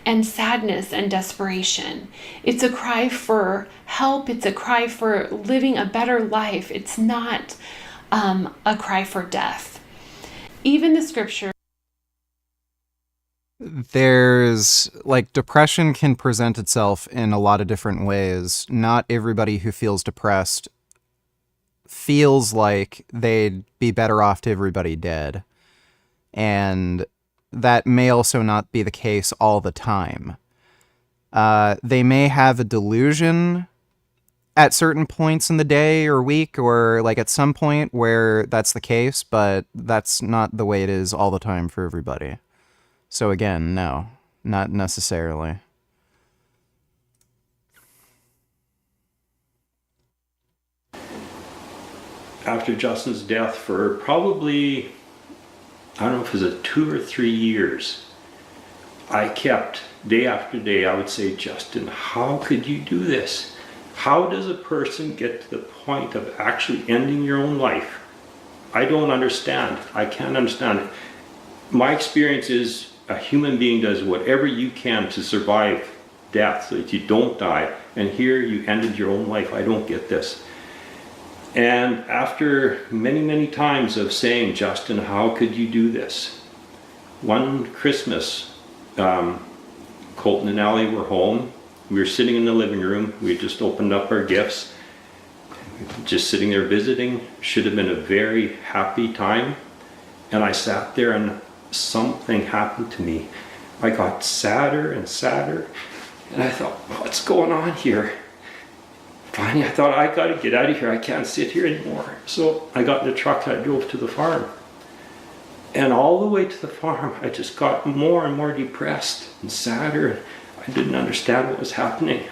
and sadness and desperation. It's a cry for help. It's a cry for living a better life. It's not a cry for death. Even the scripture. There's, like, depression can present itself in a lot of different ways. Not everybody who feels depressed feels like they'd be better off to everybody dead. And that may also not be the case all the time. They may have a delusion at certain points in the day or week, or like at some point where that's the case, but that's not the way it is all the time for everybody. So again, no, not necessarily. After Justin's death, for probably, I don't know if it was 2 or 3 years, I kept, day after day, I would say, Justin, how could you do this? How does a person get to the point of actually ending your own life? I don't understand. I can't understand it. My experience is a human being does whatever you can to survive death so that you don't die, and here you ended your own life. I don't get this. And after many, many times of saying, Justin, how could you do this? One Christmas, Colton and Allie were home. We were sitting in the living room. We had just opened up our gifts. Just sitting there visiting. Should have been a very happy time. And I sat there and something happened to me. I got sadder and sadder. And I thought, what's going on here? Finally, I thought, I gotta get out of here. I can't sit here anymore. So I got in the truck and I drove to the farm. And all the way to the farm, I just got more and more depressed and sadder. I didn't understand what was happening.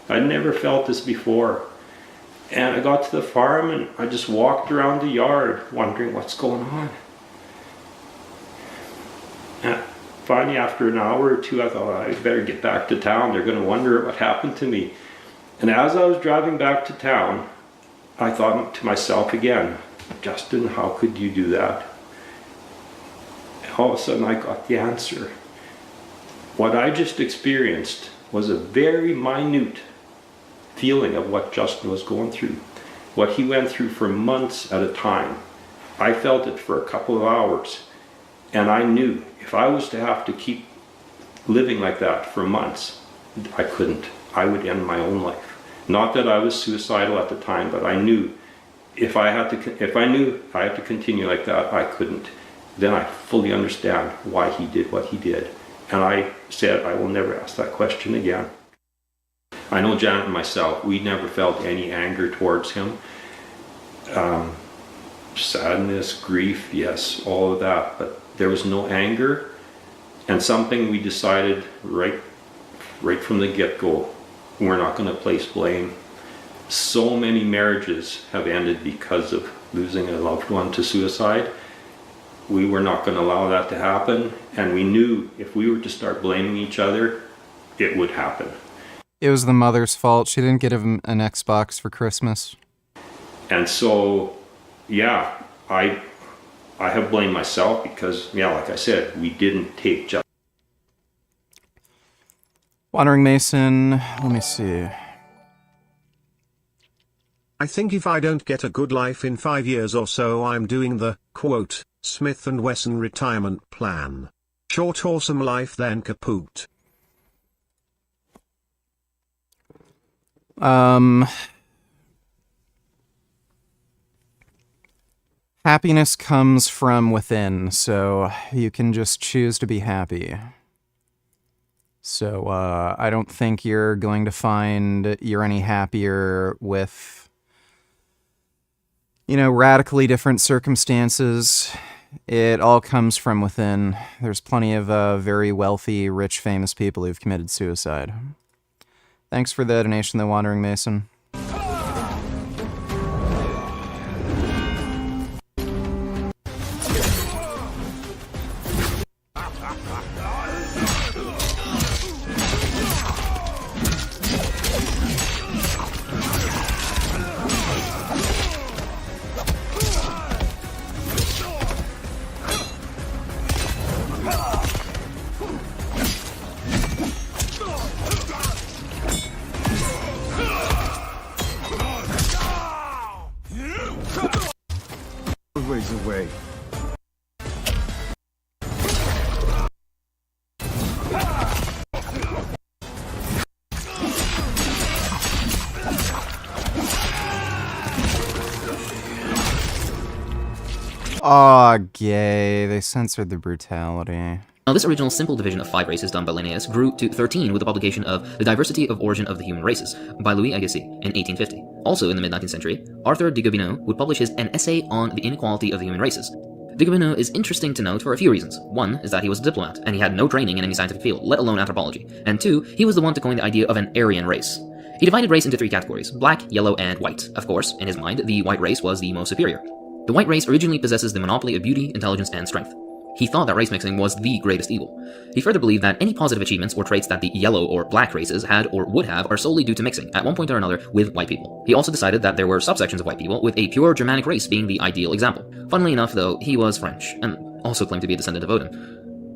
I'd never felt this before. And I got to the farm and I just walked around the yard wondering what's going on. And finally, after an hour or two, I thought, I better get back to town. They're going to wonder what happened to me. And as I was driving back to town, I thought to myself again, Justin, how could you do that? And all of a sudden, I got the answer. What I just experienced was a very minute feeling of what Justin was going through. What he went through for months at a time. I felt it for a couple of hours. And I knew if I was to have to keep living like that for months, I couldn't. I would end my own life. Not that I was suicidal at the time, but I knew if I knew I had to continue like that, I couldn't. Then I fully understand why he did what he did. And I said, I will never ask that question again. I know Janet and myself, we never felt any anger towards him. Sadness, grief, yes, all of that, but there was no anger. And something we decided right from the get-go, we're not going to place blame. So many marriages have ended because of losing a loved one to suicide. We were not going to allow that to happen, and we knew if we were to start blaming each other, it would happen. It was the mother's fault. She didn't get him an Xbox for Christmas. And so, yeah, I have blamed myself because, yeah, like I said, we didn't take justice. Wandering Mason, let me see. I think if I don't get a good life in 5 years or so, I'm doing the, quote, Smith & Wesson retirement plan. Short awesome life then kaput. Happiness comes from within, so you can just choose to be happy. So, I don't think you're going to find you're any happier with, radically different circumstances. It all comes from within. There's plenty of very wealthy, rich, famous people who've committed suicide. Thanks for the donation, The Wandering Mason. Aw, gay. They censored the brutality. Now, this original simple division of 5 races done by Linnaeus grew to 13 with the publication of The Diversity of Origin of the Human Races by Louis Agassiz in 1850. Also in the mid-19th century, Arthur de Gobineau would publish an essay on the inequality of the human races. De Gobineau is interesting to note for a few reasons. One is that he was a diplomat, and he had no training in any scientific field, let alone anthropology. And 2, he was the one to coin the idea of an Aryan race. He divided race into 3 categories: black, yellow, and white. Of course, in his mind, the white race was the most superior. The white race originally possesses the monopoly of beauty, intelligence, and strength. He thought that race mixing was the greatest evil. He further believed that any positive achievements or traits that the yellow or black races had or would have are solely due to mixing, at one point or another, with white people. He also decided that there were subsections of white people, with a pure Germanic race being the ideal example. Funnily enough, though, he was French, and also claimed to be a descendant of Odin.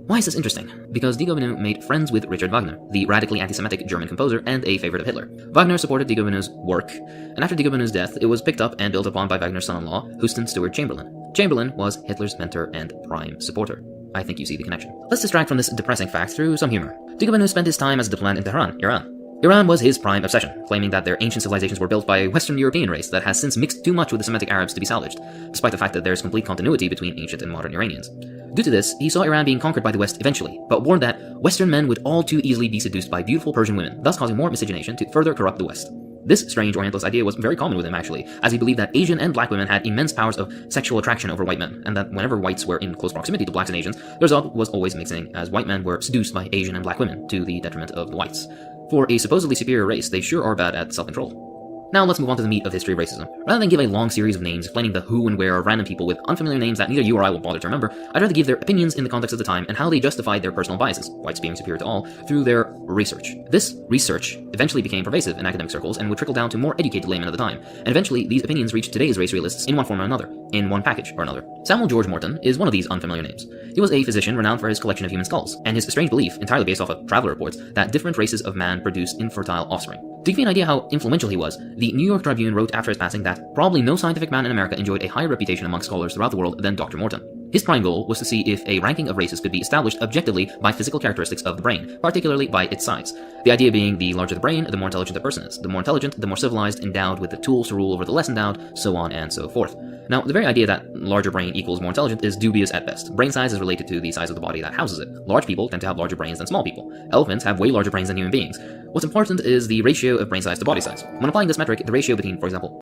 Why is this interesting? Because de Gobineau made friends with Richard Wagner, the radically anti-Semitic German composer and a favorite of Hitler. Wagner supported de Gobineau's work, and after de Gobineau's death, it was picked up and built upon by Wagner's son-in-law, Houston Stewart Chamberlain. Chamberlain was Hitler's mentor and prime supporter. I think you see the connection. Let's distract from this depressing fact through some humor. De Gobineau spent his time as a diplomat in Tehran, Iran. Iran was his prime obsession, claiming that their ancient civilizations were built by a Western European race that has since mixed too much with the Semitic Arabs to be salvaged, despite the fact that there is complete continuity between ancient and modern Iranians. Due to this, he saw Iran being conquered by the West eventually, but warned that Western men would all too easily be seduced by beautiful Persian women, thus causing more miscegenation to further corrupt the West. This strange Orientalist idea was very common with him, actually, as he believed that Asian and black women had immense powers of sexual attraction over white men, and that whenever whites were in close proximity to blacks and Asians, the result was always mixing, as white men were seduced by Asian and black women, to the detriment of the whites. For a supposedly superior race, they sure are bad at self-control. Now let's move on to the meat of history of racism. Rather than give a long series of names explaining the who and where of random people with unfamiliar names that neither you or I will bother to remember, I'd rather give their opinions in the context of the time and how they justified their personal biases, whites being superior to all, through their research. This research eventually became pervasive in academic circles and would trickle down to more educated laymen of the time, and eventually these opinions reached today's race realists in one form or another, in one package or another. Samuel George Morton is one of these unfamiliar names. He was a physician renowned for his collection of human skulls, and his strange belief, entirely based off of traveler reports, that different races of man produce infertile offspring. To give you an idea how influential he was, the New York Tribune wrote after his passing that probably no scientific man in America enjoyed a higher reputation among scholars throughout the world than Dr. Morton. His prime goal was to see if a ranking of races could be established objectively by physical characteristics of the brain, particularly by its size. The idea being the larger the brain, the more intelligent the person is. The more intelligent, the more civilized, endowed with the tools to rule over the less endowed, so on and so forth. Now, the very idea that larger brain equals more intelligent is dubious at best. Brain size is related to the size of the body that houses it. Large people tend to have larger brains than small people. Elephants have way larger brains than human beings. What's important is the ratio of brain size to body size. When applying this metric, the ratio between, for example,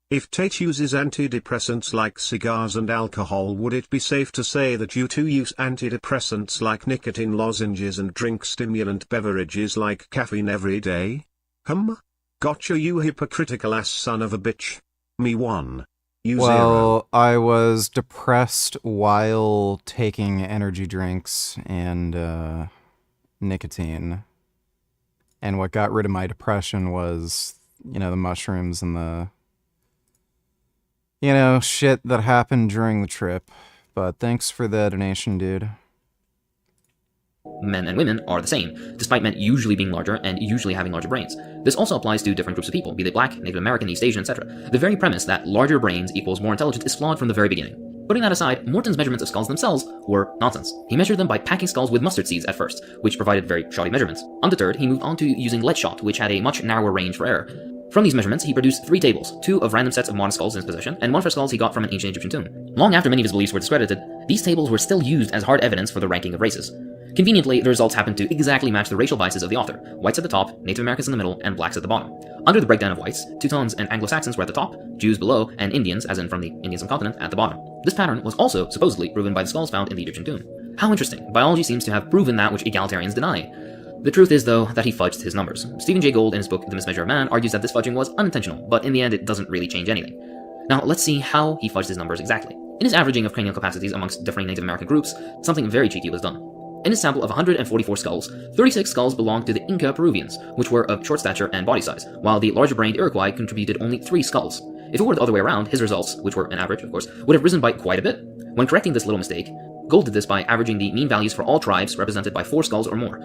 if Tate uses antidepressants like cigars and alcohol, would it be safe to say that you too use antidepressants like nicotine lozenges and drink stimulant beverages like caffeine every day? Gotcha, you hypocritical ass son of a bitch. Me one. You well, zero. I was depressed while taking energy drinks and nicotine. And what got rid of my depression was, the mushrooms and the shit that happened during the trip. But thanks for the donation, dude. men and women are the same, despite men usually being larger and usually having larger brains. This also applies to different groups of people, be they black, Native American, East Asian, etc. The very premise that larger brains equals more intelligent is flawed from the very beginning. Putting that aside, Morton's measurements of skulls themselves were nonsense. He measured them by packing skulls with mustard seeds at first, which provided very shoddy measurements. Undeterred, he moved on to using lead shot, which had a much narrower range for error. From these measurements, he produced 3 tables, 2 of random sets of modern skulls in his possession, and 1 for skulls he got from an ancient Egyptian tomb. Long after many of his beliefs were discredited, these tables were still used as hard evidence for the ranking of races. Conveniently, the results happened to exactly match the racial biases of the author: whites at the top, Native Americans in the middle, and blacks at the bottom. Under the breakdown of whites, Teutons and Anglo-Saxons were at the top, Jews below, and Indians, as in from the Indian subcontinent, at the bottom. This pattern was also supposedly proven by the skulls found in the Egyptian tomb. How interesting. Biology seems to have proven that which egalitarians deny. The truth is, though, that he fudged his numbers. Stephen Jay Gould, in his book The Mismeasure of Man, argues that this fudging was unintentional, but in the end it doesn't really change anything. Now, let's see how he fudged his numbers exactly. In his averaging of cranial capacities amongst differing Native American groups, something very cheeky was done. In his sample of 144 skulls, 36 skulls belonged to the Inca Peruvians, which were of short stature and body size, while the larger-brained Iroquois contributed only 3 skulls. If it were the other way around, his results, which were an average, of course, would have risen by quite a bit. When correcting this little mistake, Gould did this by averaging the mean values for all tribes represented by 4 skulls or more.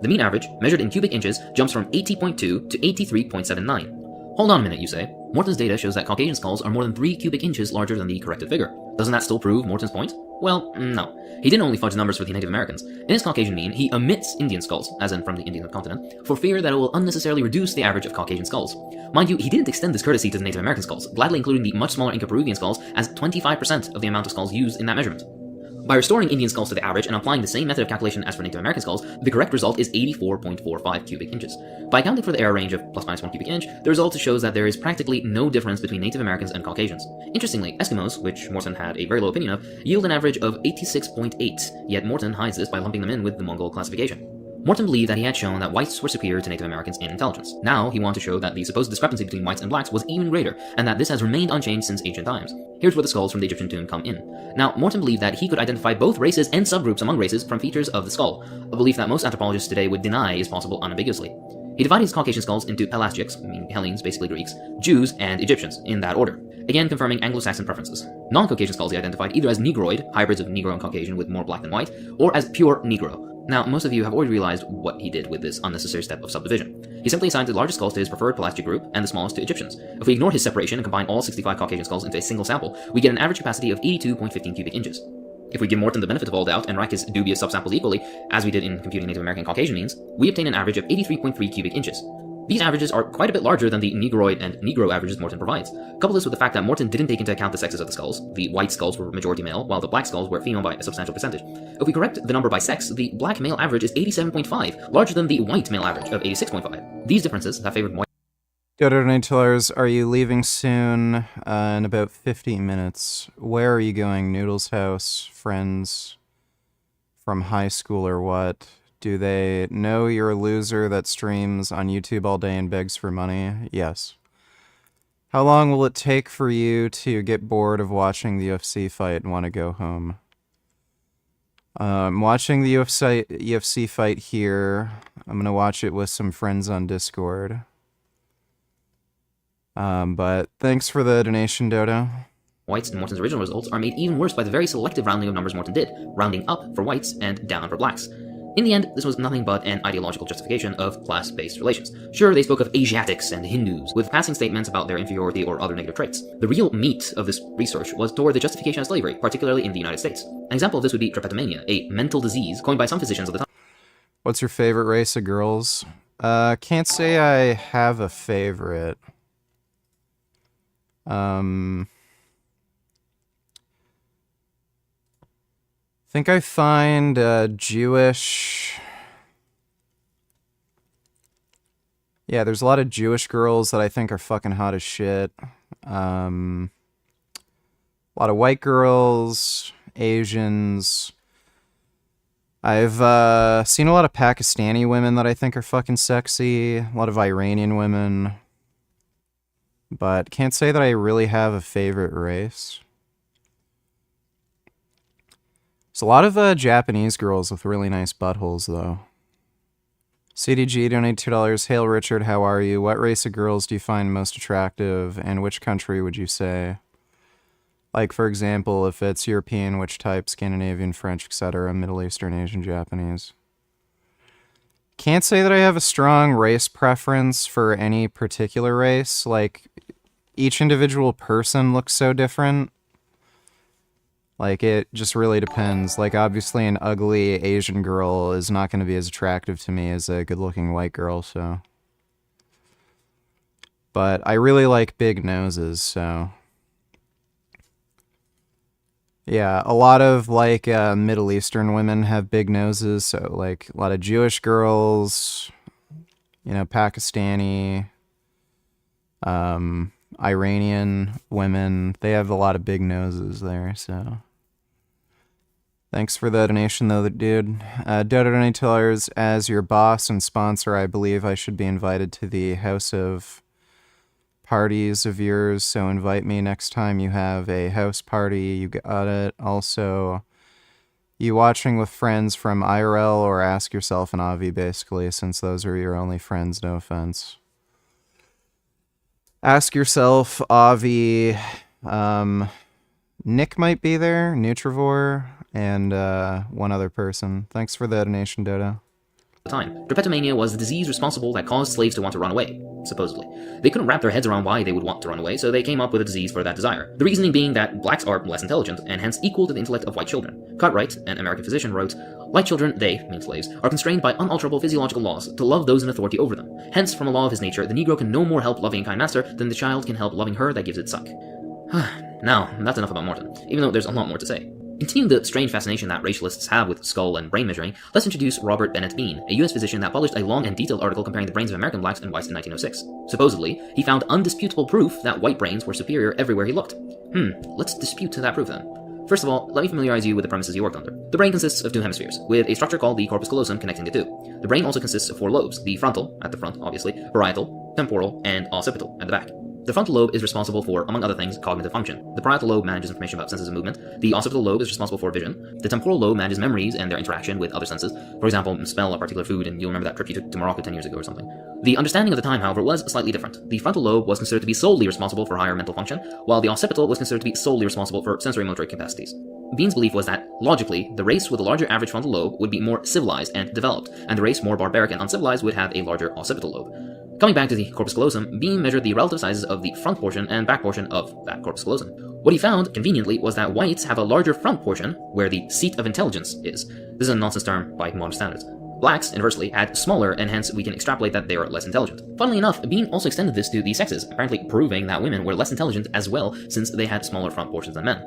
The mean average, measured in cubic inches, jumps from 80.2 to 83.79. Hold on a minute, you say. Morton's data shows that Caucasian skulls are more than 3 cubic inches larger than the corrected figure. Doesn't that still prove Morton's point? Well, no. He didn't only fudge numbers for the Native Americans. In his Caucasian mean, he omits Indian skulls, as in from the Indian subcontinent, for fear that it will unnecessarily reduce the average of Caucasian skulls. Mind you, he didn't extend this courtesy to the Native American skulls, gladly including the much smaller Inca-Peruvian skulls as 25% of the amount of skulls used in that measurement. By restoring Indian skulls to the average and applying the same method of calculation as for Native American skulls, the correct result is 84.45 cubic inches. By accounting for the error range of plus minus 1 cubic inch, the result shows that there is practically no difference between Native Americans and Caucasians. Interestingly, Eskimos, which Morton had a very low opinion of, yield an average of 86.8, yet Morton hides this by lumping them in with the Mongol classification. Morton believed that he had shown that whites were superior to Native Americans in intelligence. Now, he wanted to show that the supposed discrepancy between whites and blacks was even greater, and that this has remained unchanged since ancient times. Here's where the skulls from the Egyptian tomb come in. Now, Morton believed that he could identify both races and subgroups among races from features of the skull, a belief that most anthropologists today would deny is possible unambiguously. He divided his Caucasian skulls into Pelasgics, meaning Hellenes, basically Greeks, Jews, and Egyptians, in that order, again confirming Anglo-Saxon preferences. Non-Caucasian skulls he identified either as Negroid, hybrids of Negro and Caucasian with more black than white, or as pure Negro. Now, most of you have already realized what he did with this unnecessary step of subdivision. He simply assigned the largest skulls to his preferred Pelasgic group, and the smallest to Egyptians. If we ignore his separation and combine all 65 Caucasian skulls into a single sample, we get an average capacity of 82.15 cubic inches. If we give Morton the benefit of all doubt and rank his dubious subsamples equally, as we did in computing Native American Caucasian means, we obtain an average of 83.3 cubic inches. These averages are quite a bit larger than the Negroid and Negro averages Morton provides. Couple this with the fact that Morton didn't take into account the sexes of the skulls. The white skulls were majority male, while the black skulls were female by a substantial percentage. If we correct the number by sex, the black male average is 87.5, larger than the white male average of 86.5. These differences have favored white. Dodo are you leaving soon? In about 50 minutes. Where are you going? Noodle's house? Friends? From high school or what? Do they know you're a loser that streams on YouTube all day and begs for money? Yes. How long will it take for you to get bored of watching the UFC fight and want to go home? I'm watching the UFC fight here. I'm going to watch it with some friends on Discord. But thanks for the donation, Dodo. Whites in Morton's original results are made even worse by the very selective rounding of numbers Morton did, rounding up for whites and down for blacks. In the end, this was nothing but an ideological justification of class-based relations. Sure, they spoke of Asiatics and Hindus, with passing statements about their inferiority or other negative traits. The real meat of this research was toward the justification of slavery, particularly in the United States. An example of this would be tripatomania, a mental disease coined by some physicians of the time. What's your favorite race of girls? Can't say I have a favorite. I think I find Jewish... Yeah, there's a lot of Jewish girls that I think are fucking hot as shit. A lot of white girls, Asians. I've seen a lot of Pakistani women that I think are fucking sexy. A lot of Iranian women. But can't say that I really have a favorite race. There's a lot of Japanese girls with really nice buttholes, though. CDG donated $2. Hail Richard, how are you? What race of girls do you find most attractive, and which country would you say? Like, for example, if it's European, which type? Scandinavian, French, etc. Middle Eastern, Asian, Japanese. Can't say that I have a strong race preference for any particular race. Like, each individual person looks so different. Like, it just really depends. Like, obviously an ugly Asian girl is not going to be as attractive to me as a good-looking white girl, so... But I really like big noses, so... Yeah, a lot of, like, Middle Eastern women have big noses, so, like, a lot of Jewish girls, you know, Pakistani, Iranian women, they have a lot of big noses there, so... Thanks for the donation, though, dude. Dodo Donators, as your boss and sponsor, I believe I should be invited to the house of parties of yours, so invite me next time you have a house party. You got it. Also, you watching with friends from IRL, or ask yourself an Avi, basically, since those are your only friends, no offense. Ask yourself, Avi, Nick might be there, Nutrivore, and one other person. Thanks for the donation, Dodo. Time. Tripatomania was the disease responsible that caused slaves to want to run away. supposedly. They couldn't wrap their heads around why they would want to run away, so they came up with a disease for that desire. The reasoning being that blacks are less intelligent, and hence equal to the intellect of white children. Cartwright, an American physician, wrote, "Like children, they, meaning slaves, are constrained by unalterable physiological laws to love those in authority over them. Hence, from a law of his nature, the Negro can no more help loving a kind master than the child can help loving her that gives it suck." Now, that's enough about Morton, even though there's a lot more to say. Continuing the strange fascination that racialists have with skull and brain measuring, let's introduce Robert Bennett Bean, a US physician that published a long and detailed article comparing the brains of American blacks and whites in 1906. Supposedly, he found undisputable proof that white brains were superior everywhere he looked. Let's dispute that proof then. First of all, let me familiarize you with the premises he worked under. The brain consists of two hemispheres, with a structure called the corpus callosum connecting the two. The brain also consists of four lobes, the frontal, at the front obviously, parietal, temporal, and occipital, at the back. The frontal lobe is responsible for, among other things, cognitive function. The parietal lobe manages information about senses and movement. The occipital lobe is responsible for vision. The temporal lobe manages memories and their interaction with other senses. For example, smell a particular food and you'll remember that trip you took to Morocco 10 years ago or something. The understanding of the time, however, was slightly different. The frontal lobe was considered to be solely responsible for higher mental function, while the occipital was considered to be solely responsible for sensory motor capacities. Bean's belief was that, logically, the race with a larger average frontal lobe would be more civilized and developed, and the race more barbaric and uncivilized would have a larger occipital lobe. Coming back to the corpus callosum, Bean measured the relative sizes of the front portion and back portion of that corpus callosum. What he found, conveniently, was that whites have a larger front portion, where the seat of intelligence is. This is a nonsense term by modern standards. Blacks, inversely, had smaller, and hence we can extrapolate that they are less intelligent. Funnily enough, Bean also extended this to the sexes, apparently proving that women were less intelligent as well, since they had smaller front portions than men.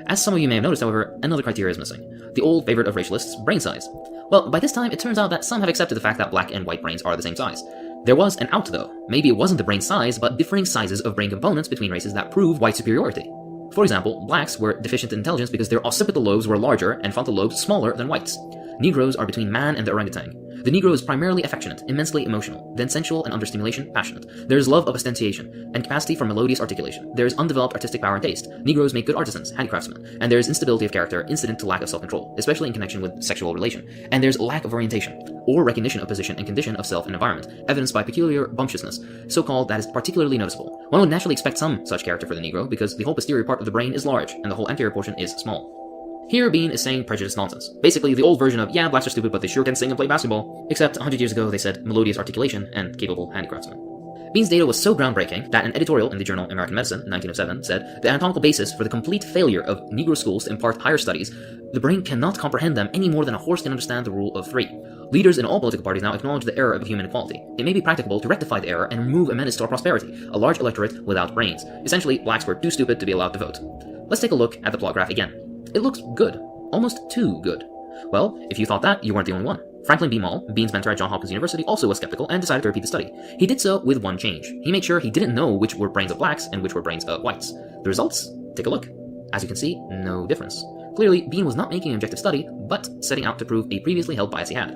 As some of you may have noticed, however, another criteria is missing. The old favorite of racialists, brain size. Well, by this time, it turns out that some have accepted the fact that black and white brains are the same size. There was an out, though. Maybe it wasn't the brain size, but differing sizes of brain components between races that prove white superiority. For example, blacks were deficient in intelligence because their occipital lobes were larger and frontal lobes smaller than whites. Negroes are between man and the orangutan. The Negro is primarily affectionate, immensely emotional, then sensual and under stimulation, passionate. There is love of ostentation, and capacity for melodious articulation. There is undeveloped artistic power and taste. Negroes make good artisans, handicraftsmen. And there is instability of character, incident to lack of self-control, especially in connection with sexual relation. And there's lack of orientation, or recognition of position and condition of self and environment, evidenced by peculiar bumptiousness, so-called that is particularly noticeable. One would naturally expect some such character for the Negro, because the whole posterior part of the brain is large, and the whole anterior portion is small. Here, Bean is saying prejudiced nonsense. Basically, the old version of, yeah, blacks are stupid, but they sure can sing and play basketball. Except, 100 years ago, they said melodious articulation and capable handicraftsmen. Bean's data was so groundbreaking that an editorial in the journal American Medicine in 1907 said, the anatomical basis for the complete failure of Negro schools to impart higher studies, the brain cannot comprehend them any more than a horse can understand the rule of three. Leaders in all political parties now acknowledge the error of human equality. It may be practicable to rectify the error and remove a menace to our prosperity, a large electorate without brains. Essentially, blacks were too stupid to be allowed to vote. Let's take a look at the plot graph again. It looks good. Almost too good. Well, if you thought that, you weren't the only one. Franklin B. Mall, Bean's mentor at Johns Hopkins University, also was skeptical and decided to repeat the study. He did so with one change. He made sure he didn't know which were brains of blacks and which were brains of whites. The results? Take a look. As you can see, no difference. Clearly, Bean was not making an objective study, but setting out to prove a previously held bias he had.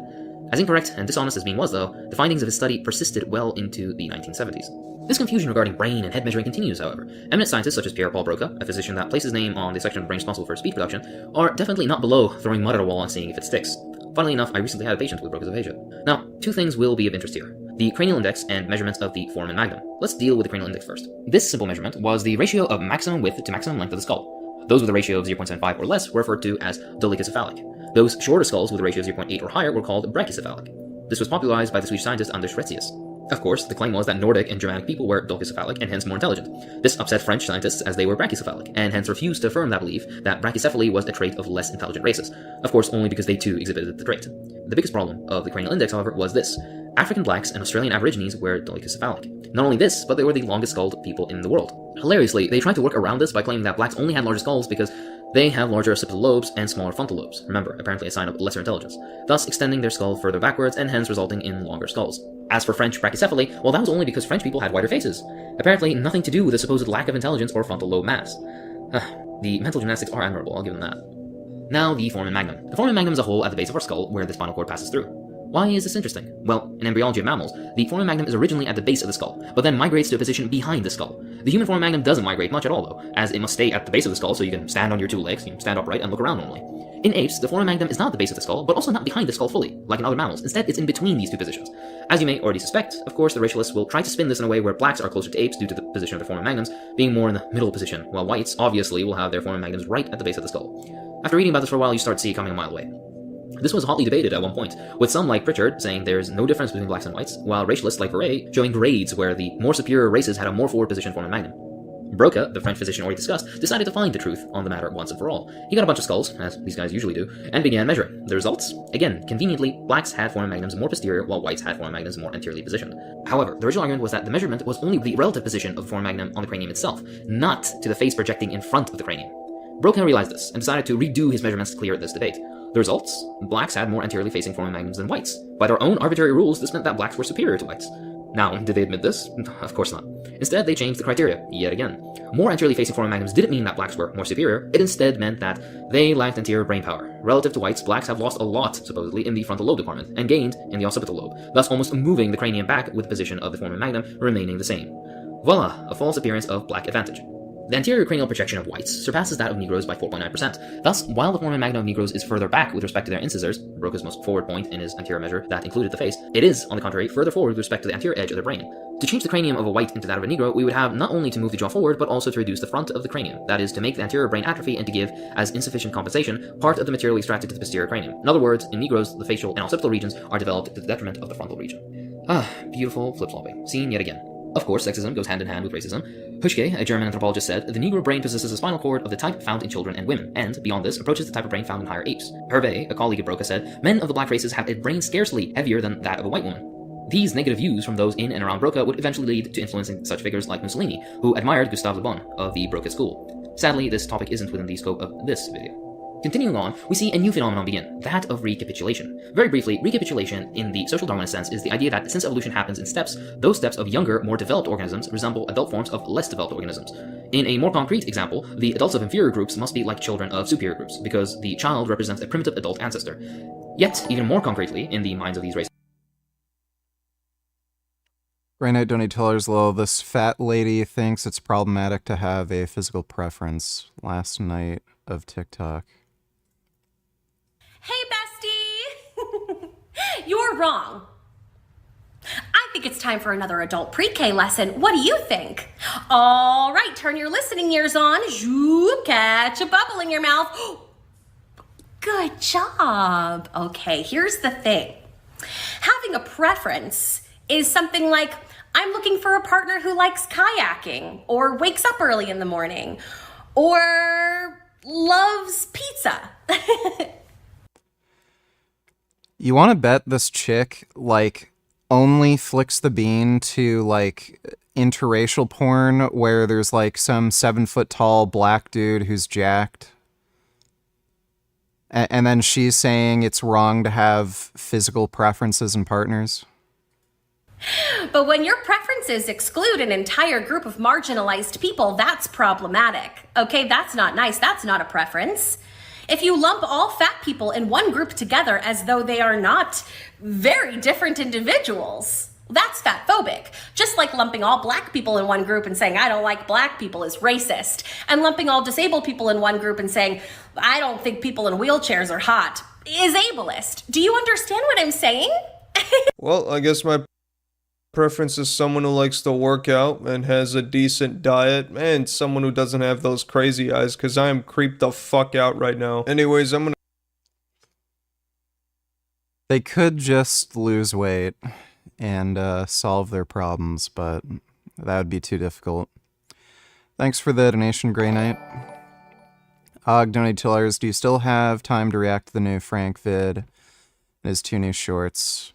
As incorrect and dishonest as Bean was, though, the findings of his study persisted well into the 1970s. This confusion regarding brain and head measuring continues, however. Eminent scientists such as Pierre Paul Broca, a physician that placed his name on the section of the brain responsible for speech production, are definitely not below throwing mud at a wall and seeing if it sticks. Funnily enough, I recently had a patient with Broca's aphasia. Now, two things will be of interest here. The cranial index and measurements of the foramen magnum. Let's deal with the cranial index first. This simple measurement was the ratio of maximum width to maximum length of the skull. Those with a ratio of 0.75 or less were referred to as dolichocephalic. Those shorter skulls with a ratio of 0.8 or higher were called brachycephalic. This was popularized by the Swedish scientist Anders Retzius. Of course, the claim was that Nordic and Germanic people were dolichocephalic and hence more intelligent. This upset French scientists as they were brachycephalic, and hence refused to affirm that belief that brachycephaly was a trait of less intelligent races. Of course, only because they too exhibited the trait. The biggest problem of the cranial index, however, was this. African blacks and Australian Aborigines were dolichocephalic. Not only this, but they were the longest skulled people in the world. Hilariously, they tried to work around this by claiming that blacks only had larger skulls because they have larger occipital lobes and smaller frontal lobes, remember, apparently a sign of lesser intelligence, thus extending their skull further backwards and hence resulting in longer skulls. As for French brachycephaly, well, that was only because French people had wider faces. Apparently nothing to do with the supposed lack of intelligence or frontal lobe mass. The mental gymnastics are admirable, I'll give them that. Now the foramen magnum. The foramen magnum is a hole at the base of our skull where the spinal cord passes through. Why is this interesting? Well, in embryology of mammals, the foramen magnum is originally at the base of the skull, but then migrates to a position behind the skull. The human foramen magnum doesn't migrate much at all, though, as it must stay at the base of the skull so you can stand on your two legs, you can stand upright and look around normally. In apes, the foramen magnum is not at the base of the skull, but also not behind the skull fully, like in other mammals. Instead, it's in between these two positions. As you may already suspect, of course, the racialists will try to spin this in a way where blacks are closer to apes due to the position of their foramen magnums being more in the middle position, while whites, obviously, will have their foramen magnums right at the base of the skull. After reading about this for a while, you start to see it coming a mile away. This was hotly debated at one point, with some like Pritchard saying there's no difference between blacks and whites, while racialists like Verret showing grades where the more superior races had a more forward position foramen magnum. Broca, the French physician already discussed, decided to find the truth on the matter once and for all. He got a bunch of skulls, as these guys usually do, and began measuring. The results? Again, conveniently, blacks had foramen magnums more posterior, while whites had foramen magnums more anteriorly positioned. However, the original argument was that the measurement was only the relative position of the foramen magnum on the cranium itself, not to the face projecting in front of the cranium. Broca realized this, and decided to redo his measurements to clear this debate. The results? Blacks had more anteriorly facing foramen magnums than whites. By their own arbitrary rules, this meant that blacks were superior to whites. Now, did they admit this? Of course not. Instead, they changed the criteria, yet again. More anteriorly facing foramen magnums didn't mean that blacks were more superior, it instead meant that they lacked anterior brain power. Relative to whites, blacks have lost a lot, supposedly, in the frontal lobe department, and gained in the occipital lobe, thus almost moving the cranium back with the position of the foramen magnum remaining the same. Voila, a false appearance of black advantage. The anterior cranial projection of whites surpasses that of Negroes by 4.9%. Thus, while the foramen magnum of Negroes is further back with respect to their incisors, Broca's most forward point in his anterior measure that included the face, it is, on the contrary, further forward with respect to the anterior edge of their brain. To change the cranium of a white into that of a Negro, we would have not only to move the jaw forward, but also to reduce the front of the cranium, that is, to make the anterior brain atrophy and to give, as insufficient compensation, part of the material extracted to the posterior cranium. In other words, in Negroes, the facial and occipital regions are developed to the detriment of the frontal region. Ah, beautiful flip-flopping. Seen yet again. Of course, sexism goes hand in hand with racism. Huschke, a German anthropologist, said, the Negro brain possesses a spinal cord of the type found in children and women, and, beyond this, approaches the type of brain found in higher apes. Hervé, a colleague of Broca, said, men of the black races have a brain scarcely heavier than that of a white woman. These negative views from those in and around Broca would eventually lead to influencing such figures like Mussolini, who admired Gustave Le Bon of the Broca school. Sadly, this topic isn't within the scope of this video. Continuing on, we see a new phenomenon begin, that of recapitulation. Very briefly, recapitulation, in the social Darwinist sense, is the idea that since evolution happens in steps, those steps of younger, more developed organisms resemble adult forms of less developed organisms. In a more concrete example, the adults of inferior groups must be like children of superior groups, because the child represents a primitive adult ancestor. Yet, even more concretely, in the minds of these races, Grey Knight Donny Teller's low. This fat lady thinks it's problematic to have a physical preference. Last night of TikTok. Hey, bestie! You're wrong. I think it's time for another adult pre-K lesson. What do you think? All right, turn your listening ears on. Zoop, catch a bubble in your mouth. Good job. Okay, here's the thing. Having a preference is something like, I'm looking for a partner who likes kayaking, or wakes up early in the morning, or loves pizza. You want to bet this chick, like, only flicks the bean to, like, interracial porn where there's, like, some 7-foot-tall black dude who's jacked? And then she's saying it's wrong to have physical preferences in partners? But when your preferences exclude an entire group of marginalized people, that's problematic. Okay, that's not nice. That's not a preference. If you lump all fat people in one group together as though they are not very different individuals, that's fatphobic. Just like lumping all black people in one group and saying, I don't like black people is racist. And lumping all disabled people in one group and saying, I don't think people in wheelchairs are hot is ableist. Do you understand what I'm saying? Well, I guess my preference is someone who likes to work out and has a decent diet, and someone who doesn't have those crazy eyes, because I am creeped the fuck out right now. Anyways, I'm gonna... They could just lose weight and solve their problems, but that would be too difficult. Thanks for the donation, Grey Knight. Donate Tillers, do you still have time to react to the new Frank vid and his 2 new shorts?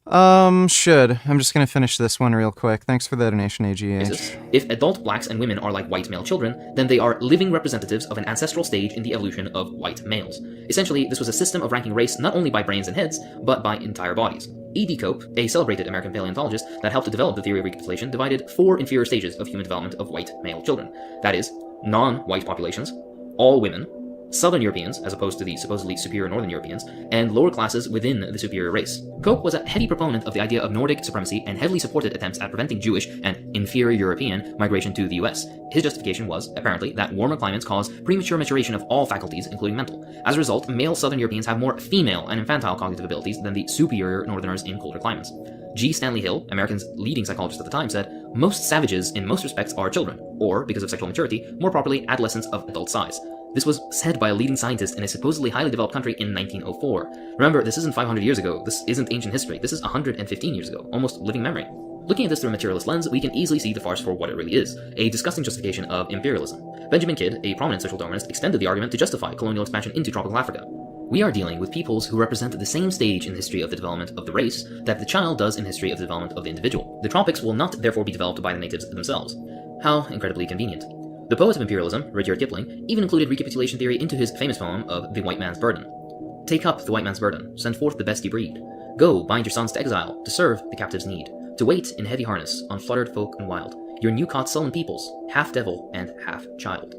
Should. I'm just gonna finish this one real quick. Thanks for the donation, AGH. If adult blacks and women are like white male children, then they are living representatives of an ancestral stage in the evolution of white males. Essentially, this was a system of ranking race not only by brains and heads, but by entire bodies. E.D. Cope, a celebrated American paleontologist that helped to develop the theory of recapitulation, divided 4 inferior stages of human development of white male children. That is, non-white populations, all women, Southern Europeans, as opposed to the supposedly superior Northern Europeans, and lower classes within the superior race. Cope was a heady proponent of the idea of Nordic supremacy and heavily supported attempts at preventing Jewish and inferior European migration to the US. His justification was, apparently, that warmer climates cause premature maturation of all faculties, including mental. As a result, male Southern Europeans have more female and infantile cognitive abilities than the superior Northerners in colder climates. G. Stanley Hill, America's leading psychologist at the time, said, most savages in most respects are children, or, because of sexual maturity, more properly adolescents of adult size. This was said by a leading scientist in a supposedly highly developed country in 1904. Remember, this isn't 500 years ago, this isn't ancient history, this is 115 years ago, almost living memory. Looking at this through a materialist lens, we can easily see the farce for what it really is, a disgusting justification of imperialism. Benjamin Kidd, a prominent social Darwinist, extended the argument to justify colonial expansion into tropical Africa. We are dealing with peoples who represent the same stage in the history of the development of the race that the child does in history of the development of the individual. The tropics will not therefore be developed by the natives themselves. How incredibly convenient. The poet of imperialism, Rudyard Kipling, even included recapitulation theory into his famous poem of The White Man's Burden. Take up the white man's burden, send forth the best you breed. Go, bind your sons to exile, to serve the captive's need, to wait in heavy harness on fluttered folk and wild, your new-caught sullen peoples, half devil and half child.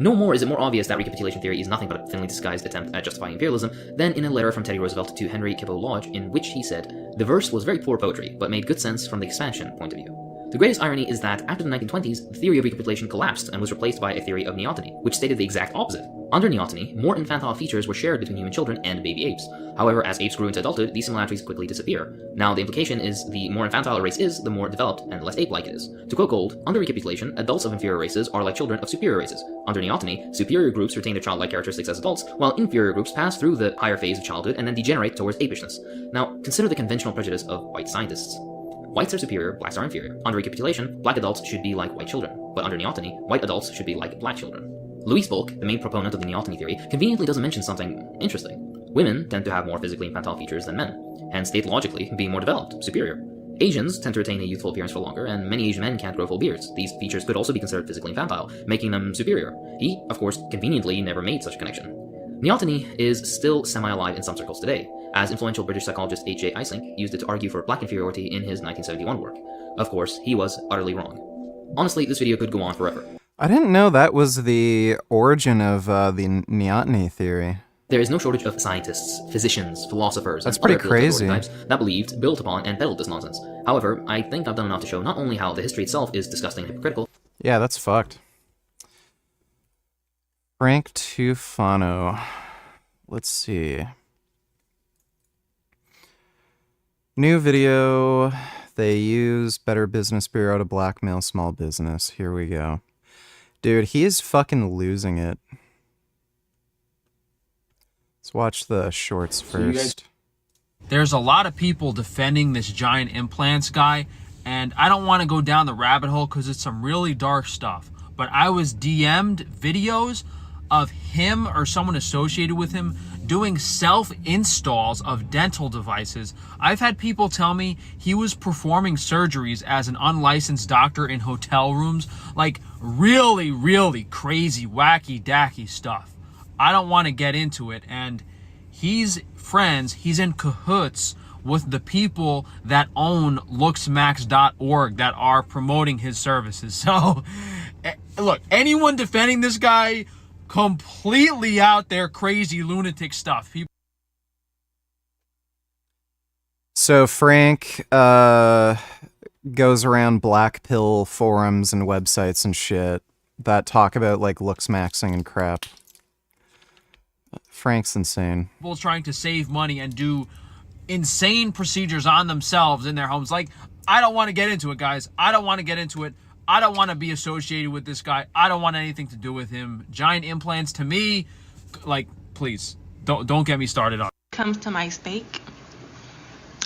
No more is it more obvious that recapitulation theory is nothing but a thinly disguised attempt at justifying imperialism than in a letter from Teddy Roosevelt to Henry Cabot Lodge in which he said, "The verse was very poor poetry, but made good sense from the expansion point of view." The greatest irony is that after the 1920s, the theory of recapitulation collapsed and was replaced by a theory of neoteny, which stated the exact opposite. Under neoteny, more infantile features were shared between human children and baby apes. However, as apes grew into adulthood, these similarities quickly disappear. Now, the implication is the more infantile a race is, the more developed and less ape-like it is. To quote Gold, under recapitulation, adults of inferior races are like children of superior races. Under neoteny, superior groups retain their childlike characteristics as adults, while inferior groups pass through the higher phase of childhood and then degenerate towards apishness. Now, consider the conventional prejudice of white scientists. Whites are superior, blacks are inferior. Under recapitulation, black adults should be like white children, but under neoteny, white adults should be like black children. Louis Polk, the main proponent of the neoteny theory, conveniently doesn't mention something interesting. Women tend to have more physically infantile features than men, hence pathologically being more developed, superior. Asians tend to retain a youthful appearance for longer, and many Asian men can't grow full beards. These features could also be considered physically infantile, making them superior. He, of course, conveniently never made such a connection. Neoteny is still semi-alive in some circles today, as influential British psychologist H.J. Eysenck used it to argue for black inferiority in his 1971 work. Of course, he was utterly wrong. Honestly, this video could go on forever. I didn't know that was the origin of the neoteny theory. There is no shortage of scientists, physicians, philosophers, That's and pretty other political crazy. archetypes that believed, built upon, and peddled this nonsense. However, I think I've done enough to show not only how the history itself is disgusting and hypocritical. Yeah, that's fucked. Frank Tufano. Let's see. New video. They use Better Business Bureau to blackmail small business. Here we go. Dude, he is fucking losing it. Let's watch the shorts first. There's a lot of people defending this giant implants guy, and I don't want to go down the rabbit hole because it's some really dark stuff. But I was DM'd videos of him or someone associated with him doing self-installs of dental devices. I've had people tell me he was performing surgeries as an unlicensed doctor in hotel rooms. Like really, really crazy, wacky, dacky stuff. I don't want to get into it. And he's in cahoots with the people that own looksmax.org that are promoting his services. So, look, anyone defending this guy, completely out there crazy lunatic stuff. So Frank goes around black pill forums and websites and shit that talk about like looks maxing and crap. Frank's insane. People trying to save money and do insane procedures on themselves in their homes. Like, I don't want to get into it, guys. I don't want to get into it. I don't want to be associated with this guy. I don't want anything to do with him. Giant implants, to me, like, please, don't get me started on it. Comes to my steak,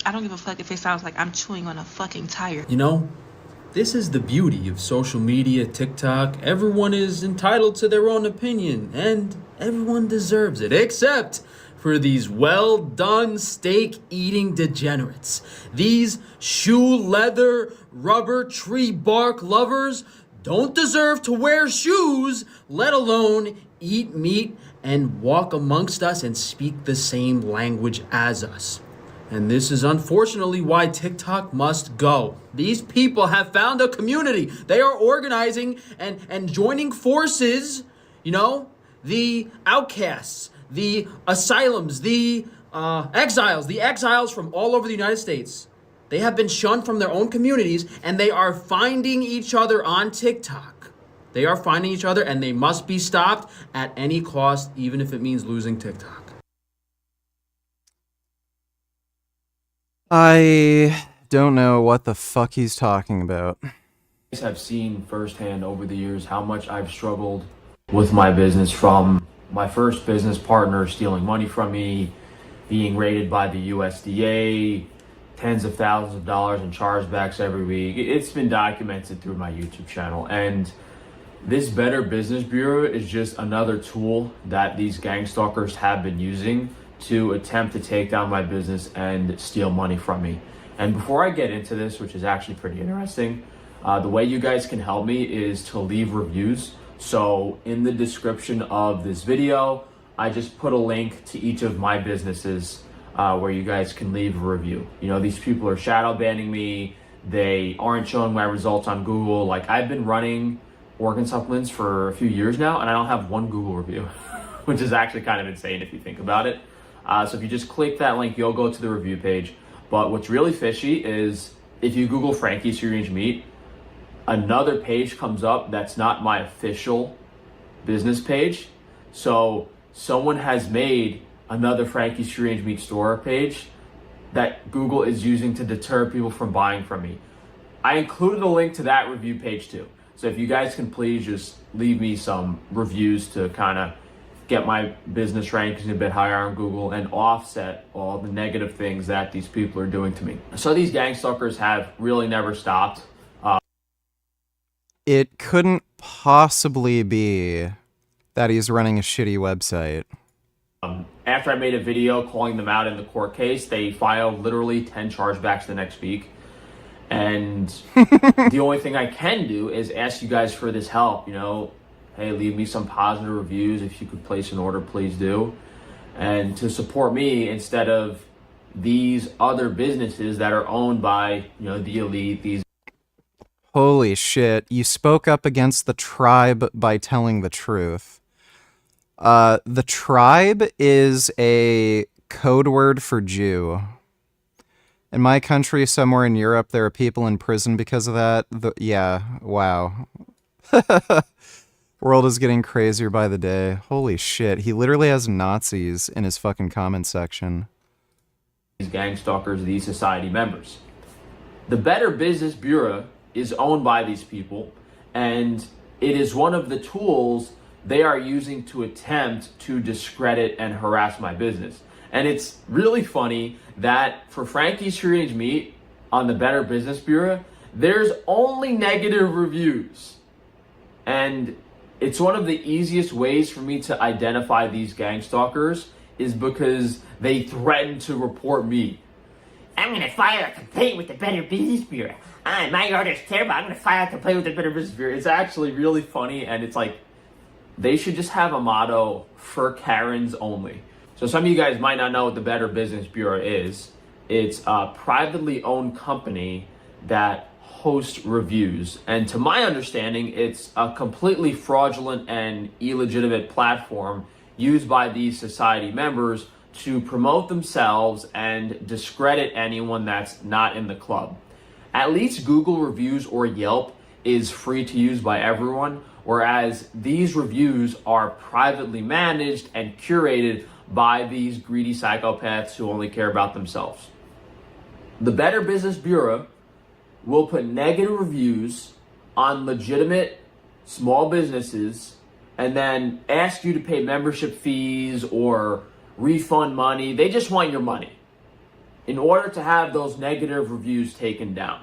I don't give a fuck if it sounds like I'm chewing on a fucking tire. You know, this is the beauty of social media, TikTok. Everyone is entitled to their own opinion, and everyone deserves it, except for these well-done steak-eating degenerates. These shoe leather, rubber, tree bark lovers don't deserve to wear shoes, let alone eat meat and walk amongst us and speak the same language as us. And this is unfortunately why TikTok must go. These people have found a community. They are organizing and joining forces, you know, the outcasts, the asylums, the exiles from all over the United States. They have been shunned from their own communities, and they are finding each other on TikTok. They are finding each other, and they must be stopped at any cost, even if it means losing TikTok. I don't know what the fuck he's talking about. I've seen firsthand over the years how much I've struggled with my business, from my first business partner stealing money from me, being raided by the USDA, tens of thousands of dollars in chargebacks every week. It's been documented through my YouTube channel. And this Better Business Bureau is just another tool that these gang stalkers have been using to attempt to take down my business and steal money from me. And before I get into this, which is actually pretty interesting, the way you guys can help me is to leave reviews. So in the description of this video, I just put a link to each of my businesses where you guys can leave a review. You know, these people are shadow banning me. They aren't showing my results on Google. Like, I've been running organ supplements for a few years now, and I don't have one Google review, which is actually kind of insane if you think about it. So if you just click that link, you'll go to the review page. But what's really fishy is if you Google Frankie's Free Range Meat, another page comes up that's not my official business page. So someone has made another Frankie's Free Range Meat store page that Google is using to deter people from buying from me. I included a link to that review page too. So if you guys can please just leave me some reviews to kind of get my business rankings a bit higher on Google and offset all the negative things that these people are doing to me. So these gang stalkers have really never stopped. It couldn't possibly be that he's running a shitty website. After I made a video calling them out in the court case, they filed literally 10 chargebacks the next week. And the only thing I can do is ask you guys for this help. You know, hey, leave me some positive reviews. If you could place an order, please do. And to support me instead of these other businesses that are owned by, you know, the elite, these. Holy shit, you spoke up against the tribe by telling the truth. The tribe is a code word for Jew. In my country, somewhere in Europe, there are people in prison because of that. Yeah, wow. World is getting crazier by the day. Holy shit, he literally has Nazis in his fucking comment section. These gang stalkers, these society members. The Better Business Bureau is owned by these people, and it is one of the tools they are using to attempt to discredit and harass my business. And it's really funny that for Frankie's Free Range Meat on the Better Business Bureau, there's only negative reviews. And it's one of the easiest ways for me to identify these gang stalkers is because they threaten to report me. I'm going to file a complaint with the Better Business Bureau. My order's terrible. I'm going to file a complaint with the Better Business Bureau. It's actually really funny, and it's like, they should just have a motto, for Karens only. So some of you guys might not know what the Better Business Bureau is. It's a privately owned company that hosts reviews. And to my understanding, it's a completely fraudulent and illegitimate platform used by these society members to promote themselves and discredit anyone that's not in the club. At least Google reviews or Yelp is free to use by everyone, whereas these reviews are privately managed and curated by these greedy psychopaths who only care about themselves. The Better Business Bureau will put negative reviews on legitimate small businesses and then ask you to pay membership fees or refund money. They just want your money in order to have those negative reviews taken down.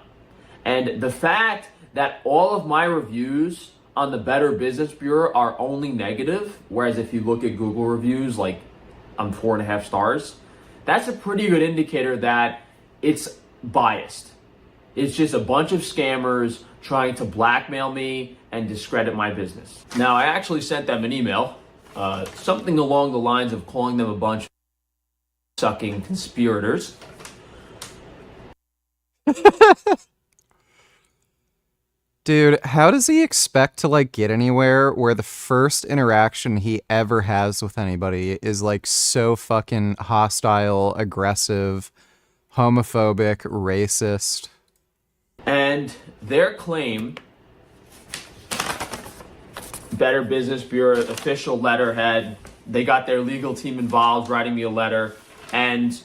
And the fact that all of my reviews on the Better Business Bureau are only negative, whereas if you look at Google reviews, like I'm 4.5 stars, that's a pretty good indicator that it's biased. It's just a bunch of scammers trying to blackmail me and discredit my business. Now, I actually sent them an email, something along the lines of calling them a bunch of sucking conspirators. Dude, how does he expect to, like, get anywhere where the first interaction he ever has with anybody is, like, so fucking hostile, aggressive, homophobic, racist? And their claim, Better Business Bureau official letterhead, they got their legal team involved writing me a letter, and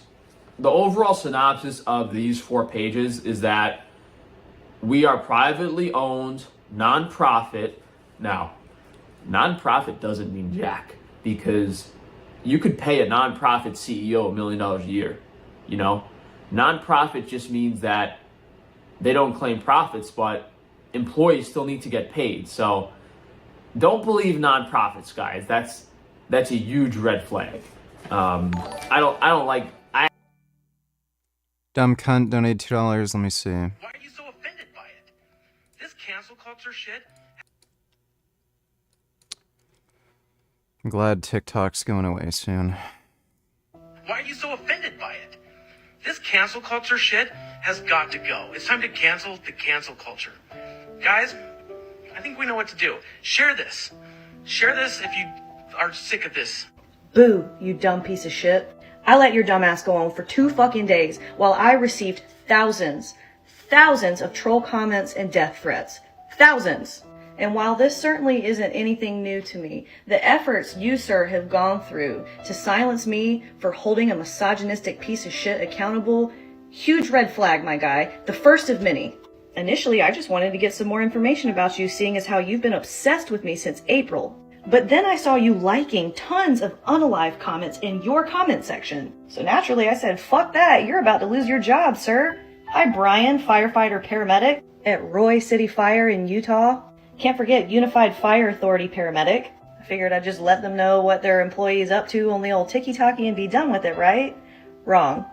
the overall synopsis of these 4 pages is that we are privately owned, nonprofit. Now, nonprofit doesn't mean jack, because you could pay a nonprofit CEO $1 million a year. You know, nonprofit just means that they don't claim profits, but employees still need to get paid. So don't believe nonprofits, guys. That's a huge red flag. I don't like. Dumb cunt donated $2. Let me see. Why are you so offended by it? This cancel culture shit. I'm glad TikTok's going away soon. Why are you so offended by it? This cancel culture shit has got to go. It's time to cancel the cancel culture. Guys, I think we know what to do. Share this. Share this if you are sick of this. Boo, you dumb piece of shit. I let your dumb ass go on for 2 fucking days while I received thousands of troll comments and death threats. Thousands. And while this certainly isn't anything new to me, the efforts you, sir, have gone through to silence me for holding a misogynistic piece of shit accountable, huge red flag, my guy, the first of many. Initially, I just wanted to get some more information about you, seeing as how you've been obsessed with me since April. But then I saw you liking tons of unalive comments in your comment section. So naturally I said, fuck that, you're about to lose your job, sir. Hi, Brian, firefighter paramedic at Roy City Fire in Utah. Can't forget Unified Fire Authority paramedic. I figured I'd just let them know what their employee's up to on the old tiki-taki and be done with it, right? Wrong.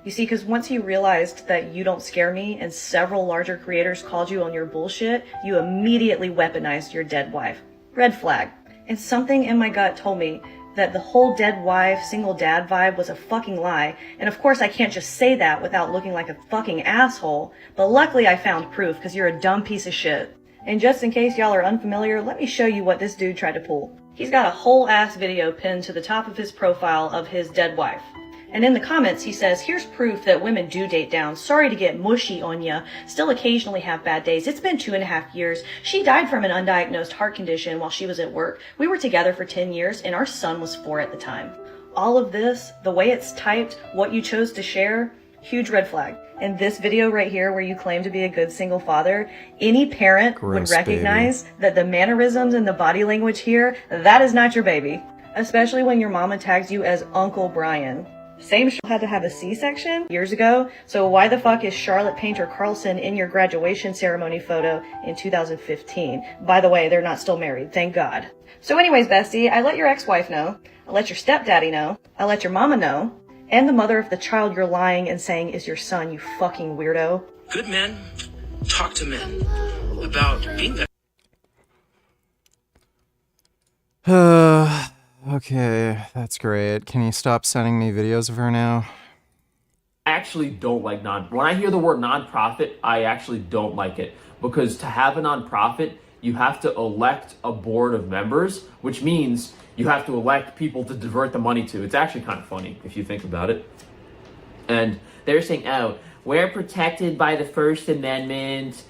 You see, because once you realized that you don't scare me and several larger creators called you on your bullshit, you immediately weaponized your dead wife. Red flag. And something in my gut told me that the whole dead wife, single dad vibe was a fucking lie. And of course I can't just say that without looking like a fucking asshole. But luckily I found proof, because you're a dumb piece of shit. And just in case y'all are unfamiliar, let me show you what this dude tried to pull. He's got a whole ass video pinned to the top of his profile of his dead wife. And in the comments he says, here's proof that women do date down. Sorry to get mushy on ya. Still occasionally have bad days. It's been 2.5 years. She died from an undiagnosed heart condition while she was at work. We were together for 10 years and our son was 4 at the time. All of this, the way it's typed, what you chose to share, huge red flag. In this video right here where you claim to be a good single father, any parent would recognize that the mannerisms and the body language here, that is not your baby. Especially when your mama tags you as Uncle Brian. Same had to have a C-section years ago, so why the fuck is Charlotte Painter Carlson in your graduation ceremony photo in 2015? By the way, they're not still married, thank God. So anyways, bestie, I let your ex-wife know, I let your stepdaddy know, I let your mama know, and the mother of the child you're lying and saying is your son, you fucking weirdo. Good men talk to men about being that. Okay, that's great. Can you stop sending me videos of her now? I actually don't like when I hear the word nonprofit, I actually don't like it, because to have a nonprofit, you have to elect a board of members, which means you have to elect people to divert the money to. It's actually kind of funny if you think about it. And they're saying, oh, we're protected by the First Amendment.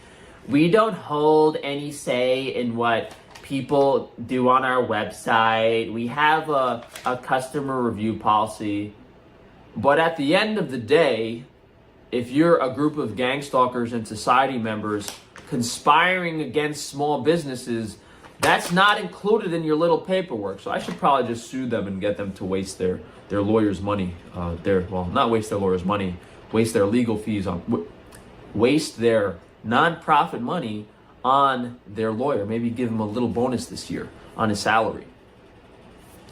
We don't hold any say in what people do on our website. We have a customer review policy. But at the end of the day, if you're a group of gang stalkers and society members conspiring against small businesses, that's not included in your little paperwork. So I should probably just sue them and get them to waste their lawyers' money. Not waste their lawyers' money, waste their legal fees waste their nonprofit money on their lawyer. Maybe give him a little bonus this year on his salary.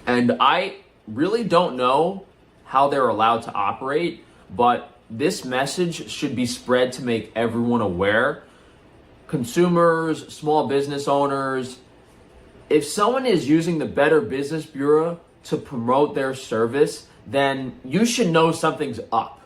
And I really don't know how they're allowed to operate, but this message should be spread to make everyone aware. Consumers, small business owners, if someone is using the Better Business Bureau to promote their service, then you should know something's up.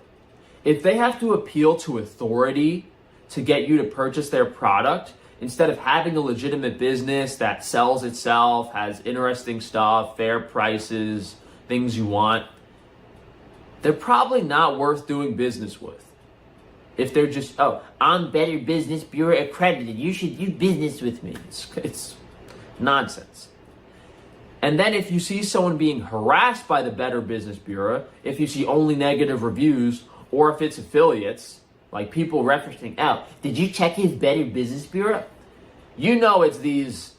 If they have to appeal to authority to get you to purchase their product, instead of having a legitimate business that sells itself, has interesting stuff, fair prices, things you want, they're probably not worth doing business with. If they're just, oh, I'm Better Business Bureau accredited, you should do business with me. It's nonsense. And then if you see someone being harassed by the Better Business Bureau, if you see only negative reviews, or if it's affiliates, like people referencing, oh, did you check his Better Business Bureau? You know it's these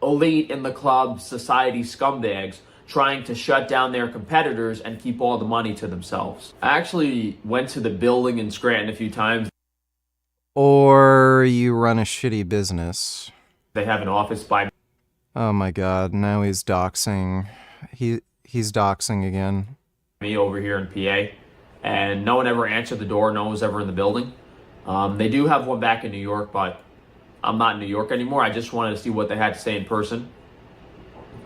elite in the club society scumbags trying to shut down their competitors and keep all the money to themselves. I actually went to the building in Scranton a few times. Or you run a shitty business. They have an office by Oh my god, now he's doxing. He's doxing again. me over here in PA, and no one ever answered the door. No one was ever in the building. They do have one back in New York, but I'm not in New York anymore. I just wanted to see what they had to say in person.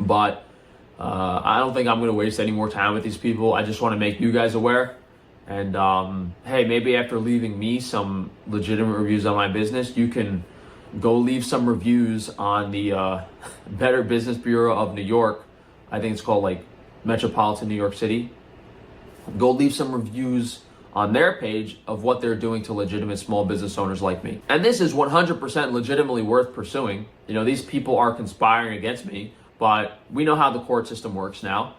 But I don't think I'm going to waste any more time with these people. I just want to make you guys aware. And hey, maybe after leaving me some legitimate reviews on my business, you can go leave some reviews on the Better Business Bureau of New York. I think it's called like Metropolitan New York City. Go leave some reviews on their page of what they're doing to legitimate small business owners like me. And this is 100% legitimately worth pursuing. You know, these people are conspiring against me, but we know how the court system works now.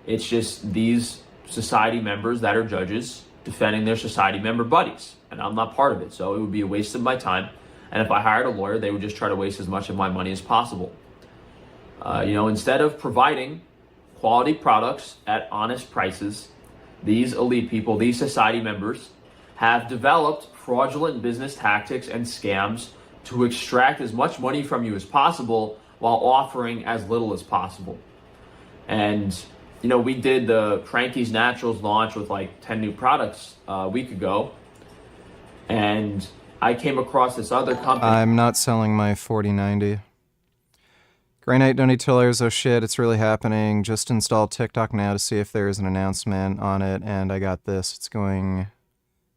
It's just these society members that are judges defending their society member buddies, and I'm not part of it, so it would be a waste of my time. And if I hired a lawyer, they would just try to waste as much of my money as possible. You know, instead of providing quality products at honest prices, these elite people, these society members, have developed fraudulent business tactics and scams to extract as much money from you as possible while offering as little as possible. And, you know, we did the Cranky's Naturals launch with like 10 new products a week ago. And I came across this other company. I'm not selling my 4090. Grey Knight, don't need tillers. Oh shit, it's really happening. Just installed TikTok now to see if there's an announcement on it, and I got this. It's going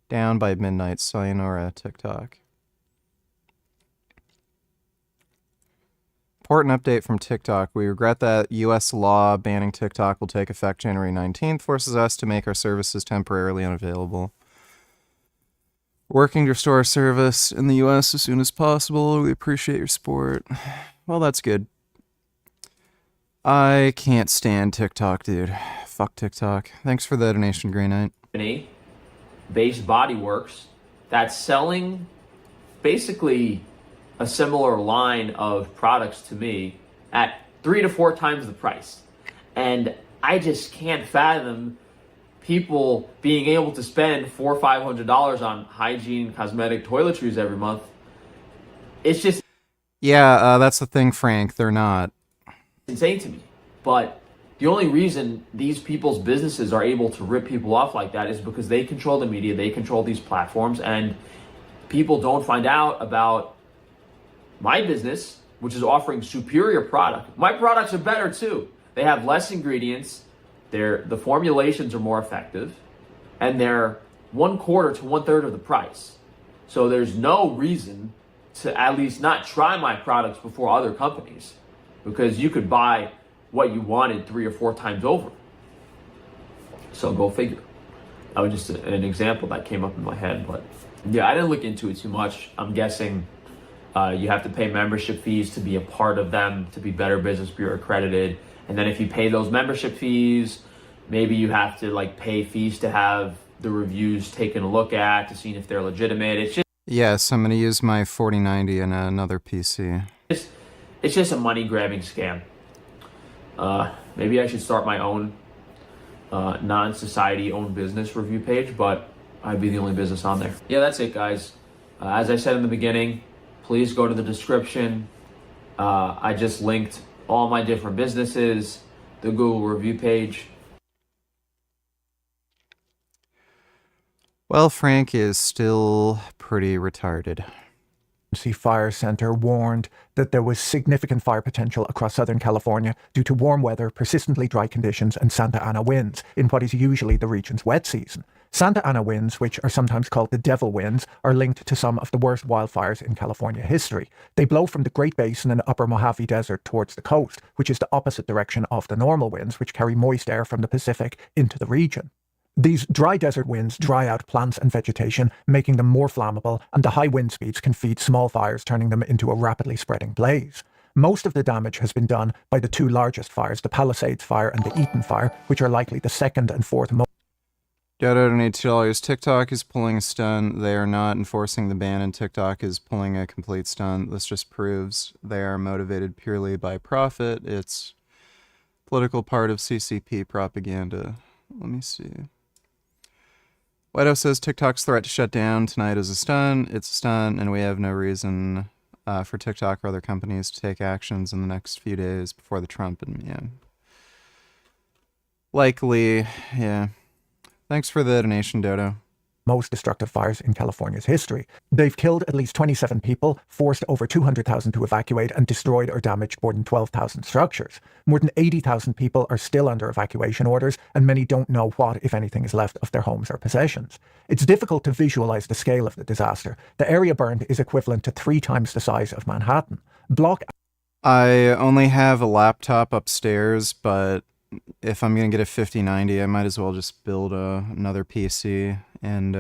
down by midnight. Sayonara, TikTok. Important update from TikTok. We regret that U.S. law banning TikTok will take effect January 19th, forces us to make our services temporarily unavailable. Working to restore our service in the U.S. as soon as possible. We appreciate your support. Well, that's good. I can't stand TikTok, dude. Fuck TikTok. Thanks for the donation, Grey Knight. Based Body Works that's selling basically a similar line of products to me at 3 to 4 times the price. And I just can't fathom people being able to spend $400 or $500 on hygiene, cosmetic toiletries every month. It's just... Yeah, that's the thing, Frank. They're not. Insane to me. But the only reason these people's businesses are able to rip people off like that is because they control the media, they control these platforms, and people don't find out about my business, which is offering superior product. My products are better too. They have less ingredients, the formulations are more effective, and they're 1/4 to 1/3 of the price. So there's no reason to at least not try my products before other companies, because you could buy what you wanted 3 or 4 times over. So go figure. That was just an example that came up in my head. But yeah, I didn't look into it too much. I'm guessing you have to pay membership fees to be a part of them, to be Better Business Bureau accredited. And then if you pay those membership fees, maybe you have to like pay fees to have the reviews taken a look at to see if they're legitimate. It's just... Yes, I'm going to use my 4090 in another PC. It's just a money-grabbing scam. Maybe I should start my own non-society-owned business review page, but I'd be the only business on there. Yeah, that's it, guys. As I said in the beginning, please go to the description. I just linked all my different businesses, the Google review page. Well, Frank is still pretty retarded. Fire Center warned that there was significant fire potential across Southern California due to warm weather, persistently dry conditions, and Santa Ana winds in what is usually the region's wet season. Santa Ana winds, which are sometimes called the devil winds, are linked to some of the worst wildfires in California history. They blow from the Great Basin and Upper Mojave Desert towards the coast, which is the opposite direction of the normal winds, which carry moist air from the Pacific into the region. These dry desert winds dry out plants and vegetation, making them more flammable, and the high wind speeds can feed small fires, turning them into a rapidly spreading blaze. Most of the damage has been done by the 2 largest fires, the Palisades Fire and the Eaton Fire, which are likely the second and fourth most. Dodo donate $2. TikTok is pulling a stunt. They are not enforcing the ban, and TikTok is pulling a complete stunt. This just proves they are motivated purely by profit. It's political part of CCP propaganda. Let me see. White House says TikTok's threat to shut down tonight is a stunt. It's a stunt, and we have no reason for TikTok or other companies to take actions in the next few days before the Trump and likely, yeah. Thanks for the donation, Dodo. Most destructive fires in California's history. They've killed at least 27 people, forced over 200,000 to evacuate, and destroyed or damaged more than 12,000 structures. More than 80,000 people are still under evacuation orders, and many don't know what, if anything, is left of their homes or possessions. It's difficult to visualize the scale of the disaster. The area burned is equivalent to 3 times the size of Manhattan. I only have a laptop upstairs, but if I'm going to get a 5090, I might as well just build another PC and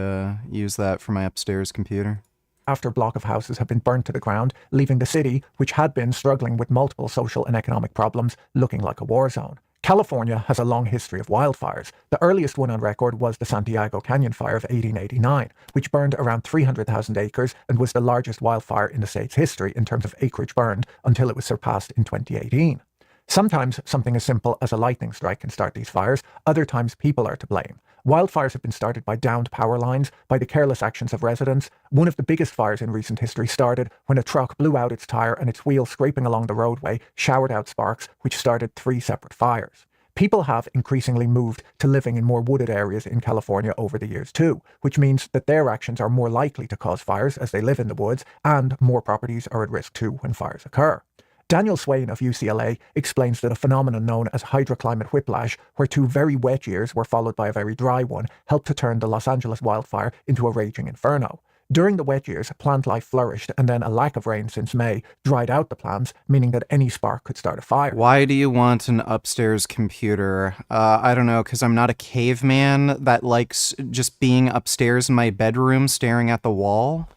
use that for my upstairs computer. After block of houses have been burnt to the ground, leaving the city, which had been struggling with multiple social and economic problems, looking like a war zone. California has a long history of wildfires. The earliest one on record was the Santiago Canyon Fire of 1889, which burned around 300,000 acres and was the largest wildfire in the state's history in terms of acreage burned until it was surpassed in 2018. Sometimes something as simple as a lightning strike can start these fires, other times people are to blame. Wildfires have been started by downed power lines, by the careless actions of residents. One of the biggest fires in recent history started when a truck blew out its tire and its wheel scraping along the roadway showered out sparks, which started 3 separate fires. People have increasingly moved to living in more wooded areas in California over the years too, which means that their actions are more likely to cause fires as they live in the woods, and more properties are at risk too when fires occur. Daniel Swain of UCLA explains that a phenomenon known as hydroclimate whiplash, where 2 very wet years were followed by a very dry one, helped to turn the Los Angeles wildfire into a raging inferno. During the wet years, plant life flourished, and then a lack of rain since May dried out the plants, meaning that any spark could start a fire. Why do you want an upstairs computer? I don't know, because I'm not a caveman that likes just being upstairs in my bedroom staring at the wall.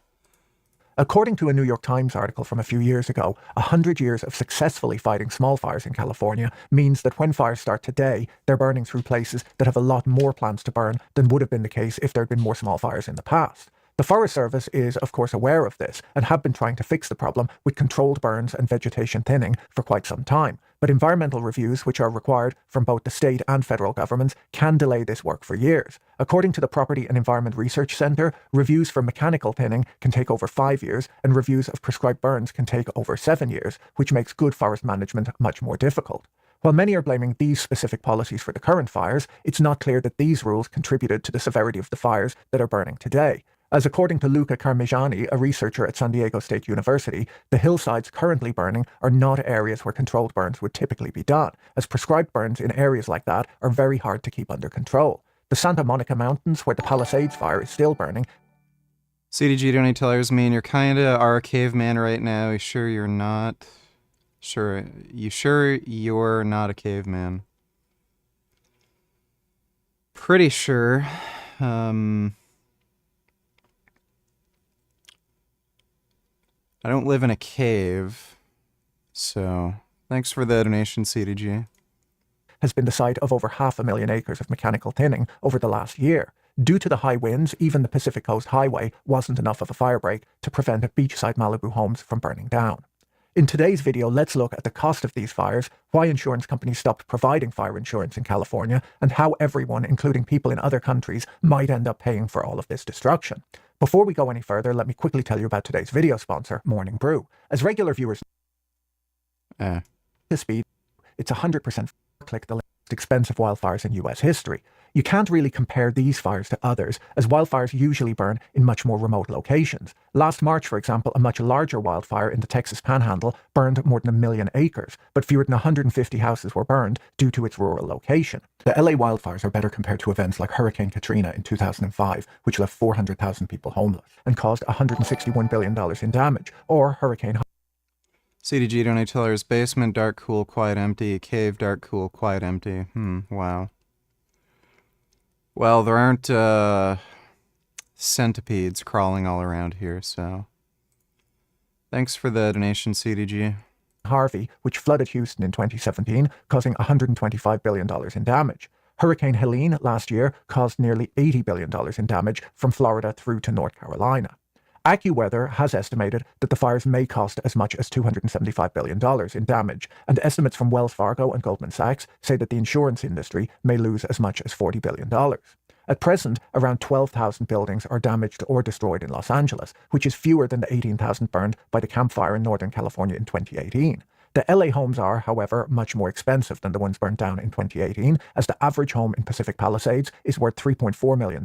According to a New York Times article from a few years ago, 100 years of successfully fighting small fires in California means that when fires start today, they're burning through places that have a lot more plants to burn than would have been the case if there had been more small fires in the past. The Forest Service is, of course, aware of this and have been trying to fix the problem with controlled burns and vegetation thinning for quite some time. But environmental reviews, which are required from both the state and federal governments, can delay this work for years. According to the Property and Environment Research Centre, reviews for mechanical thinning can take over 5 years, and reviews of prescribed burns can take over 7 years, which makes good forest management much more difficult. While many are blaming these specific policies for the current fires, it's not clear that these rules contributed to the severity of the fires that are burning today. As according to Luca Carmigiani, a researcher at San Diego State University, the hillsides currently burning are not areas where controlled burns would typically be done, as prescribed burns in areas like that are very hard to keep under control. The Santa Monica Mountains, where the Palisades fire is still burning. CDG donate tellers mean you're kinda are a caveman right now. You sure you're not? Sure. You sure you're not a caveman? Pretty sure. I don't live in a cave, so thanks for the donation, CDG. Has been the site of over 500,000 acres of mechanical thinning over the last year. Due to the high winds, even the Pacific Coast Highway wasn't enough of a firebreak to prevent beachside Malibu homes from burning down. In today's video, let's look at the cost of these fires, why insurance companies stopped providing fire insurance in California, and how everyone, including people in other countries, might end up paying for all of this destruction. Before we go any further, let me quickly tell you about today's video sponsor, Morning Brew. As regular viewers the speed, it's 100% click the least expensive wildfires in US history. You can't really compare these fires to others, as wildfires usually burn in much more remote locations. Last March, for example, a much larger wildfire in the Texas Panhandle burned more than 1 million acres, but fewer than 150 houses were burned due to its rural location. The LA wildfires are better compared to events like Hurricane Katrina in 2005, which left 400,000 people homeless and caused $161 billion in damage, or Hurricane CDG donate tellers, basement, dark, cool, quiet, empty. Cave, dark, cool, quiet, empty. Wow. Well, there aren't centipedes crawling all around here, so thanks for the donation, CDG. Harvey, which flooded Houston in 2017, causing $125 billion in damage. Hurricane Helene last year caused nearly $80 billion in damage from Florida through to North Carolina. AccuWeather has estimated that the fires may cost as much as $275 billion in damage, and estimates from Wells Fargo and Goldman Sachs say that the insurance industry may lose as much as $40 billion. At present, around 12,000 buildings are damaged or destroyed in Los Angeles, which is fewer than the 18,000 burned by the Camp Fire in Northern California in 2018. The LA homes are, however, much more expensive than the ones burned down in 2018, as the average home in Pacific Palisades is worth $3.4 million,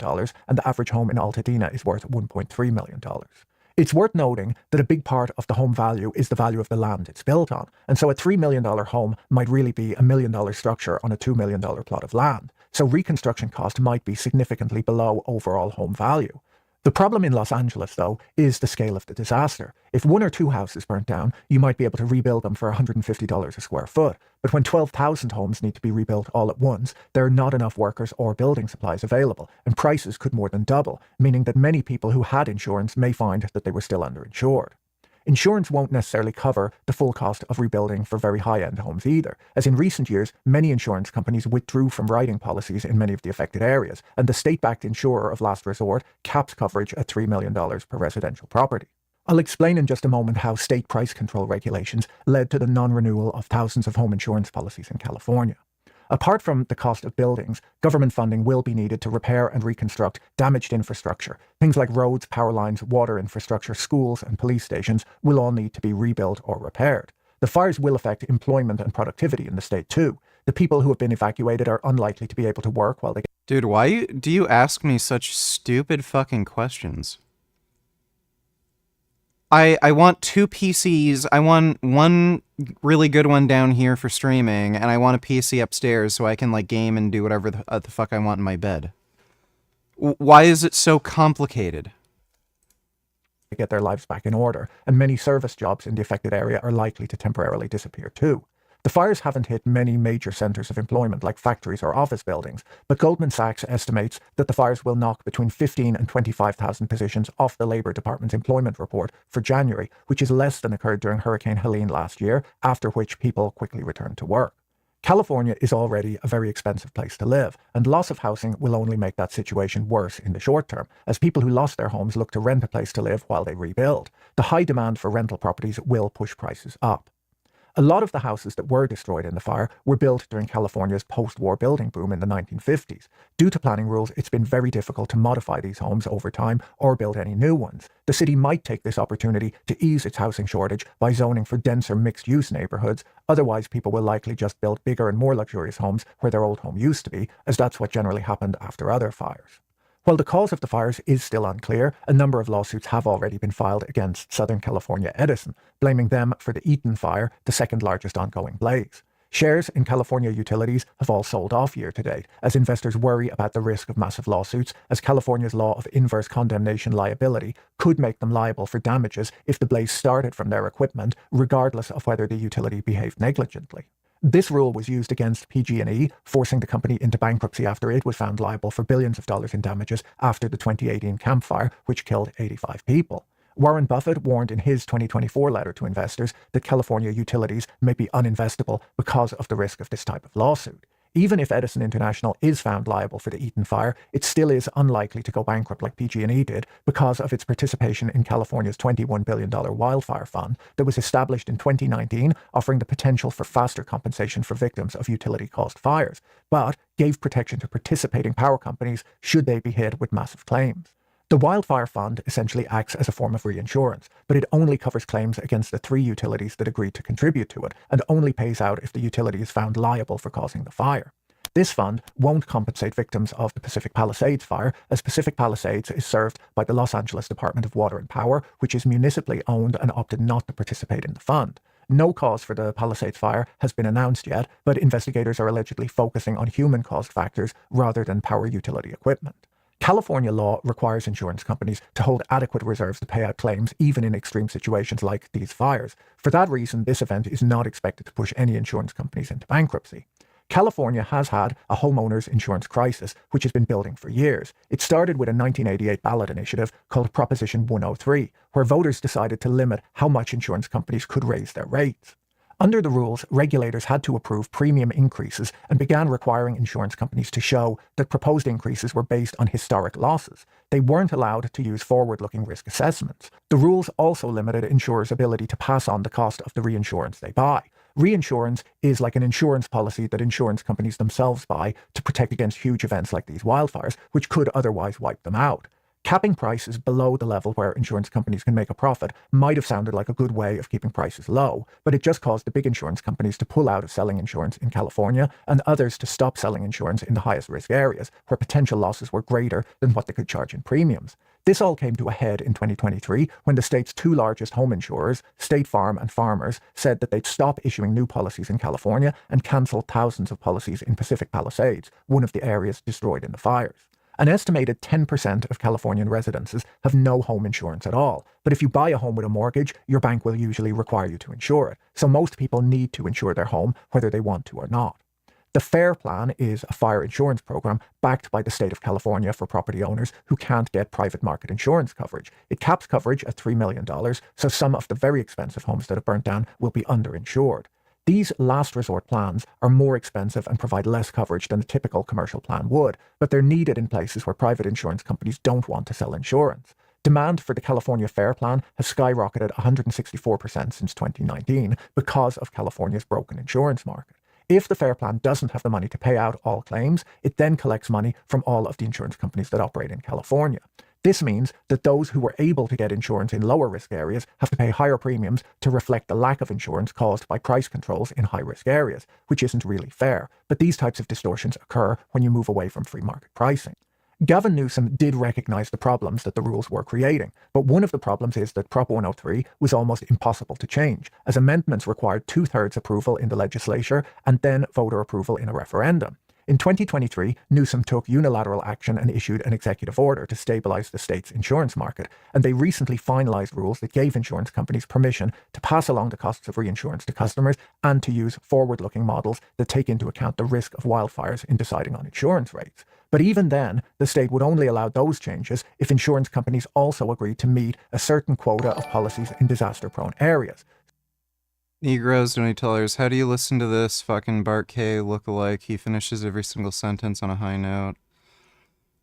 and the average home in Altadena is worth $1.3 million. It's worth noting that a big part of the home value is the value of the land it's built on, and so a $3 million home might really be a $1 million structure on a $2 million plot of land, so reconstruction cost might be significantly below overall home value. The problem in Los Angeles, though, is the scale of the disaster. If one or two houses burnt down, you might be able to rebuild them for $150 a square foot. But when 12,000 homes need to be rebuilt all at once, there are not enough workers or building supplies available, and prices could more than double, meaning that many people who had insurance may find that they were still underinsured. Insurance won't necessarily cover the full cost of rebuilding for very high-end homes either, as in recent years, many insurance companies withdrew from writing policies in many of the affected areas, and the state-backed insurer of last resort caps coverage at $3 million per residential property. I'll explain in just a moment how state price control regulations led to the non-renewal of thousands of home insurance policies in California. Apart from the cost of buildings, government funding will be needed to repair and reconstruct damaged infrastructure. Things like roads, power lines, water infrastructure, schools, and police stations will all need to be rebuilt or repaired. The fires will affect employment and productivity in the state too. The people who have been evacuated are unlikely to be able to work while they get... Dude, why do you ask me such stupid fucking questions? I want two PCs. I want one really good one down here for streaming, and I want a PC upstairs so I can like game and do whatever the fuck I want in my bed. Why is it so complicated? Get their lives back in order, and many service jobs in the affected area are likely to temporarily disappear too. The fires haven't hit many major centers of employment like factories or office buildings, but Goldman Sachs estimates that the fires will knock between 15 and 25,000 positions off the Labour Department's employment report for January, which is less than occurred during Hurricane Helene last year, after which people quickly returned to work. California is already a very expensive place to live, and loss of housing will only make that situation worse in the short term, as people who lost their homes look to rent a place to live while they rebuild. The high demand for rental properties will push prices up. A lot of the houses that were destroyed in the fire were built during California's post-war building boom in the 1950s. Due to planning rules, it's been very difficult to modify these homes over time or build any new ones. The city might take this opportunity to ease its housing shortage by zoning for denser mixed-use neighborhoods. Otherwise, people will likely just build bigger and more luxurious homes where their old home used to be, as that's what generally happened after other fires. While the cause of the fires is still unclear, a number of lawsuits have already been filed against Southern California Edison, blaming them for the Eaton fire, the second largest ongoing blaze. Shares in California utilities have all sold off year to date, as investors worry about the risk of massive lawsuits, as California's law of inverse condemnation liability could make them liable for damages if the blaze started from their equipment, regardless of whether the utility behaved negligently. This rule was used against PG&E, forcing the company into bankruptcy after it was found liable for billions of dollars in damages after the 2018 Camp Fire, which killed 85 people. Warren Buffett warned in his 2024 letter to investors that California utilities may be uninvestable because of the risk of this type of lawsuit. Even if Edison International is found liable for the Eaton fire, it still is unlikely to go bankrupt like PG&E did because of its participation in California's $21 billion wildfire fund that was established in 2019, offering the potential for faster compensation for victims of utility-caused fires, but gave protection to participating power companies should they be hit with massive claims. The Wildfire Fund essentially acts as a form of reinsurance, but it only covers claims against the 3 utilities that agreed to contribute to it, and only pays out if the utility is found liable for causing the fire. This fund won't compensate victims of the Pacific Palisades fire, as Pacific Palisades is served by the Los Angeles Department of Water and Power, which is municipally owned and opted not to participate in the fund. No cause for the Palisades fire has been announced yet, but investigators are allegedly focusing on human-caused factors rather than power utility equipment. California law requires insurance companies to hold adequate reserves to pay out claims even in extreme situations like these fires. For that reason, this event is not expected to push any insurance companies into bankruptcy. California has had a homeowners insurance crisis, which has been building for years. It started with a 1988 ballot initiative called Proposition 103, where voters decided to limit how much insurance companies could raise their rates. Under the rules, regulators had to approve premium increases and began requiring insurance companies to show that proposed increases were based on historic losses. They weren't allowed to use forward-looking risk assessments. The rules also limited insurers' ability to pass on the cost of the reinsurance they buy. Reinsurance is like an insurance policy that insurance companies themselves buy to protect against huge events like these wildfires, which could otherwise wipe them out. Capping prices below the level where insurance companies can make a profit might have sounded like a good way of keeping prices low, but it just caused the big insurance companies to pull out of selling insurance in California and others to stop selling insurance in the highest risk areas, where potential losses were greater than what they could charge in premiums. This all came to a head in 2023 when the state's two largest home insurers, State Farm and Farmers, said that they'd stop issuing new policies in California and cancel thousands of policies in Pacific Palisades, one of the areas destroyed in the fires. An estimated 10% of Californian residences have no home insurance at all. But if you buy a home with a mortgage, your bank will usually require you to insure it. So most people need to insure their home, whether they want to or not. The FAIR Plan is a fire insurance program backed by the state of California for property owners who can't get private market insurance coverage. It caps coverage at $3 million, so some of the very expensive homes that have burnt down will be underinsured. These last resort plans are more expensive and provide less coverage than a typical commercial plan would, but they're needed in places where private insurance companies don't want to sell insurance. Demand for the California FAIR Plan has skyrocketed 164% since 2019 because of California's broken insurance market. If the FAIR Plan doesn't have the money to pay out all claims, it then collects money from all of the insurance companies that operate in California. This means that those who were able to get insurance in lower risk areas have to pay higher premiums to reflect the lack of insurance caused by price controls in high risk areas, which isn't really fair. But these types of distortions occur when you move away from free market pricing. Gavin Newsom did recognise the problems that the rules were creating, but one of the problems is that Prop 103 was almost impossible to change, as amendments required 2/3 approval in the legislature and then voter approval in a referendum. In 2023, Newsom took unilateral action and issued an executive order to stabilise the state's insurance market, and they recently finalised rules that gave insurance companies permission to pass along the costs of reinsurance to customers and to use forward-looking models that take into account the risk of wildfires in deciding on insurance rates. But even then, the state would only allow those changes if insurance companies also agreed to meet a certain quota of policies in disaster-prone areas. Negroes, Donny Tellers, how do you listen to this fucking Bart K lookalike? He finishes every single sentence on a high note.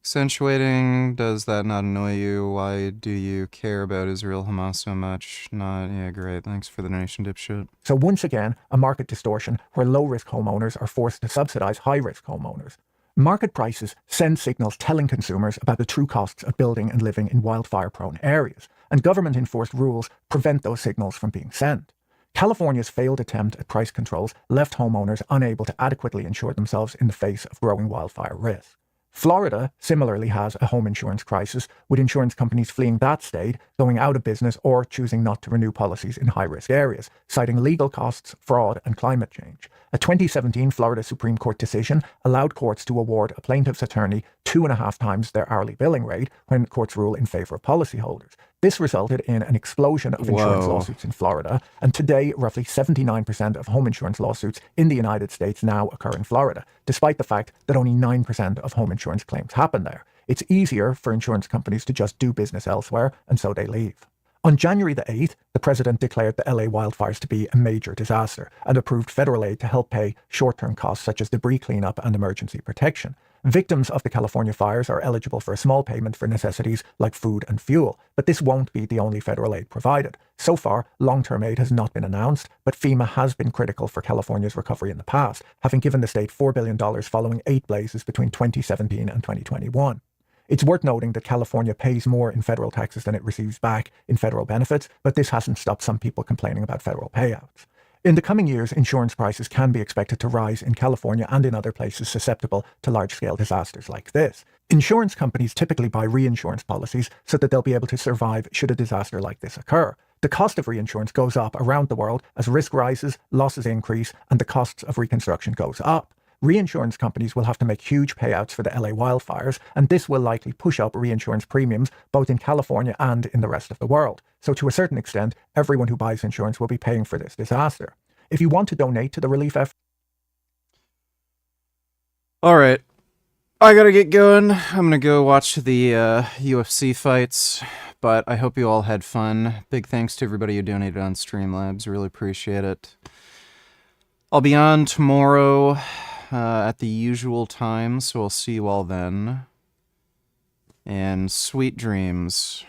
Accentuating, does that not annoy you? Why do you care about Israel Hamas so much? Not, yeah, great. Thanks for the donation, dipshit. So once again, a market distortion where low-risk homeowners are forced to subsidise high-risk homeowners. Market prices send signals telling consumers about the true costs of building and living in wildfire-prone areas, and government-enforced rules prevent those signals from being sent. California's failed attempt at price controls left homeowners unable to adequately insure themselves in the face of growing wildfire risk. Florida similarly has a home insurance crisis, with insurance companies fleeing that state, going out of business, or choosing not to renew policies in high-risk areas, citing legal costs, fraud, and climate change. A 2017 Florida Supreme Court decision allowed courts to award a plaintiff's attorney 2.5 times their hourly billing rate when courts rule in favor of policyholders. This resulted in an explosion of insurance lawsuits in Florida, and today roughly 79% of home insurance lawsuits in the United States now occur in Florida, despite the fact that only 9% of home insurance claims happen there. It's easier for insurance companies to just do business elsewhere, and so they leave. On January the 8th, the president declared the LA wildfires to be a major disaster and approved federal aid to help pay short-term costs such as debris cleanup and emergency protection. Victims of the California fires are eligible for a small payment for necessities like food and fuel, but this won't be the only federal aid provided. So far, long-term aid has not been announced, but FEMA has been critical for California's recovery in the past, having given the state $4 billion following 8 blazes between 2017 and 2021. It's worth noting that California pays more in federal taxes than it receives back in federal benefits, but this hasn't stopped some people complaining about federal payouts. In the coming years, insurance prices can be expected to rise in California and in other places susceptible to large-scale disasters like this. Insurance companies typically buy reinsurance policies so that they'll be able to survive should a disaster like this occur. The cost of reinsurance goes up around the world as risk rises, losses increase, and the costs of reconstruction goes up. Reinsurance companies will have to make huge payouts for the LA wildfires, and this will likely push up reinsurance premiums both in California and in the rest of the world. So to a certain extent, everyone who buys insurance will be paying for this disaster. If you want to donate to the relief effort... Alright. I gotta get going. I'm gonna go watch the UFC fights, but I hope you all had fun. Big thanks to everybody who donated on Streamlabs. Really appreciate it. I'll be on tomorrow at the usual time, so I'll see you all then. And sweet dreams.